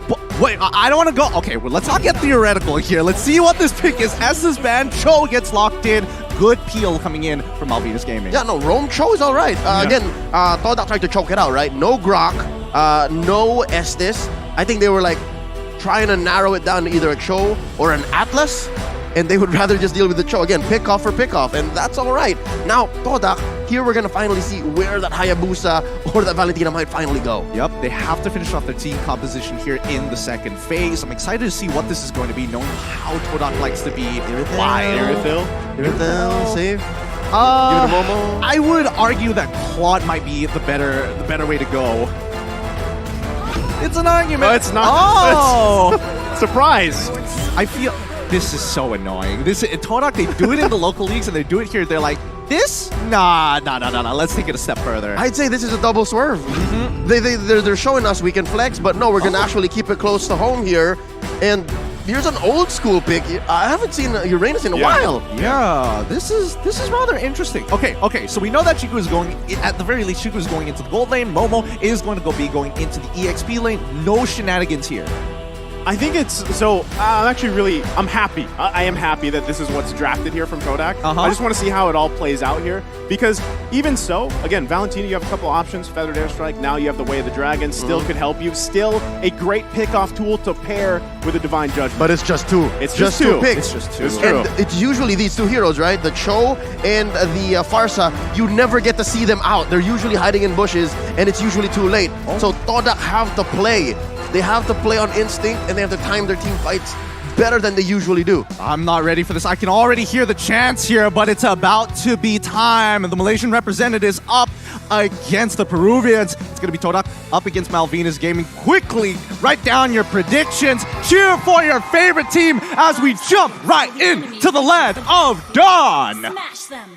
But wait, I don't want to go. Okay, well, let's not get theoretical here. Let's see what this pick is. As this ban, Cho gets locked in. Good peel coming in from Malvina's Gaming. Yeah, no, Rome Cho is all right. Again, Todak tried to choke it out, right? No Grok, no Estes. I think they were like, trying to narrow it down to either a Cho or an Atlas, and they would rather just deal with the Cho. Again, pick off for pick off, and that's all right. Now, Todak, here we're going to finally see where that Hayabusa or that Valentina might finally go. Yep, they have to finish off their team composition here in the second phase. I'm excited to see what this is going to be, knowing how Todak likes to be wild. Irithyll, save. Give it a Momo. I would argue that Claude might be the better way to go. It's an argument. No, it's not. Oh! Surprise. I feel this is so annoying. Todak, they do it in the local leagues and they do it here. They're like, this? Nah. Let's take it a step further. I'd say this is a double swerve. They're showing us we can flex, but no, we're going to actually keep it close to home here. And here's an old school pick. I haven't seen Uranus in a while. Yeah, this is rather interesting. Okay, so we know that Chiku is going, at the very least, Chiku is going into the gold lane. Momo is going to be going into the EXP lane. No shenanigans here. I think it's, so I'm happy. I am happy that this is what's drafted here from Todak. I just want to see how it all plays out here, because even so, again, Valentina, you have a couple options. Feathered Airstrike, now you have the Way of the Dragon, still could help you. Still a great pick-off tool to pair with a Divine Judgment. But it's just 2. It's just 2 picks. It's just 2. It's true. And it's usually these 2 heroes, right? The Cho and the Farsa, you never get to see them out. They're usually hiding in bushes, and it's usually too late. So Todak have to play. They have to play on instinct, and they have to time their team fights better than they usually do. I'm not ready for this. I can already hear the chants here, but it's about to be time. And the Malaysian representatives up against the Peruvians. It's going to be Todak up against Malvina's Gaming. Quickly, write down your predictions. Cheer for your favorite team as we jump right into the land of Dawn. Smash them.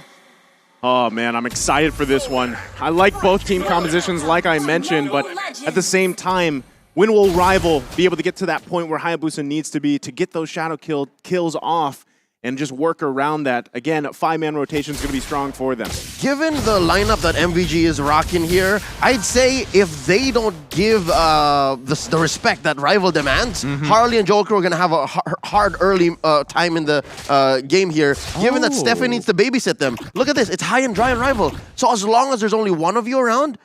Oh man, I'm excited for this one. I like both team compositions, like I mentioned, but at the same time, when will Rival be able to get to that point where Hayabusa needs to be to get those shadow kills off and just work around that? Again, 5-man rotation is going to be strong for them. Given the lineup that MVG is rocking here, I'd say if they don't give the respect that Rival demands, Harley and Joker are going to have a hard early time in the game here, given that Stefan needs to babysit them. Look at this. It's high and dry on Rival. So as long as there's only one of you around,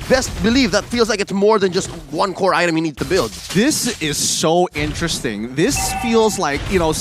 best believe that feels like it's more than just one core item you need to build. This is so interesting. This feels like, you know,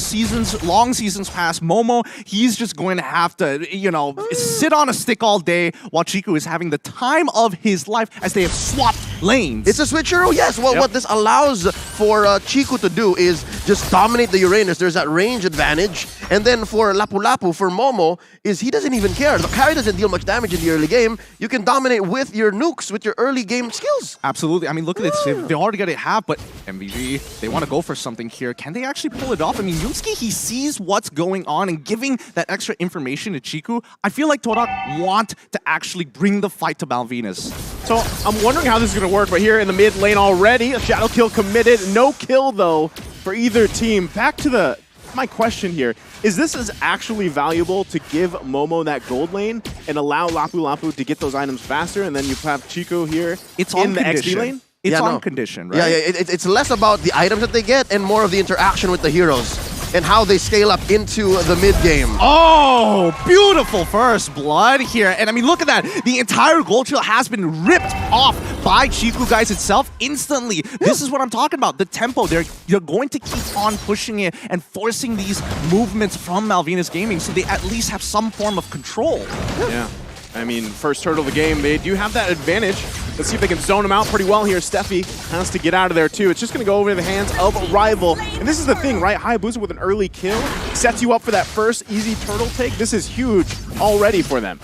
long seasons past. Momo, he's just going to have to, you know, sit on a stick all day while Chiku is having the time of his life as they have swapped lanes. It's a switcheroo, yes. Well, what this allows for Chiku to do is just dominate the Uranus. There's that range advantage. And then for Lapu Lapu, for Momo, is he doesn't even care. The carry doesn't deal much damage in the early game. You can dominate with your nukes, with your early game skills. Absolutely. I mean, look at this. They already got it half, but MVG, they want to go for something here. Can they actually pull it off? I mean, Yusuke, he sees what's going on and giving that extra information to Chiku. I feel like Todak want to actually bring the fight to Malvinas. So I'm wondering how this is going to work, but here in the mid lane already, a shadow kill committed. No kill, though, for either team. Back to my question here. Is this as actually valuable to give Momo that gold lane and allow Lapu Lapu to get those items faster, and then you have Chico here in the XP lane? It's on condition, right? Yeah, it's less about the items that they get and more of the interaction with the heroes and how they scale up into the mid game. Oh, beautiful first blood here. And I mean, look at that. The entire gold shield has been ripped off by Chiku guys itself instantly. This is what I'm talking about. The tempo, they're going to keep on pushing it and forcing these movements from Malvinas Gaming so they at least have some form of control. Yeah. I mean, first turtle of the game, they do have that advantage. Let's see if they can zone him out pretty well here. Steffi has to get out of there too. It's just going to go over to the hands of a rival. And this is the thing, right? Hayabusa with an early kill sets you up for that first easy turtle take. This is huge already for them.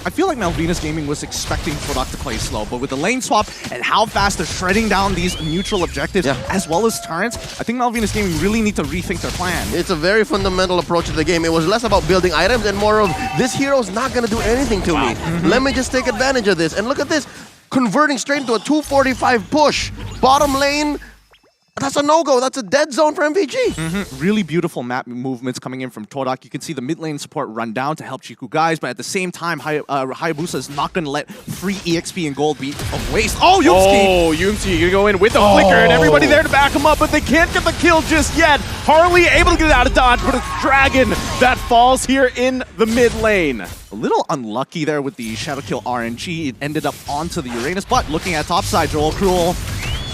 I feel like Malvinas Gaming was expecting Todak to play slow, but with the lane swap and how fast they're shredding down these neutral objectives as well as turrets, I think Malvinas Gaming really need to rethink their plan. It's a very fundamental approach to the game. It was less about building items and more of, this hero's not going to do anything to me. Let me just take advantage of this. And look at this. Converting straight into a 245 push. Bottom lane, that's a no-go. That's a dead zone for MVG. Really beautiful map movements coming in from Todak. You can see the mid lane support run down to help Chiku guys, but at the same time, Hayabusa is not going to let free EXP and gold be a waste. Oh, Yumski! Oh, Yumski going to go in with the flicker, and everybody there to back him up, but they can't get the kill just yet. Harley able to get it out of dodge, but it's Dragon that falls here in the mid lane. A little unlucky there with the Shadow Kill RNG. It ended up onto the Uranus, but looking at topside, Joel Cruel.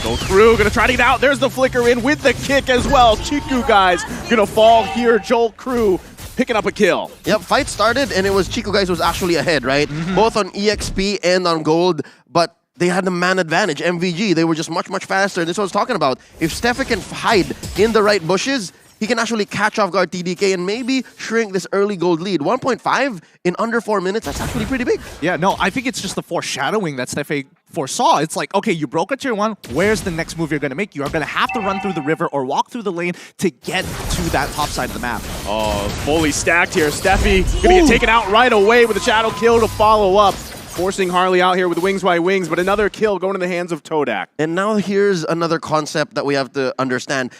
Joel Crew gonna try to get out. There's the flicker in with the kick as well. Chiku guys gonna fall here. Joel Crew picking up a kill. Yep, fight started and it was Chiku guys who was actually ahead, right? Both on EXP and on gold, but they had the man advantage. MVG, they were just much, much faster. This is what I was talking about. If Steffi can hide in the right bushes, he can actually catch off guard TDK and maybe shrink this early gold lead. 1.5 in under 4 minutes, that's actually pretty big. Yeah, no, I think it's just the foreshadowing that Steffi foresaw. It's like, okay, you broke a tier 1, where's the next move you're going to make? You are going to have to run through the river or walk through the lane to get to that top side of the map. Oh, fully stacked here. Steffi gonna get taken out right away with a shadow kill to follow up. Forcing Harley out here with wings by wings, but another kill going to the hands of Todak. And now here's another concept that we have to understand.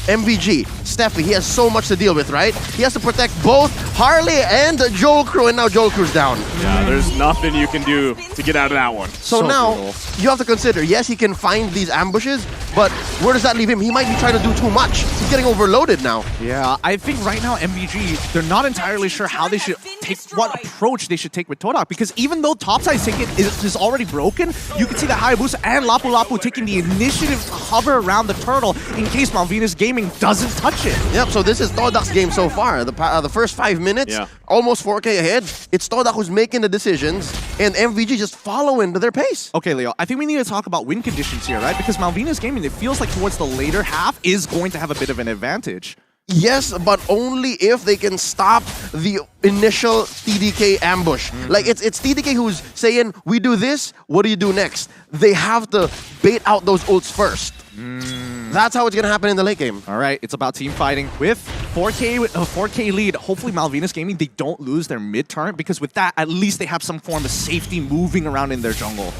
MVG, Steffi, he has so much to deal with, right? He has to protect both Harley and Joel Crew, and now Joel Crew's down. Yeah, there's nothing you can do to get out of that one. So now, you have to consider, yes, he can find these ambushes, but where does that leave him? He might be trying to do too much. He's getting overloaded now. Yeah, I think right now, MVG, they're not entirely sure how they should take, what approach they should take with Todak, because even though topside ticket is already broken, you can see that Hayabusa and Lapu Lapu taking the initiative to hover around the turtle in case Malvinas Gaming doesn't touch it. Yep, so this is Todak's game so far. The first 5 minutes, almost 4K ahead. It's Todak who's making the decisions, and MVG just following their pace. Okay, Leo, I think we need to talk about win conditions here, right? Because Malvinas Gaming, it feels like towards the later half, is going to have a bit of an advantage. Yes, but only if they can stop the initial TDK ambush. Like, it's TDK who's saying, we do this, what do you do next? They have to bait out those ults first. That's how it's going to happen in the late game. All right, it's about team fighting with 4K lead. Hopefully Malvinas Gaming, they don't lose their mid-turn, because with that, at least they have some form of safety moving around in their jungle.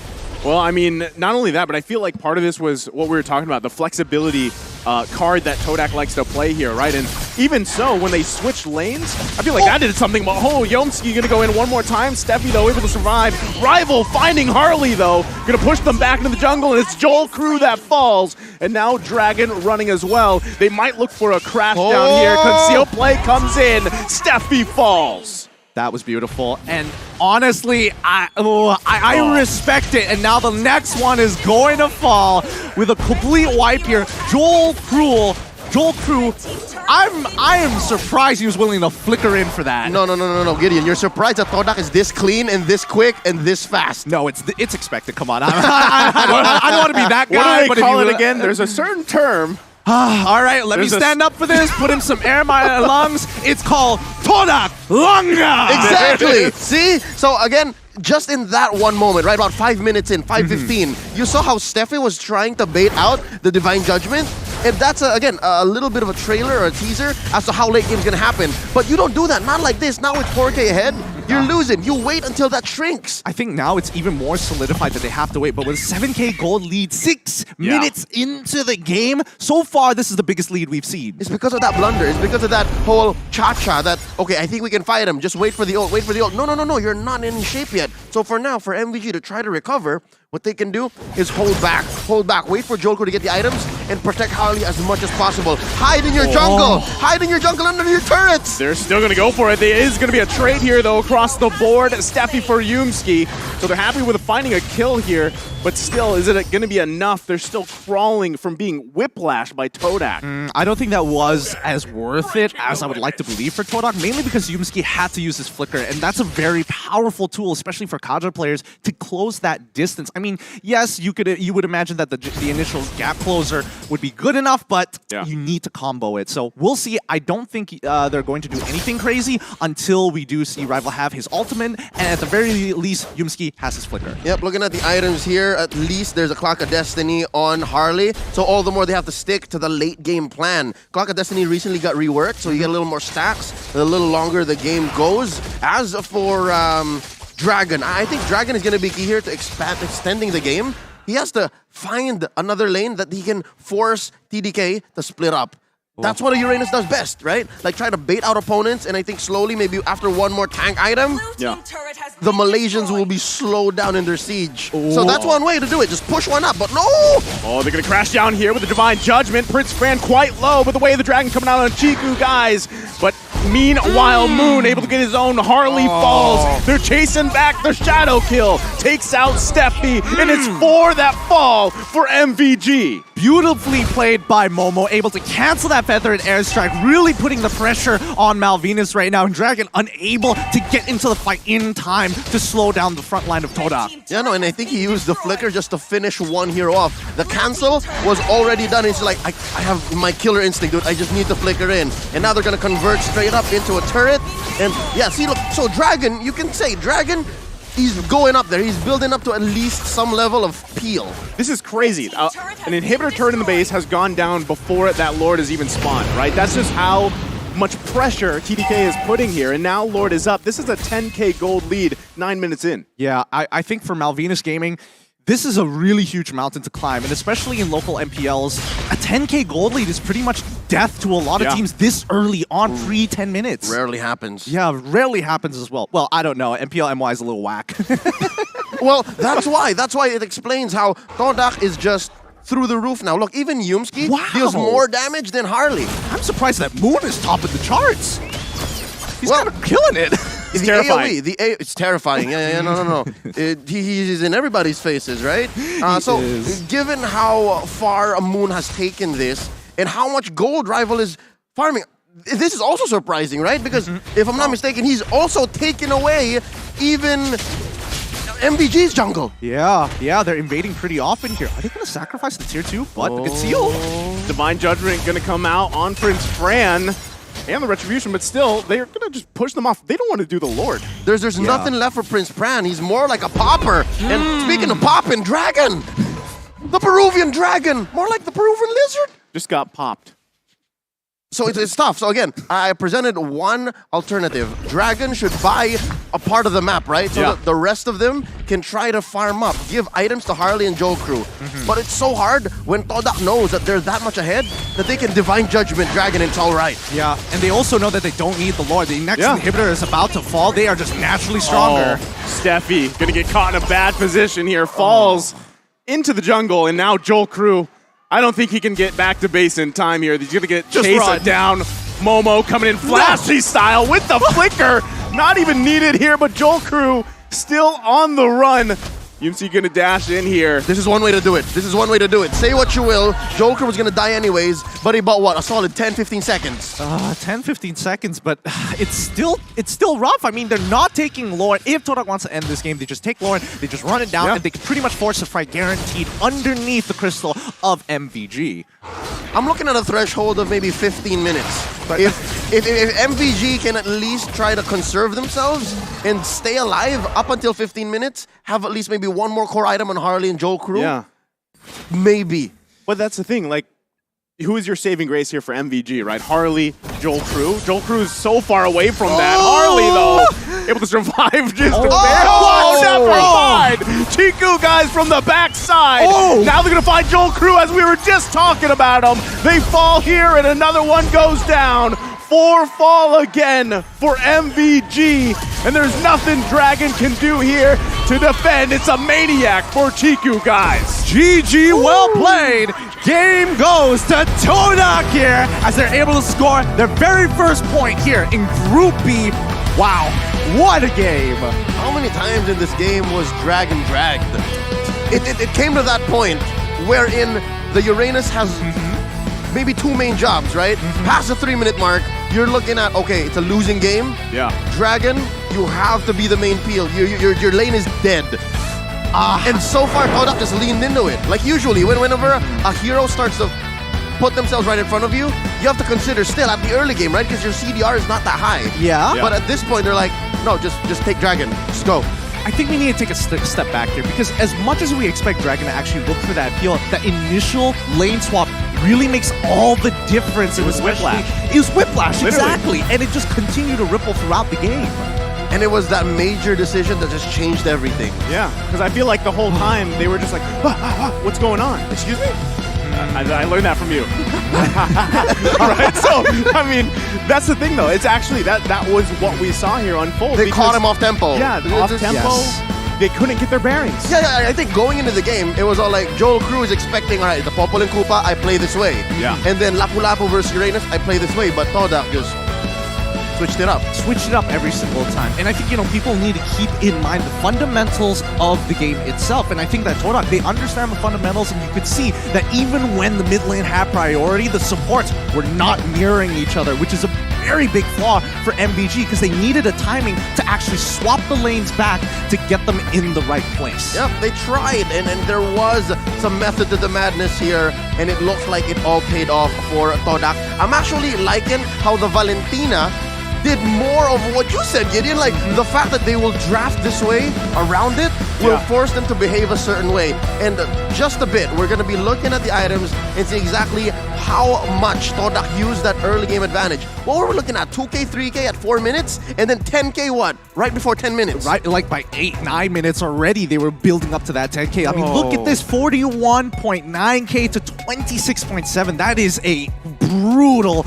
Well, I mean, not only that, but I feel like part of this was what we were talking about, the flexibility card that Todak likes to play here, right? And even so, when they switch lanes, I feel like that did something. But Yomski gonna go in one more time. Steffi, though, able to survive. Rival finding Harley, though, gonna push them back into the jungle, and it's Joel Crew that falls. And now Dragon running as well. They might look for a crash down here. Concealed play comes in. Steffi falls. That was beautiful. And honestly, I respect it. And now the next one is going to fall with a complete wipe here. Joel Crew, I am surprised he was willing to flicker in for that. No, Gideon. You're surprised that Todak is this clean and this quick and this fast. No, it's expected. Come on. I don't want to be that guy. What do they call it again? There's a certain term. All right, let me stand up for this. Put in some air in my lungs. It's called Todak Lunga. Exactly. See? So again, just in that one moment, right about 5 minutes in, 5:15, you saw how Steffi was trying to bait out the Divine Judgment. And that's, again, a little bit of a trailer or a teaser as to how late game's going to happen. But you don't do that. Not like this. Not with 4K ahead. You're losing. You wait until that shrinks. I think now it's even more solidified that they have to wait. But with 7K gold lead 6 minutes into the game, so far this is the biggest lead we've seen. It's because of that blunder. It's because of that whole cha-cha that, okay, I think we can fight him. Just wait for the ult, wait for the ult. No. You're not in shape yet. So for now, for MVG to try to recover, what they can do is hold back, wait for Jolko to get the items, and protect Harley as much as possible. Hide in your jungle! Hide in your jungle under your turrets! They're still going to go for it. There is going to be a trade here, though, across the board. Steffi for Yumski. So they're happy with finding a kill here, but still, is it going to be enough? They're still crawling from being whiplashed by Todak. I don't think that was as worth it as I would like to believe for Todak, mainly because Yumski had to use his flicker, and that's a very powerful tool, especially for Kaja players, to close that distance. I mean, yes, you would imagine that the initial gap closer would be good enough, but you need to combo it. So we'll see. I don't think they're going to do anything crazy until we do see Rival have his ultimate, and at the very least, Yumski has his flicker. Yep, looking at the items here, at least there's a Clock of Destiny on Harley, so all the more they have to stick to the late game plan. Clock of Destiny recently got reworked, so you get a little more stacks, a little longer the game goes. As for Dragon, I think Dragon is going to be key here to extending the game. He has to find another lane that he can force TDK to split up. That's what a Uranus does best, right? Like try to bait out opponents, and I think slowly, maybe after one more tank item, the Malaysians will be slowed down in their siege. So that's one way to do it, just push one up, but no! Oh, they're gonna crash down here with the Divine Judgment. Prince Fran quite low, but the way of the Dragon coming out on Chiku, guys. But meanwhile, Moon able to get his own Harley falls. They're chasing back the Shadow Kill. Takes out Steffi, and it's for that fall for MVG. Beautifully played by Momo, able to cancel that feather and airstrike, really putting the pressure on Malvinas right now, and Dragon unable to get into the fight in time to slow down the front line of Todak. Yeah, no, and I think he used the flicker just to finish one hero off. The cancel was already done. It's like, I have my killer instinct, dude. I just need to flicker in. And now they're going to convert straight up into a turret. And yeah, see, look, so Dragon, you can say Dragon, he's going up there. He's building up to at least some level of peel. This is crazy. An inhibitor turret in the base has gone down before that Lord has even spawned, right? That's just how much pressure TDK is putting here, and now Lord is up. This is a 10K gold lead 9 minutes in. Yeah, I think for Malvinas Gaming, this is a really huge mountain to climb, and especially in local MPLs, a 10K gold lead is pretty much death to a lot of teams this early on, pre-10 minutes. Rarely happens. Yeah, rarely happens as well. Well, I don't know. MPL MY is a little whack. Well, that's why. That's why it explains how Todak is just through the roof now. Look, even Yumski deals more damage than Harley. I'm surprised that Moon is top of the charts. He's kind of killing it. It's terrifying. AoE, it's terrifying. No. He's in everybody's faces, right? So, given how far Moon has taken this and how much gold Rival is farming, this is also surprising, right? Because if I'm not mistaken, he's also taken away even MVG's jungle. Yeah, they're invading pretty often here. Are they going to sacrifice the tier 2? But good seal. Divine Judgment going to come out on Prince Fran and the Retribution, but still, they're going to just push them off. They don't want to do the Lord. There's nothing left for Prince Fran. He's more like a popper. And speaking of popping, Dragon! The Peruvian Dragon! More like the Peruvian Lizard! Just got popped. So it's tough. So again, I presented one alternative. Dragon should buy a part of the map, right? So that the rest of them can try to farm up, give items to Harley and Joe Crew. But it's so hard when Todak knows that they're that much ahead that they can Divine Judgment Dragon and it's all right. Yeah, and they also know that they don't need the Lord. The next inhibitor is about to fall. They are just naturally stronger. Steffi gonna get caught in a bad position here. Falls into the jungle, and now Joel Crew, I don't think he can get back to base in time here. He's going to get chased down. Momo coming in flashy style with the flicker. not even needed here, but Joel Crew still on the run. UMC gonna dash in here. This is one way to do it. This is one way to do it. Say what you will, Joel Crew was gonna die anyways, but he bought what? A solid 10-15 seconds. 10-15 seconds, but it's still rough. I mean, they're not taking Lauren. If Todak wants to end this game, they just take Lauren, they just run it down, and they can pretty much force a fight guaranteed underneath the crystal of MVG. I'm looking at a threshold of maybe 15 minutes. But if MVG can at least try to conserve themselves and stay alive up until 15 minutes, have at least maybe one more core item on Harley and Joel Crew, yeah, maybe. But that's the thing, like, who is your saving grace here for MVG, right? Harley, Joel Crew. Joel Crew is so far away from that. Harley, though, able to survive just a bit. Oh, never mind! Chiku, guys, from the backside. Now they're going to find Joel Crew as we were just talking about him. They fall here, and another one goes down. 4 fall again for MVG, and there's nothing Dragon can do here to defend. It's a maniac for Chiku, guys. GG, well played. Game goes to Todak here as they're able to score their very first point here in Group B. Wow, what a game. How many times in this game was Dragon dragged? It came to that point wherein the Uranus has maybe 2 main jobs, right? Past the 3-minute mark, you're looking at, okay, it's a losing game. Yeah. Dragon, you have to be the main peel. Your lane is dead. And so far, Todak just leaned into it. Like usually, whenever a hero starts to put themselves right in front of you, you have to consider still at the early game, right? Because your CDR is not that high. Yeah. But at this point, they're like, no, just take Dragon. Just go. I think we need to take a step back here because as much as we expect Dragon to actually look for that peel, that initial lane swap really makes all the difference. It was Whiplash. It was Whiplash, Literally. exactly. And it just continued to ripple throughout the game. And it was that major decision that just changed everything. Yeah, because I feel like the whole time they were just like, what's going on? Excuse me? I learned that from you. All right, so, I mean, that's the thing, though. It's actually, that was what we saw here unfold. They caught him off tempo. Yeah, off tempo. Yes. They couldn't get their bearings. Yeah, I think going into the game, it was all like, Joel Crew is expecting, all right, the Popol and Koopa, I play this way. Yeah. And then Lapu Lapu versus Uranus, I play this way. But Todak just switched it up. Switched it up every single time. And I think, people need to keep in mind the fundamentals of the game itself. And I think that Todak, they understand the fundamentals, and you could see that even when the mid lane had priority, the supports were not mirroring each other, which is a very big flaw for MVG because they needed a timing to actually swap the lanes back to get them in the right place. Yep, they tried, and there was some method to the madness here, and it looks like it all paid off for Todak. I'm actually liking how the Valentina did more of what you said, Gideon. Like, the fact that they will draft this way around it will force them to behave a certain way. And just a bit, we're going to be looking at the items and see exactly how much Todak used that early game advantage. What were we looking at? 2K, 3K at 4 minutes? And then 10K what? Right before 10 minutes. Right, like by 8-9 minutes already, they were building up to that 10K. I mean, look at this, 41.9K to 26.7. That is a brutal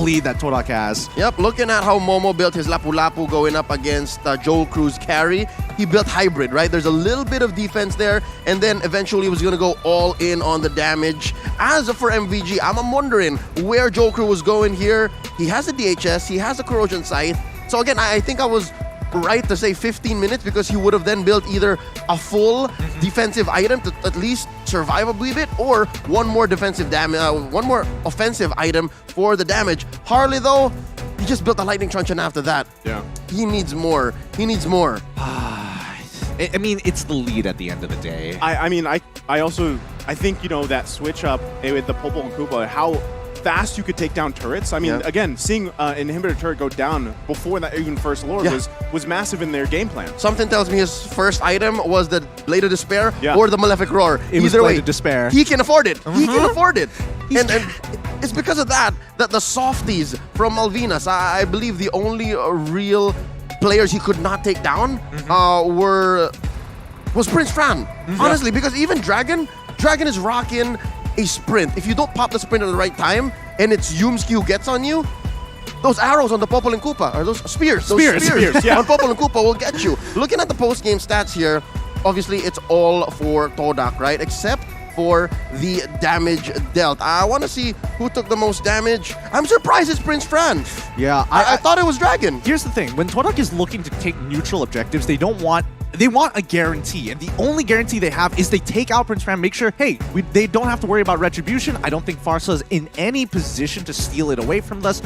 lead that Todak has. Yep, looking at how Momo built his Lapu Lapu going up against Joel Crew's carry, he built hybrid, right? There's a little bit of defense there, and then eventually he was going to go all in on the damage. As for MVG, I'm wondering where Joel Crew was going here. He has a DHS, he has a Corrosion Scythe. So again, I think I was right to say 15 minutes because he would have then built either a full defensive item to at least survive a wee bit, or one more defensive damage, one more offensive item for the damage. Harley, though, he just built a lightning truncheon after that. Yeah. He needs more. He needs more. I mean, it's the lead at the end of the day. I also think, that switch up with the Popol and Koopa, how fast you could take down turrets. I mean, again, seeing an inhibitor turret go down before that even first lord was massive in their game plan. Something tells me his first item was the Blade of Despair or the Malefic Roar. It was Blade of Despair. He can afford it. He can afford it. And it's because of that the softies from Malvinas, I believe the only real players he could not take down was Prince Fran. Honestly, because even Dragon is rocking a sprint. If you don't pop the sprint at the right time, and it's Yumski who gets on you, those arrows on the Popol and Koopa, or those spears on Popol and Koopa will get you. Looking at the post-game stats here, obviously it's all for Todak, right? Except for the damage dealt. I want to see who took the most damage. I'm surprised it's Prince Fran. Yeah, I thought it was Dragon. Here's the thing: when Todak is looking to take neutral objectives, they want a guarantee, and the only guarantee they have is they take out Prince Fran, make sure, hey, they don't have to worry about retribution. I don't think Farsa is in any position to steal it away from us.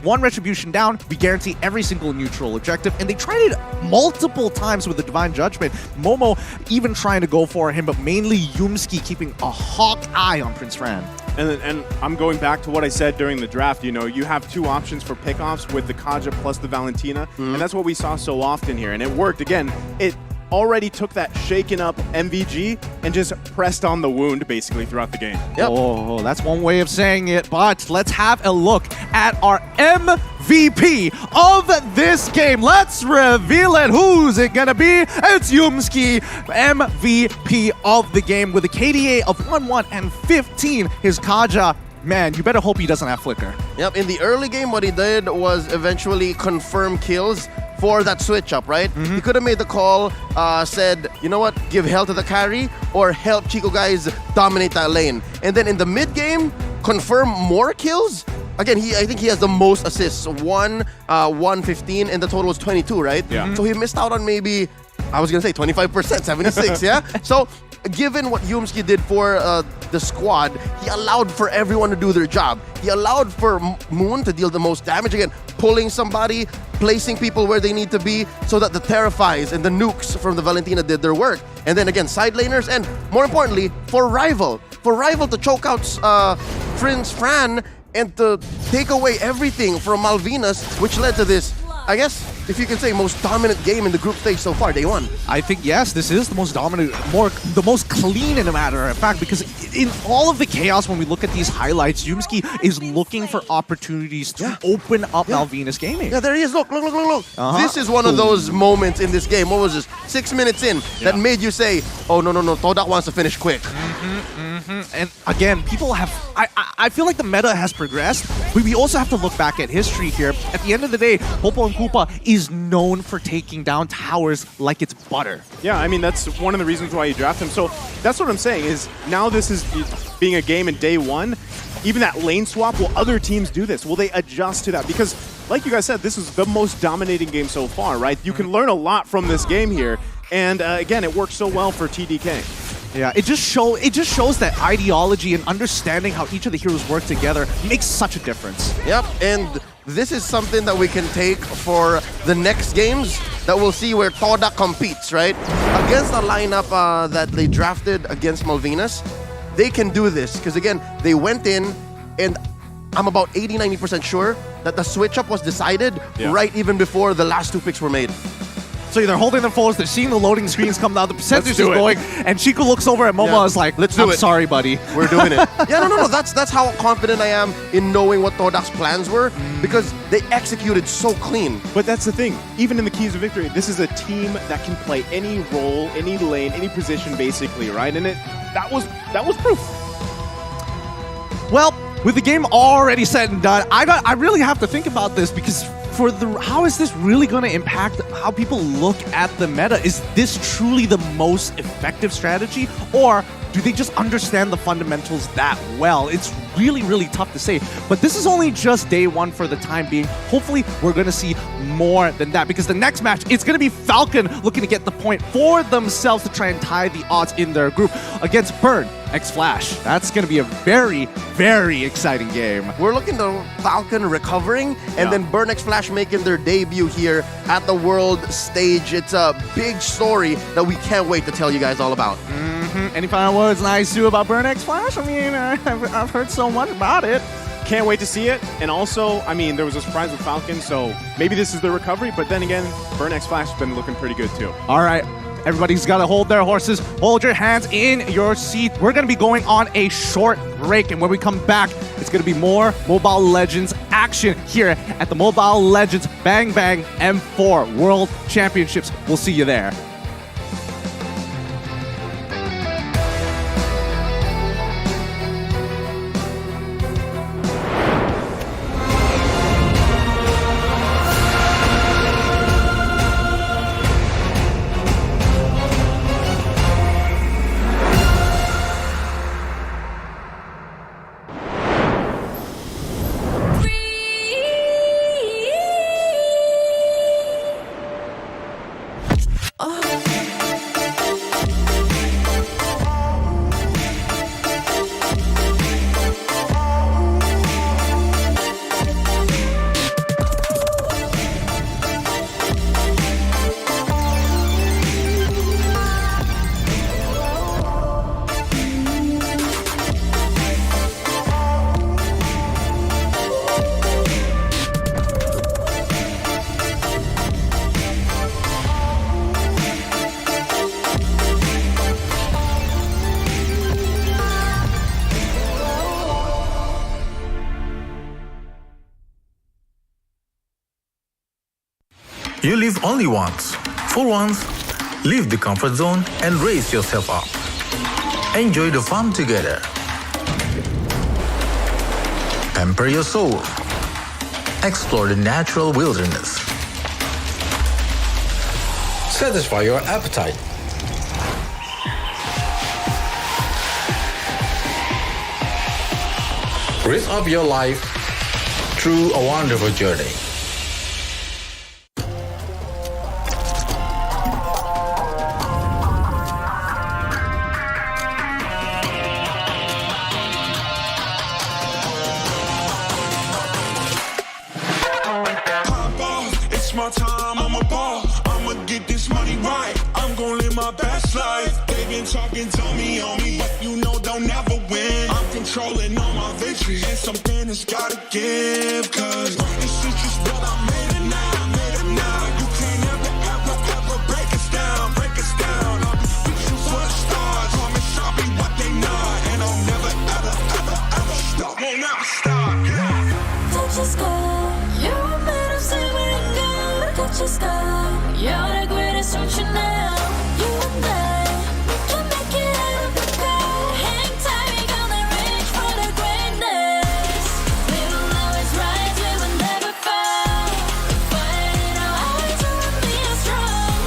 One retribution down, we guarantee every single neutral objective, and they tried it multiple times with the Divine Judgment. Momo even trying to go for him, but mainly Yumski keeping a hawk eye on Prince Fran. And I'm going back to what I said during the draft. You know, you have two options for pickoffs with the Kaja plus the Valentina, and that's what we saw so often here, and it worked. Again, it already took that shaken up MVG and just pressed on the wound basically throughout the game. Yep. Oh, that's one way of saying it, but let's have a look at our MVP of this game. Let's reveal it. Who's it gonna be? It's Yumski, MVP of the game with a KDA of 1-1 and 15. His Kaja, man, you better hope he doesn't have Flicker. Yep, in the early game, what he did was eventually confirm kills for that switch up, right? He could have made the call, said, you know what, give hell to the carry, or help Chico guys dominate that lane. And then in the mid game, confirm more kills. Again, I think he has the most assists, 115, and the total was 22, right? Yeah. So he missed out on maybe, I was gonna say 25%, 76, yeah? So given what Yumski did for the squad, he allowed for everyone to do their job. He allowed for Moon to deal the most damage, again, pulling somebody, placing people where they need to be so that the Terrifies and the nukes from the Valentina did their work. And then again, side laners, and more importantly, for Rival to choke out Prince Fran and to take away everything from Malvinas, which led to this, I guess, if you can say, most dominant game in the group stage so far, day one. I think, yes, this is the most dominant, the most clean in a matter of fact, because in all of the chaos, when we look at these highlights, Yumski is looking for opportunities to open up Malvinas gaming. Yeah, there he is. Look. This is one of those moments in this game. What was this? 6 minutes in that made you say, oh, no, Todak wants to finish quick. And again, people have, I feel like the meta has progressed, but we also have to look back at history here. At the end of the day, Popo and Koopa is known for taking down towers like it's butter. Yeah, I mean, that's one of the reasons why you draft him. So that's what I'm saying is now this is being a game in day one, even that lane swap, will other teams do this? Will they adjust to that? Because like you guys said, this is the most dominating game so far, right? You can learn a lot from this game here. And again, it works so well for TDK. Yeah, it just shows that ideology and understanding how each of the heroes work together makes such a difference. Yep, and this is something that we can take for the next games that we'll see where Todak competes, right? Against the lineup that they drafted against Malvinas, they can do this because again, they went in and I'm about 80-90% sure that the switch up was decided right even before the last two picks were made. So they're holding their phones, they're seeing the loading screens come down, the percentage is going, and Chico looks over at Momo and is like, let's do it. Sorry, buddy. We're doing it. Yeah, no. That's how confident I am in knowing what Todak's plans were, because they executed so clean. But that's the thing. Even in the Keys of Victory, this is a team that can play any role, any lane, any position, basically, right? And that was proof. Well, with the game already said and done, I really have to think about this because how is this really going to impact how people look at the meta? Is this truly the most effective strategy, or do they just understand the fundamentals that well? It's really, really tough to say. But this is only just day one for the time being. Hopefully, we're going to see more than that, because the next match, it's going to be Falcon looking to get the point for themselves to try and tie the odds in their group against Burn x Flash. That's going to be a very, very exciting game. We're looking to Falcon recovering, and then Burn x Flash making their debut here at the world stage. It's a big story that we can't wait to tell you guys all about. Any final words, Naisu, about Burn x Flash? I mean, I've heard so much about it. Can't wait to see it. And also, I mean, there was a surprise with Falcon, so maybe this is the recovery, but then again, Burn x Flash has been looking pretty good too. All right. Everybody's got to hold their horses. Hold your hands in your seat. We're going to be going on a short break, and when we come back, it's going to be more Mobile Legends action here at the Mobile Legends Bang Bang M4 World Championships. We'll see you there. You live only once. For once, leave the comfort zone and raise yourself up. Enjoy the fun together. Pamper your soul. Explore the natural wilderness. Satisfy your appetite. Raise up your life through a wonderful journey. It's my time, I'm a ball. I'ma get this money right. I'm gonna live my best life. They been talking, tell me on me, but you know they'll never win. I'm controlling all my victories, and something has gotta give. Cause this is just what I made it now, made it now. You can't ever break us down, break us down. I'll be reaching for the stars, promise I'll be what they not, and I'll never ever stop. Won't never stop, yeah. Touch the sky, you're made of silver and gold. Touch the sky, you're the greatest future now. You and I, we can make it out of the cold. Hang tight, we gonna reach for the greatness. We will always rise, we will never fall. Fighting our eyes, we will be strong.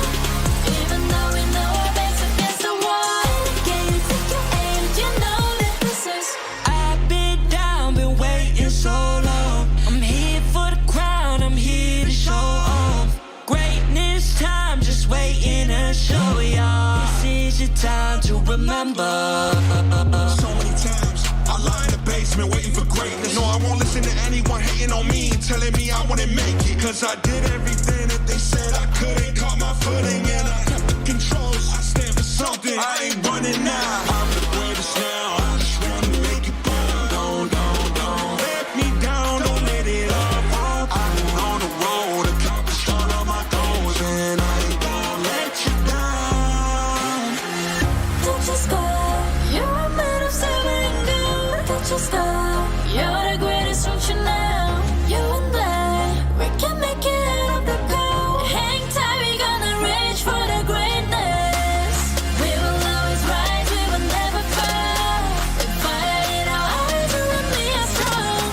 Even though we know our backs against the wall. Can you take your aim? You know that this is. I've been down, been waiting so long. I'm here for the crown, I'm here to show off. Greatness time, just waiting to show y'all. This is your time to remember. So many times I lie in the basement waiting for greatness. No, I won't listen to anyone hating on me, telling me I wouldn't make it. Cause I did everything that they said I couldn't. Caught my footing and I kept the controls. I stand for something, I ain't running now. I'm the greatest now, I just wanna make it burn. Don't let me down, don't let it up. I've been on the road, accomplished all of my goals, and I ain't gonna let you down. Touch the sky, you're made of silver and gold. Touch the sky, you're the greatest future now. You and I, we can make it out of the cold. Hang tight, we gonna reach for the greatness. We will always rise, we will never fall. We fight in our eyes, we will be strong.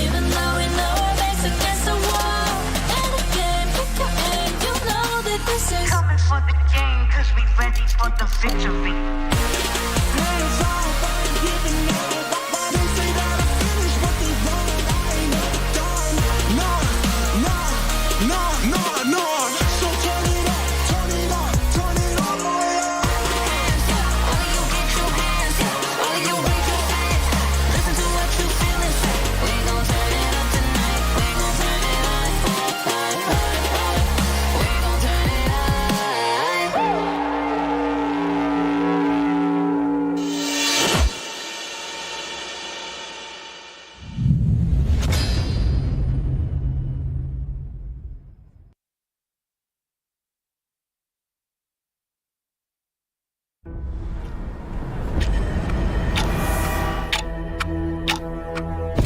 Even though we know our backs against the wall. And again, pick your aim, you know that this is. Coming for the game, cause we ready for the victory.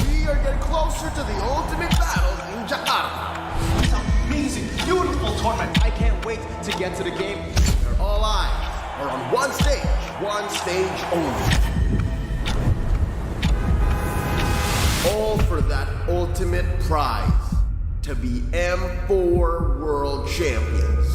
We are getting closer to the ultimate battle in Jakarta. It's an amazing, beautiful tournament. I can't wait to get to the game. Where all eyes are on one stage only. All for that ultimate prize, to be M4 World Champions.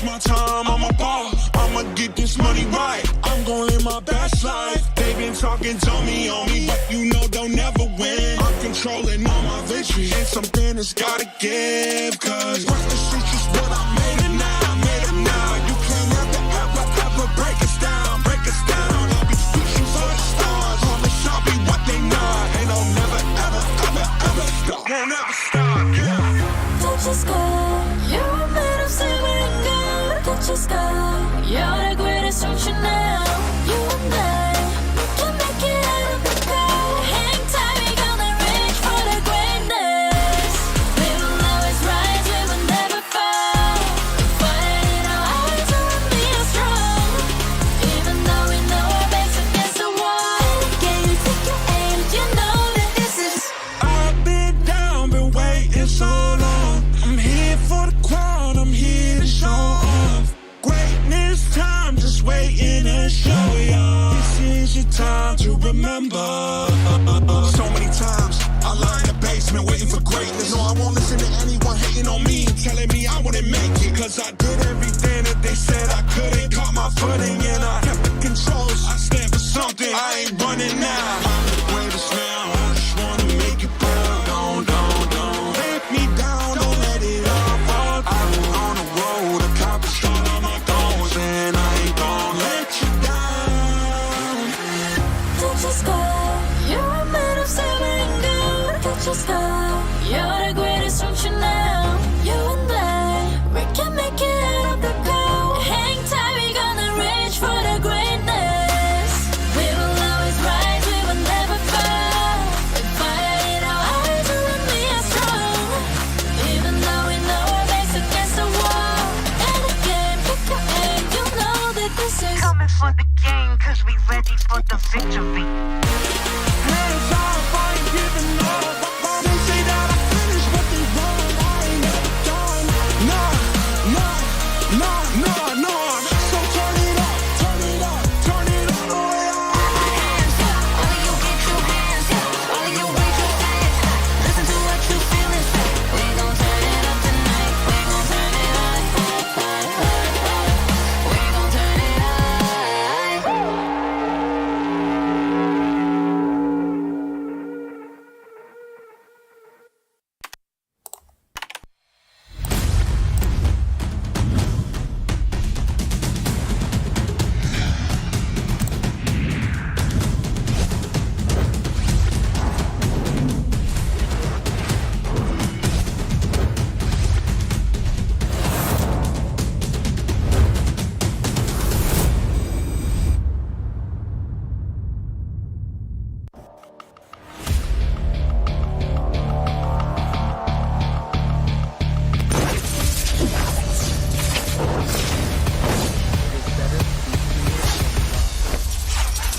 My time, I'm a ball. I'ma get this money right. I'm gonna live my best life. They been talking, tell me on me, but you know they'll never win. I'm controlling all my victories, and something has gotta give. Cause this is just what I made it now, made it now. You can't ever break us down, break us down. just go. You're the greatest option now. You and I, we can make it out of the crowd. Hang tight, we gonna reach for the greatness. We will always rise, we will never fall. We fight in our eyes, and we are strong. Even though we know our backs against the wall. Can you take your aim? You know that this is. I've been down, been waiting so long. I'm here for the crown, I'm here to show off. Greatness time, just waiting to show y'all. This is your time to remember. So many times I lie in the basement waiting for greatness. No, I won't listen to anyone hating on me and telling me I wouldn't make it. Cause I did everything that they said I couldn't. Caught my footing and I kept the controls. I stand for something, I ain't running now. I'm the greatest now, I just wanna make it proud. Don't let me down, don't let it all fall. I'm on the road, accomplished all of my goals, and I ain't gon' let you down. Don't just go. You're a man of silver and gold. Don't just go. You're the greatest option now. You and I, we can make it out of the cold. Hang tight, we gonna reach for the greatness. We will always rise, we will never fall. We fire in our eyes, and we are strong. Even though we know our backs against the wall. And again, pick your aim, you know that this is Coming for the game, cause we ready for the victory. Hands off, I ain't giving up. They say that I finished, but they wrong. I ain't never done. Nah. So turn it up, turn it up, turn it all the way up. Hands up, all of you get your hands up. All of you raise your hands up. Listen to what you feel inside. We gon' turn it up tonight. We gon' turn it up. We gon' turn it up.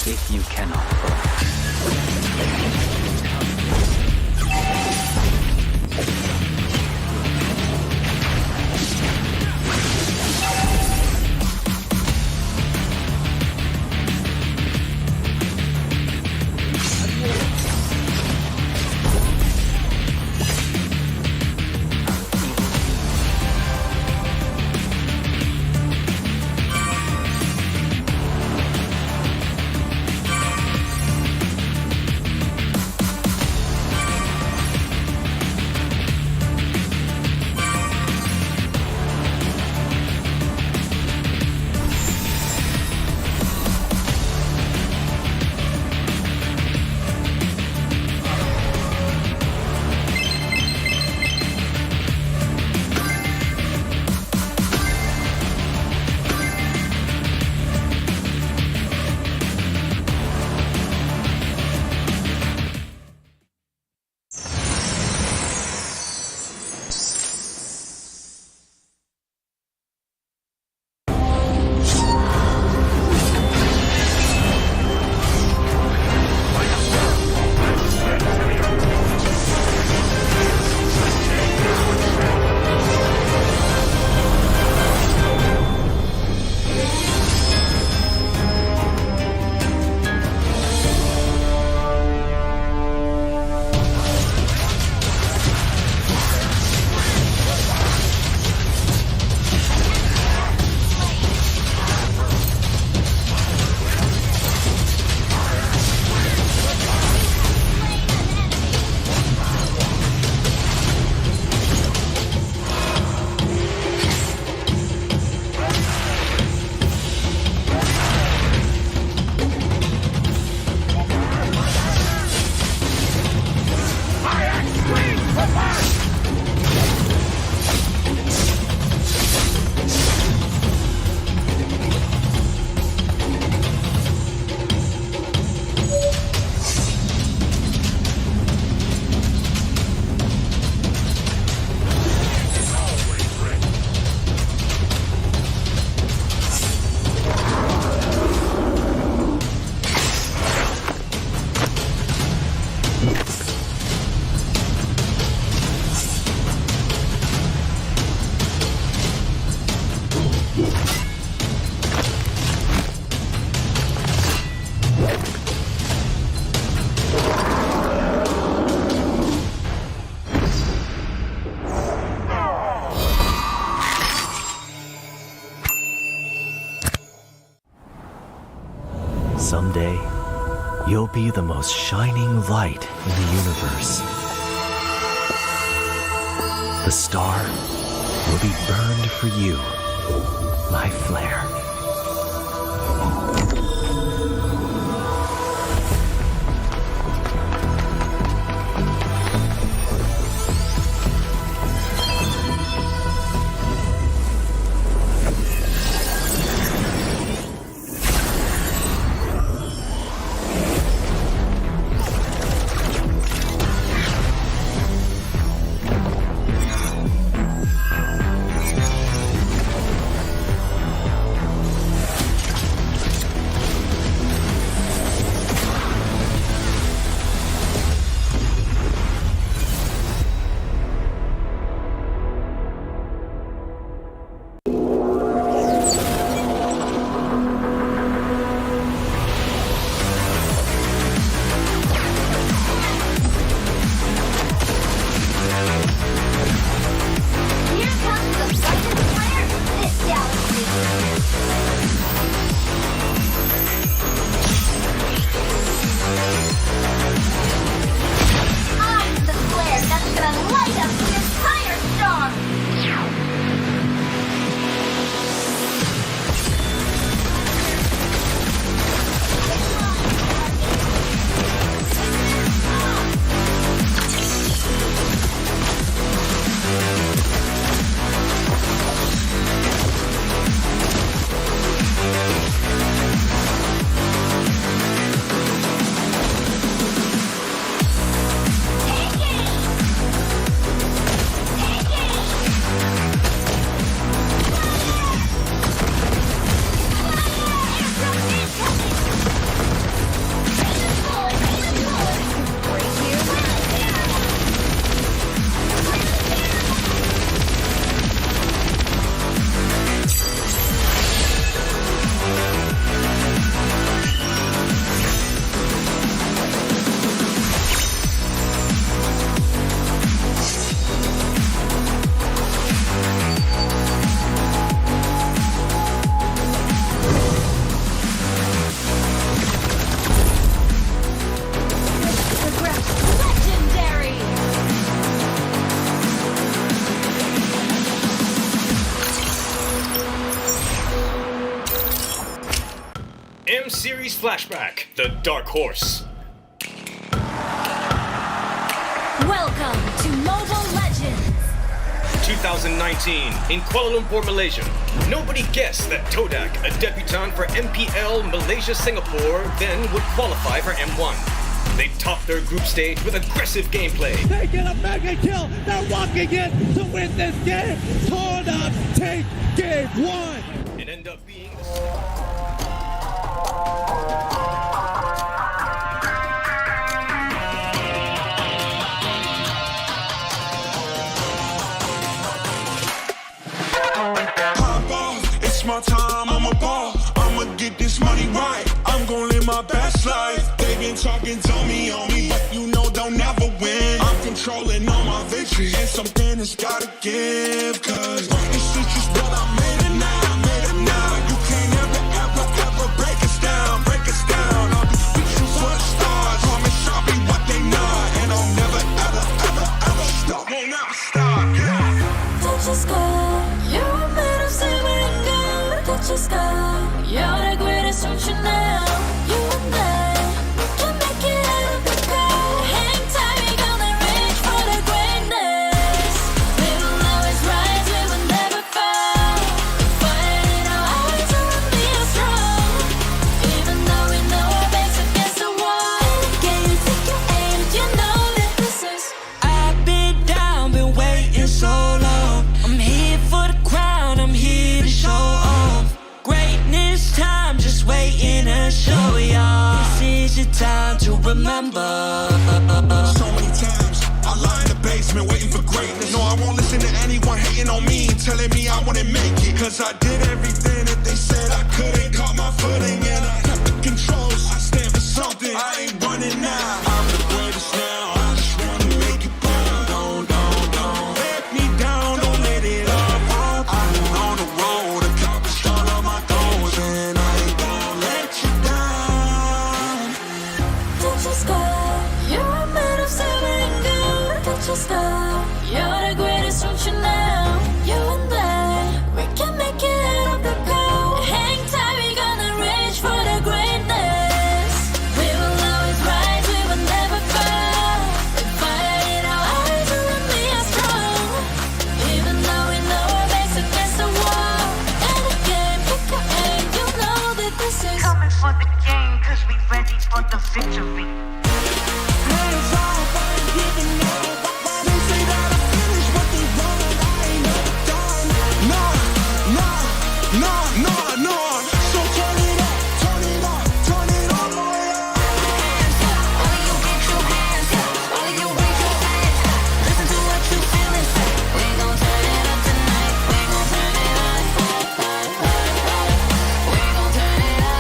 If you cannot focus. You'll be the most shining light in the universe. The star will be burned for you, my flare. M-Series Flashback, the Dark Horse. Welcome to Mobile Legends. 2019, in Kuala Lumpur, Malaysia. Nobody guessed that Todak, a debutant for MPL Malaysia-Singapore, then would qualify for M1. They topped their group stage with aggressive gameplay. They get a mega kill. They're walking in to win this game. Todak take game one. And end up being It's my time, I'm a ball. I'ma get this money right. I'm gonna live my best life. They been talking to me on me, but you know they'll never win. I'm controlling all my victories, and something has gotta give. Cause this is just what I made it now. You can't ever break us down. I'll be speechless for the stars. Promise I'll be what they not, and I'll never ever stop. Won't never stop. Yeah. Touch the sky, you're made of silver and gold. Touch the sky, you're the greatest option now. You and I, we can make it out of the crowd. Hang tight, we gonna reach for the greatness. We will always rise, we will never fall. Fighting our eyes on be strong. Even though we know our backs against the wall. Can you take your aim? You know that this is. I've been down, been waiting so long. I'm here for the crown, I'm here to show off. Greatness time, just waiting to show y'all. This is your time to remember. So many times I lie in the basement waiting for greatness. No, I won't listen to anyone hating on me and telling me I wouldn't make it. Cause I did everything that they said I couldn't. Caught my footing and I kept the controls. I stand for something, I ain't running now. I'm the greatest now, I just wanna make it burn. Don't let me down, don't let it up. I've been on the road, accomplished all of my goals, and I ain't gonna let you down. at your sky. You're made of silver and gold. Look at your sky. You're the greatest future now. You and I, we can make it up the coast. Hang tight, we gonna reach for the greatness. We will always rise, we will never fall. With fire in our eyes, you and me are strong. Even though we know our backs against the wall. And again, pick your aim, you know that this is coming for the game, cause we ready for the victory. Hands off, I ain't giving up. They say that I finished what they wanted, I ain't never done. No. So turn it up, turn it up, turn it up, boy. hands up. All of you get your hands up. All of you raise your hands up. Listen to what you feel and say. We gon' turn it up tonight. We gon' turn it up. We gon' turn it up.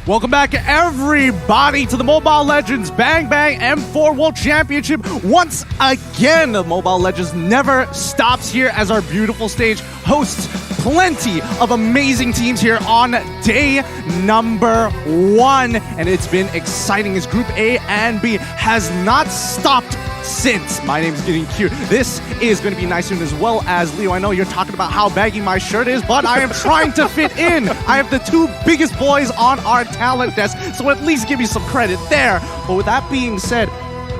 Welcome back, everybody, to the Mobile Legends Bang Bang M4 World Championship. Once again, the Mobile Legends never stops here as our beautiful stage hosts plenty of amazing teams here on day number 1. And it's been exciting as Group A and B has not stopped since. My name's Getting Cute. This is going to be nice soon, as well as Leo. I know you're talking about how baggy my shirt is, but I am trying to fit in. I have the 2 biggest boys on our talent desk, so at least give me some credit there. But with that being said,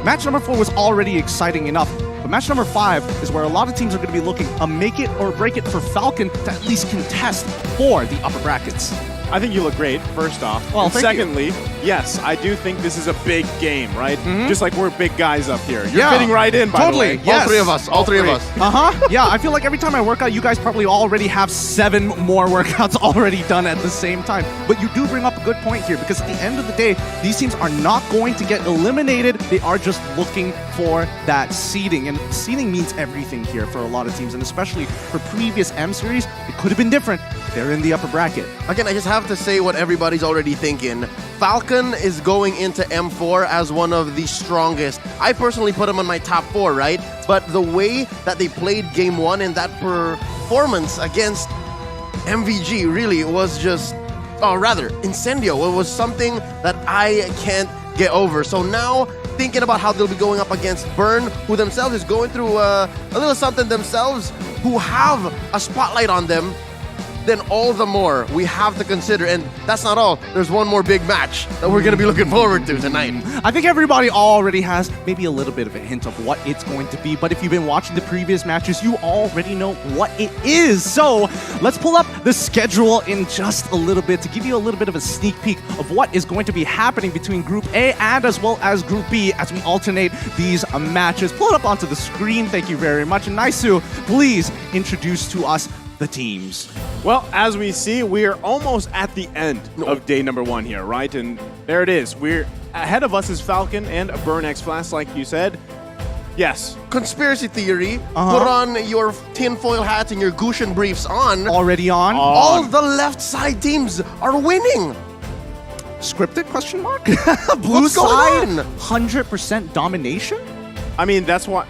match number 4 was already exciting enough. But match number 5 is where a lot of teams are going to be looking a make it or break it for Falcon to at least contest for the upper brackets. I think you look great, first off. Well, and thank secondly, yes, I do think this is a big game, right? Just like we're big guys up here. You're fitting right in, by totally, the way. yes. All three of us. All three of us. Yeah, I feel like every time I work out, you guys probably already have 7 more workouts already done at the same time. But you do bring up a good point here, because at the end of the day, these teams are not going to get eliminated. They are just looking for that seeding. And seeding means everything here for a lot of teams, and especially for previous M series, it could have been different. They're in the upper bracket. Again, I just have to say what everybody's already thinking. Falcon is going into M4 as one of the strongest. I personally put him on my top 4, right? But the way that they played Game 1 and that performance against MVG really was just... Oh, rather, Incendio. It was something that I can't get over. So now, thinking about how they'll be going up against Burn, who themselves is going through a little something themselves, who have a spotlight on them, then all the more we have to consider. And that's not all. There's one more big match that we're going to be looking forward to tonight. I think everybody already has maybe a little bit of a hint of what it's going to be, but if you've been watching the previous matches, you already know what it is. So let's pull up the schedule in just a little bit to give you a little bit of a sneak peek of what is going to be happening between Group A and as well as Group B as we alternate these matches. Pull it up onto the screen. Thank you very much. And Naisu, please introduce to us the teams. Well, as we see, we're almost at the end of day number 1 here, right? And there it is. We're ahead of us is Falcon and Burn X Flash, like you said. Yes. Conspiracy theory. Put on your tinfoil hats and your Gushin briefs on. Already on. All the left side teams are winning. Scripted question mark? Blue side 100% domination? I mean, that's what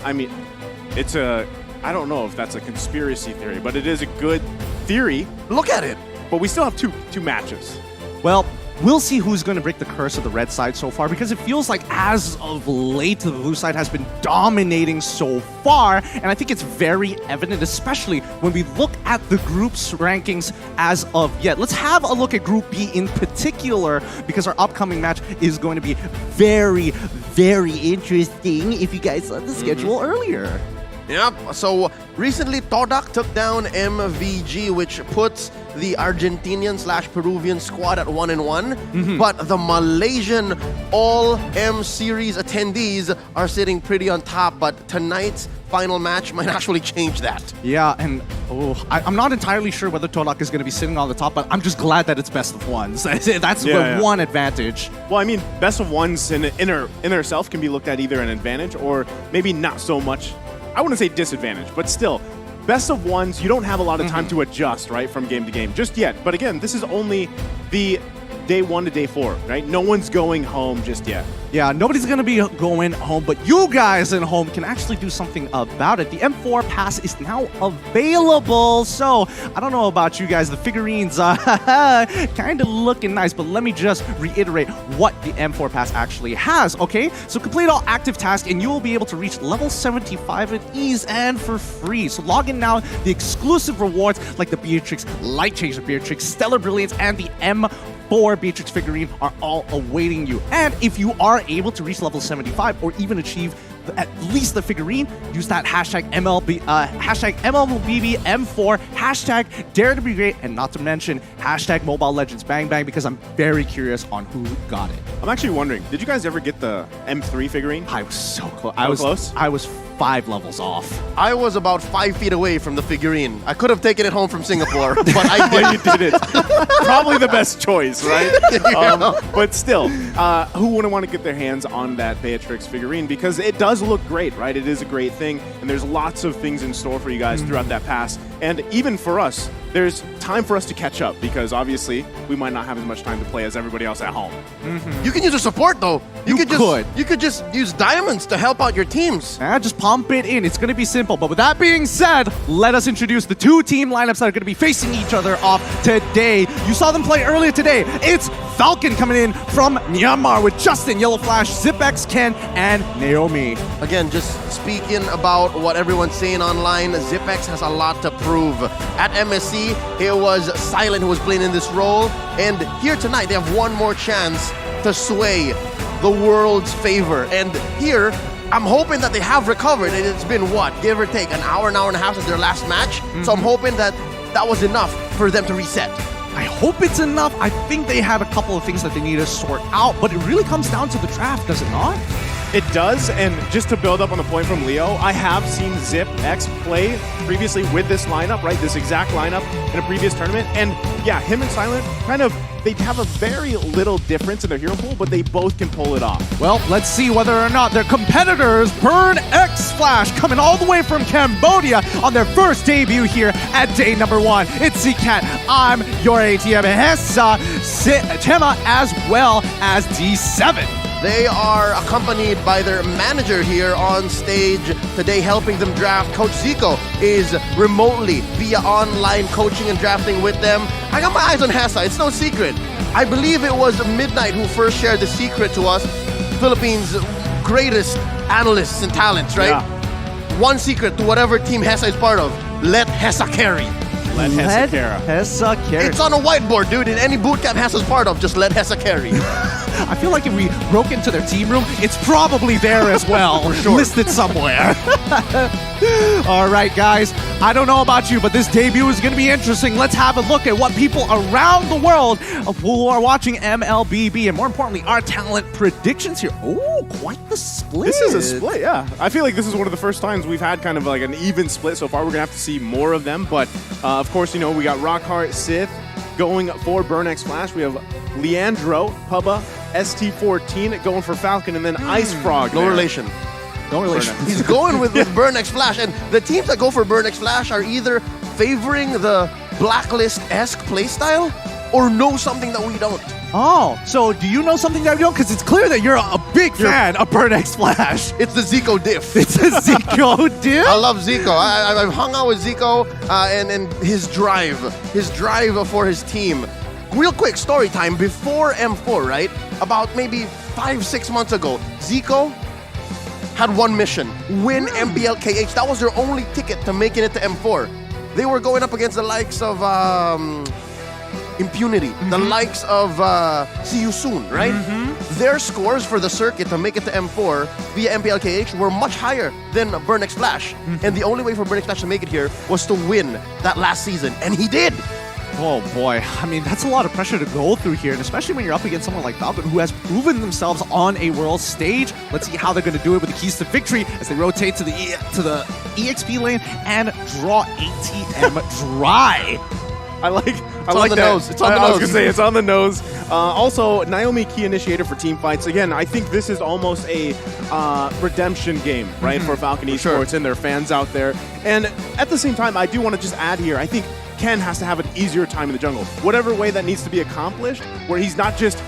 it's a I don't know if that's a conspiracy theory, but it is a good theory. Look at it. But we still have two matches. Well, we'll see who's going to break the curse of the red side so far, because it feels like as of late, the blue side has been dominating so far, and I think it's very evident, especially when we look at the group's rankings as of yet. Let's have a look at Group B in particular, because our upcoming match is going to be very, very interesting if you guys saw the schedule earlier. Yep, so recently Todak took down MVG, which puts the Argentinian/Peruvian squad at 1-1. But the Malaysian All-M Series attendees are sitting pretty on top, but tonight's final match might actually change that. Yeah, and I'm not entirely sure whether Todak is going to be sitting on the top, but I'm just glad that it's best of ones. That's one advantage. Well, I mean, best of ones in itself can be looked at either an advantage or maybe not so much. I wouldn't say disadvantage, but still, best of ones, you don't have a lot of time to adjust, right, from game to game, just yet. But again, this is only the day 1 to day 4, right? No one's going home just yet. Yeah, nobody's going to be going home, but you guys at home can actually do something about it. The M4 pass is now available, so I don't know about you guys. The figurines kind of looking nice, but let me just reiterate what the M4 pass actually has, okay? So complete all active tasks, and you will be able to reach level 75 at ease and for free. So log in now. The exclusive rewards like the Beatrix, Light Changer Beatrix, Stellar Brilliance, and the M4 Beatrix figurine are all awaiting you. And if you are able to reach level 75 or even achieve at least the figurine, use that hashtag MLBBM4, hashtag Dare to Be Great, and not to mention hashtag Mobile Legends Bang Bang, because I'm very curious on who got it. I'm actually wondering, did you guys ever get the M3 figurine? I was so close. Close? I was 5 levels off. I was about 5 feet away from the figurine. I could have taken it home from Singapore, but I didn't. You did it. Probably the best choice, right? But still, who wouldn't want to get their hands on that Beatrix figurine? Because it does look great, right? It is a great thing, and there's lots of things in store for you guys throughout that pass. And even for us, there's time for us to catch up, because obviously we might not have as much time to play as everybody else at home. You can use a support though. You could just use diamonds to help out your teams. Just pump it in. It's going to be simple. But with that being said, let us introduce the 2 team lineups that are going to be facing each other off today. You saw them play earlier today. It's Falcon coming in from Myanmar with Justin, Yellow Flash, ZipX, Ken, and Naomi. Again, just speaking about what everyone's saying online, ZipX has a lot to prove. At MSC, it was Silent who was playing in this role, and here tonight they have one more chance to sway the world's favor. And here, I'm hoping that they have recovered, and it's been what, give or take, an hour and a half since their last match. So I'm hoping that that was enough for them to reset. I hope it's enough. I think they have a couple of things that they need to sort out, but it really comes down to the draft, does it not? It does, and just to build up on the point from Leo, I have seen ZipX play previously with this lineup, right? This exact lineup in a previous tournament, and yeah, him and Silent they have a very little difference in their hero pool, but they both can pull it off. Well, let's see whether or not their competitors, Burn X Flash, coming all the way from Cambodia on their first debut here at day number 1. It's Zcat, I'm your ATM, Hessa, Tema, as well as D7. They are accompanied by their manager here on stage today, helping them draft. Coach Zico is remotely via online coaching and drafting with them. I got my eyes on Hessa, it's no secret. I believe it was Midnight who first shared the secret to us. Philippines' greatest analysts and talents, right? Yeah. One secret to whatever team Hesa is part of: let Hesa carry. Let Hesa carry. Hesa carry. It's on a whiteboard, dude. In any boot camp Hesa's part of, just let Hesa carry. I feel like if we broke into their team room, it's probably there as well, For sure. listed somewhere. All right, guys. I don't know about you, but this debut is going to be interesting. Let's have a look at what people around the world who are watching MLBB, and more importantly, our talent predictions here. Oh, quite the split. This is a split, yeah. I feel like this is one of the first times we've had kind of like an even split so far. We're going to have to see more of them, but of course, you know, we got Rockhart, Sith going for Burn X Flash. We have Leandro, Pubba, ST14 going for Falcon, and then Ice Frog. No relation. No relation. He's going with Burn X Flash, and the teams that go for Burn X Flash are either favoring the Blacklist-esque playstyle or know something that we don't. Oh, so do you know something that we don't? Because it's clear that you're a big fan of Burn X Flash. It's the Zico diff. It's a Zico diff? I love Zico. I've hung out with Zico and his drive for his team. Real quick story time. Before M4, right? About maybe 5-6 months ago, Zico had one mission: win MPLKH. That was their only ticket to making it to M4. They were going up against the likes of Impunity, the likes of See You Soon, right? Their scores for the circuit to make it to M4 via MPLKH were much higher than Burn X Flash. And the only way for Burn X Flash to make it here was to win that last season. And he did! Oh boy, I mean, that's a lot of pressure to go through here, and especially when you're up against someone like Falcon, who has proven themselves on a world stage. Let's see how they're going to do it with the keys to victory as they rotate to the EXP lane and draw ATM dry. I like on the that. nose. It's on the nose. I was going to say, it's on the nose. Also, Naomi key initiator for team fights. Again, I think this is almost a redemption game, right, for Falcon Esports and their fans out there. And at the same time, I do want to just add here, I think Ken has to have an easier time in the jungle. Whatever way that needs to be accomplished, where he's not just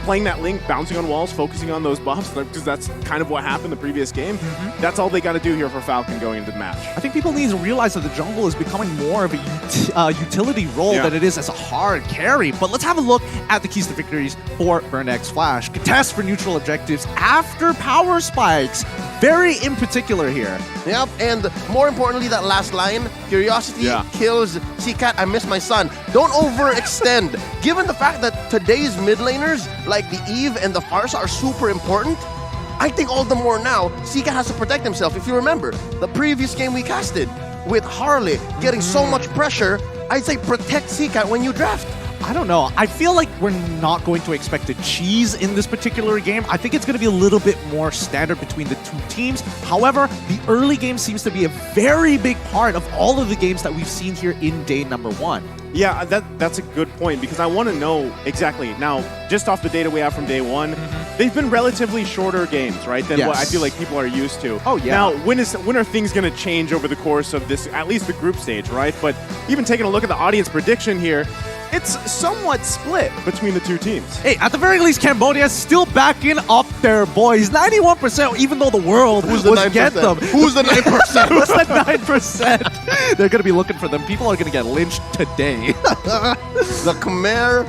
playing that Link, bouncing on walls, focusing on those buffs, because that's kind of what happened the previous game. That's all they got to do here for Falcon going into the match. I think people need to realize that the jungle is becoming more of a utility role than it is as a hard carry. But let's have a look at the keys to victories for Burn X Flash. Contest for neutral objectives after power spikes. Very in particular here. Yep, and more importantly, that last line, curiosity kills C-Cat, I miss my son. Don't overextend. Given the fact that today's mid laners, like the Eve and the Farsa, are super important, I think all the more now, C-Cat has to protect himself. If you remember, the previous game we casted with Harley getting so much pressure, I'd say protect C-Cat when you draft. I don't know. I feel like we're not going to expect a cheese in this particular game. I think it's going to be a little bit more standard between the two teams. However, the early game seems to be a very big part of all of the games that we've seen here in day number 1. Yeah, that's a good point, because I want to know exactly. Now, just off the data we have from day 1, they've been relatively shorter games, right, than what I feel like people are used to. Oh, yeah. Now, when are things going to change over the course of this, at least the group stage, right? But even taking a look at the audience prediction here, it's somewhat split between the two teams. Hey, at the very least, Cambodia is still backing up their boys. 91%, even though the world was against them. Who's the 9%? Who's the 9%? They're going to be looking for them. People are going to get lynched today. The Khmer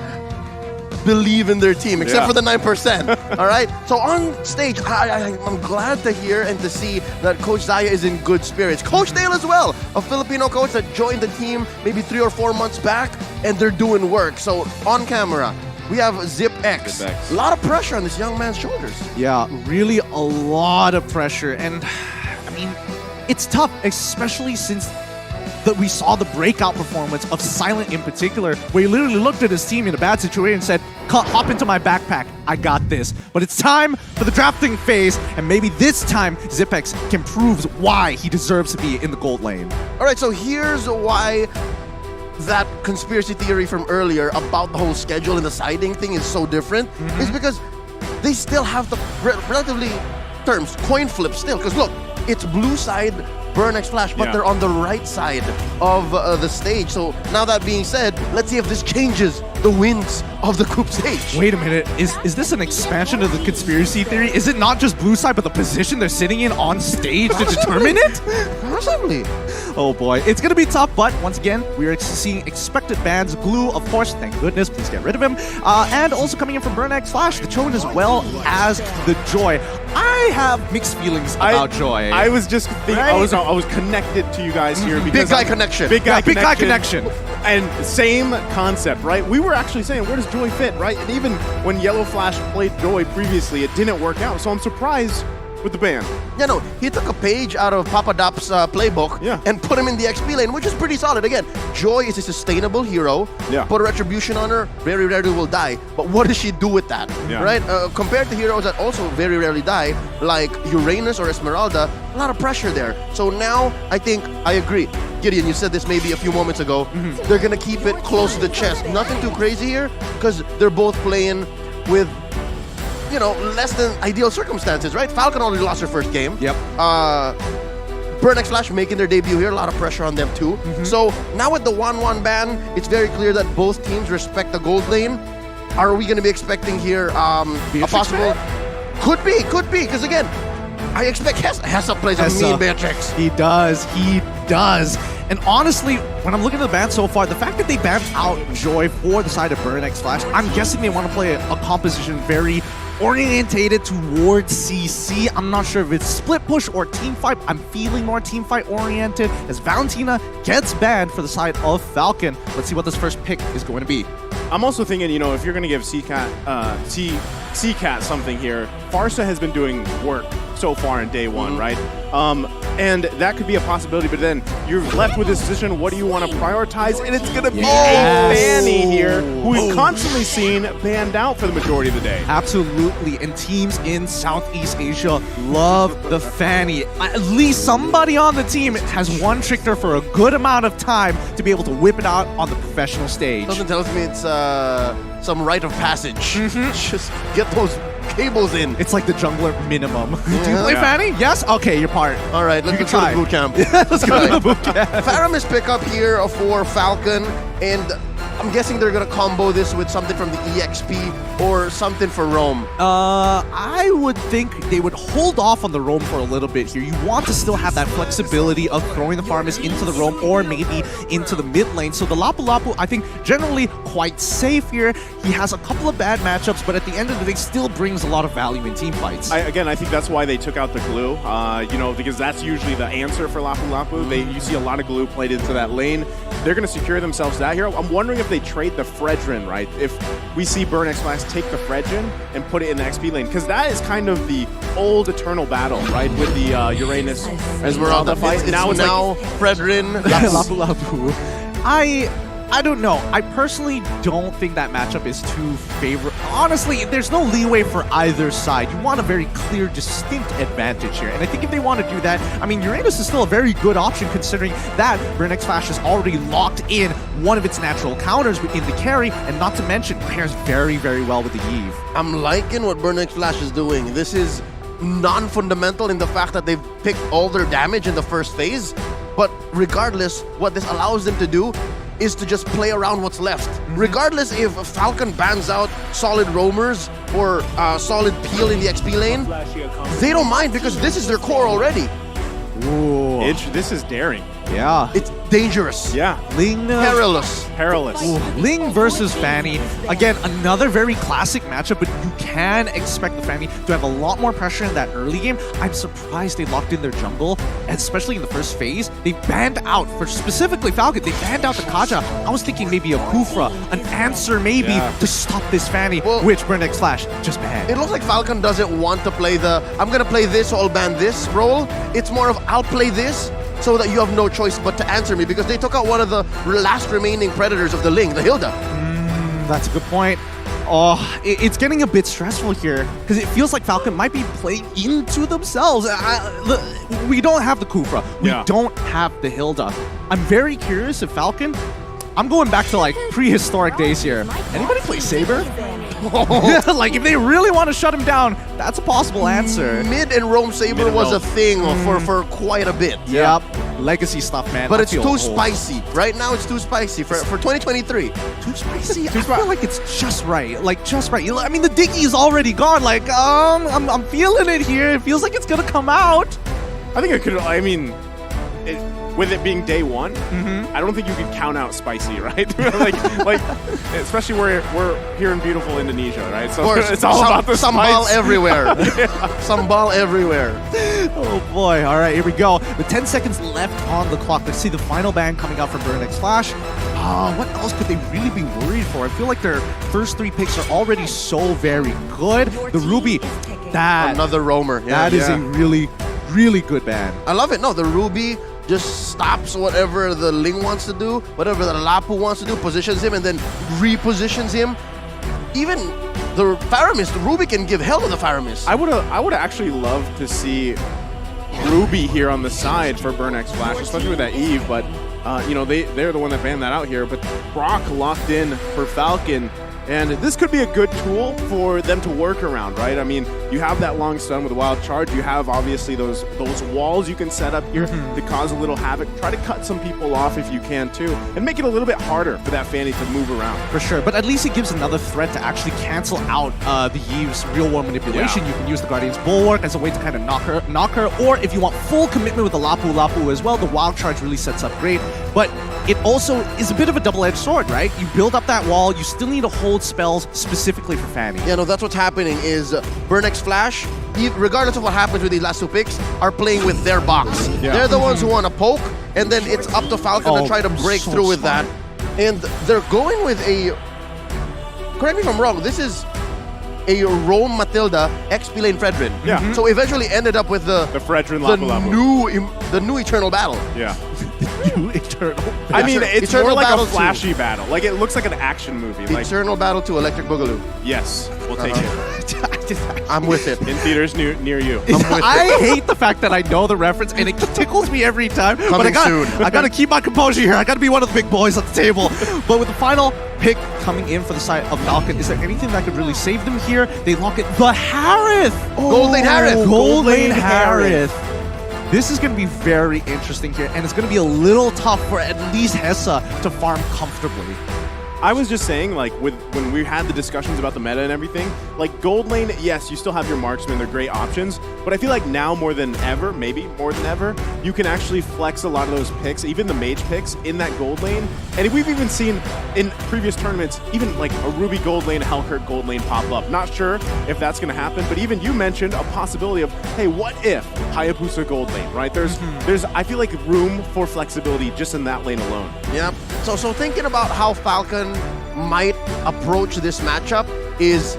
believe in their team, except for the 9%. All right? So on stage, I'm glad to hear and to see that Coach Zaya is in good spirits. Coach Dale as well, a Filipino coach that joined the team maybe 3 or 4 months back, and they're doing work. So on camera, we have Zip X. A lot of pressure on this young man's shoulders. Yeah, really a lot of pressure. And, I mean, it's tough, especially since we saw the breakout performance of Silent in particular, where he literally looked at his team in a bad situation and said, hop into my backpack, I got this. But it's time for the drafting phase, and maybe this time Zipex can prove why he deserves to be in the gold lane. All right, so here's why that conspiracy theory from earlier about the whole schedule and the siding thing is so different, is because they still have the relatively terms coin flip still. Because look, it's blue side Burn X Flash, but Yeah. they're on the right side of the stage. So now that being said, let's see if this changes the winds of the group stage. Wait a minute, is this an expansion of the conspiracy theory? Is it not just blue side, but the position they're sitting in on stage to determine it? Possibly. Oh boy, it's gonna be tough, but once again, we are seeing expected bans. Glue, of course, thank goodness, please get rid of him. And also coming in from Burn X Flash, the Chone as well as the Joy. I have mixed feelings about Joy. I was just thinking, I was connected to you guys here because Big guy connection. Big guy, Yeah, big guy connection. And same concept, right? We were actually saying, where does Joy fit, right? And even when Yellow Flash played Joy previously, it didn't work out. So I'm surprised with the ban. Yeah, no, he took a page out of Papa Dop's playbook and put him in the XP lane, which is pretty solid. Again, Joy is a sustainable hero. Put a Retribution on her, very rarely will die. But what does she do with that, right? Compared to heroes that also very rarely die, like Uranus or Esmeralda, a lot of pressure there. So now, I think, I agree. Gideon, you said this maybe a few moments ago. They're going to keep it close to the chest. Nothing too crazy here, because they're both playing with, you know, less than ideal circumstances, right? Falcon already lost her first game. Yep. Burn X Flash making their debut here, a lot of pressure on them too. So now with the 1-1 ban, it's very clear that both teams respect the gold lane. Are we going to be expecting here a possible... Could be, because again, I expect Hessa plays a mean Beatrix. He does. And honestly, when I'm looking at the ban so far, the fact that they banned out Joy for the side of Burn X Flash, I'm guessing they want to play a composition very orientated towards CC. I'm not sure if it's split push or team fight. I'm feeling more team fight oriented as Valentina gets banned for the side of Falcon. Let's see what this first pick is going to be. I'm also thinking, you know, if you're going to give C-Cat something here, Farsa has been doing work so far in day one, right? And that could be a possibility, but then you're left with this decision, what do you want to prioritize? And it's going to be a Fanny here, who we've constantly seen banned out for the majority of the day. Absolutely, and teams in Southeast Asia love the Fanny. At least somebody on the team has one-tricked her for a good amount of time to be able to whip it out on the professional stage. Something tells me it's some rite of passage. Just get those cables in. It's like the jungler minimum. Do you play Fanny? Yes? Okay, you're part. All right, let's go to the boot camp. Let's go to the boot camp. Faramis pick up here for Falcon, and I'm guessing they're going to combo this with something from the EXP or something for Roam. I would think they would hold off on the Roam for a little bit here. You want to still have that flexibility of throwing the Faramis into the Roam or maybe into the mid lane. So the Lapu Lapu, I think, generally quite safe here. He has a couple of bad matchups, but at the end of the day, still brings a lot of value in team fights. I think that's why they took out the glue, you know, because that's usually the answer for Lapu Lapu. You see a lot of glue played into that lane. They're going to secure themselves that here. I'm wondering if they trade the Fredrin, right? If we see Burn X Flash take the Fredrin and put it in the XP lane, because that is kind of the old eternal battle, right? With the Uranus Esmeralda fight. It's now like Fredrin. Lapu Lapu. I don't know. I personally don't think that matchup is too favorable. Honestly, there's no leeway for either side. You want a very clear, distinct advantage here. And I think if they want to do that, I mean, Uranus is still a very good option considering that Burn X Flash has already locked in one of its natural counters in the carry, and not to mention, pairs very, very well with the Eve. I'm liking what Burn X Flash is doing. This is non-fundamental in the fact that they've picked all their damage in the first phase, but regardless, what this allows them to do is to just play around what's left. Regardless if Falcon bans out solid roamers or solid peel in the XP lane, they don't mind because this is their core already. Ooh. This is daring. Yeah. It's dangerous. Yeah. Ling. Perilous. Ooh. Ling versus Fanny. Again, another very classic matchup, but you can expect the Fanny to have a lot more pressure in that early game. I'm surprised they locked in their jungle, especially in the first phase. They banned out, for specifically Falcon, they banned out the Kaja. I was thinking maybe a Kufra, an answer maybe to stop this Fanny, which Burn X Flash just banned. It looks like Falcon doesn't want to play the, I'm going to play this, so I'll ban this role. It's more of, I'll play this, so that you have no choice but to answer me, because they took out one of the last remaining predators of the Ling, the Hilda. That's a good point. Oh, it's getting a bit stressful here, because it feels like Falcon might be playing into themselves. We don't have the Kufra. We don't have the Hilda. I'm very curious if Falcon... I'm going back to like prehistoric days here. Anybody play Saber? Like, if they really want to shut him down, that's a possible answer. Mid and Roam Saber was a thing for quite a bit. Yep. Legacy stuff, man. But I it's feel too old. spicy. Right now, it's too spicy for 2023. Too spicy? I feel like it's just right. Like, just right. I mean, the Diggy is already gone. Like, I'm feeling it here. It feels like it's going to come out. I think it could, I mean, with it being day one, I don't think you could count out spicy, right? like, especially we're here in beautiful Indonesia, right? So it's all about the sambal spice. everywhere. Sambal everywhere. Oh boy! All right, here we go. With 10 seconds left on the clock, let's see the final ban coming out from Burnex Flash. What else could they really be worried for? I feel like their first 3 picks are already so very good. The Ruby, another roamer. That is a really, really good ban. I love it. No, the Ruby just stops whatever the Ling wants to do, whatever the Lapu wants to do, positions him, and then repositions him. Even the Faramis, the Ruby can give hell to the Faramis. I would actually love to see Ruby here on the side for Burnex Flash, especially with that Eve, but you know, they're the one that banned that out here. But Brock locked in for Falcon, and this could be a good tool for them to work around, right? I mean, you have that long stun with Wild Charge. You have obviously those walls you can set up here to cause a little havoc. Try to cut some people off if you can too, and make it a little bit harder for that Fanny to move around. For sure, but at least it gives another threat to actually cancel out the Eve's real-world manipulation. Yeah. You can use the Guardian's Bulwark as a way to kind of knock her, or if you want full commitment with the Lapu as well, the Wild Charge really sets up great. But it also is a bit of a double-edged sword, right? You build up that wall, you still need to hold spells specifically for Fanny. Yeah, no, that's what's happening is Burnex Flash, regardless of what happens with these last 2 picks, are playing with their box. Yeah. They're the ones who want to poke, and then it's up to Falcon to try to break through with that. And they're going with a, correct me if I'm wrong, this is a Roam Matilda XP lane Fredrin. Yeah. So eventually ended up with the Fredrin Lapu-Lapu. the new Eternal Battle. Yeah. New Eternal. I mean, it's Eternal more like Battle a flashy battle. Like, it looks like an action movie. Like, Eternal Battle to Electric Boogaloo. yes, we'll take it. I'm with it. In theaters near you. I hate the fact that I know the reference and it tickles me every time. Coming soon. I gotta keep my composure here. I gotta be one of the big boys at the table. But with the final pick coming in for the side of Falcon, is there anything that could really save them here? They lock it. The Harith! Gold Lane Harith! Gold Lane Harith. This is going to be very interesting here, and it's going to be a little tough for at least Hessa to farm comfortably. I was just saying, like, when we had the discussions about the meta and everything, like, gold lane, yes, you still have your marksmen, they're great options, but I feel like now more than ever, maybe more than ever, you can actually flex a lot of those picks, even the mage picks, in that gold lane. And we've even seen in previous tournaments, even like a Ruby gold lane, a Hellkurt gold lane pop up. Not sure if that's going to happen, but even you mentioned a possibility of, hey, what if Hayabusa gold lane, right? There's I feel like room for flexibility just in that lane alone. Yeah. So thinking about how Falcon might approach this matchup is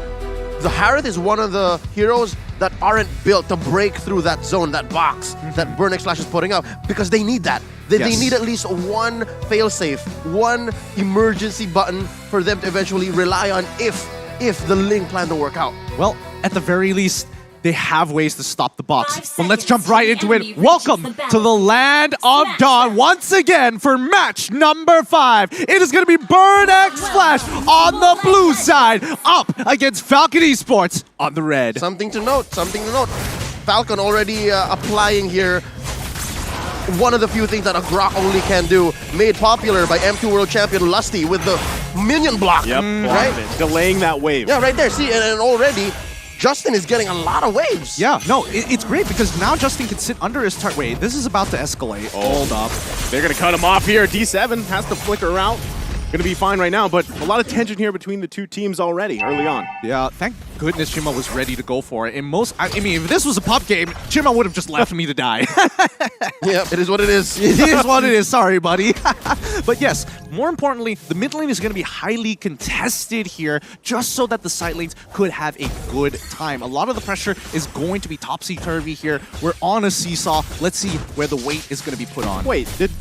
the Harith is one of the heroes that aren't built to break through that zone, that box that Burnex Flash is putting up, because they need that. They need at least one failsafe, one emergency button for them to eventually rely on if the Ling plan to work out. Well, at the very least, they have ways to stop the box. But let's jump right into it. Welcome to the Land of Dawn once again for match number 5. It is going to be Burnex Flash on the blue side up against Falcon Esports on the red. Something to note. Falcon already applying here one of the few things that a Grok only can do, made popular by M2 World Champion Lusty with the minion block. Yep, right? Delaying that wave. Yeah, right there. See, and already Justin is getting a lot of waves. Yeah, no, it's great because now Justin can sit under his turret. Wait, this is about to escalate. Hold up. They're going to cut him off here. D7 has to flicker out. Going to be fine right now, but a lot of tension here between the two teams already early on. Yeah, thank goodness Chima was ready to go for it. I mean, if this was a pub game, Chima would have just left me to die. Yeah, it is what it is. It is what it is. Sorry, buddy. But yes, more importantly, the mid lane is going to be highly contested here just so that the side lanes could have a good time. A lot of the pressure is going to be topsy-turvy here. We're on a seesaw. Let's see where the weight is going to be put on. Wait, did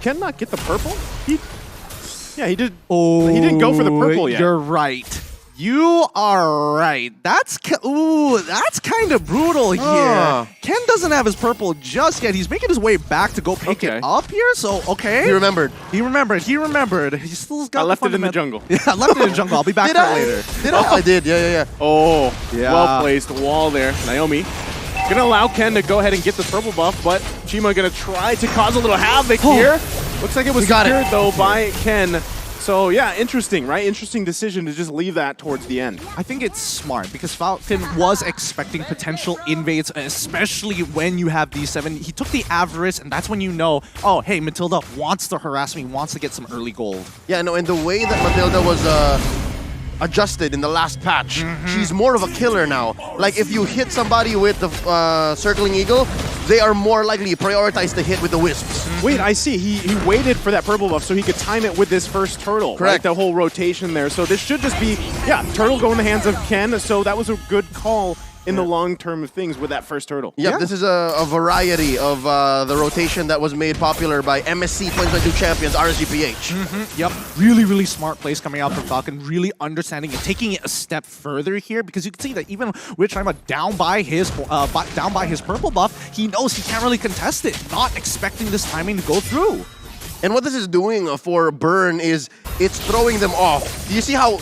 Ken not get the purple? Yeah, he did. Oh, he didn't go for the purple yet. You're right. You are right. That's kind of brutal here. Ken doesn't have his purple just yet. He's making his way back to go pick it up here. So okay. He remembered. He remembered. He still got. I left it in the jungle. Yeah, I left it in the jungle. I'll be back Did for it I? later. Did I? I did. Yeah. Oh, Yeah. well placed wall there. Naomi gonna allow Ken to go ahead and get the purple buff, but Chima gonna try to cause a little havoc here. Looks like it was secured though by Ken. So yeah, interesting, right? Interesting decision to just leave that towards the end. I think it's smart because Falcon was expecting potential invades, especially when you have D7. He took the Avarice, and that's when you know, oh, hey, Matilda wants to harass me, wants to get some early gold. Yeah, no, and the way that Matilda was adjusted in the last patch, she's more of a killer now. Like, if you hit somebody with the Circling Eagle, they are more likely prioritized to hit with the Wisps. Wait, I see. He waited for that purple buff so he could time it with this first turtle. Correct. Right? The whole rotation there. So this should just be, yeah, turtle go in the hands of Ken. So that was a good call in the long term of things with that first turtle. Yep, this is a variety of the rotation that was made popular by MSC 2022 champions, RSGPH. Yep, really smart plays coming out from Falcon, really understanding and taking it a step further here, because you can see that even with Chima down by his purple buff, he knows he can't really contest it, not expecting this timing to go through. And what this is doing for Burn is it's throwing them off. Do you see how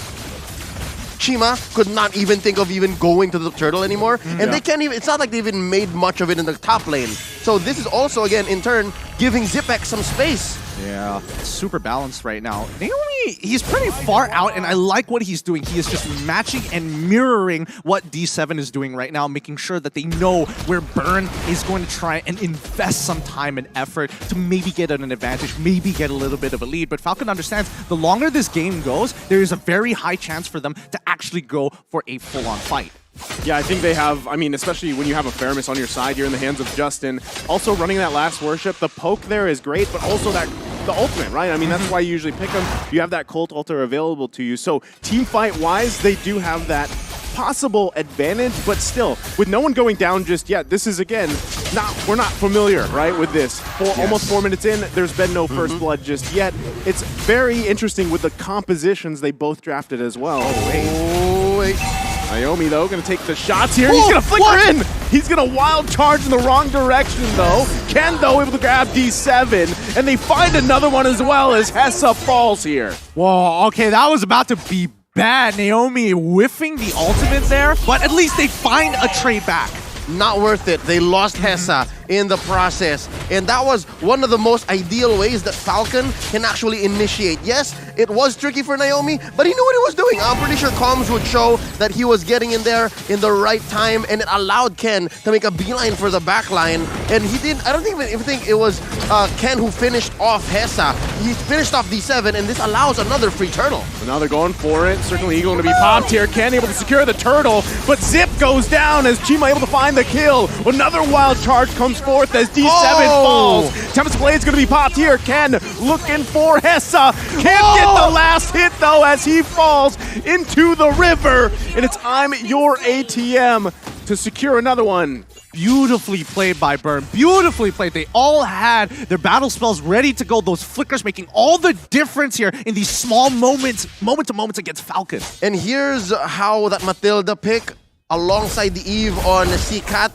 Chima could not even think of even going to the turtle anymore? And they can't even, it's not like they even made much of it in the top lane. So this is also, again, in turn, giving Zipek some space. Yeah, super balanced right now. Naomi, he's pretty far out, and I like what he's doing. He is just matching and mirroring what D7 is doing right now, making sure that they know where Burn is going to try and invest some time and effort to maybe get an advantage, maybe get a little bit of a lead. But Falcon understands the longer this game goes, there is a very high chance for them to actually go for a full-on fight. Yeah, I think they have, I mean, especially when you have a Faramis on your side, you're in the hands of Justin. Also running that last worship, the poke there is great, but also the ultimate, right? I mean, that's why you usually pick them. You have that Cult Altar available to you. So team fight-wise, they do have that possible advantage, but still, with no one going down just yet, this is, again, we're not familiar, right, with this. Almost 4 minutes in, there's been no first blood just yet. It's very interesting with the compositions they both drafted as well. Oh, wait. Naomi, though, going to take the shots here. He's going to flicker in. He's going to wild charge in the wrong direction, though. Ken, though, able to grab D7, and they find another one as well as Hessa falls here. Whoa, okay, that was about to be bad. Naomi whiffing the ultimate there, but at least they find a trade back. Not worth it. They lost Hessa in the process. And that was one of the most ideal ways that Falcon can actually initiate. Yes, it was tricky for Naomi, but he knew what he was doing. I'm pretty sure comms would show that he was getting in there in the right time, and it allowed Ken to make a beeline for the backline. And he didn't, I don't even think it was Ken who finished off Hessa. He finished off D7, and this allows another free turtle. So now they're going for it. Circling Eagle going to be popped here. Ken able to secure the turtle, but Zip goes down as Chima able to find the kill. Another wild charge comes forth as D7 falls. Tempest Blade's going to be popped here. Ken looking for Hessa. Can't get the last hit, though, as he falls into the river. And it's I'm your ATM to secure another one. Beautifully played by Burn. Beautifully played. They all had their battle spells ready to go. Those flickers making all the difference here in these small moments, moment to moments against Falcon. And here's how that Matilda pick alongside the Eve on C-Cat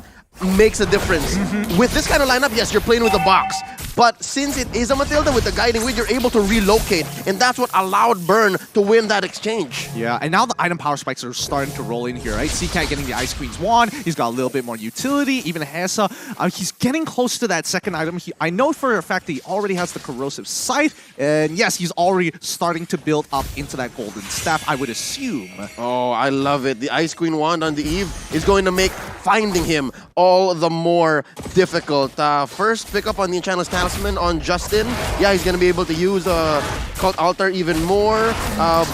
makes a difference. With this kind of lineup, yes, you're playing with a box. But since it is a Matilda with the guiding wheel, you're able to relocate. And that's what allowed Burn to win that exchange. Yeah, and now the item power spikes are starting to roll in here, right? C-Cat getting the Ice Queen's wand. He's got a little bit more utility. Even Hessa, he's getting close to that second item. I know for a fact that he already has the Corrosive Scythe. And yes, he's already starting to build up into that Golden Staff, I would assume. Oh, I love it. The Ice Queen wand on the Eve is going to make finding him all the more difficult. First, pick up on the Enchantress Talisman on Justin. Yeah, he's going to be able to use Cult Altar even more.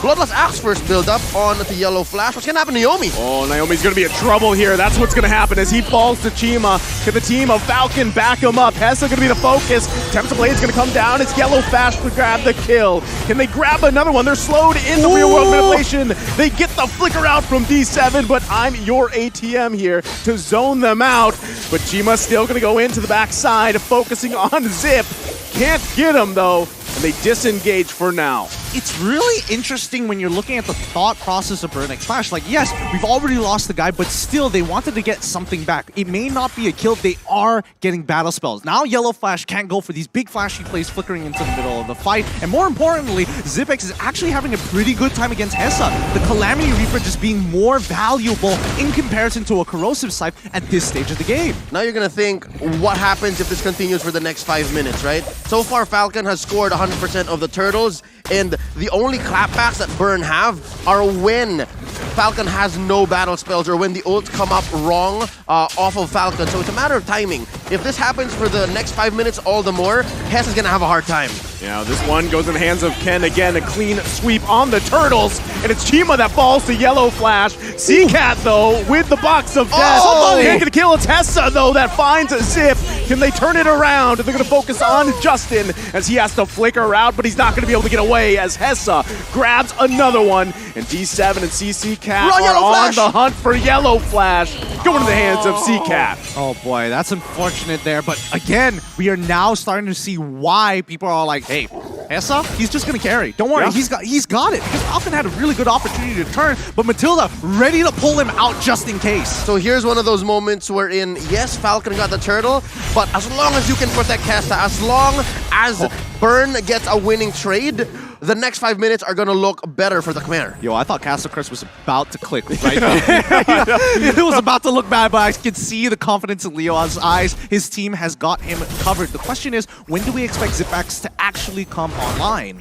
Bloodlust Axe first build up on the Yellow Flash. What's going to happen to Naomi? Oh, Naomi's going to be in trouble here. That's what's going to happen as he falls to Chima. Can the team of Falcon back him up? Hessa going to be the focus. Tempest Blade's going to come down. It's Yellow Flash to grab the kill. Can they grab another one? They're slowed in the real world manipulation. They get the flicker out from D7, but I'm your ATM here to zone them out. But Chima's still going to go into the backside, focusing on Zip. Can't get him, though, and they disengage for now. it's really interesting when you're looking at the thought process of Burn X Flash. Like, yes, we've already lost the guy, but still, they wanted to get something back. It may not be a kill, they are getting battle spells. Now Yellow Flash can't go for these big flashy plays flickering into the middle of the fight. And more importantly, Zipex is actually having a pretty good time against Hessa. The Calamity Reaper just being more valuable in comparison to a Corrosive Scythe at this stage of the game. Now you're gonna think, what happens if this continues for the next 5 minutes, right? So far, Falcon has scored 100% of the turtles, and the only clapbacks that Burn have are when Falcon has no battle spells or when the ults come up wrong off of Falcon. So it's a matter of timing. If this happens for the next 5 minutes, all the more, Hess is gonna have a hard time. Yeah, this one goes in the hands of Ken again. A clean sweep on the turtles, and it's Chima that falls to Yellow Flash. Seacat, though, with the box of death. Oh! Can't get a kill. It's Hessa, though, that finds Zip. Can they turn it around? They're going to focus on Justin as he has to flicker out, but he's not going to be able to get away as Hessa grabs another one. And D7 and CC Cat are on the hunt for Yellow Flash, going to the hands of C-Cat. Oh boy, that's unfortunate there. But again, we are now starting to see why people are like, hey, Hessa, he's just gonna carry. Don't worry, he's got it. Because Falcon had a really good opportunity to turn, but Matilda ready to pull him out just in case. So here's one of those moments wherein, yes, Falcon got the turtle, but as long as you can protect Hessa, as long as Burn gets a winning trade, the next 5 minutes are gonna look better for the Khmer. Yo, I thought Castle Crest was about to click right now. It was about to look bad, but I can see the confidence in Leo's eyes. His team has got him covered. The question is, when do we expect Zipex to actually come online?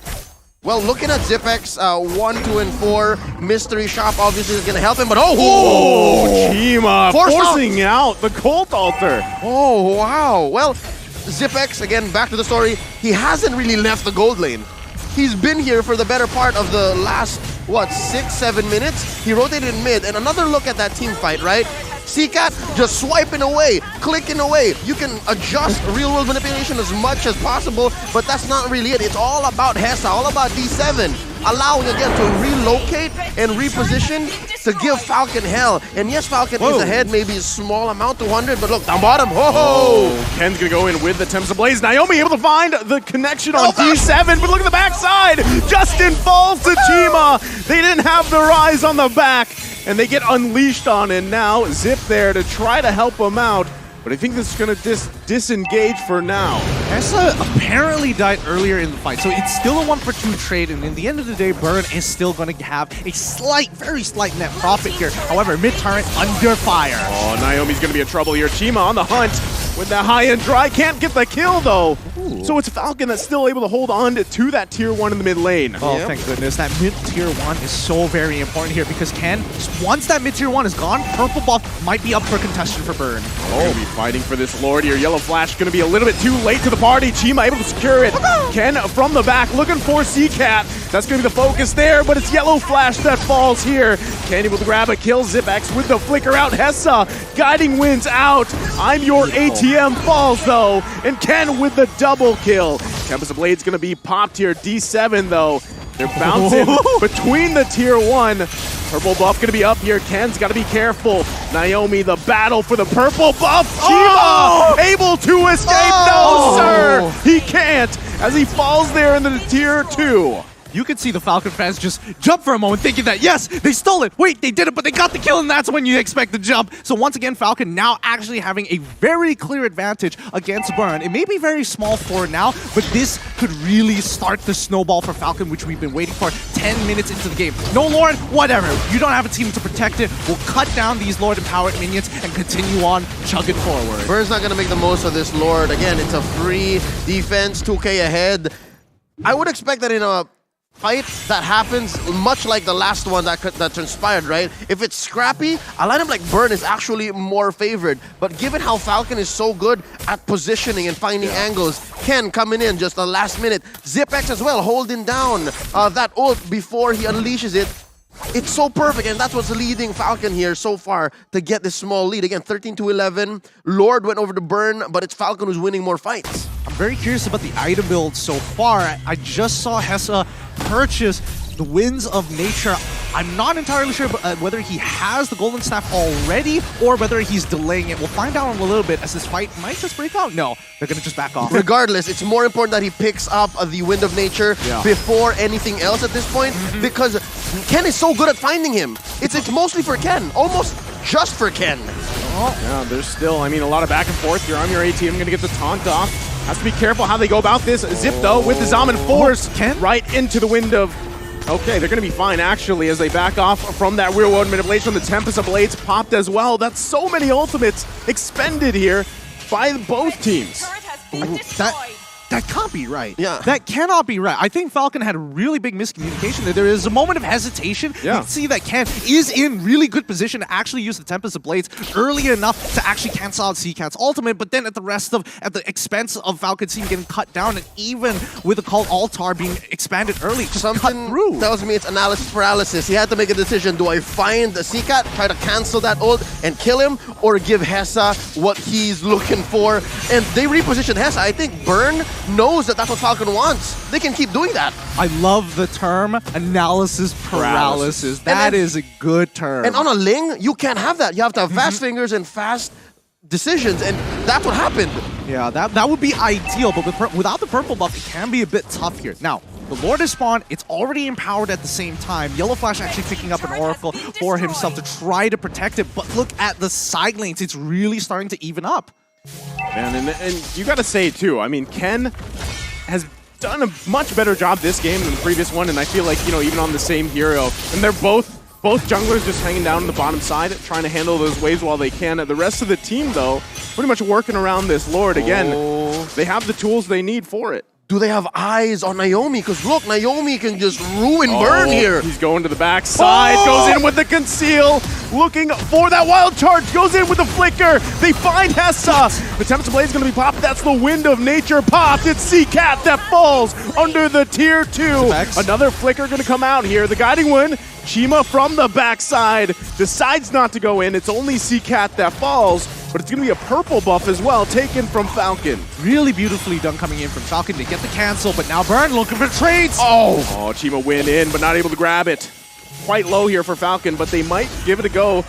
Well, looking at Zipex, 1, 2, and 4, Mystery Shop obviously is gonna help him, but oh! Chima forcing out the Colt Altar. Oh, wow. Well, Zipex, again, back to the story, he hasn't really left the gold lane. He's been here for the better part of the last, what, 6, 7 minutes? He rotated in mid, and another look at that team fight, right? C-Cat just swiping away, clicking away. You can adjust real-world manipulation as much as possible, but that's not really it. It's all about Hessa, all about D7, allowing again to relocate and reposition to give Falcon hell. And yes, Falcon is ahead, maybe a small amount, 200, but look, down bottom, Ken's gonna go in with the Temps Ablaze. Naomi able to find the connection on D7, but look at the backside. Justin falls to Chima. They didn't have their eyes on the back, and they get unleashed on, and now Zip there to try to help him out. But I think this is going to disengage for now. Hessa apparently died earlier in the fight, so it's still a 1-for-2 trade, and in the end of the day, Burn is still going to have a slight, very slight net profit here. However, mid-turret under fire. Oh, Naomi's going to be in trouble here. Chima on the hunt with the high-end dry. Can't get the kill, though. Ooh. So it's Falcon that's still able to hold on to that tier 1 in the mid lane. Oh, thank goodness. That mid-tier 1 is so very important here because once that mid-tier 1 is gone, purple buff might be up for contention for Burn. Oh, be fighting for this Lord here. Yellow Flash going to be a little bit too late to the party. Chima able to secure it. Ken from the back looking for C-Cat. That's going to be the focus there, but it's Yellow Flash that falls here. Ken able to grab a kill. Zipex with the flicker out. Hessa guiding wins out. I'm your ATM falls though, and Ken with the double kill. Tempest of Blade's going to be popped here. D7 though. They're bouncing between the tier 1. Purple buff going to be up here. Ken's got to be careful. Naomi, the battle for the purple buff. Chima able to escape. No, sir. He can't as he falls there into the tier 2. You could see the Falcon fans just jump for a moment thinking that, yes, they stole it. Wait, they did it, but they got the kill, and that's when you expect the jump. So once again, Falcon now actually having a very clear advantage against Burn. It may be very small for now, but this could really start the snowball for Falcon, which we've been waiting for 10 minutes into the game. No Lord, whatever. You don't have a team to protect it. We'll cut down these Lord-empowered minions and continue on chugging forward. Burn's not going to make the most of this Lord. Again, it's a free defense, 2k ahead. I would expect that in a fight that happens much like the last one that transpired, right? If it's scrappy, a lineup like Burn is actually more favored. But given how Falcon is so good at positioning and finding angles, Ken coming in just the last minute, Zipex as well holding down that ult before he unleashes it. It's so perfect, and that's what's leading Falcon here so far to get this small lead. Again, 13-11. Lord went over to Burn, but it's Falcon who's winning more fights. I'm very curious about the item build so far. I just saw Hessa purchase the Winds of Nature, I'm not entirely sure whether he has the Golden Staff already or whether he's delaying it. We'll find out in a little bit as this fight might just break out. No, they're going to just back off. Regardless, it's more important that he picks up the Wind of Nature before anything else at this point, because Ken is so good at finding him. It's mostly for Ken, almost just for Ken. Yeah, there's still, I mean, a lot of back and forth here. I'm your ATM, going to get the taunt off. Has to be careful how they go about this. Zip, though, with the Zaman Force right into the Wind of... Okay, they're going to be fine, actually, as they back off from that real-world manipulation. The Tempest of Blades popped as well. That's so many ultimates expended here by both teams. That can't be right. Yeah. That cannot be right. I think Falcon had a really big miscommunication there. There is a moment of hesitation. Yeah. You can see that Ken is in really good position to actually use the Tempest of Blades early enough to actually cancel out CCat's ultimate, but then at the expense of Falcon's team getting cut down, and even with the Cult Altar being expanded early, just cut through. Tells me it's analysis paralysis. He had to make a decision. Do I find the CCat, try to cancel that ult and kill him, or give Hessa what he's looking for? And they repositioned Hessa. I think Burn knows that that's what Falcon wants. They can keep doing that. I love the term analysis paralysis. That is a good term. And on a Ling, you can't have that. You have to have fast fingers and fast decisions, and that's what happened. Yeah, that would be ideal, but without the purple buff, it can be a bit tough here. Now, the Lord is spawned. It's already empowered at the same time. Yellow Flash actually picking up an Oracle for himself to try to protect it, but look at the side lanes. It's really starting to even up. And you got to say, too, I mean, Ken has done a much better job this game than the previous one, and I feel like, you know, even on the same hero, and they're both junglers just hanging down on the bottom side, trying to handle those waves while they can. The rest of the team, though, pretty much working around this Lord. Again, they have the tools they need for it. Do they have eyes on Naomi? Because look, Naomi can just ruin Burn here. He's going to the backside, goes in with the conceal, looking for that wild charge, goes in with the flicker. They find Hessa. The Tempest Blade is going to be popped. That's the Wind of Nature popped. It's CCat that falls under the tier 2. Another flicker going to come out here. The guiding one, Chima from the backside, decides not to go in. It's only CCat that falls, but it's going to be a purple buff as well, taken from Falcon. Really beautifully done coming in from Falcon. They get the cancel, but now Burn looking for trades. Oh, Chima went in, but not able to grab it. Quite low here for Falcon, but they might give it a go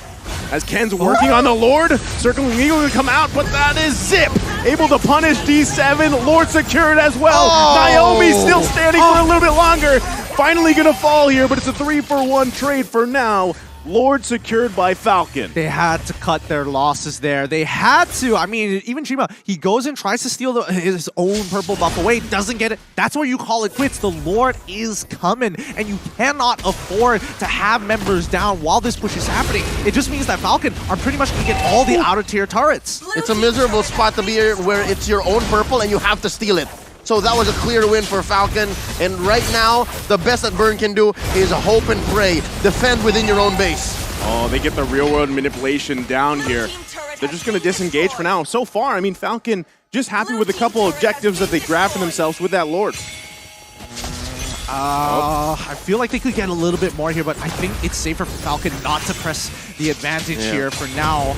as Ken's working on the Lord. Circling Eagle to come out, but that is Zip. Able to punish D7. Lord secured as well. Naomi still standing for a little bit longer. Finally gonna fall here, but it's a 3-for-1 trade for now. Lord secured by Falcon. They had to cut their losses there. They had to. I mean, even Chima, he goes and tries to steal his own purple buff away, doesn't get it. That's where you call it quits. The Lord is coming, and you cannot afford to have members down while this push is happening. It just means that Falcon are pretty much going to get all the outer tier turrets. It's a miserable spot to be here where it's your own purple and you have to steal it. So that was a clear win for Falcon, and right now, the best that Burn can do is hope and pray. Defend within your own base. Oh, they get the real-world manipulation down here. They're just going to disengage for now. So far, I mean, Falcon just happy with a couple objectives that they grabbed for themselves with that Lord. I feel like they could get a little bit more here, but I think it's safer for Falcon not to press the advantage here for now.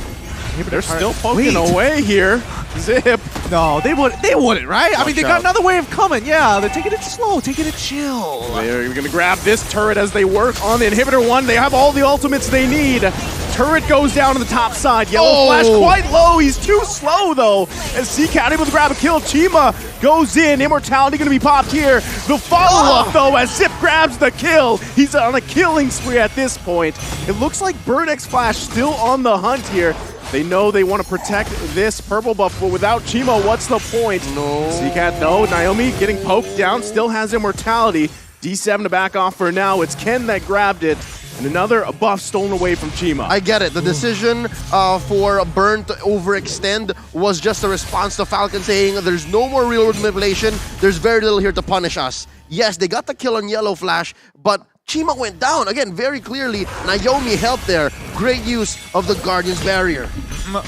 They're still poking away here. Zip. No, they wouldn't, right? I mean, they got another wave coming. Yeah, they're taking it slow, taking it chill. They're going to grab this turret as they work on the inhibitor one. They have all the ultimates they need. Turret goes down to the top side. Yellow Flash quite low. He's too slow, though. As CCat able to grab a kill. Chima goes in. Immortality going to be popped here. The follow-up, though, as Zip grabs the kill. He's on a killing spree at this point. It looks like Burn X Flash still on the hunt here. They know they want to protect this purple buff, but without Chima, what's the point? No. CCat, no. Naomi getting poked down, still has immortality. D7 to back off for now. It's Ken that grabbed it. And another buff stolen away from Chima. I get it. The decision for Burn to overextend was just a response to Falcon saying there's no more real-world manipulation. There's very little here to punish us. Yes, they got the kill on Yellow Flash, but Chima went down. Again, very clearly, Naomi helped there. Great use of the Guardian's Barrier.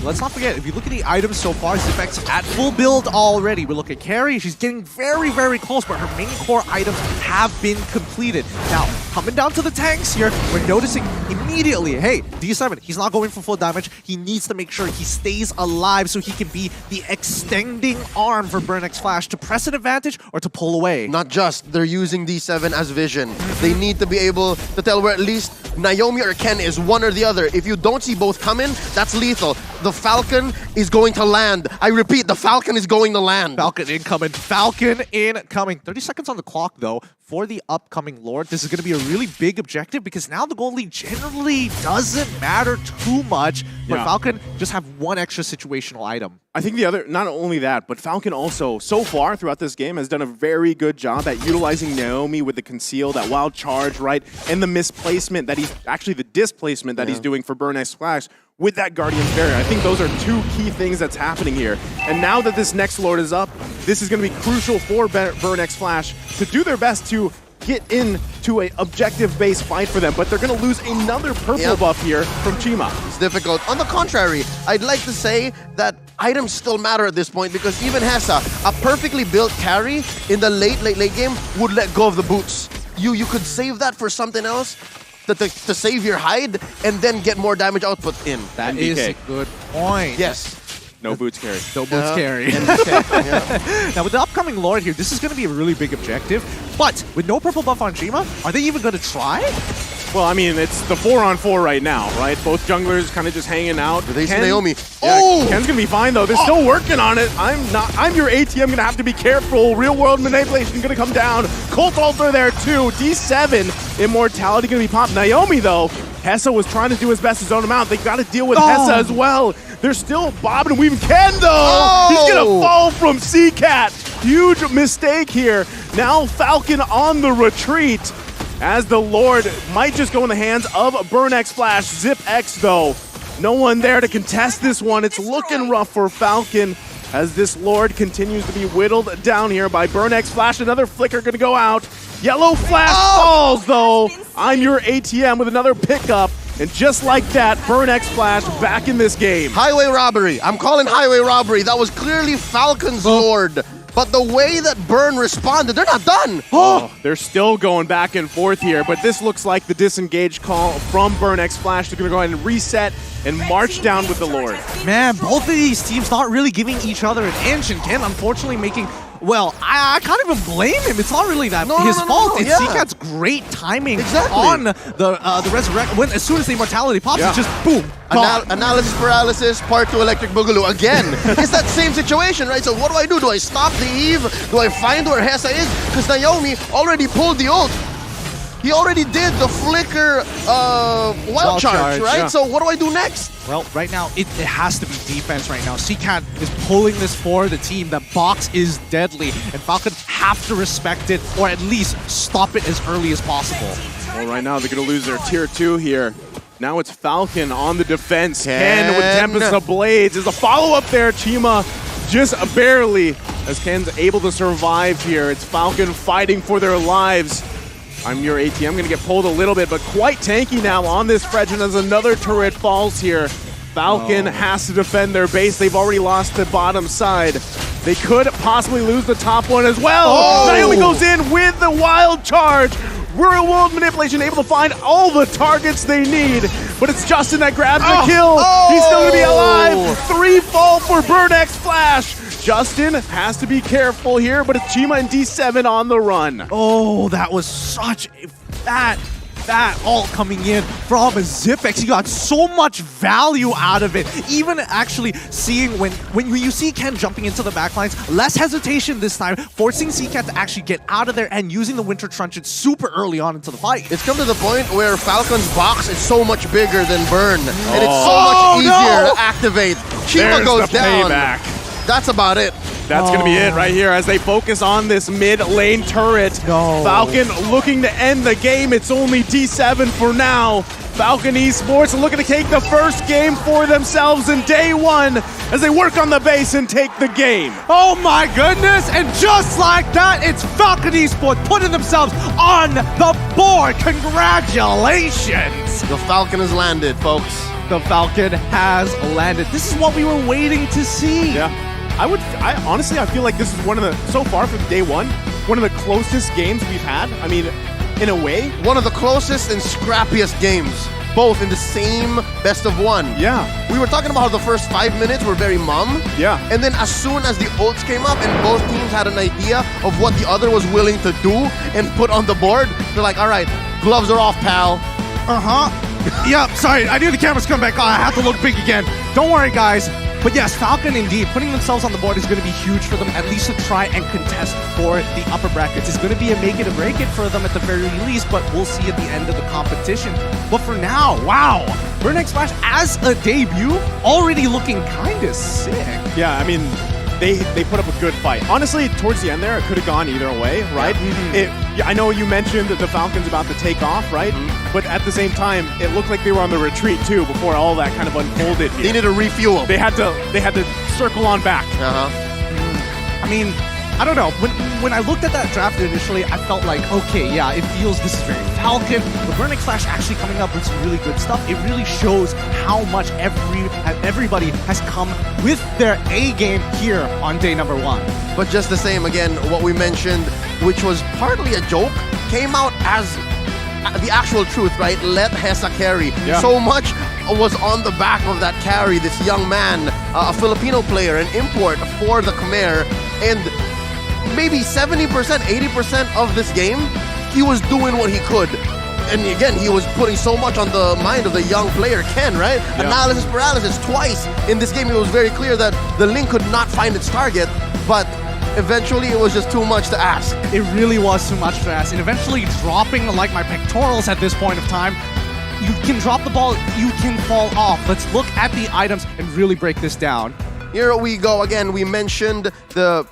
Let's not forget, if you look at the items so far, Zipx at full build already. We look at Carrie, she's getting very, very close, but her main core items have been completed. Now, coming down to the tanks here, we're noticing immediately, hey, D7, he's not going for full damage. He needs to make sure he stays alive so he can be the extending arm for Burn X Flash to press an advantage or to pull away. Not just, they're using D7 as vision. They need to be able to tell where at least Naomi or Ken is, one or the other. If you don't see both coming, that's lethal. The Falcon is going to land. I repeat, the Falcon is going to land. Falcon incoming. Falcon incoming. 30 seconds on the clock, though, for the upcoming Lord. This is going to be a really big objective because now the gold lead generally doesn't matter too much. But Falcon just have one extra situational item. I think the other, not only that, but Falcon also, so far throughout this game, has done a very good job at utilizing Naomi with the conceal, that wild charge, right? And the misplacement that he's, actually the displacement that he's doing for Burn X Flash with that Guardian's Barrier. I think those are two key things that's happening here. And now that this next Lord is up, this is going to be crucial for Burn X Flash to do their best to get into an objective-based fight for them, but they're going to lose another purple buff here from Chima. It's difficult. On the contrary, I'd like to say that items still matter at this point because even Hessa, a perfectly built carry in the late game, would let go of the boots. You could save that for something else to save your hide and then get more damage output in. That is a good point. Yes. No boots carry. No boots carry. Now with the upcoming Lord here, this is going to be a really big objective. But with no purple buff on Chima, are they even going to try? Well, I mean, it's the 4-on-4 right now, right? Both junglers kind of just hanging out. They see Naomi. Yeah, Ken's gonna be fine though. They're still working on it. I'm your ATM, gonna have to be careful. Real world manipulation gonna come down. Colt Alter there too. D7, Immortality gonna be popped. Naomi though, Hessa was trying to do his best his own amount. They gotta deal with Hessa as well. They're still bobbing and weaving. Ken though, he's gonna fall from C-Cat. Huge mistake here. Now Falcon on the retreat, as the Lord might just go in the hands of Burn X Flash. Zip X though, no one there to contest this one. It's looking rough for Falcon as this Lord continues to be whittled down here by Burn X Flash. Another flicker gonna go out. Yellow Flash falls though. I'm your ATM with another pickup. And just like that, Burn X Flash back in this game. Highway robbery. I'm calling highway robbery. That was clearly Falcon's Lord. But the way that Burn responded, they're not done. Oh, they're still going back and forth here, but this looks like the disengage call from Burn X Flash. They're going to go ahead and reset and march down with the Lord. Man, both of these teams not really giving each other an inch, and Ken unfortunately making... Well, I can't even blame him. It's not really that his fault. It's C-Cat's great timing on the resurrect. As soon as the immortality pops, it's just boom. Analysis paralysis, part 2 electric boogaloo again. It's that same situation, right? So what do I do? Do I stop the Eve? Do I find where Hessa is? Because Naomi already pulled the ult. He already did the flicker wild charge, right? Yeah. So what do I do next? Well, right now, it has to be defense right now. C-Cat is pulling this for the team. The box is deadly, and Falcon have to respect it, or at least stop it as early as possible. Well, right now, they're going to lose their tier 2 here. Now it's Falcon on the defense. Ken with Tempest of Blades. There's a follow-up there. Chima just barely, as Ken's able to survive here. It's Falcon fighting for their lives. I'm your ATM. I'm going to get pulled a little bit, but quite tanky now on this Fredgen as another turret falls here. Falcon has to defend their base. They've already lost the bottom side. They could possibly lose the top one as well. Naomi goes in with the wild charge. Real world manipulation able to find all the targets they need, but it's Justin that grabs the kill. He's still going to be alive. 3 fall for Burn X Flash. Justin has to be careful here, but it's Chima and D7 on the run. Oh, that was such a that all coming in from Zipx. He got so much value out of it. Even actually seeing when you see Ken jumping into the backlines, less hesitation this time, forcing C-Cat to actually get out of there and using the Winter Truncheon super early on into the fight. It's come to the point where Falcon's box is so much bigger than Burn, and it's so much easier to activate. Chima goes down. Payback. That's about it. That's going to be it right here as they focus on this mid lane turret. Falcon looking to end the game. It's only D7 for now. Falcon Esports looking to take the first game for themselves in day 1 as they work on the base and take the game. Oh my goodness, and just like that, it's Falcon Esports putting themselves on the board. Congratulations. The Falcon has landed, folks. The Falcon has landed. This is what we were waiting to see. Yeah. I honestly, I feel like this is one of the, so far from day one, one of the closest games we've had. I mean, in a way. One of the closest and scrappiest games, both in the same best of one. Yeah. We were talking about how the first 5 minutes were very mum. Yeah. And then as soon as the ults came up and both teams had an idea of what the other was willing to do and put on the board, they're like, all right, gloves are off, pal. Yeah, sorry, I knew the cameras come back on. I have to look big again. Don't worry, guys. But yes, Falcon indeed, putting themselves on the board is going to be huge for them, at least to try and contest for the upper brackets. It's going to be a make it or break it for them at the very least, but we'll see at the end of the competition. But for now, wow, Burnex Flash as a debut, already looking kind of sick. Yeah, I mean, they put up a good fight. Honestly, towards the end there, it could have gone either way, right? I know you mentioned that the Falcons about to take off, right? But at the same time, it looked like they were on the retreat too before all that kind of unfolded. They needed to refuel. They had to circle on back. I mean, I don't know. When I looked at that draft initially, I felt like, okay, yeah, it feels this is very Falcon. But Burnex Flash actually coming up with some really good stuff. It really shows how much everybody has come with their A game here on day number 1. But just the same, again, what we mentioned, which was partly a joke, came out as the actual truth, right? Let Hesa carry. Yeah. So much was on the back of that carry, this young man, a Filipino player, an import for the Khmer, and maybe 70%, 80% of this game, he was doing what he could. And again, he was putting so much on the mind of the young player, Ken, right? Yeah. Analysis paralysis twice. In this game, it was very clear that the Link could not find its target, but eventually it was just too much to ask. It really was too much to ask. And eventually dropping like my pectorals at this point of time, you can drop the ball, you can fall off. Let's look at the items and really break this down. Here we go again. We mentioned the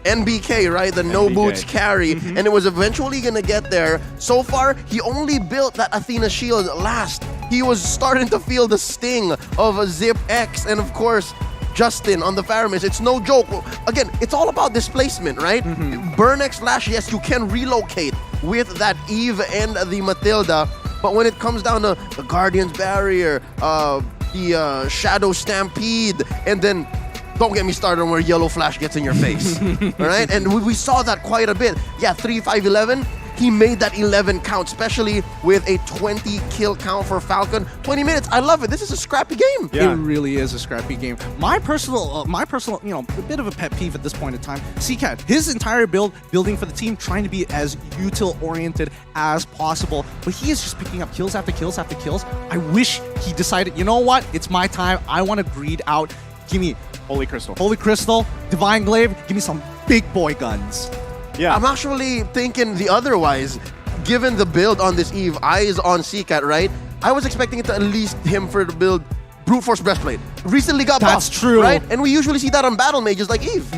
NBK, right? The no NBK. boots carry, and it was eventually gonna get there. So far, he only built that Athena shield last. He was starting to feel the sting of a Zip X, and of course, Justin on the Faramis. It's no joke. Again, it's all about displacement, right? Burnex Flash, yes, you can relocate with that Eve and the Matilda, but when it comes down to the Guardian's Barrier, the Shadow Stampede, and then don't get me started on where Yellow Flash gets in your face, all right? And we saw that quite a bit. Yeah, 3-5-11, he made that 11 count, especially with a 20 kill count for Falcon. 20 minutes, I love it. This is a scrappy game. Yeah. It really is a scrappy game. My personal, you know, a bit of a pet peeve at this point in time. CCAT, his entire building for the team, trying to be as util-oriented as possible, but he is just picking up kills after kills after kills. I wish he decided, you know what? It's my time. I want to greed out. Give me Holy Crystal. Holy Crystal, Divine Glaive, give me some big boy guns. Yeah. I'm actually thinking the otherwise. Given the build on this Eve, eyes on CCAT, right? I was expecting it to at least him for the build Brute Force Breastplate. Recently got That's buffed, true. right? And we usually see that on battle mages like Eve.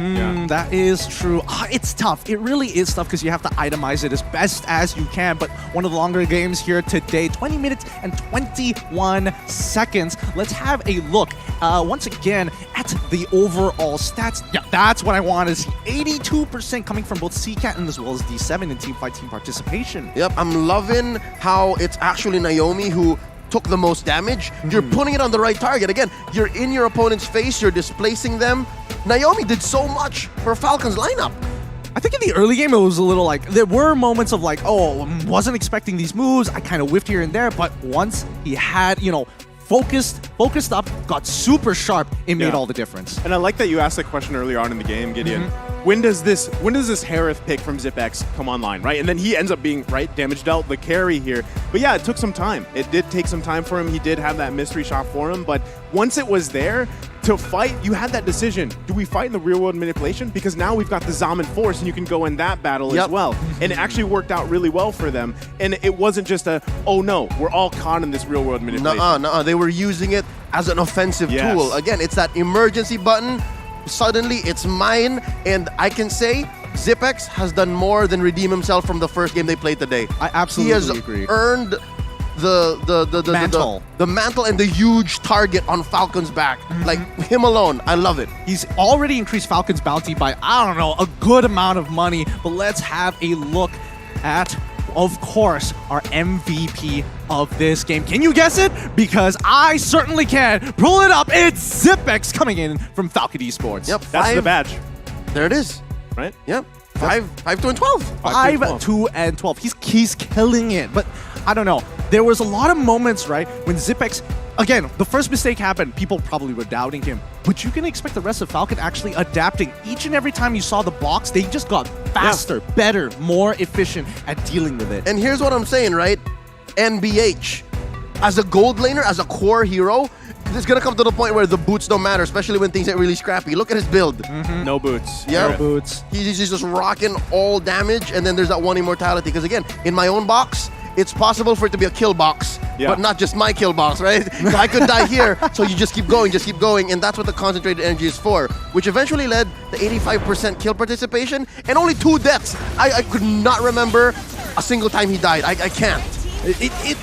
That is true. It's tough. It really is tough because you have to itemize it as best as you can. But one of the longer games here today, 20 minutes and 21 seconds. Let's have a look once again at the overall stats. Yeah, that's what I want is 82% coming from both CCAT and as well as D7 in teamfight team participation. Yep, I'm loving how it's actually Naomi who took the most damage. You're putting it on the right target. Again, you're in your opponent's face, you're displacing them. Naomi did so much for Falcon's lineup. I think in the early game, it was a little like, there were moments of like, oh, wasn't expecting these moves. I kind of whiffed here and there, but once he had, you know, focused up, got super sharp, it made all the difference. And I like that you asked that question earlier on in the game, Gideon. When does this Harith pick from ZipX come online, right? And then he ends up being, right, damage dealt, the carry here. But yeah, it took some time. It did take some time for him. He did have that mystery shot for him, but once it was there, to fight, you had that decision. Do we fight in the real world manipulation? Because now we've got the Zaman Force and you can go in that battle as well. And it actually worked out really well for them. And it wasn't just a, oh no, we're all caught in this real world manipulation. Nuh-uh. They were using it as an offensive tool. Again, it's that emergency button. Suddenly, it's mine. And I can say, ZipX has done more than redeem himself from the first game they played today. I absolutely agree. He has earned the mantle and the huge target on Falcon's back. Like him alone, I love it. He's already increased Falcon's bounty by, I don't know, a good amount of money. But let's have a look at of course, our MVP of this game. Can you guess it? Because I certainly can. Pull it up. It's Zipex coming in from Falcon Esports. Yep, That's the badge. There it is. Right? Yep. 5, 2, and 12. 5, 2, and 12. He's killing it. But I don't know. There was a lot of moments, right, when Zipex, again, the first mistake happened. People probably were doubting him. But you can expect the rest of Falcon actually adapting. Each and every time you saw the box, they just got faster, better, more efficient at dealing with it. And here's what I'm saying, right? NBH, as a gold laner, as a core hero, it's gonna come to the point where the boots don't matter, especially when things get really scrappy. Look at his build. No boots. Yeah, No boots. He's just rocking all damage, and then there's that one immortality. Because again, in my own box, it's possible for it to be a kill box, but not just my kill box, right? I could die here, so you just keep going, and that's what the concentrated energy is for, which eventually led to 85% kill participation and only 2 deaths. I could not remember a single time he died. I can't.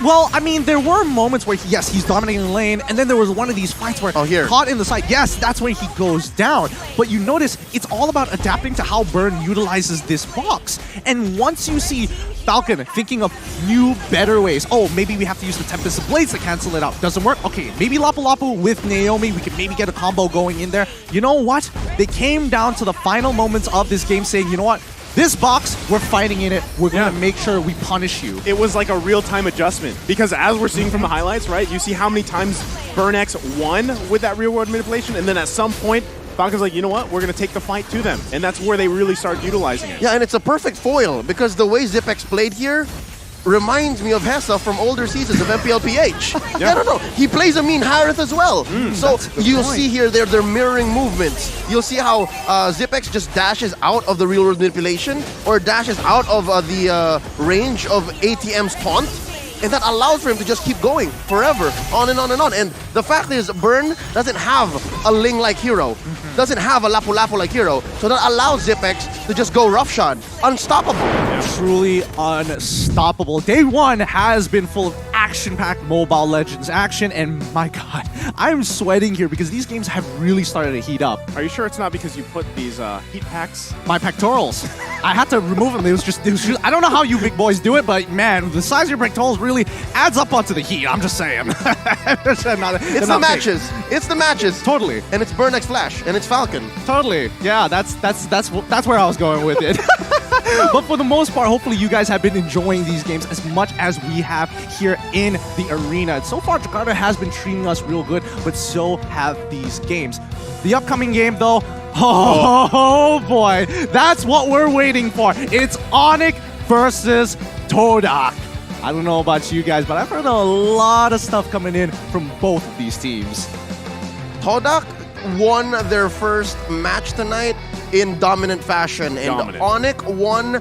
Well, I mean, there were moments where, yes, he's dominating the lane, and then there was one of these fights where caught in the side. Yes, that's where he goes down. But you notice it's all about adapting to how Burn utilizes this box. And once you see Falcon thinking of new, better ways, oh, maybe we have to use the Tempest of Blades to cancel it out. Doesn't work? Okay, maybe Lapu Lapu with Naomi, we can maybe get a combo going in there. You know what? They came down to the final moments of this game saying, you know what? This box, we're fighting in it. We're going to make sure we punish you. It was like a real-time adjustment because as we're seeing from the highlights, right, you see how many times BurnX won with that real-world manipulation, and then at some point, Falcon's like, you know what, we're going to take the fight to them. And that's where they really start utilizing it. Yeah, and it's a perfect foil because the way Zipex played here reminds me of Hessa from older seasons of MPLPH. I don't know. He plays a mean Harith as well. So you'll see here they're mirroring movements. You'll see how Zipex just dashes out of the real world manipulation or dashes out of the range of ATM's taunt. And that allows for him to just keep going forever, on and on and on. And the fact is, Burn doesn't have a Ling-like hero, doesn't have a Lapu Lapu-like hero, so that allows Zipex to just go roughshod, unstoppable. Truly unstoppable. Day 1 has been full of action-packed Mobile Legends action, and my god, I'm sweating here because these games have really started to heat up. Are you sure it's not because you put these heat packs? My pectorals. I had to remove them. It was just, I don't know how you big boys do it, but man, the size of your pectorals really adds up onto the heat. I'm just saying. It's the matches. It's the matches. Totally. And it's Burn X Flash. And it's Falcon. Totally. Yeah, that's where I was going with it. But for the most part, hopefully you guys have been enjoying these games as much as we have here in the arena. So far, Jakarta has been treating us real good, but so have these games. The upcoming game, though, oh boy, that's what we're waiting for. It's Onyx versus Todak. I don't know about you guys, but I've heard a lot of stuff coming in from both of these teams. Todak won their first match tonight in dominant fashion, and Onyx won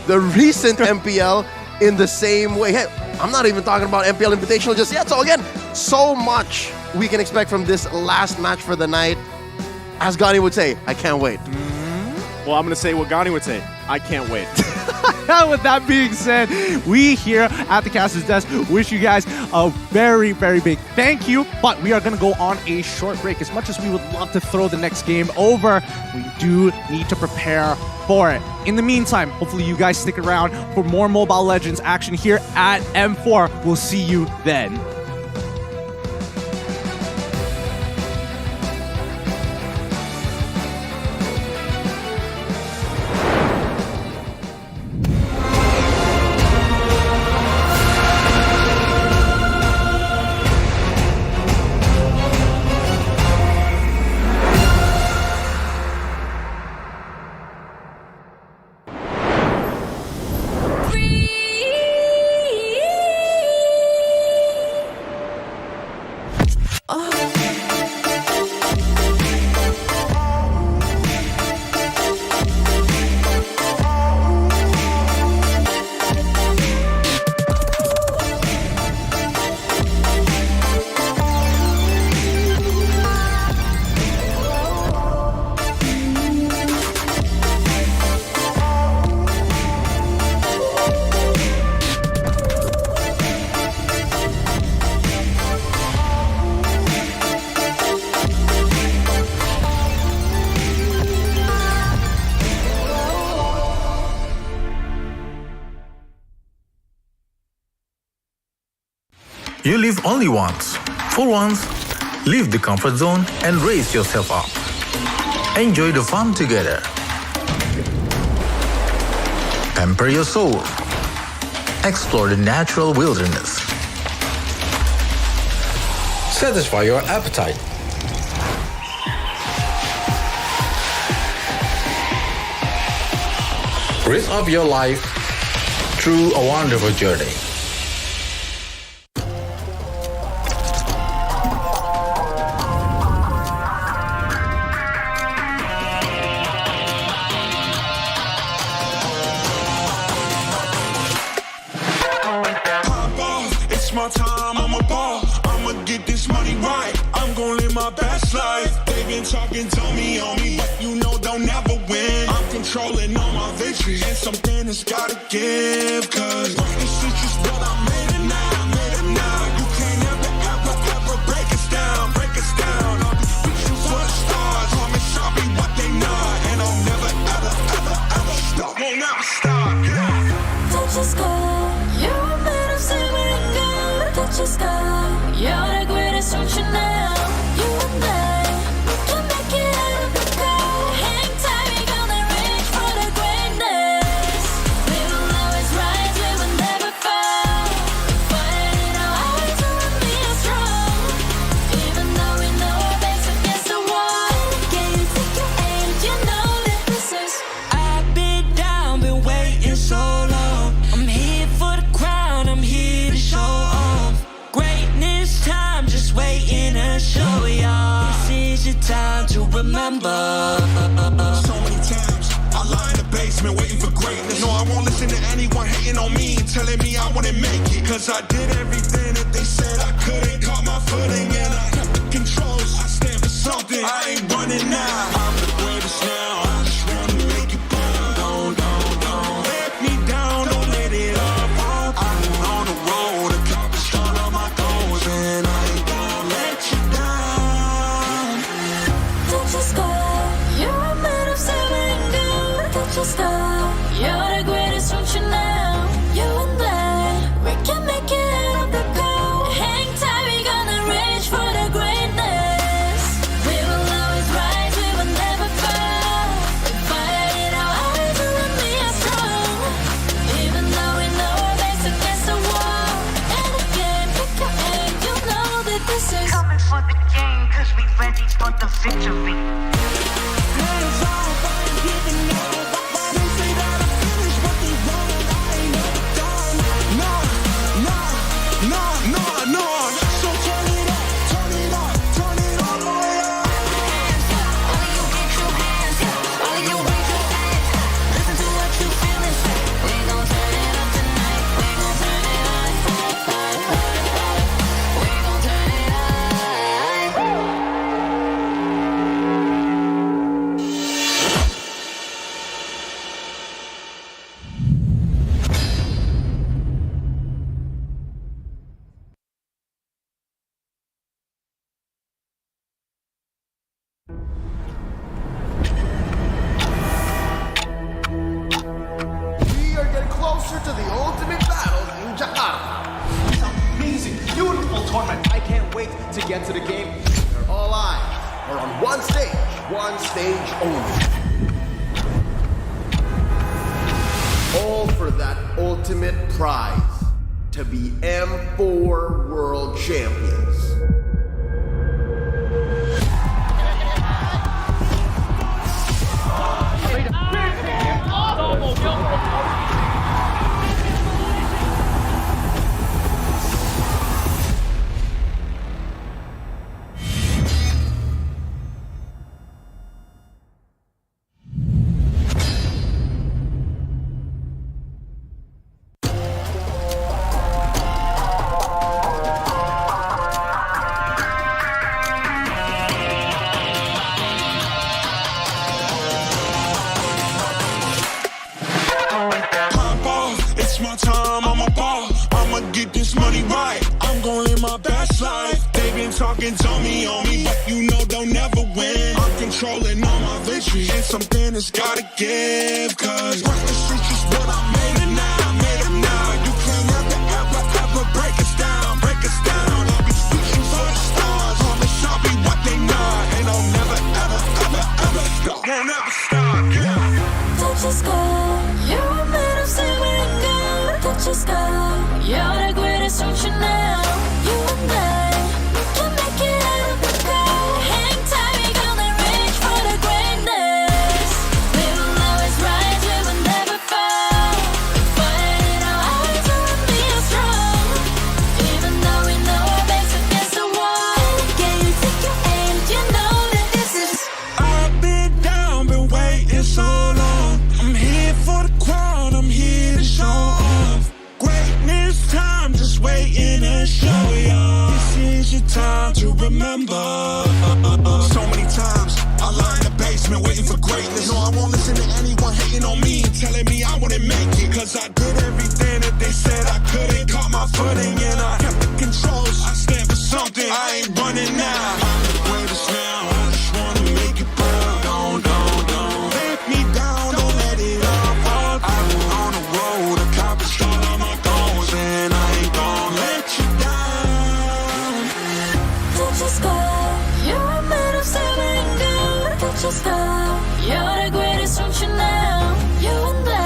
the recent MPL in the same way. Hey, I'm not even talking about MPL Invitational just yet. So again, so much we can expect from this last match for the night. As Gani would say, I can't wait. Well, I'm going to say what Gani would say. I can't wait. With that being said, we here at the Caster's Desk wish you guys a very, very big thank you. But we are going to go on a short break. As much as we would love to throw the next game over, we do need to prepare for it. In the meantime, hopefully you guys stick around for more Mobile Legends action here at M4. We'll see you then. You live only once. For once, leave the comfort zone and raise yourself up. Enjoy the fun together. Pamper your soul. Explore the natural wilderness. Satisfy your appetite. Breathe up your life through a wonderful journey. It's my time, I'm a ball. I'ma get this money right. I'm gonna live my best life. They've been talking to me on me, but you know they'll never win. I'm controlling all my victories, and something has gotta give. Cause this is just what I made it now. You can't ever break us down, I'll be reaching for the stars. Promise I'll be what they not, and I'll never ever stop. Won't never stop, yeah. Touch the sky, you're made of silver and gold. Touch the sky, you're the greatest function now. You and I, we can make it out of the cold. Hang tight, we gonna reach for the greatness. We will always rise, we will never fall. Fighting our hearts to remain strong. Even though we know our backs against the wall. Can you take your aim? You know that this is. I've been down, been waiting so long. I'm here for the crown, I'm here to show off. Greatness time, just waiting to show y'all. This is your time to remember. So many times I lie in the basement waiting for greatness. No, I won't listen to anyone hating on me and telling me I wouldn't make it. Cause I did everything that they said I couldn't. Caught my footing and I kept the controls. I stand for something, I ain't running now. I'm the greatest now, I just wanna make it down. Don't let me down, don't let it up. I'm on the road, accomplish all of my goals, and I ain't gonna let you down. Touch the sky, you're made of silver and gold. Touch the sky, you're the greatest function now. You and I, we can make it out of the cold. Hang tight, we gonna reach for the greatness. We will always rise, we will never fall. We fight it our hearts to remain strong. Even though we know our backs against the wall. And again, pick your aim, you know that this is Coming for the game, cause we ready for the victory. We are getting closer to the ultimate battle in Jakarta. It's an amazing, beautiful tournament. I can't wait to get to the game. Where all eyes are on one stage only. All for that ultimate prize, to be M4 World Champions. My time, I'm a ball. I'ma get this money right. I'm gonna live my best life. They've been talking to me on me, but you know they'll never win. I'm controlling all my victories, and something has gotta give. Cause this is just what I made it now. You can't ever break us down, touch the sky. You're made of silver and gold. Touch the sky. You're the greatest ocean now. You and I, we can make it out of the crowd. Hang tight, we gonna reach for the greatness. We will always rise, we will never fall. We fight in our eyes, and we are strong. Even though we know our backs against the wall. Can you take your aim? You know that this is. I've been down, been waiting so long. I'm here for the crown, I'm here to show off. Greatness time, just waiting and show y'all. This is your time to remember. So many times I lie in the basement waiting for greatness. No, I won't listen to anyone hating on me and telling me I wouldn't make it. Cause I did everything that they said I couldn't. Caught my footing and I kept the controls. I stand for something, I ain't running now. I'm the greatest now, I just wanna make it proud. Don't let me down, don't let it all fall. I've been on the road, accomplished all of my goals, and I ain't gonna let you down. Touch the sky, you're made of silver and gold. Touch the sky, you're the greatest ocean now. You and I,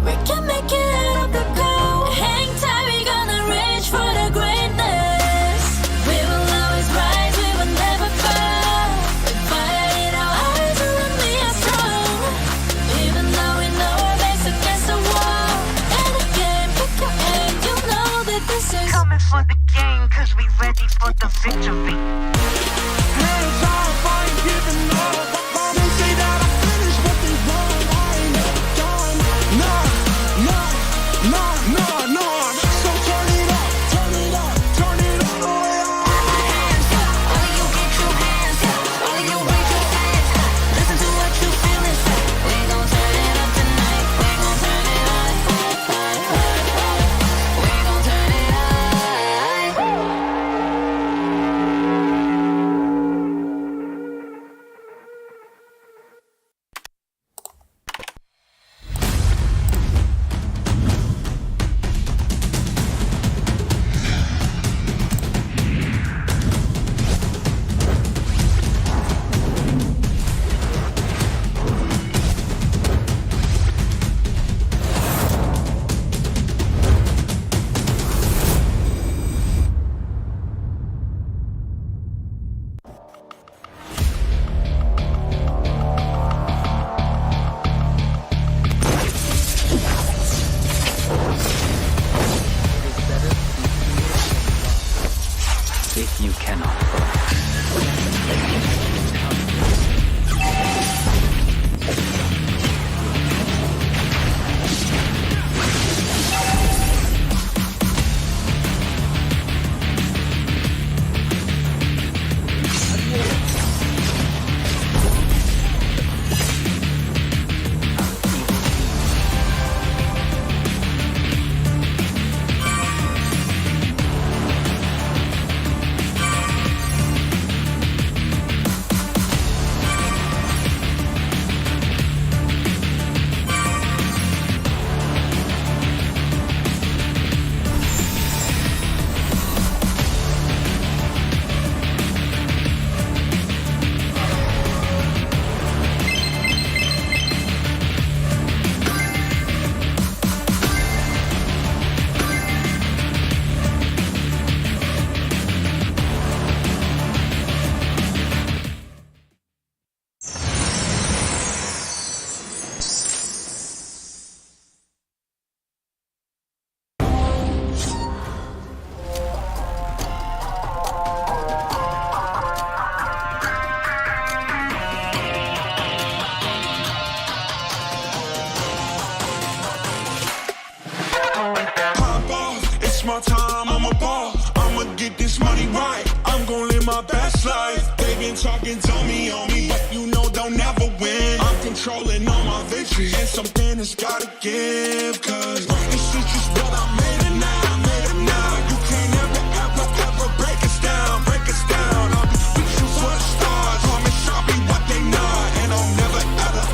we can make it out of the cold. Hang tight, we gonna reach for the greatness. We will always rise, we will never fall. We fire in our eyes, and we are strong. Even though we know our backs against the wall. And again, pick your aim, you know that this is Coming for the game, cause we ready for the victory. Hands off, I ain't giving up. They say that I finished what they want. I ain't never done. Nah. So turn it up, turn it up, turn it all the way up. Hands up, all of you get your hands up. All of you raise your hands up. Listen to what you feel inside. We gon' turn it up tonight. We gon' turn it up. We gon' turn it up. If you cannot my time, I'm a ball. I'ma get this money right. I'm gon' live my best life. They been talking, tell me on me, but you know they'll never win. I'm controlling all my victories, and something has gotta give. Cause this is just what I made it now, made it now. You can't ever break us down, break us down. I'll be you for the stars, promise I'll be what they not, and I'll never ever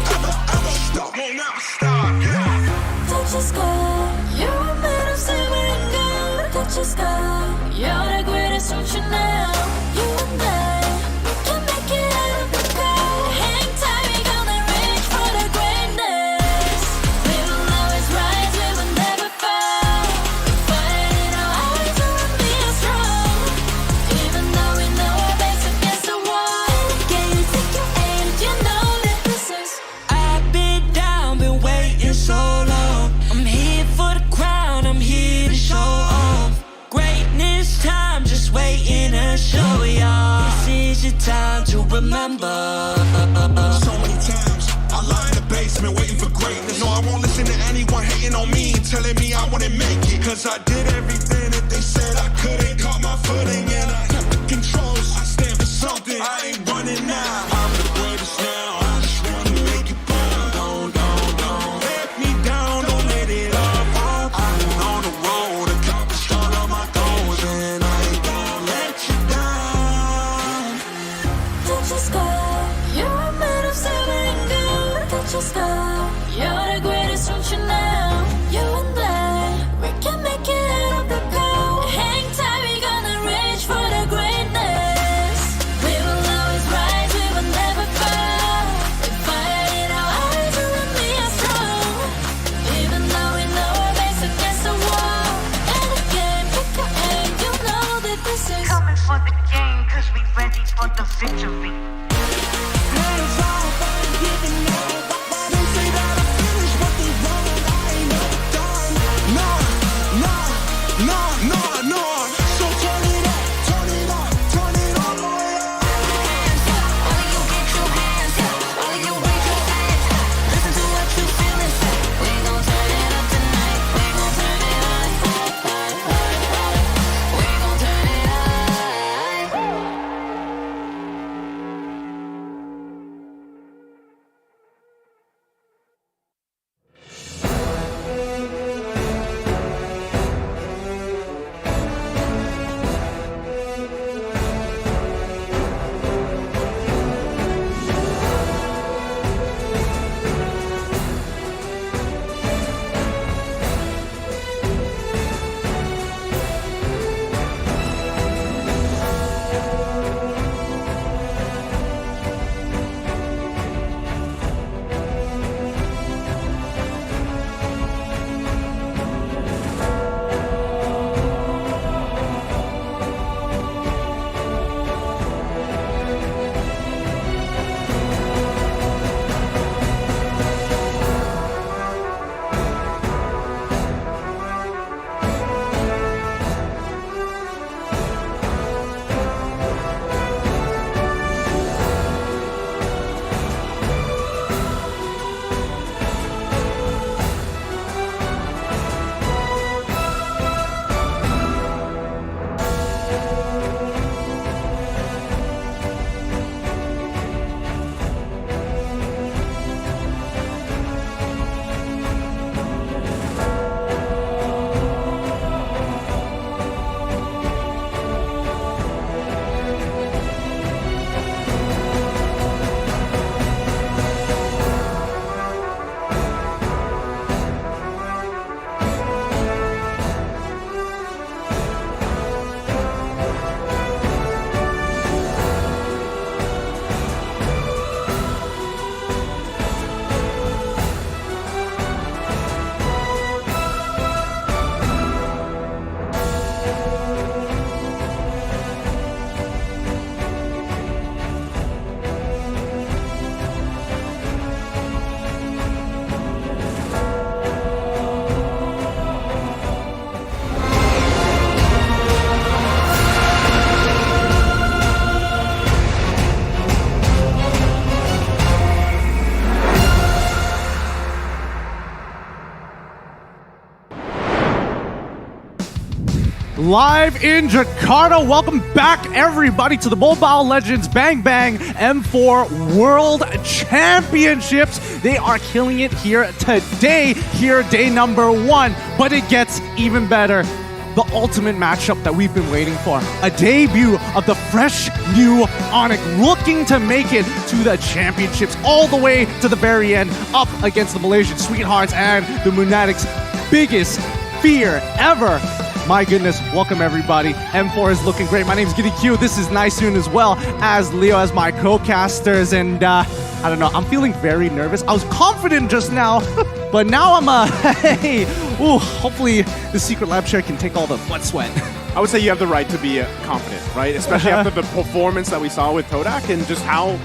stop. Won't never stop, yeah. Touch the sky, you're made of silver and gold. Touch the sky, you're the greatest ocean now. You and I, we can make it out of the crowd. Hang tight, we gonna reach for the greatness. time to remember. So many times I lie in the basement waiting for greatness. No, I won't listen to anyone hating on me, telling me I wouldn't make it. Cause I did everything that they said I couldn't. Caught my footing and I kept the controls. I stand for something, I ain't running now. I'm the greatest now, I just wanna make it burn. Don't let me down, don't let it all fall. I'm on the road, accomplished all of my goals, and I ain't gonna let you down. Touch your sky, you're a man of silver and gold. Touch your sky, you're the greatest function now. You and I, we can make it up the cold. Hang tight, we gonna reach for the greatness. We will always rise, we will never fall. With fire in our eyes, you and me are strong. Even though we know our backs against the wall. And again, pick your aim, you know that this is Coming for the game, cause we ready for the victory. Hands off, I ain't giving up. They say that I finished what they wanted, I ain't never done. No. So turn it up, turn it up, turn it all the way up. hands up. All of you get your hands up. All of you raise your hands up. Listen to what you feel and say. We gon' turn it up tonight. We gon' turn it up. We gon' turn it up. Live in Jakarta, welcome back everybody to the Mobile Legends Bang Bang M4 World Championships. They are killing it here today, here day number 1, but it gets even better. The ultimate matchup that we've been waiting for. A debut of the fresh new Onyx looking to make it to the championships all the way to the very end, up against the Malaysian Sweethearts and the Munatics' biggest fear ever. My goodness, welcome everybody. M4 is looking great. My name is Giddy Q. This is Naisoon as well as Leo as my co-casters. And I don't know, I'm feeling very nervous. I was confident just now, but now I'm hey, ooh, hopefully the secret lab chair can take all the butt sweat. I would say you have the right to be confident, right? Especially after the performance that we saw with Todak and just how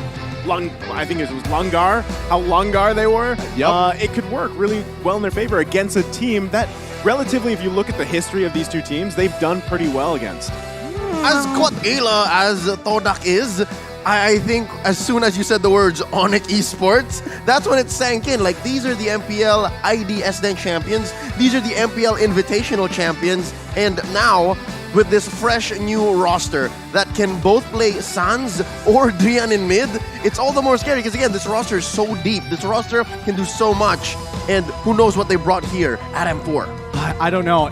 I think it was Lungar, how Lungar they were. Yep. It could work really well in their favor against a team that, relatively, if you look at the history of these two teams, they've done pretty well against. As Quatila as Todak is, I think as soon as you said the words Onyx Esports, that's when it sank in. Like, these are the MPL IDSDN champions. These are the MPL Invitational champions. And now, with this fresh new roster that can both play Sans or Drian in mid, it's all the more scary because, again, this roster is so deep. This roster can do so much. And who knows what they brought here at M4. I don't know.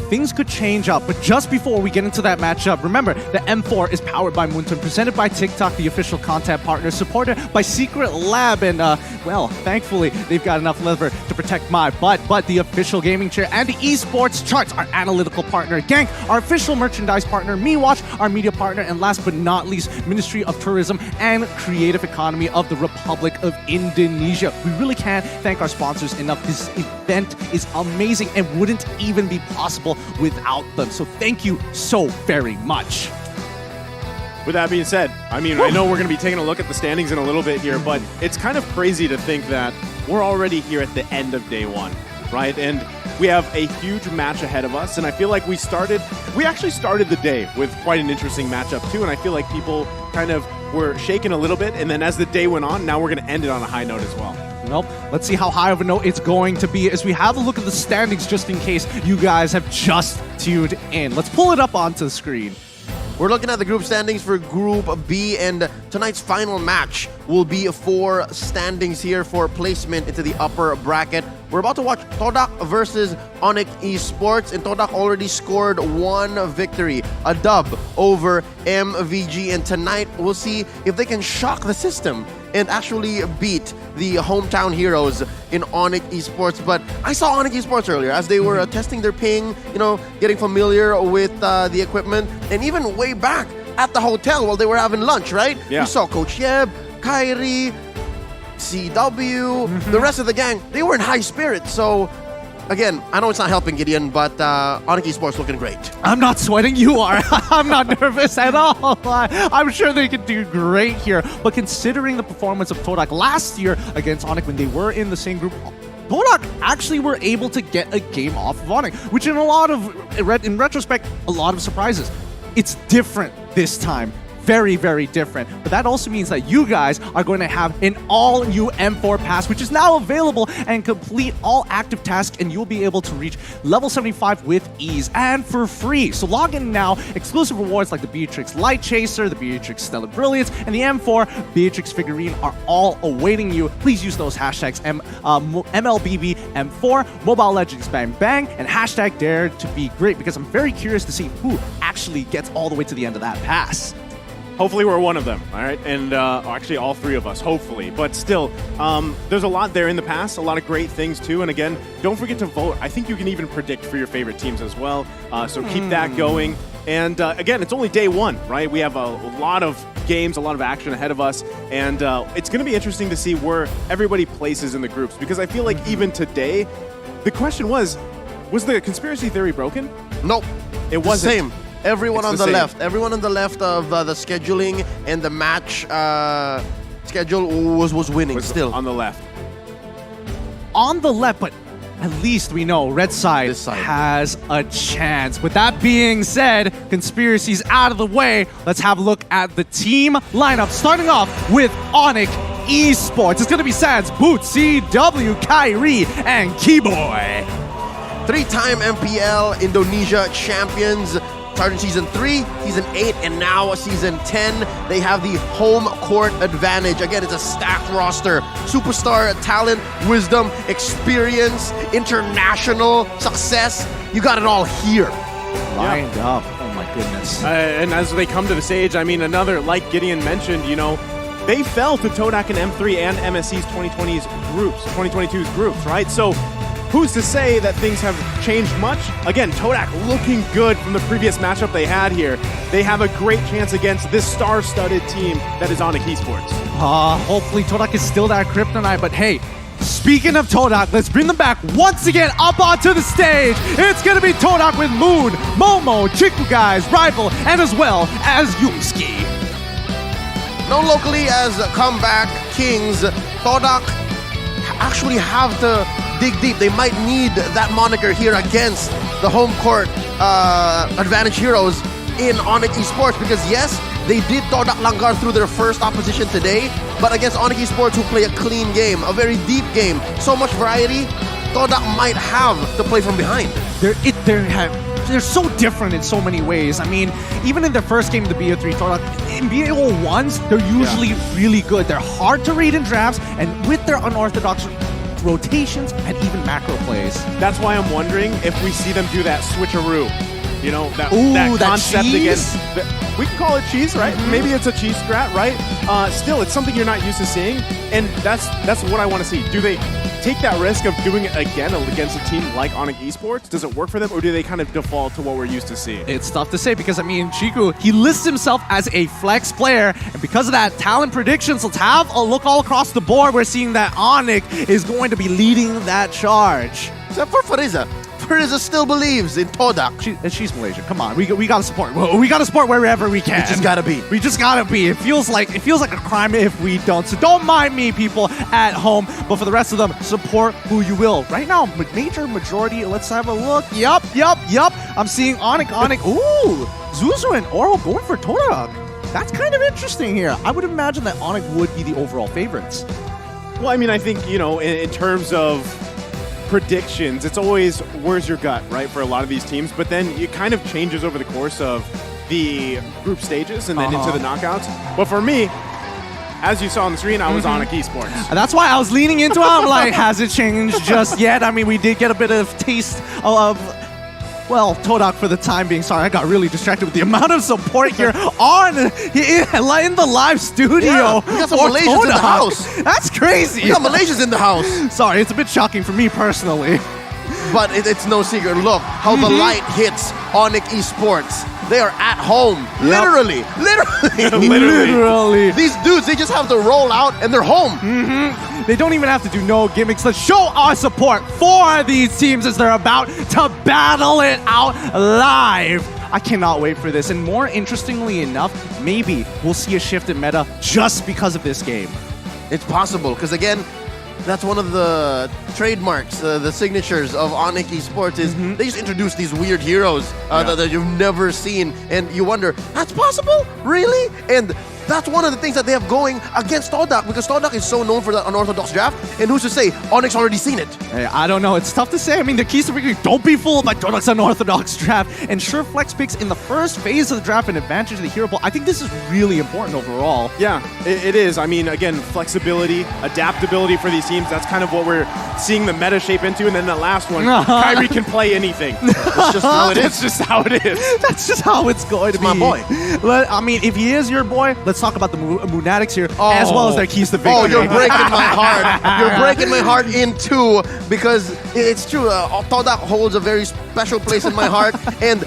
Things could change up, but just before we get into that matchup, remember, the M4 is powered by Moonton, presented by TikTok, the official content partner, supported by Secret Lab, and, well, thankfully, they've got enough leather to protect my butt, but the official gaming chair and the esports charts, our analytical partner, Gank, our official merchandise partner, MeWatch, our media partner, and last but not least, Ministry of Tourism and Creative Economy of the Republic of Indonesia. We really can't thank our sponsors enough. This event is amazing and wouldn't even be possible without them. So thank you so very much. With that being said, I mean, I know we're going to be taking a look at the standings in a little bit here, but it's kind of crazy to think that we're already here at the end of day one, right? And we have a huge match ahead of us, and I feel like we actually started the day with quite an interesting matchup too, and I feel like people kind of were shaken a little bit, and then as the day went on, now we're going to end it on a high note as well. Well, let's see how high of a note it's going to be as we have a look at the standings just in case you guys have just tuned in. Let's pull it up onto the screen. We're looking at the group standings for Group B, and tonight's final match will be for standings here for placement into the upper bracket. We're about to watch Todak versus Onyx Esports, and Todak already scored one victory, a dub over MVG, and tonight we'll see if they can shock the system and actually beat the hometown heroes in Onyx Esports. But I saw Onyx Esports earlier as they were testing their ping, getting familiar with the equipment, and even way back at the hotel while they were having lunch, right? Yeah. You saw Coach Yeb, Kyrie, CW, the rest of the gang, they were in high spirits. So, again, I know it's not helping Gideon, but Onyx Esports looking great. I'm not sweating, you are. I'm not nervous at all. I'm sure they could do great here. But considering the performance of Todak last year against Onyx when they were in the same group, Todak actually were able to get a game off of Onyx, which in retrospect, a lot of surprises. It's different this time. Very, very different. But that also means that you guys are going to have an all-new M4 pass, which is now available, and complete all active tasks, and you'll be able to reach level 75 with ease and for free. So log in now. Exclusive rewards like the Beatrix Light Chaser, the Beatrix Stellar Brilliance, and the M4 Beatrix figurine are all awaiting you. Please use those hashtags MLBBM4, Mobile Legends Bang Bang, and hashtag Dare to Be Great, because I'm very curious to see who actually gets all the way to the end of that pass. Hopefully we're one of them, all right? And actually all three of us, hopefully. But still, there's a lot there in the past, a lot of great things too. And again, don't forget to vote. I think you can even predict for your favorite teams as well. So keep that going. And again, it's only day one, right? We have a lot of games, a lot of action ahead of us. And it's going to be interesting to see where everybody places in the groups. Because I feel like even today, the question was the conspiracy theory broken? Nope. It wasn't. Same. Everyone on the left of the scheduling and the match schedule was winning still. On the left. On the left, but at least we know Red side has a chance. With that being said, conspiracies out of the way, let's have a look at the team lineup. Starting off with Onyx Esports. It's going to be Sans, Boots, CW, Kyrie, and Keyboy. Three-time MPL Indonesia champions. Started Season 3, Season 8, and now Season 10. They have the home court advantage. Again, it's a stacked roster. Superstar talent, wisdom, experience, international success. You got it all here. Lined up. Oh my goodness. And as they come to the stage, I mean, another, like Gideon mentioned, they fell to Todak and M3 and MSC's 2022's groups, right? So who's to say that things have changed much? Again, Todak looking good from the previous matchup they had here. They have a great chance against this star-studded team that is Onyx Esports. Hopefully Todak is still that kryptonite, but hey, speaking of Todak, let's bring them back once again up onto the stage. It's gonna be Todak with Moon, Momo, Chiku Guys, Rival, and as well as Yumski. Known locally as Comeback Kings, Todak actually have to dig deep. They might need that moniker here against the home court advantage heroes in Onyx Esports, because yes, They did Todak Langar through their first opposition today, but against Onyx Esports, who play a clean game, a very deep game, so much variety, Todak might have to play from behind. They're so different in so many ways. I mean, even in their first game, the BO3 Todak, in BO1s, they're usually really good. They're hard to read in drafts, and with their unorthodox rotations and even macro plays. That's why I'm wondering if we see them do that switcheroo. You know, that concept cheese? again. We can call it cheese, right? Maybe it's a cheese strat, right? Still, it's something you're not used to seeing, and that's what I want to see. Do they take that risk of doing it again against a team like Onyx Esports? Does it work for them, or do they kind of default to what we're used to seeing? It's tough to say because, I mean, Chiku, he lists himself as a flex player, and because of that, talent predictions, let's have a look all across the board. We're seeing that Onyx is going to be leading that charge. Except for Fariza. Fariza still believes in Todak. She's Malaysian. Come on, we gotta support. We gotta support wherever we can. We just gotta be. We just gotta be. It feels like a crime if we don't. So don't mind me, people at home. But for the rest of them, support who you will. Right now, majority. Let's have a look. Yup. I'm seeing Onyx. Ooh, Zuzu and Oro going for Todak. That's kind of interesting here. I would imagine that Onyx would be the overall favorites. Well, I mean, I think, you know, in terms of predictions, it's always where's your gut, right, for a lot of these teams, but then it kind of changes over the course of the group stages and then into the knockouts. But for me, as you saw on the screen, I was Onyx Esports. That's why I was leaning into it. I'm like, has it changed just yet? I mean, we did get a bit of taste of, well, Todak for the time being. Sorry, I got really distracted with the amount of support here in the live studio. Yeah, we got some Malaysians in the house. That's crazy. We got Malaysians in the house. Sorry, it's a bit shocking for me personally. But it's no secret. Look how the light hits Onyx Esports. They are at home. Literally. These dudes, they just have to roll out and they're home. They don't even have to do no gimmicks. Let's show our support for these teams as they're about to battle it out live. I cannot wait for this. And more interestingly enough, maybe we'll see a shift in meta just because of this game. It's possible, because again, that's one of the trademarks, the signatures of Onyx Esports is they just introduce these weird heroes that you've never seen, and you wonder, that's possible? Really? And that's one of the things that they have going against Todak, because Todak is so known for that unorthodox draft, and who's to say Onyx already seen it? Hey, I don't know. It's tough to say. I mean, the keys to victory, don't be fooled by Todak's unorthodox draft. And sure, flex picks in the first phase of the draft an advantage of the hero pool. I think this is really important overall. Yeah, it is. I mean, again, flexibility, adaptability for these teams, that's kind of what we're seeing the meta shape into. And then the last one, Kyrie can play anything. That's just how it is. That's just how it is. That's just how it's going to be. My boy. I mean, if he is your boy, let's talk about the Moonatics here, as well as their keys to victory. Oh, you're breaking my heart. You're breaking my heart in two, because it's true. Todak holds a very special place in my heart, and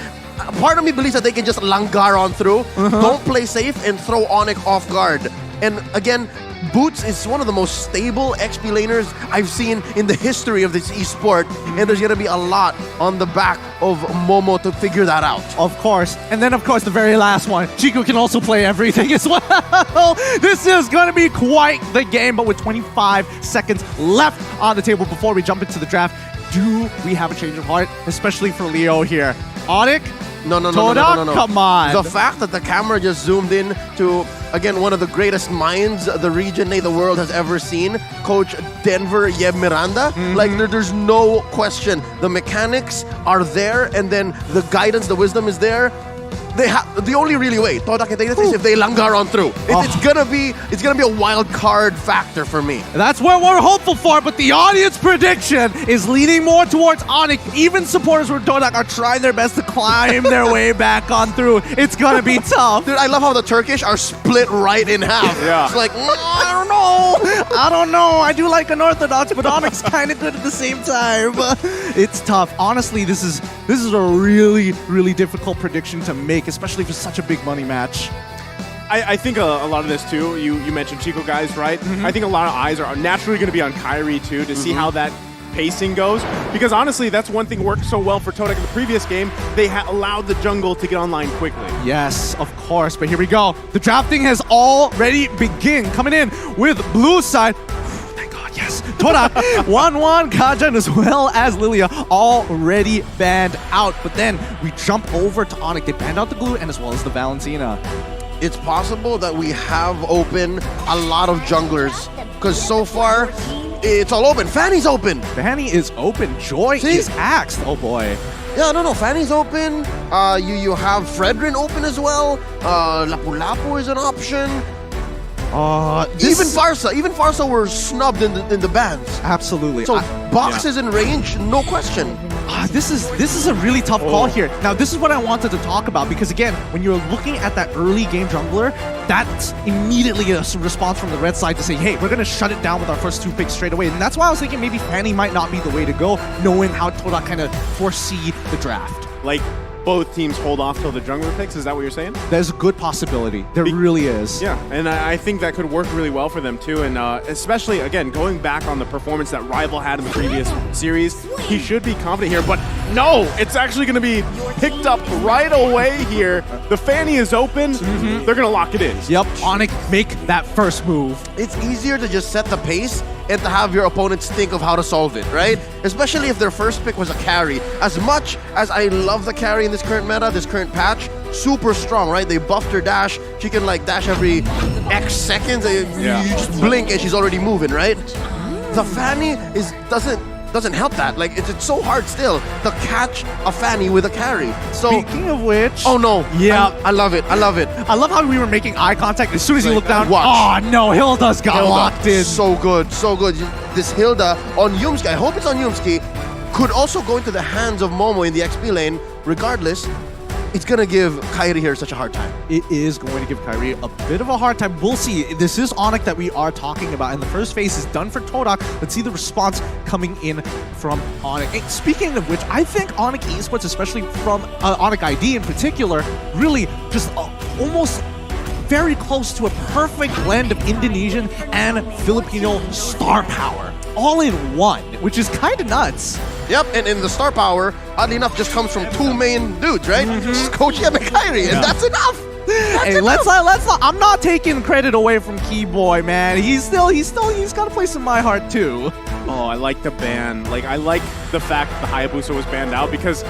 part of me believes that they can just langar on through, don't play safe, and throw Onyx off guard. And again, Boots is one of the most stable XP laners I've seen in the history of this esport, and there's going to be a lot on the back of Momo to figure that out. Of course. And then, of course, the very last one. Chico can also play everything as well. This is going to be quite the game, but with 25 seconds left on the table before we jump into the draft, do we have a change of heart, especially for Leo here? Onyx? No. Come on. The fact that the camera just zoomed in to, again, one of the greatest minds the region, the world has ever seen, Coach Denver Yeb Miranda. Like, there's no question. The mechanics are there, and then the guidance, the wisdom is there. The only really way Todak can take this is if they langar on through. It's gonna be a wild card factor for me. That's what we're hopeful for, but the audience prediction is leaning more towards Onyx. Even supporters for Todak are trying their best to climb their way back on through. It's gonna be tough. Dude, I love how the Turkish are split right in half. Yeah. It's like, I don't know. I do like unorthodox, but Onyx kind of good at the same time. It's tough. Honestly, this is a really, really difficult prediction to make, especially for such a big money match. I think a lot of this too, you mentioned Chico guys, right? I think a lot of eyes are naturally going to be on Kyrie too, to see how that pacing goes, because honestly, that's one thing worked so well for Todak in the previous game. They allowed the jungle to get online quickly. Yes, of course, but here we go. The drafting has already begun. Coming in with blue side. Thank God, yes. Todak, 1-1, Kajan, as well as Lilia, already banned out. But then we jump over to Onyx. They banned out the glue and as well as the Valentina. it's possible that we have open a lot of junglers. Because so far, it's all open. Fanny's open. Fanny is open. Joy is axed. Oh boy. Yeah, no. Fanny's open. You have Fredrin open as well. Lapu Lapu is an option. Even Farsa were snubbed in the bans. Absolutely. So Box is in range, no question. This is a really tough call here. Now, this is what I wanted to talk about because again, when you're looking at that early game jungler, that's immediately a response from the red side to say, hey, we're gonna shut it down with our first 2 picks straight away. And that's why I was thinking maybe Fanny might not be the way to go, knowing how Todak kind of foresee the draft. Like, both teams hold off till the jungler picks, is that what you're saying? There's a good possibility. There really is. Yeah, and I think that could work really well for them too, and especially, again, going back on the performance that Rival had in the previous series, he should be confident here, but no, it's actually going to be picked up right away here. The Fanny is open, they're going to lock it in. Yep, Onyx make that first move. It's easier to just set the pace and to have your opponents think of how to solve it, right? Especially if their first pick was a carry. As much as I love the carry in this current meta, this current patch, super strong, right? They buffed her dash. She can like dash every X seconds. You just blink and she's already moving, right? The Fanny doesn't help that. Like it's so hard still to catch a Fanny with a carry. So speaking of which, oh no, yeah, I love it. I love it. I love how we were making eye contact as soon as you look down. Watch. Oh no, Hilda's got locked in. So good, so good. This Hilda on Yumski, I hope it's on Yumski, could also go into the hands of Momo in the XP lane. Regardless, it's gonna give Kairi here such a hard time. It is going to give Kairi a bit of a hard time. We'll see. This is Onyx that we are talking about, and the first phase is done for Todak. Let's see the response coming in from Onyx. And speaking of which, I think Onyx Esports, especially from Onyx ID in particular, really just almost very close to a perfect blend of Indonesian and Filipino star power, all in one, which is kind of nuts. Yep, and in the star power, oddly enough, just comes from 2 main dudes, right? Just Kochi and Kairi, and that's enough. Hey, let's not. I'm not taking credit away from Keyboy, man. He's got a place in my heart too. Oh, I like the ban. Like, I like the fact the Hayabusa was banned out because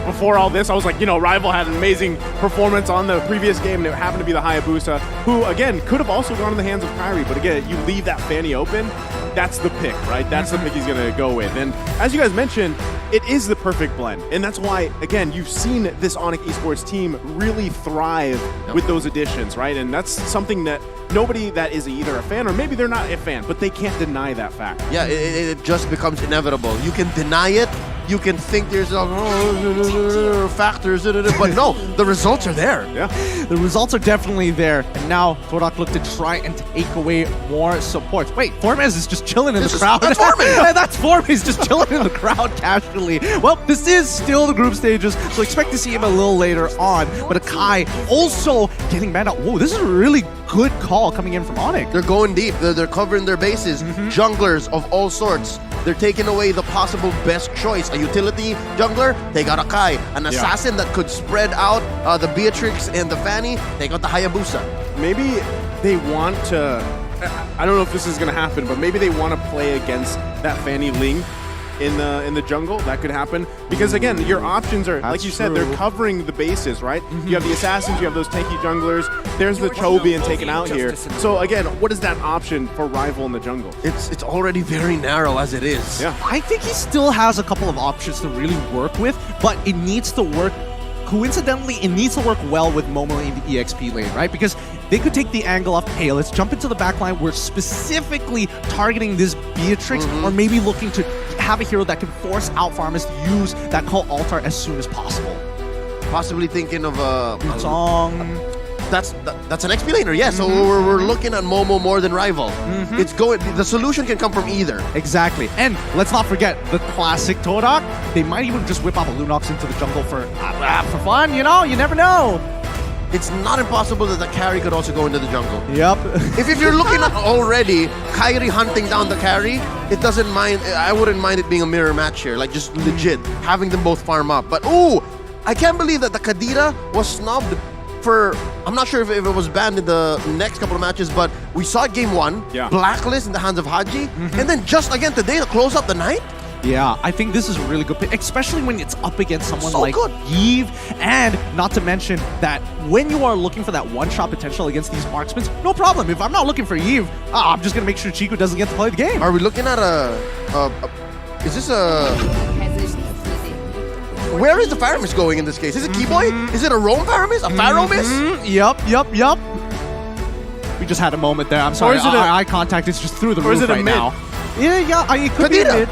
before all this, I was like, Rival had an amazing performance on the previous game, and it happened to be the Hayabusa, who, again, could have also gone in the hands of Kairi. But again, you leave that Fanny open, that's the pick, right? That's the pick he's going to go with. And as you guys mentioned, it is the perfect blend. And that's why, again, you've seen this Onyx Esports team really thrive with those additions, right? And that's something that nobody that is either a fan or maybe they're not a fan, but they can't deny that fact. Yeah, it just becomes inevitable. You can deny it, you can think there's factors, but no, the results are there. Yeah, the results are definitely there. And now Todak look to try and take away more support. Wait, Formez is just chilling in the crowd. That's Formez. That's Formez just chilling in the crowd casually. Well, this is still the group stages, so expect to see him a little later on. But Akai also getting banned out. Whoa, this is a really good call coming in from Onyx. They're going deep. They're covering their bases. Junglers of all sorts. They're taking away the possible best choice. A utility jungler, they got Akai. An assassin that could spread out the Beatrix and the Fanny, they got the Hayabusa. Maybe they want to, I don't know if this is going to happen, but maybe they want to play against that Fanny Ling in the jungle. That could happen because again, your options are like you said, they're covering the bases, right? You have the assassins, you have those tanky junglers. There's the Cho being taken out here. So again, what is that option for Rival in the jungle? It's already very narrow as it is. Yeah, I think he still has a couple of options to really work with, but it needs to work. Coincidentally, it needs to work well with Momo in the EXP lane, right? Because they could take the angle off, hey, let's jump into the backline. We're specifically targeting this Beatrix, or maybe looking to have a hero that can force out farmers to use that call altar as soon as possible. Possibly thinking of a song. That's an XP laner, yeah. So we're looking at Momo more than Rival. It's going. The solution can come from either. Exactly. And let's not forget the classic Todak. They might even just whip out a Lunox into the jungle for fun. You never know. It's not impossible that the carry could also go into the jungle. Yep. if you're looking at already Kairi hunting down the carry, it doesn't mind. I wouldn't mind it being a mirror match here, like just legit having them both farm up. But I can't believe that the Kadira was snubbed for. I'm not sure if it was banned in the next couple of matches, but we saw it game 1. Yeah. Blacklist in the hands of Haji, and then just again today to close up the night. Yeah, I think this is a really good pick, especially when it's up against someone So like good. Eve, and not to mention that when you are looking for that one-shot potential against these marksmen, no problem. If I'm not looking for Eve, I'm just going to make sure Chico doesn't get to play the game. Are we looking at is this a... Where is the Faramis going in this case? Is it Keyboy? Is it a Rome Faramis? A Faramis? Yup. We just had a moment there. I'm sorry. Or is it our eye contact is just through the or is roof it a right mid? now. Yeah, it could be a mid.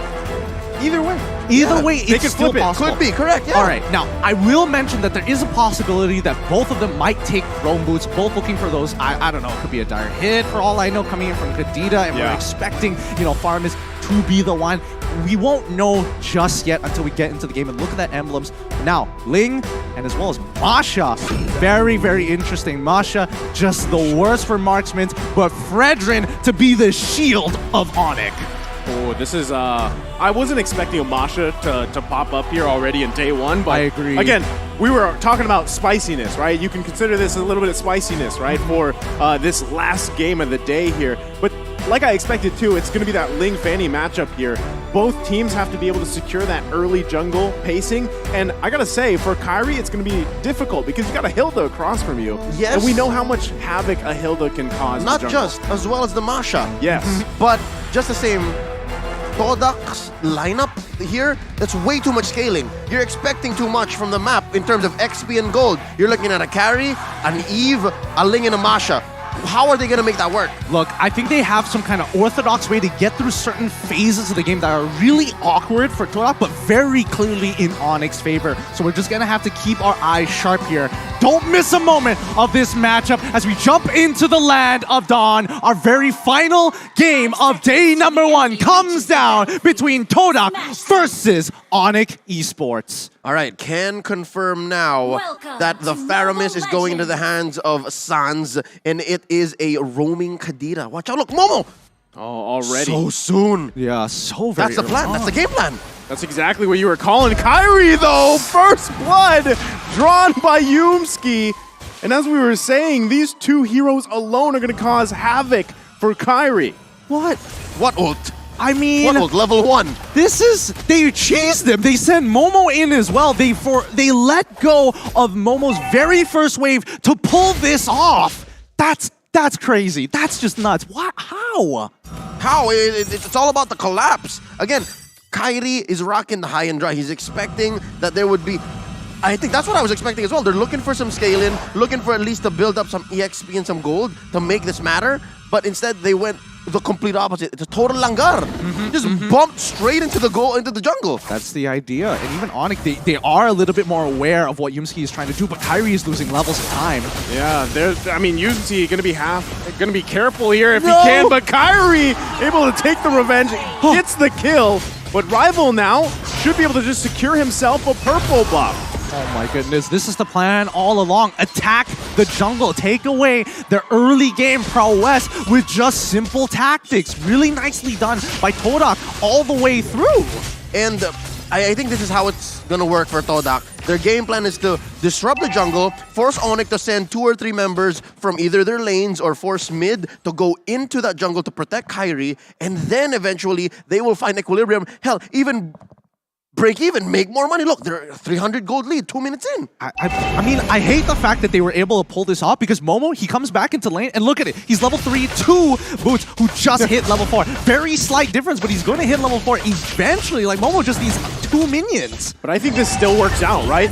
Either way. Either way, they it's could still flip it. possible. Could be, correct, yeah. All right, now, I will mention that there is a possibility that both of them might take Rome boots, both looking for those, I don't know, it could be a dire hit for all I know, coming in from Kadita, and we're expecting, Faramis to be the one. We won't know just yet until we get into the game and look at that emblems. Now, Ling, and as well as Masha, very, very interesting. Masha, just the worst for marksmen, but Fredrin to be the shield of Onyx. Oh, this is, I wasn't expecting a Masha to pop up here already in day one, but I agree. Again, we were talking about spiciness, right? You can consider this a little bit of spiciness, right, for this last game of the day here. But like I expected too, it's going to be that Ling Fanny matchup here. Both teams have to be able to secure that early jungle pacing, and I gotta say, for Kairi, it's going to be difficult because you got a Hilda across from you. Yes. And we know how much havoc a Hilda can cause. Not in the jungle. just, as well as the Masha. Yes. But just the same, Todak's lineup here, that's way too much scaling. You're expecting too much from the map in terms of XP and gold. You're looking at a carry, an Eve, a Ling, and a Masha. How are they going to make that work? Look, I think they have some kind of orthodox way to get through certain phases of the game that are really awkward for Todak, but very clearly in Onyx's favor. So we're just going to have to keep our eyes sharp here. Don't miss a moment of this matchup as we jump into the land of Dawn. Our very final game of day number 1 comes down between Todak versus Onyx Esports. All right, can confirm now that the Faramis is going into the hands of Sans, and it is a roaming Kadira. Watch out, look, Momo! Oh, already. So soon. Yeah, so very That's the plan, that's the game plan. That's exactly what you were calling. Kairi, though, first blood drawn by Yumski. And as we were saying, these two heroes alone are going to cause havoc for Kairi. What? What ult? I mean, what ult? Level 1. This is, they cheesed them. They sent Momo in as well. They let go of Momo's very first wave to pull this off. That's crazy. That's just nuts. What? How? How? It's all about the collapse. Again, Kairi is rocking the high and dry. He's expecting that there would be... I think that's what I was expecting as well. They're looking for some scaling, looking for at least to build up some EXP and some gold to make this matter. But instead, they went the complete opposite. It's a total langar. Just bumped straight into the jungle. That's the idea. And even Onyx, they are a little bit more aware of what Yumski is trying to do, but Kairi is losing levels of time. Yeah, Yumski gonna be careful here if he can, but Kairi able to take the revenge, gets the kill. But Rival now should be able to just secure himself a purple buff. Oh my goodness, this is the plan all along. Attack the jungle, take away the early game prowess with just simple tactics. Really nicely done by Todak all the way through. And I think this is how it's gonna work for Todak. Their game plan is to disrupt the jungle, force Onyx to send 2 or 3 members from either their lanes or force mid to go into that jungle to protect Kairi, and then eventually they will find equilibrium. Hell, even break even, make more money. Look, they're 300 gold lead, 2 minutes in. I mean, I hate the fact that they were able to pull this off because Momo, he comes back into lane and look at it. He's level 3, 2 Boots who just hit level 4. Very slight difference, but he's going to hit level 4 eventually. Like, Momo just needs 2 minions. But I think this still works out, right?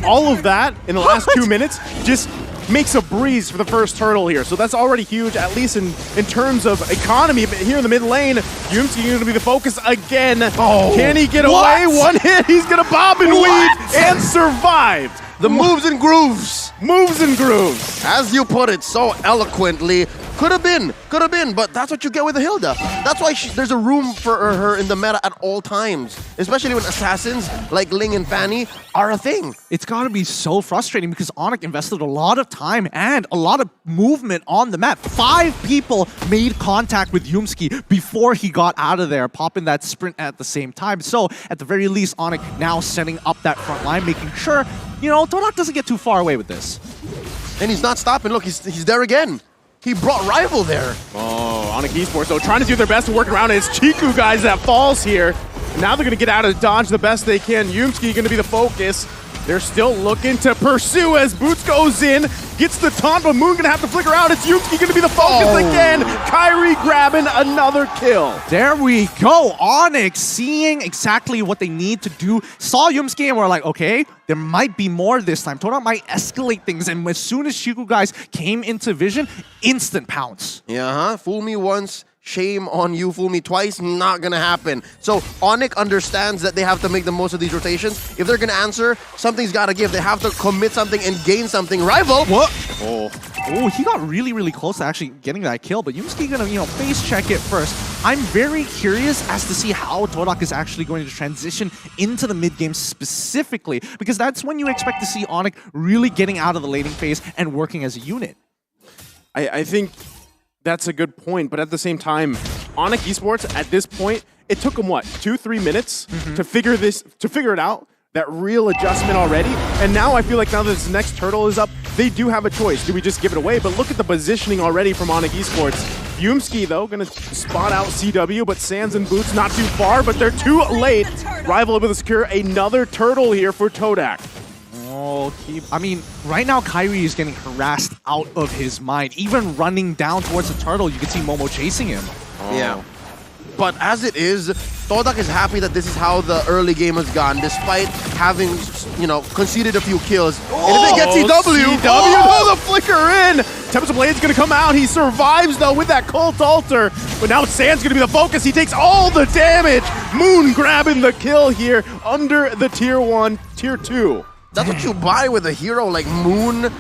All of that in the last 2 minutes just makes a breeze for the first turtle here. So that's already huge, at least in terms of economy. But here in the mid lane, Yumski going to be the focus again. Oh, can he get away? One hit, he's going to bob and weave and survive. The moves and grooves. Moves and grooves. As you put it so eloquently. Could have been, but that's what you get with the Hilda. That's why there's a room for her in the meta at all times, especially when assassins like Ling and Fanny are a thing. It's got to be so frustrating because Onyx invested a lot of time and a lot of movement on the map. 5 people made contact with Yumski before he got out of there, popping that sprint at the same time. So, at the very least, Onyx now setting up that front line, making sure, Todak doesn't get too far away with this. And he's not stopping. Look, he's there again. He brought Rival there. Oh, Onyx Esports, though, trying to do their best to work around it. It's Chiku, guys, that falls here. And Now they're going to get out of dodge the best they can. Yumski going to be the focus. They're still looking to pursue as Boots goes in, gets the taunt, but Moon gonna have to flicker out. It's Yumski gonna be the focus again. Kyrie grabbing another kill. There we go. Onyx seeing exactly what they need to do. Saw Yumski and we're like, okay, there might be more this time. Todak might escalate things. And as soon as Chico guys came into vision, instant pounce. Yeah, fool me once. Shame on you, fool me twice, not gonna happen. So Onyx understands that they have to make the most of these rotations. If they're gonna answer, something's gotta give. They have to commit something and gain something. Rival! What? Oh, he got really, really close to actually getting that kill, but Yumski gonna, face check it first. I'm very curious as to see how Todak is actually going to transition into the mid game specifically, because that's when you expect to see Onyx really getting out of the laning phase and working as a unit. I think that's a good point, but at the same time, Onyx Esports at this point, it took them what, 2-3 minutes to figure it out. That real adjustment already, and now I feel like now that this next turtle is up, they do have a choice. Do we just give it away? But look at the positioning already from Onyx Esports. Yumski though gonna spot out CW, but Sands and Boots not too far, but they're too late. Rival able to secure another turtle here for Todak. I mean, right now Kyrie is getting harassed out of his mind. Even running down towards the turtle, you can see Momo chasing him. Yeah. But as it is, Todak is happy that this is how the early game has gone, despite having, conceded a few kills. And if they get CW, the flicker in! Tempest Blade's gonna come out. He survives though with that Cult Altar. But now Sand's gonna be the focus. He takes all the damage. Moon grabbing the kill here under the tier 1, tier 2. That's what you buy with a hero like Moon,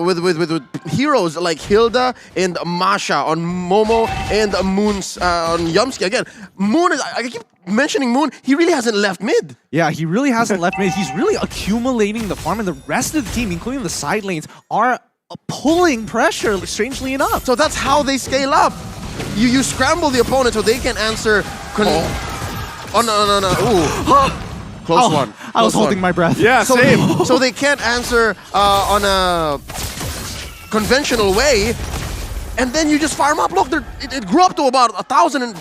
with heroes like Hilda and Masha on Momo and Moon's on Yumski. Again, Moon is, I keep mentioning Moon, he really hasn't left mid. Yeah, he really hasn't left mid. He's really accumulating the farm, and the rest of the team, including the side lanes, are pulling pressure, strangely enough. So that's how they scale up. You scramble the opponent so they can answer. Oh, no. Ooh. Close one. I was holding my breath. Yeah, same. So they can't answer on a conventional way, and then you just farm up. Look, it grew up to about 1,000 and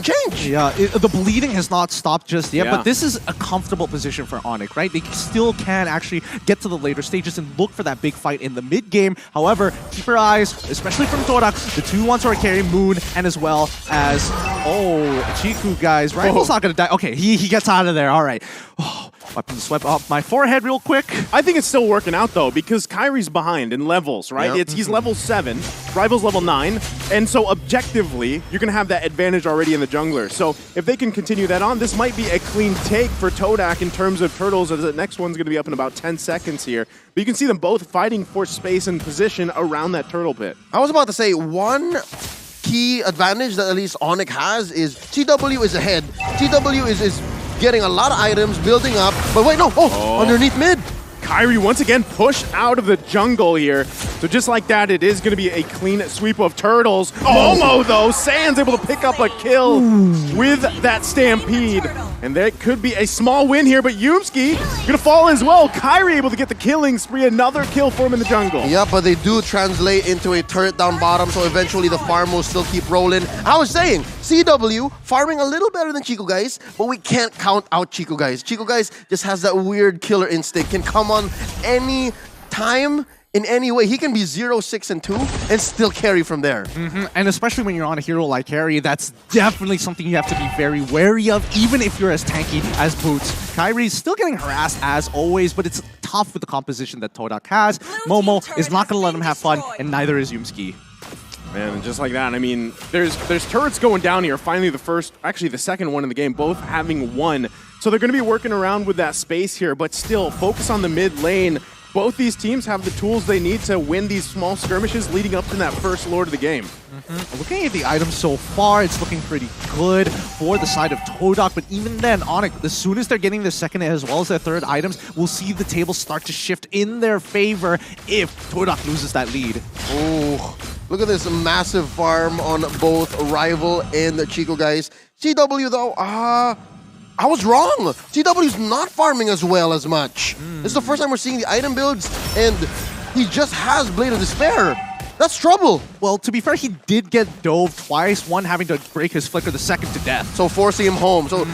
change. Yeah, the bleeding has not stopped just yet, but this is a comfortable position for Onyx, right? They still can actually get to the later stages and look for that big fight in the mid game. However, keep your eyes, especially from Todak, the two ones are carrying Moon, and as well as, Chiku, guys. Rival's not going to die. Okay, he gets out of there. All right. Weapon swept off my forehead real quick. I think it's still working out though, because Kyrie's behind in levels, right? Yep. He's level 7, Rival's level 9, and so objectively, you're gonna have that advantage already in the jungler. So if they can continue that on, this might be a clean take for Todak in terms of turtles, as the next one's gonna be up in about 10 seconds here. But you can see them both fighting for space and position around that turtle pit. I was about to say, one key advantage that at least Onyx has is TW is ahead. TW is getting a lot of items, building up, but wait, no, underneath mid. Kyrie once again pushed out of the jungle here. So just like that, it is going to be a clean sweep of turtles. Momo, though, Sands able to pick up a kill with that Stampede. And there could be a small win here, but Yumski going to fall as well. Kyrie able to get the killing spree, another kill for him in the jungle. Yeah, but they do translate into a turret down bottom, so eventually the farm will still keep rolling. I was saying, CW farming a little better than Chico Guys, but we can't count out Chico Guys. Chico Guys just has that weird killer instinct, can come on any time, in any way. He can be 0, 6, and 2 and still carry from there. And especially when you're on a hero like Harry, that's definitely something you have to be very wary of, even if you're as tanky as Boots. Kyrie's still getting harassed as always, but it's tough with the composition that Todak has. Momo is not going to let him have fun, and neither is Yumski. Man, and just like that, I mean, there's turrets going down here. Finally, the second one in the game, both having one. So they're going to be working around with that space here, but still focus on the mid lane. Both these teams have the tools they need to win these small skirmishes leading up to that first Lord of the game. Looking at the items so far, it's looking pretty good for the side of Todak, but even then, Onyx, as soon as they're getting their second as well as their third items, we'll see the table start to shift in their favor if Todak loses that lead. Oh, look at this massive farm on both Rival and the Chico Guys. CW though, I was wrong. CW's not farming as well as much. This is the first time we're seeing the item builds, and he just has Blade of Despair. That's trouble. Well, to be fair, he did get dove twice, one having to break his flicker, the second to death. So forcing him home. So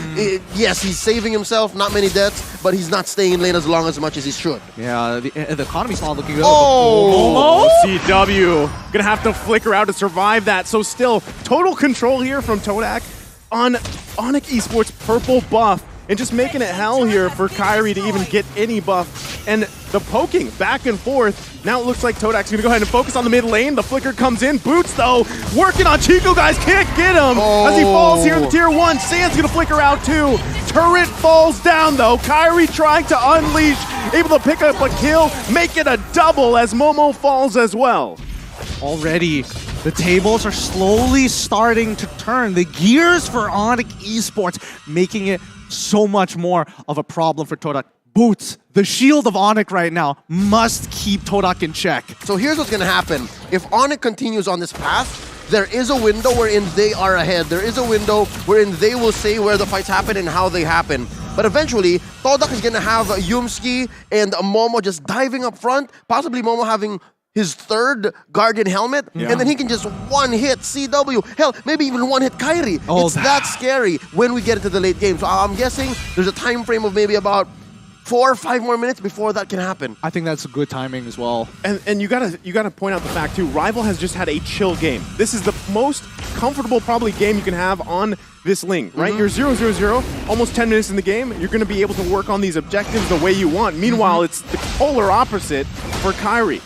yes, he's saving himself, not many deaths, but he's not staying in lane as long as much as he should. Yeah, the economy's not looking good. Oh! CW gonna have to flicker out to survive that. So still, total control here from Todak on Onic Esports purple buff. And just making it hell here for Kairi to even get any buff. And the poking back and forth. Now it looks like Todak's gonna go ahead and focus on the mid lane. The flicker comes in. Boots, though, working on Chico, guys. Can't get him as he falls here in the tier 1. Sand's gonna flicker out too. Turret falls down, though. Kairi trying to unleash. Able to pick up a kill. Make it a double as Momo falls as well. Already, the tables are slowly starting to turn. The gears for Onic Esports, making it so much more of a problem for Todak. Boots, the shield of Onic right now, must keep Todak in check. So here's what's going to happen. If Onic continues on this path, there is a window wherein they are ahead. There is a window wherein they will say where the fights happen and how they happen. But eventually, Todak is going to have Yumski and Momo just diving up front, possibly Momo having his third Guardian helmet, and then he can just one-hit CW. Hell, maybe even one-hit Kairi. It's that scary when we get into the late game. So I'm guessing there's a time frame of maybe about 4 or 5 more minutes before that can happen. I think that's good timing as well. And you gotta point out the fact too, Rival has just had a chill game. This is the most comfortable probably game you can have on this link, right? You're 0-0-0, almost 10 minutes in the game. You're gonna be able to work on these objectives the way you want. Meanwhile, it's the polar opposite for Kairi.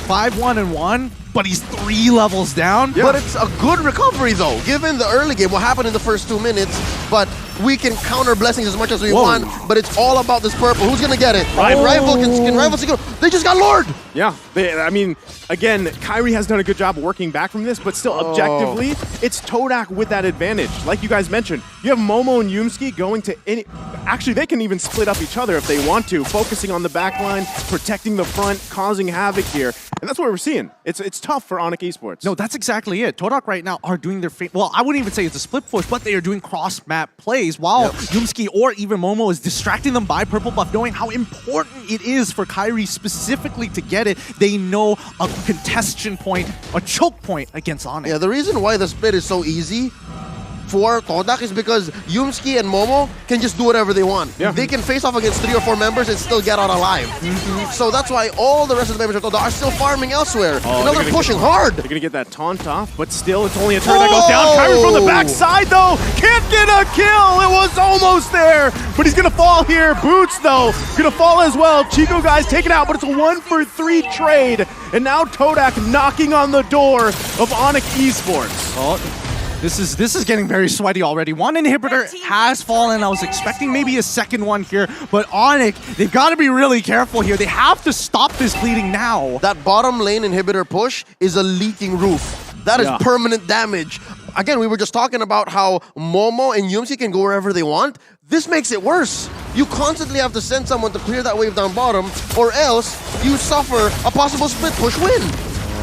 5-1-1, but he's 3 levels down. Yeah. But it's a good recovery though, given the early game, what happened in the first 2 minutes, but we can counter blessings as much as we want, but it's all about this purple. Who's gonna get it? Rival can Rival secure. They just got lured! Yeah, I mean, again, Kairi has done a good job working back from this, but still, objectively, it's Todak with that advantage. Like you guys mentioned, you have Momo and Yumski going to any... Actually, they can even split up each other if they want to, focusing on the back line, protecting the front, causing havoc here. And that's what we're seeing. It's tough for Onic Esports. No, that's exactly it. Todak right now are doing their... Well, I wouldn't even say it's a split push, but they are doing cross-map plays while Yumski or even Momo is distracting them by purple buff, knowing how important it is for Kairi specifically to get it. They know a contestation point, a choke point against Onic. Yeah, the reason why the split is so easy for Todak is because Yumski and Momo can just do whatever they want. They can face off against 3 or 4 members and still get out alive. So that's why all the rest of the members of Todak are still farming elsewhere. And they're pushing hard. They're going to get that taunt off, but still it's only a turn that goes down. Kairi from the backside though, can't get a kill. It was almost there, but he's going to fall here. Boots though, going to fall as well. Chico guys taken out, but it's a 1-for-3 trade. And now Todak knocking on the door of Onic Esports. This is getting very sweaty already. One inhibitor has fallen. I was expecting maybe a second one here, but Onic, they've got to be really careful here. They have to stop this bleeding now. That bottom lane inhibitor push is a leaking roof. That is permanent damage. Again, we were just talking about how Momo and Yumsi can go wherever they want. This makes it worse. You constantly have to send someone to clear that wave down bottom, or else you suffer a possible split push win.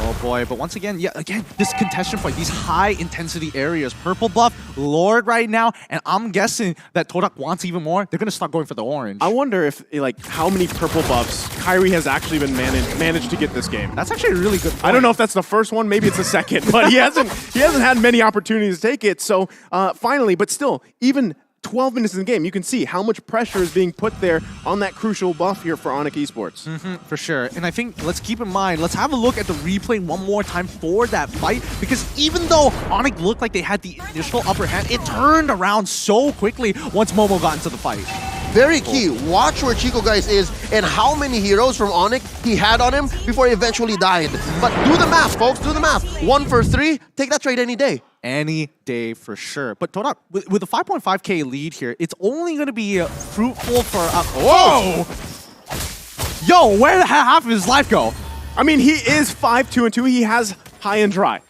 Oh boy, but once again, this contestation fight, these high intensity areas, purple buff, Lord right now, and I'm guessing that Todak wants even more. They're gonna start going for the orange. I wonder if, like, how many purple buffs Kairi has actually been managed to get this game. That's actually a really good point. I don't know if that's the first one, maybe it's the second, but he hasn't had many opportunities to take it. So finally, but still, even 12 minutes in the game, you can see how much pressure is being put there on that crucial buff here for Onic Esports. For sure. And I think, let's keep in mind, let's have a look at the replay one more time for that fight, because even though Onic looked like they had the initial upper hand, it turned around so quickly once Momo got into the fight. Very key. Watch where Chico guys is and how many heroes from Onic he had on him before he eventually died. But do the math, folks. Do the math. 1-for-3. Take that trade any day. Any day for sure. But Todak, with a 5.5k lead here, it's only going to be fruitful for... Whoa! Yo, where did half of his life go? I mean, he is 5-2-2. He has high and dry.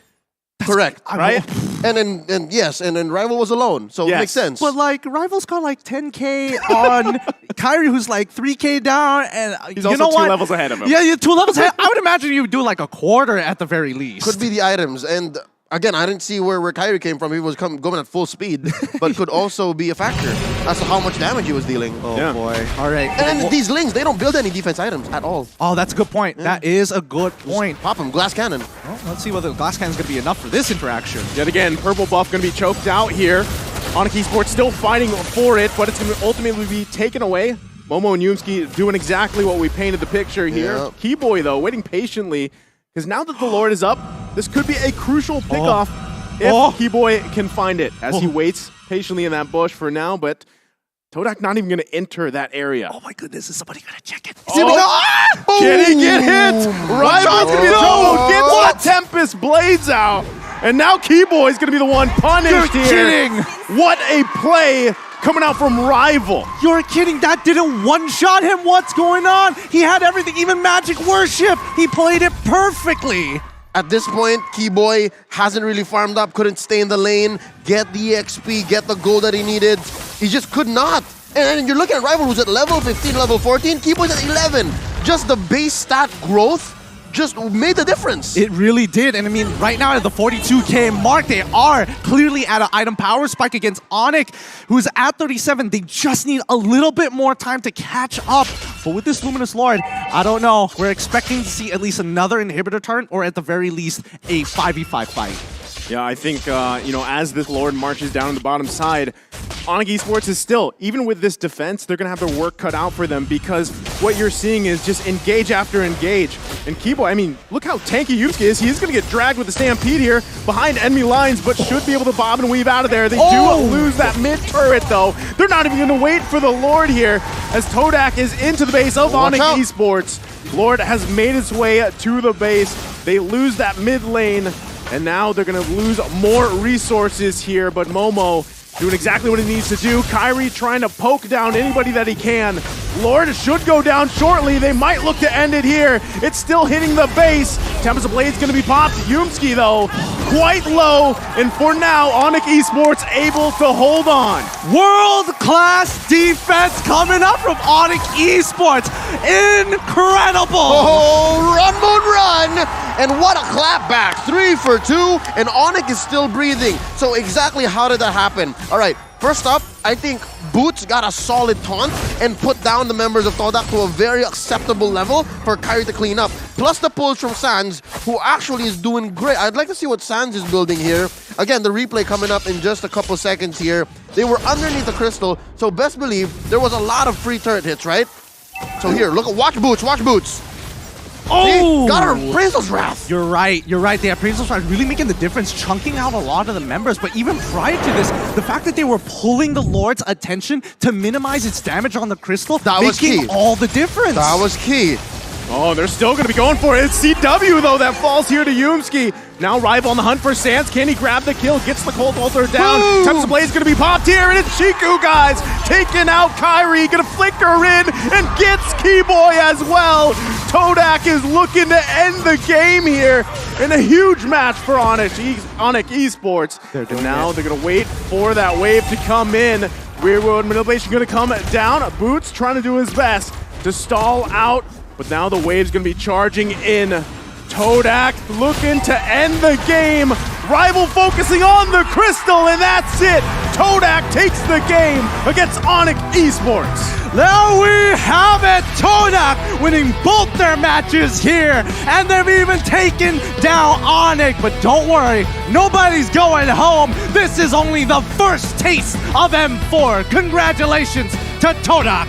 Correct, right? And then Rival was alone, so it makes sense. But like, Rival's got like 10k on Kairi, who's like 3k down, and he's also 2 levels ahead of him. Yeah, 2 levels ahead. I would imagine you would do like a quarter at the very least. Could be the items, and Again, I didn't see where Kyrie came from. He was going at full speed, but could also be a factor as to how much damage he was dealing. Oh boy. All right. And then these Lings, they don't build any defense items at all. Oh, that's a good point. That is a good point. Just pop him, glass cannon. Well, let's see whether the glass cannon is going to be enough for this interaction. Yet again, purple buff going to be choked out here. Onyx Esports still fighting for it, but it's going to ultimately be taken away. Momo and Yumski doing exactly what we painted the picture here. Yeah. Keyboy, though, waiting patiently, because now that the Lord is up, this could be a crucial pickoff if Keyboy can find it, as he waits patiently in that bush for now, but Todak not even going to enter that area. Oh my goodness, is somebody going to check it? Can he get hit? Rival's going to be thrown. Gets the Tempest Blades out. And now Keyboy's going to be the one punished here. You're kidding. What a play coming out from Rival. You're kidding. That didn't one-shot him. What's going on? He had everything, even Magic Worship. He played it perfectly. At this point, Keyboy hasn't really farmed up, couldn't stay in the lane, get the XP, get the gold that he needed. He just could not. And you're looking at Rival, who's at level 15, level 14. Keyboy's at 11. Just the base stat growth just made the difference. It really did. And I mean, right now at the 42K mark, they are clearly at an item power spike against Onyx, who's at 37. They just need a little bit more time to catch up. But with this Luminous Lord, I don't know. We're expecting to see at least another inhibitor turn, or at the very least, a 5v5 fight. Yeah, I think, as this Lord marches down the bottom side, Onyx Esports is still, even with this defense, they're going to have their work cut out for them, because what you're seeing is just engage after engage. And Keyboy, I mean, look how tanky Yusuke is. He's going to get dragged with the Stampede here behind enemy lines, but should be able to bob and weave out of there. They do lose that mid-turret, though. They're not even going to wait for the Lord here, as Todak is into the base of Onyx Esports. Lord has made its way to the base. They lose that mid lane. And now they're going to lose more resources here, but Momo doing exactly what he needs to do. Kyrie trying to poke down anybody that he can. Lord should go down shortly. They might look to end it here. It's still hitting the base. Tempest of Blade's going to be popped. Yumski, though, quite low. And for now, Onyx Esports able to hold on. World-class defense coming up from Onyx Esports. Incredible. Oh, run, Moon, run. And what a clapback. 3 for 2. And Onyx is still breathing. So exactly how did that happen? All right, first up, I think Boots got a solid taunt and put down the members of Todak to a very acceptable level for Kyrie to clean up. Plus the pulls from Sans, who actually is doing great. I'd like to see what Sans is building here. Again, the replay coming up in just a couple seconds here. They were underneath the crystal, so best believe there was a lot of free turret hits, right? So here, look, watch Boots, watch Boots. Oh! Got her Appraisal's Wrath. You're right. The Appraisal's Wrath really making the difference, chunking out a lot of the members. But even prior to this, the fact that they were pulling the Lord's attention to minimize its damage on the crystal, that was key. All the difference. That was key. Oh, they're still going to be going for it. It's CW, though, that falls here to Yumski. Now Rival on the hunt for Sans. Can he grab the kill? Gets the Cold Altar down. Tempest of Blade's going to be popped here, and it's Chiku, guys. Taking out Kyrie. Going to flicker in and gets Keyboy as well. Todak is looking to end the game here in a huge match for Onyx Esports. And now they're going to wait for that wave to come in. Rear World Manipulation going to come down. Boots trying to do his best to stall out. But now the wave's going to be charging in. Todak looking to end the game. Rival focusing on the crystal, and that's it. Todak takes the game against Onyx Esports. There we have it. Todak winning both their matches here, and they've even taken down Onyx. But don't worry, nobody's going home. This is only the first taste of M4. Congratulations to Todak.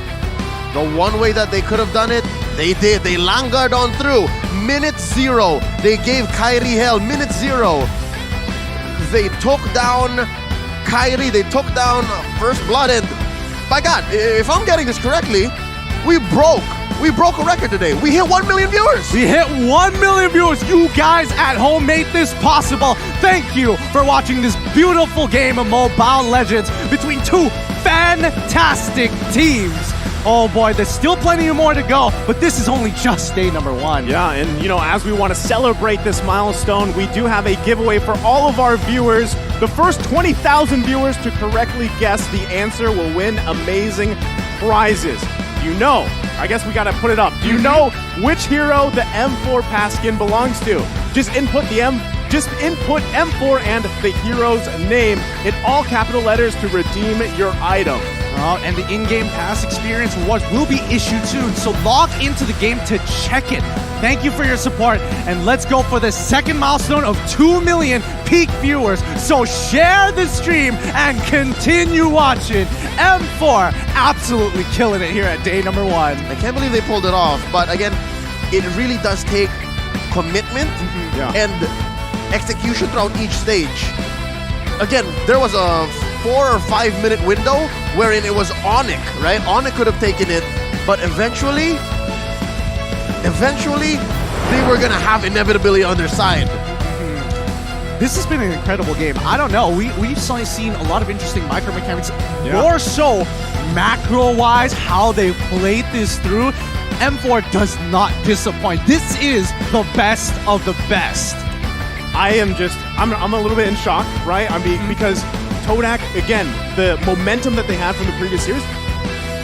The one way that they could have done it, they did. They langured on through. Minute 0. They gave Kyrie hell. Minute 0. They took down Kyrie. They took down First Blood. And by God, if I'm getting this correctly, we broke a record today. We hit 1 million viewers. We hit 1 million viewers. You guys at home made this possible. Thank you for watching this beautiful game of Mobile Legends between two fantastic teams. Oh boy, there's still plenty more to go, but this is only just day number 1. Yeah, and as we want to celebrate this milestone, we do have a giveaway for all of our viewers. The first 20,000 viewers to correctly guess the answer will win amazing prizes. I guess we gotta put it up. Do you know which hero the M4 pass skin belongs to? Just input the Just input M4 and the hero's name in all capital letters to redeem your item. And the in-game pass experience rewards will be issued soon, so log into the game to check it. Thank you for your support, and let's go for the second milestone of 2 million peak viewers. So share the stream and continue watching. M4 absolutely killing it here at day number 1. I can't believe they pulled it off, but again, it really does take commitment and execution throughout each stage. Again, there was a 4 or 5 minute window wherein it was Onic, right? Onic could have taken it, but eventually they were gonna have inevitability on their side. This has been an incredible game. I don't know. We've seen a lot of interesting micro mechanics. More so, macro-wise, how they played this through. M4 does not disappoint. This is the best of the best. I'm a little bit in shock, right? I mean, because Todak, again, the momentum that they had from the previous years,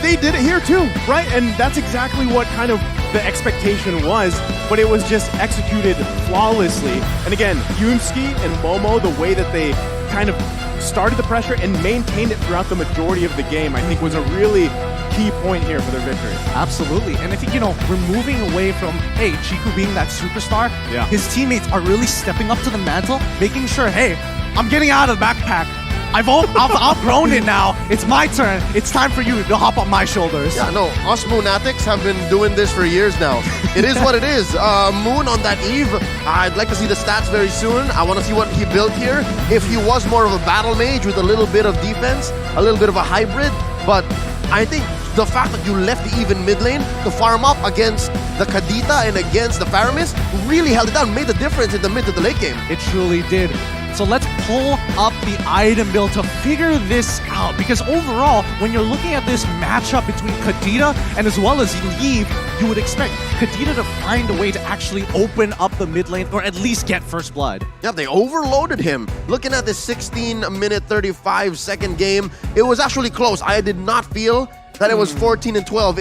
they did it here too, right? And that's exactly what kind of the expectation was, but it was just executed flawlessly. And again, Yumski and Momo, the way that they kind of started the pressure and maintained it throughout the majority of the game, I think was a really key point here for their victory. Absolutely. And I think, we're moving away from, hey, Chiku being that superstar. His teammates are really stepping up to the mantle, making sure, hey, I'm getting out of the backpack. I've outgrown it now. It's my turn. It's time for you to hop on my shoulders. Yeah, no, us Moonatics have been doing this for years now. It is what it is. Moon on that eve, I'd like to see the stats very soon. I want to see what he built here. If he was more of a battle mage with a little bit of defense, a little bit of a hybrid, but I think the fact that you left the even mid lane to farm up against the Kadita and against the Faramis really held it down, made the difference in the mid to the late game. It truly did. So let's pull up the item build to figure this out, because overall, when you're looking at this matchup between Kadita and as well as Leave, you would expect Kadita to find a way to actually open up the mid lane or at least get first blood. Yeah, they overloaded him. Looking at this 16-minute, 35-second game, it was actually close. I did not feel that it was 14 and 12.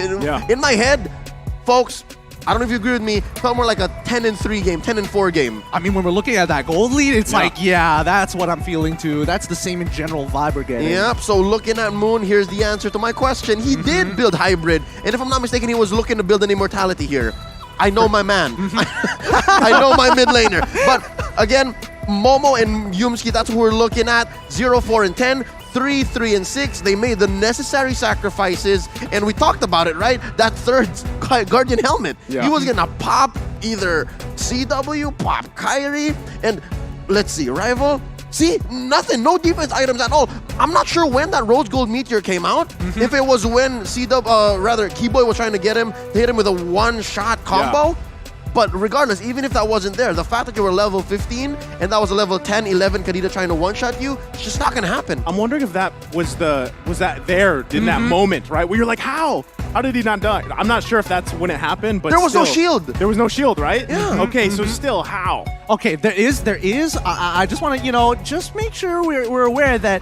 In my head, folks, I don't know if you agree with me, felt more like a 10-3 game, 10-4 game. I mean, when we're looking at that gold lead, it's like, yeah, that's what I'm feeling too. That's the same in general vibe we're getting. Yep, so looking at Moon, here's the answer to my question. He did build hybrid, and if I'm not mistaken, he was looking to build an immortality here. I know my man. I know my mid laner. But again, Momo and Yumski, that's who we're looking at. 0, 4, and 10. 3, 3, and 6, they made the necessary sacrifices, and we talked about it, right? That third Guardian helmet. He was gonna pop either CW, pop Kyrie, and let's see, Rival. See, nothing, no defense items at all. I'm not sure when that Rose Gold Meteor came out. If it was when Keyboy was trying to get him to hit him with a one-shot combo. But regardless, even if that wasn't there, the fact that you were level 15 and that was a level 10, 11 Kadita trying to one-shot you, it's just not gonna happen. I'm wondering if that was there in that moment, right? Where you're like, how? How did he not die? I'm not sure if that's when it happened, but there was no shield. There was no shield, right? Yeah. Okay, so still, how? Okay, there is. I just want to, just make sure we're aware that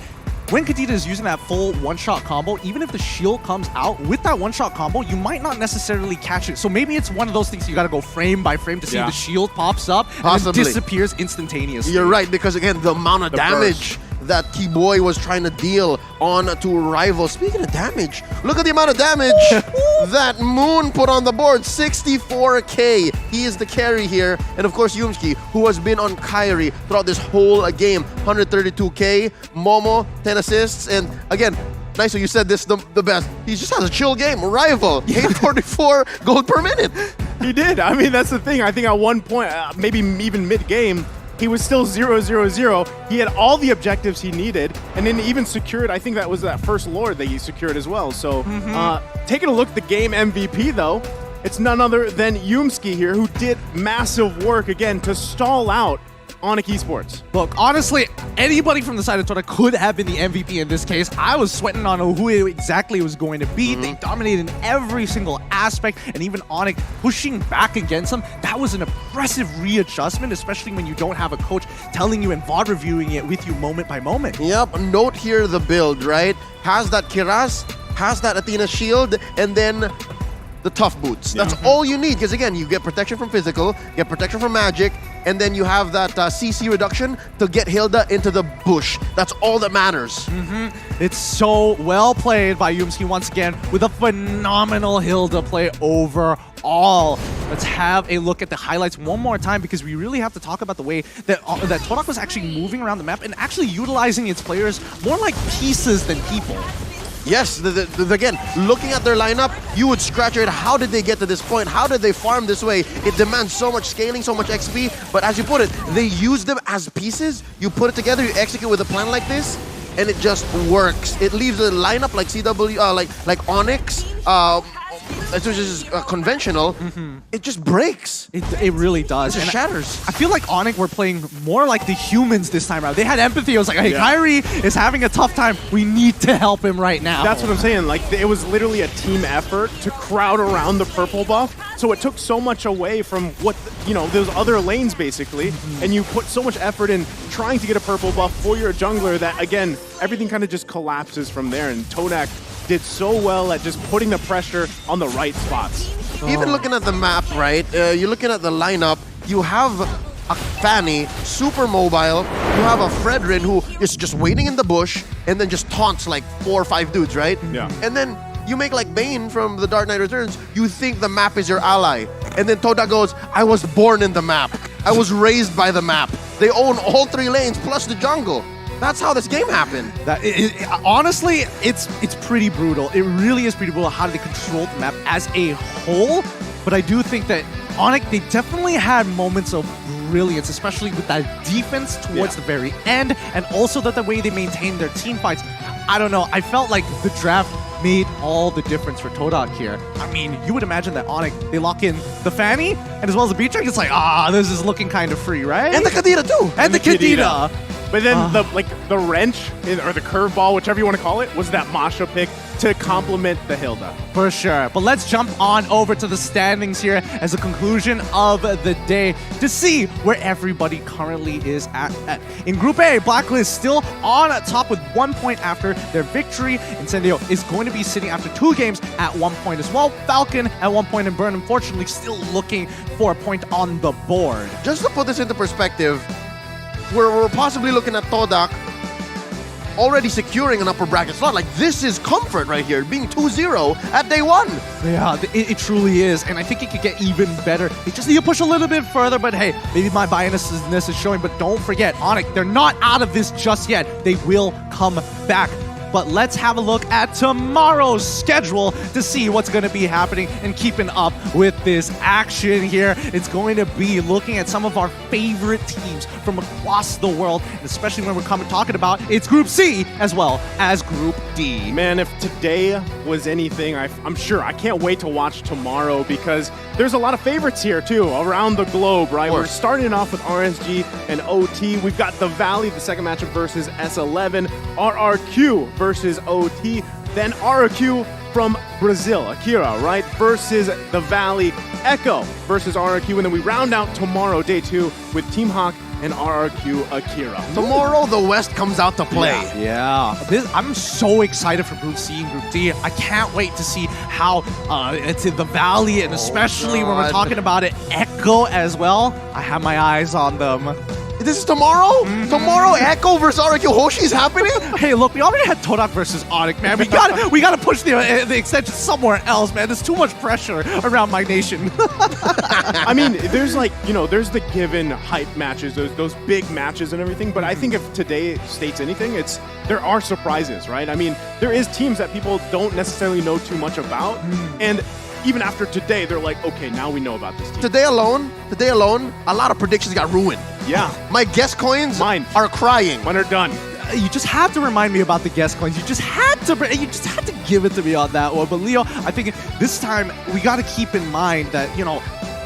when Kadita is using that full one-shot combo, even if the shield comes out with that one-shot combo, you might not necessarily catch it. So maybe it's one of those things you gotta go frame by frame to see if the shield pops up and then disappears instantaneously. You're right, because again, the amount of damage that Keyboy was trying to deal on to Rival. Speaking of damage, look at the amount of damage that Moon put on the board. 64k. He is the carry here. And of course, Yumski, who has been on Kyrie throughout this whole game. 132k. Momo, 10 assists. And again, nice that you said this the best. He just has a chill game. Rival, 844 gold per minute. He did. I mean, that's the thing. I think at one point, maybe even mid-game, he was still 0-0-0. He had all the objectives he needed, and then even secured, I think that was that first Lord that he secured as well. So taking a look at the game MVP, though, it's none other than Yumski here, who did massive work, again, to stall out Onic Esports. Look, honestly, anybody from the side of Twitter could have been the MVP in this case. I was sweating on who exactly it was going to be. They dominated in every single aspect, and even Onic pushing back against them. That was an impressive readjustment, especially when you don't have a coach telling you and VOD reviewing it with you moment by moment. Yep, note here the build, right? Has that Kiraz, has that Athena shield, and then the tough boots. That's all you need, because again, you get protection from physical, you get protection from magic, and then you have that CC reduction to get Hilda into the bush. That's all that matters. It's so well played by Yumski once again with a phenomenal Hilda play overall. Let's have a look at the highlights one more time because we really have to talk about the way that Todak was actually moving around the map and actually utilizing its players more like pieces than people. Yes, again, looking at their lineup, you would scratch your head. How did they get to this point? How did they farm this way? It demands so much scaling, so much XP. But as you put it, they use them as pieces. You put it together, you execute with a plan like this, and it just works. It leaves a lineup like CW, like Onyx, which is conventional. It just breaks. It really does. It just shatters. I feel like Onyx were playing more like the humans this time around. They had empathy. I was like, hey, Kyrie is having a tough time. We need to help him right now. That's what I'm saying. Like, it was literally a team effort to crowd around the purple buff. So it took so much away from what, those other lanes, basically. And you put so much effort in trying to get a purple buff for your jungler that, again, everything kind of just collapses from there. And Todak did so well at just putting the pressure on the right spots. Even looking at the map, right? You're looking at the lineup. You have a Fanny, super mobile. You have a Fredrin who is just waiting in the bush and then just taunts like 4 or 5 dudes, right? Yeah. And then you make like Bane from The Dark Knight Returns. You think the map is your ally. And then Toda goes, I was born in the map. I was raised by the map. They own all 3 lanes plus the jungle. That's how this game happened. Honestly, it's pretty brutal. It really is pretty brutal how they control the map as a whole. But I do think that Onyx, they definitely had moments of brilliance, especially with that defense towards the very end, and also that the way they maintained their team fights. I don't know. I felt like the draft made all the difference for Todak here. I mean, you would imagine that Onyx, they lock in the Fanny, and as well as the Beatrix, it's like, this is looking kind of free, right? And the Kadira too! And the Kadira! But then the wrench, or the curveball, whichever you want to call it, was that Masha pick to complement the Hilda. For sure. But let's jump on over to the standings here as a conclusion of the day to see where everybody currently is at. In Group A, Blacklist still on top with 1 point after their victory. Incendio is going to be sitting after 2 games at 1 point as well. Falcon at 1 point, and Burn, unfortunately, still looking for a point on the board. Just to put this into perspective, we're possibly looking at Todak already securing an upper bracket slot. Like, this is comfort right here, being 2-0 at day 1. Yeah, it truly is, and I think it could get even better. They just need to push a little bit further, but hey, maybe my biasness is showing, but don't forget, Onyx, they're not out of this just yet. They will come back. But let's have a look at tomorrow's schedule to see what's going to be happening and keeping up with this action here. It's going to be looking at some of our favorite teams from across the world, especially when we're talking about it's Group C as well as Group D. Man, if today was anything, I'm sure I can't wait to watch tomorrow because there's a lot of favorites here too around the globe, right? We're starting off with RSG and OT. We've got the Valley, the second matchup versus S11, RRQ versus OT, then RRQ from Brazil, Akira, right, versus the Valley, Echo versus RRQ, and then we round out tomorrow, day 2, with Team Hawk and RRQ Akira. Tomorrow, the West comes out to play. Yeah. I'm so excited for Group C and Group D. I can't wait to see how it's in the Valley, and especially when we're talking about it, Echo as well. I have my eyes on them. This is tomorrow? Tomorrow, Echo versus RRQ Hoshi's happening? Hey, look, we already had Todak versus Onyx, man. We gotta push the extension somewhere else, man. There's too much pressure around my nation. I mean, there's there's the given hype matches, those big matches and everything, but I think if today states anything, there are surprises, right? I mean, there is teams that people don't necessarily know too much about, and even after today, they're like, okay, now we know about this team. Today alone, a lot of predictions got ruined. Yeah. My guess coins are crying. Mine are done. You just have to remind me about the guest coins. You just had to give it to me on that one. But Leo, I think this time we got to keep in mind that,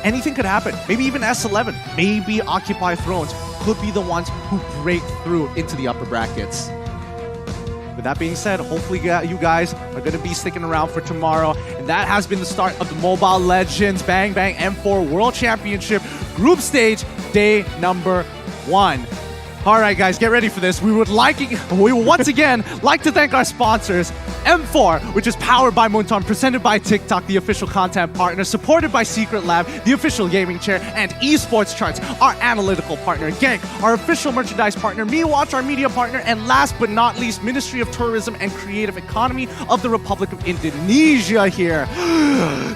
anything could happen. Maybe even S11, maybe Occupy Thrones could be the ones who break through into the upper brackets. With that being said, hopefully you guys are going to be sticking around for tomorrow. And that has been the start of the Mobile Legends Bang Bang M4 World Championship Group Stage, day number 1. All right, guys, get ready for this. We would once again like to thank our sponsors, M4, which is powered by Moonton, presented by TikTok, the official content partner, supported by Secret Lab, the official gaming chair, and Esports Charts, our analytical partner, Gank, our official merchandise partner, MeWatch, our media partner, and last but not least, Ministry of Tourism and Creative Economy of the Republic of Indonesia here.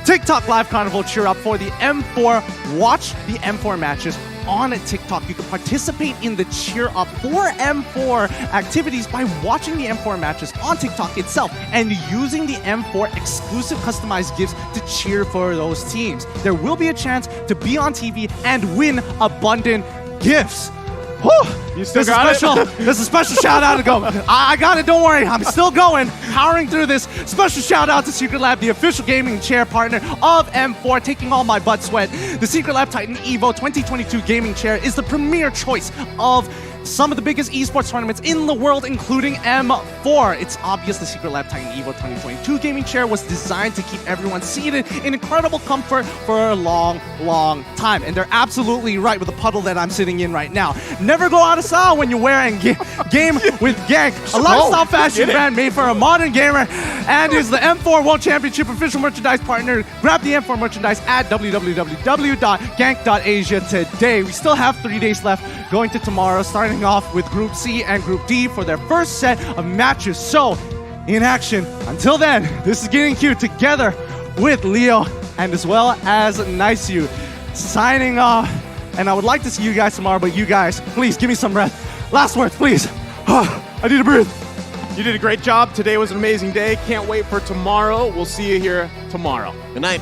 TikTok Live Carnival cheer up for the M4. Watch the M4 matches on TikTok. You can participate in the cheer up for M4 activities by watching the M4 matches on TikTok itself and using the M4 exclusive customized gifts to cheer for those teams. There will be a chance to be on TV and win abundant gifts. Whew. You still got it? There's a special shout out to go. I got it, don't worry. I'm still going, powering through this. Special shout out to Secret Lab, the official gaming chair partner of M4, taking all my butt sweat. The Secret Lab Titan Evo 2022 gaming chair is the premier choice of some of the biggest esports tournaments in the world, including M4. It's obvious the Secret Lab Titan Evo 2022 gaming chair was designed to keep everyone seated in incredible comfort for a long, long time. And they're absolutely right with the puddle that I'm sitting in right now. Never go out of style when you're wearing game with Gank, a lifestyle fashion brand made for a modern gamer, and is the M4 World Championship official merchandise partner. Grab the M4 merchandise at www.gank.asia today. We still have 3 days left going to tomorrow, starting off with Group C and Group D for their first set of matches. So, in action. Until then, this is Getting Cute together with Leo and as well as Nice-You signing off. And I would like to see you guys tomorrow, but you guys, please give me some breath. Last words, please. I need to breathe. You did a great job. Today was an amazing day. Can't wait for tomorrow. We'll see you here tomorrow. Good night.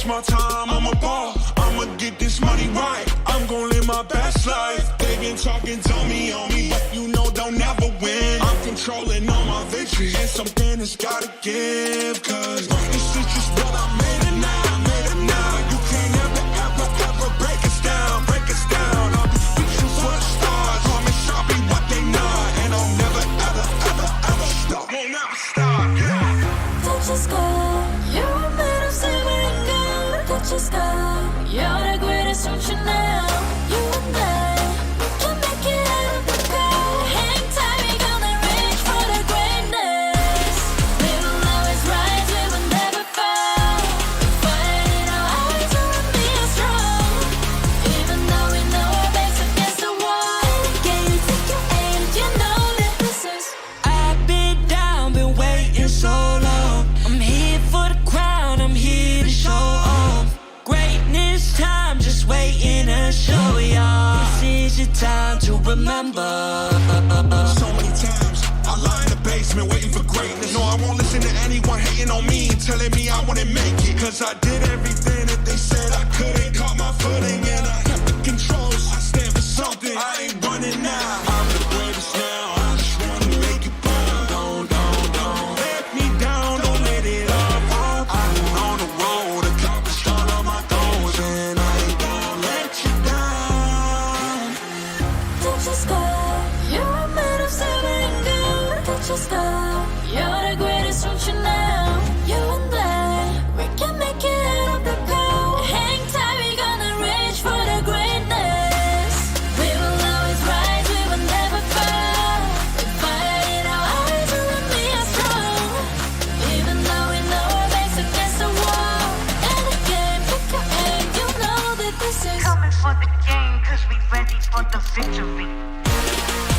My time, I'm a ball. I'ma get this money right. I'm gon' live my best life. They been talking, tell me on me, but you know don't never win. I'm controlling all my victories, and something has gotta give. Cause this is just what I made it now, made it now. You can't ever break us down, break us down. I'll be speechless for the stars. Call me Sharpie, what they not, and I'll never ever stop. Won't never stop, yeah. Touch the sky, you're made of silver and gold. Touch the sky, you're the greatest option now. You and I, we can make it out of the crowd. Hang tight, we gonna reach for the greatness. We will always rise, we will never fall. Fighting our eyes, we will be strong. Even though we know our backs against the wall. Can you take your aim? You know that this is. I've been down, been waiting so long. I'm here for the crown, I'm here to show off. Greatness time, just waiting to show y'all. This is your time to remember. So many times I lie in the basement waiting for greatness. No, I won't listen to anyone hating on me and telling me I wouldn't make it. Cause I did everything that they said I couldn't. Caught my footing and I kept the controls. I stand for something, I ain't running now. I'm the greatest now, I just wanna make it proud. Don't let me down, don't let it all fall. I've been on the road, accomplished all of my goals, and I ain't gonna let you down. Touch the sky, you're made of silver and gold. Touch the sky. Coming for the game, cause we ready for the victory.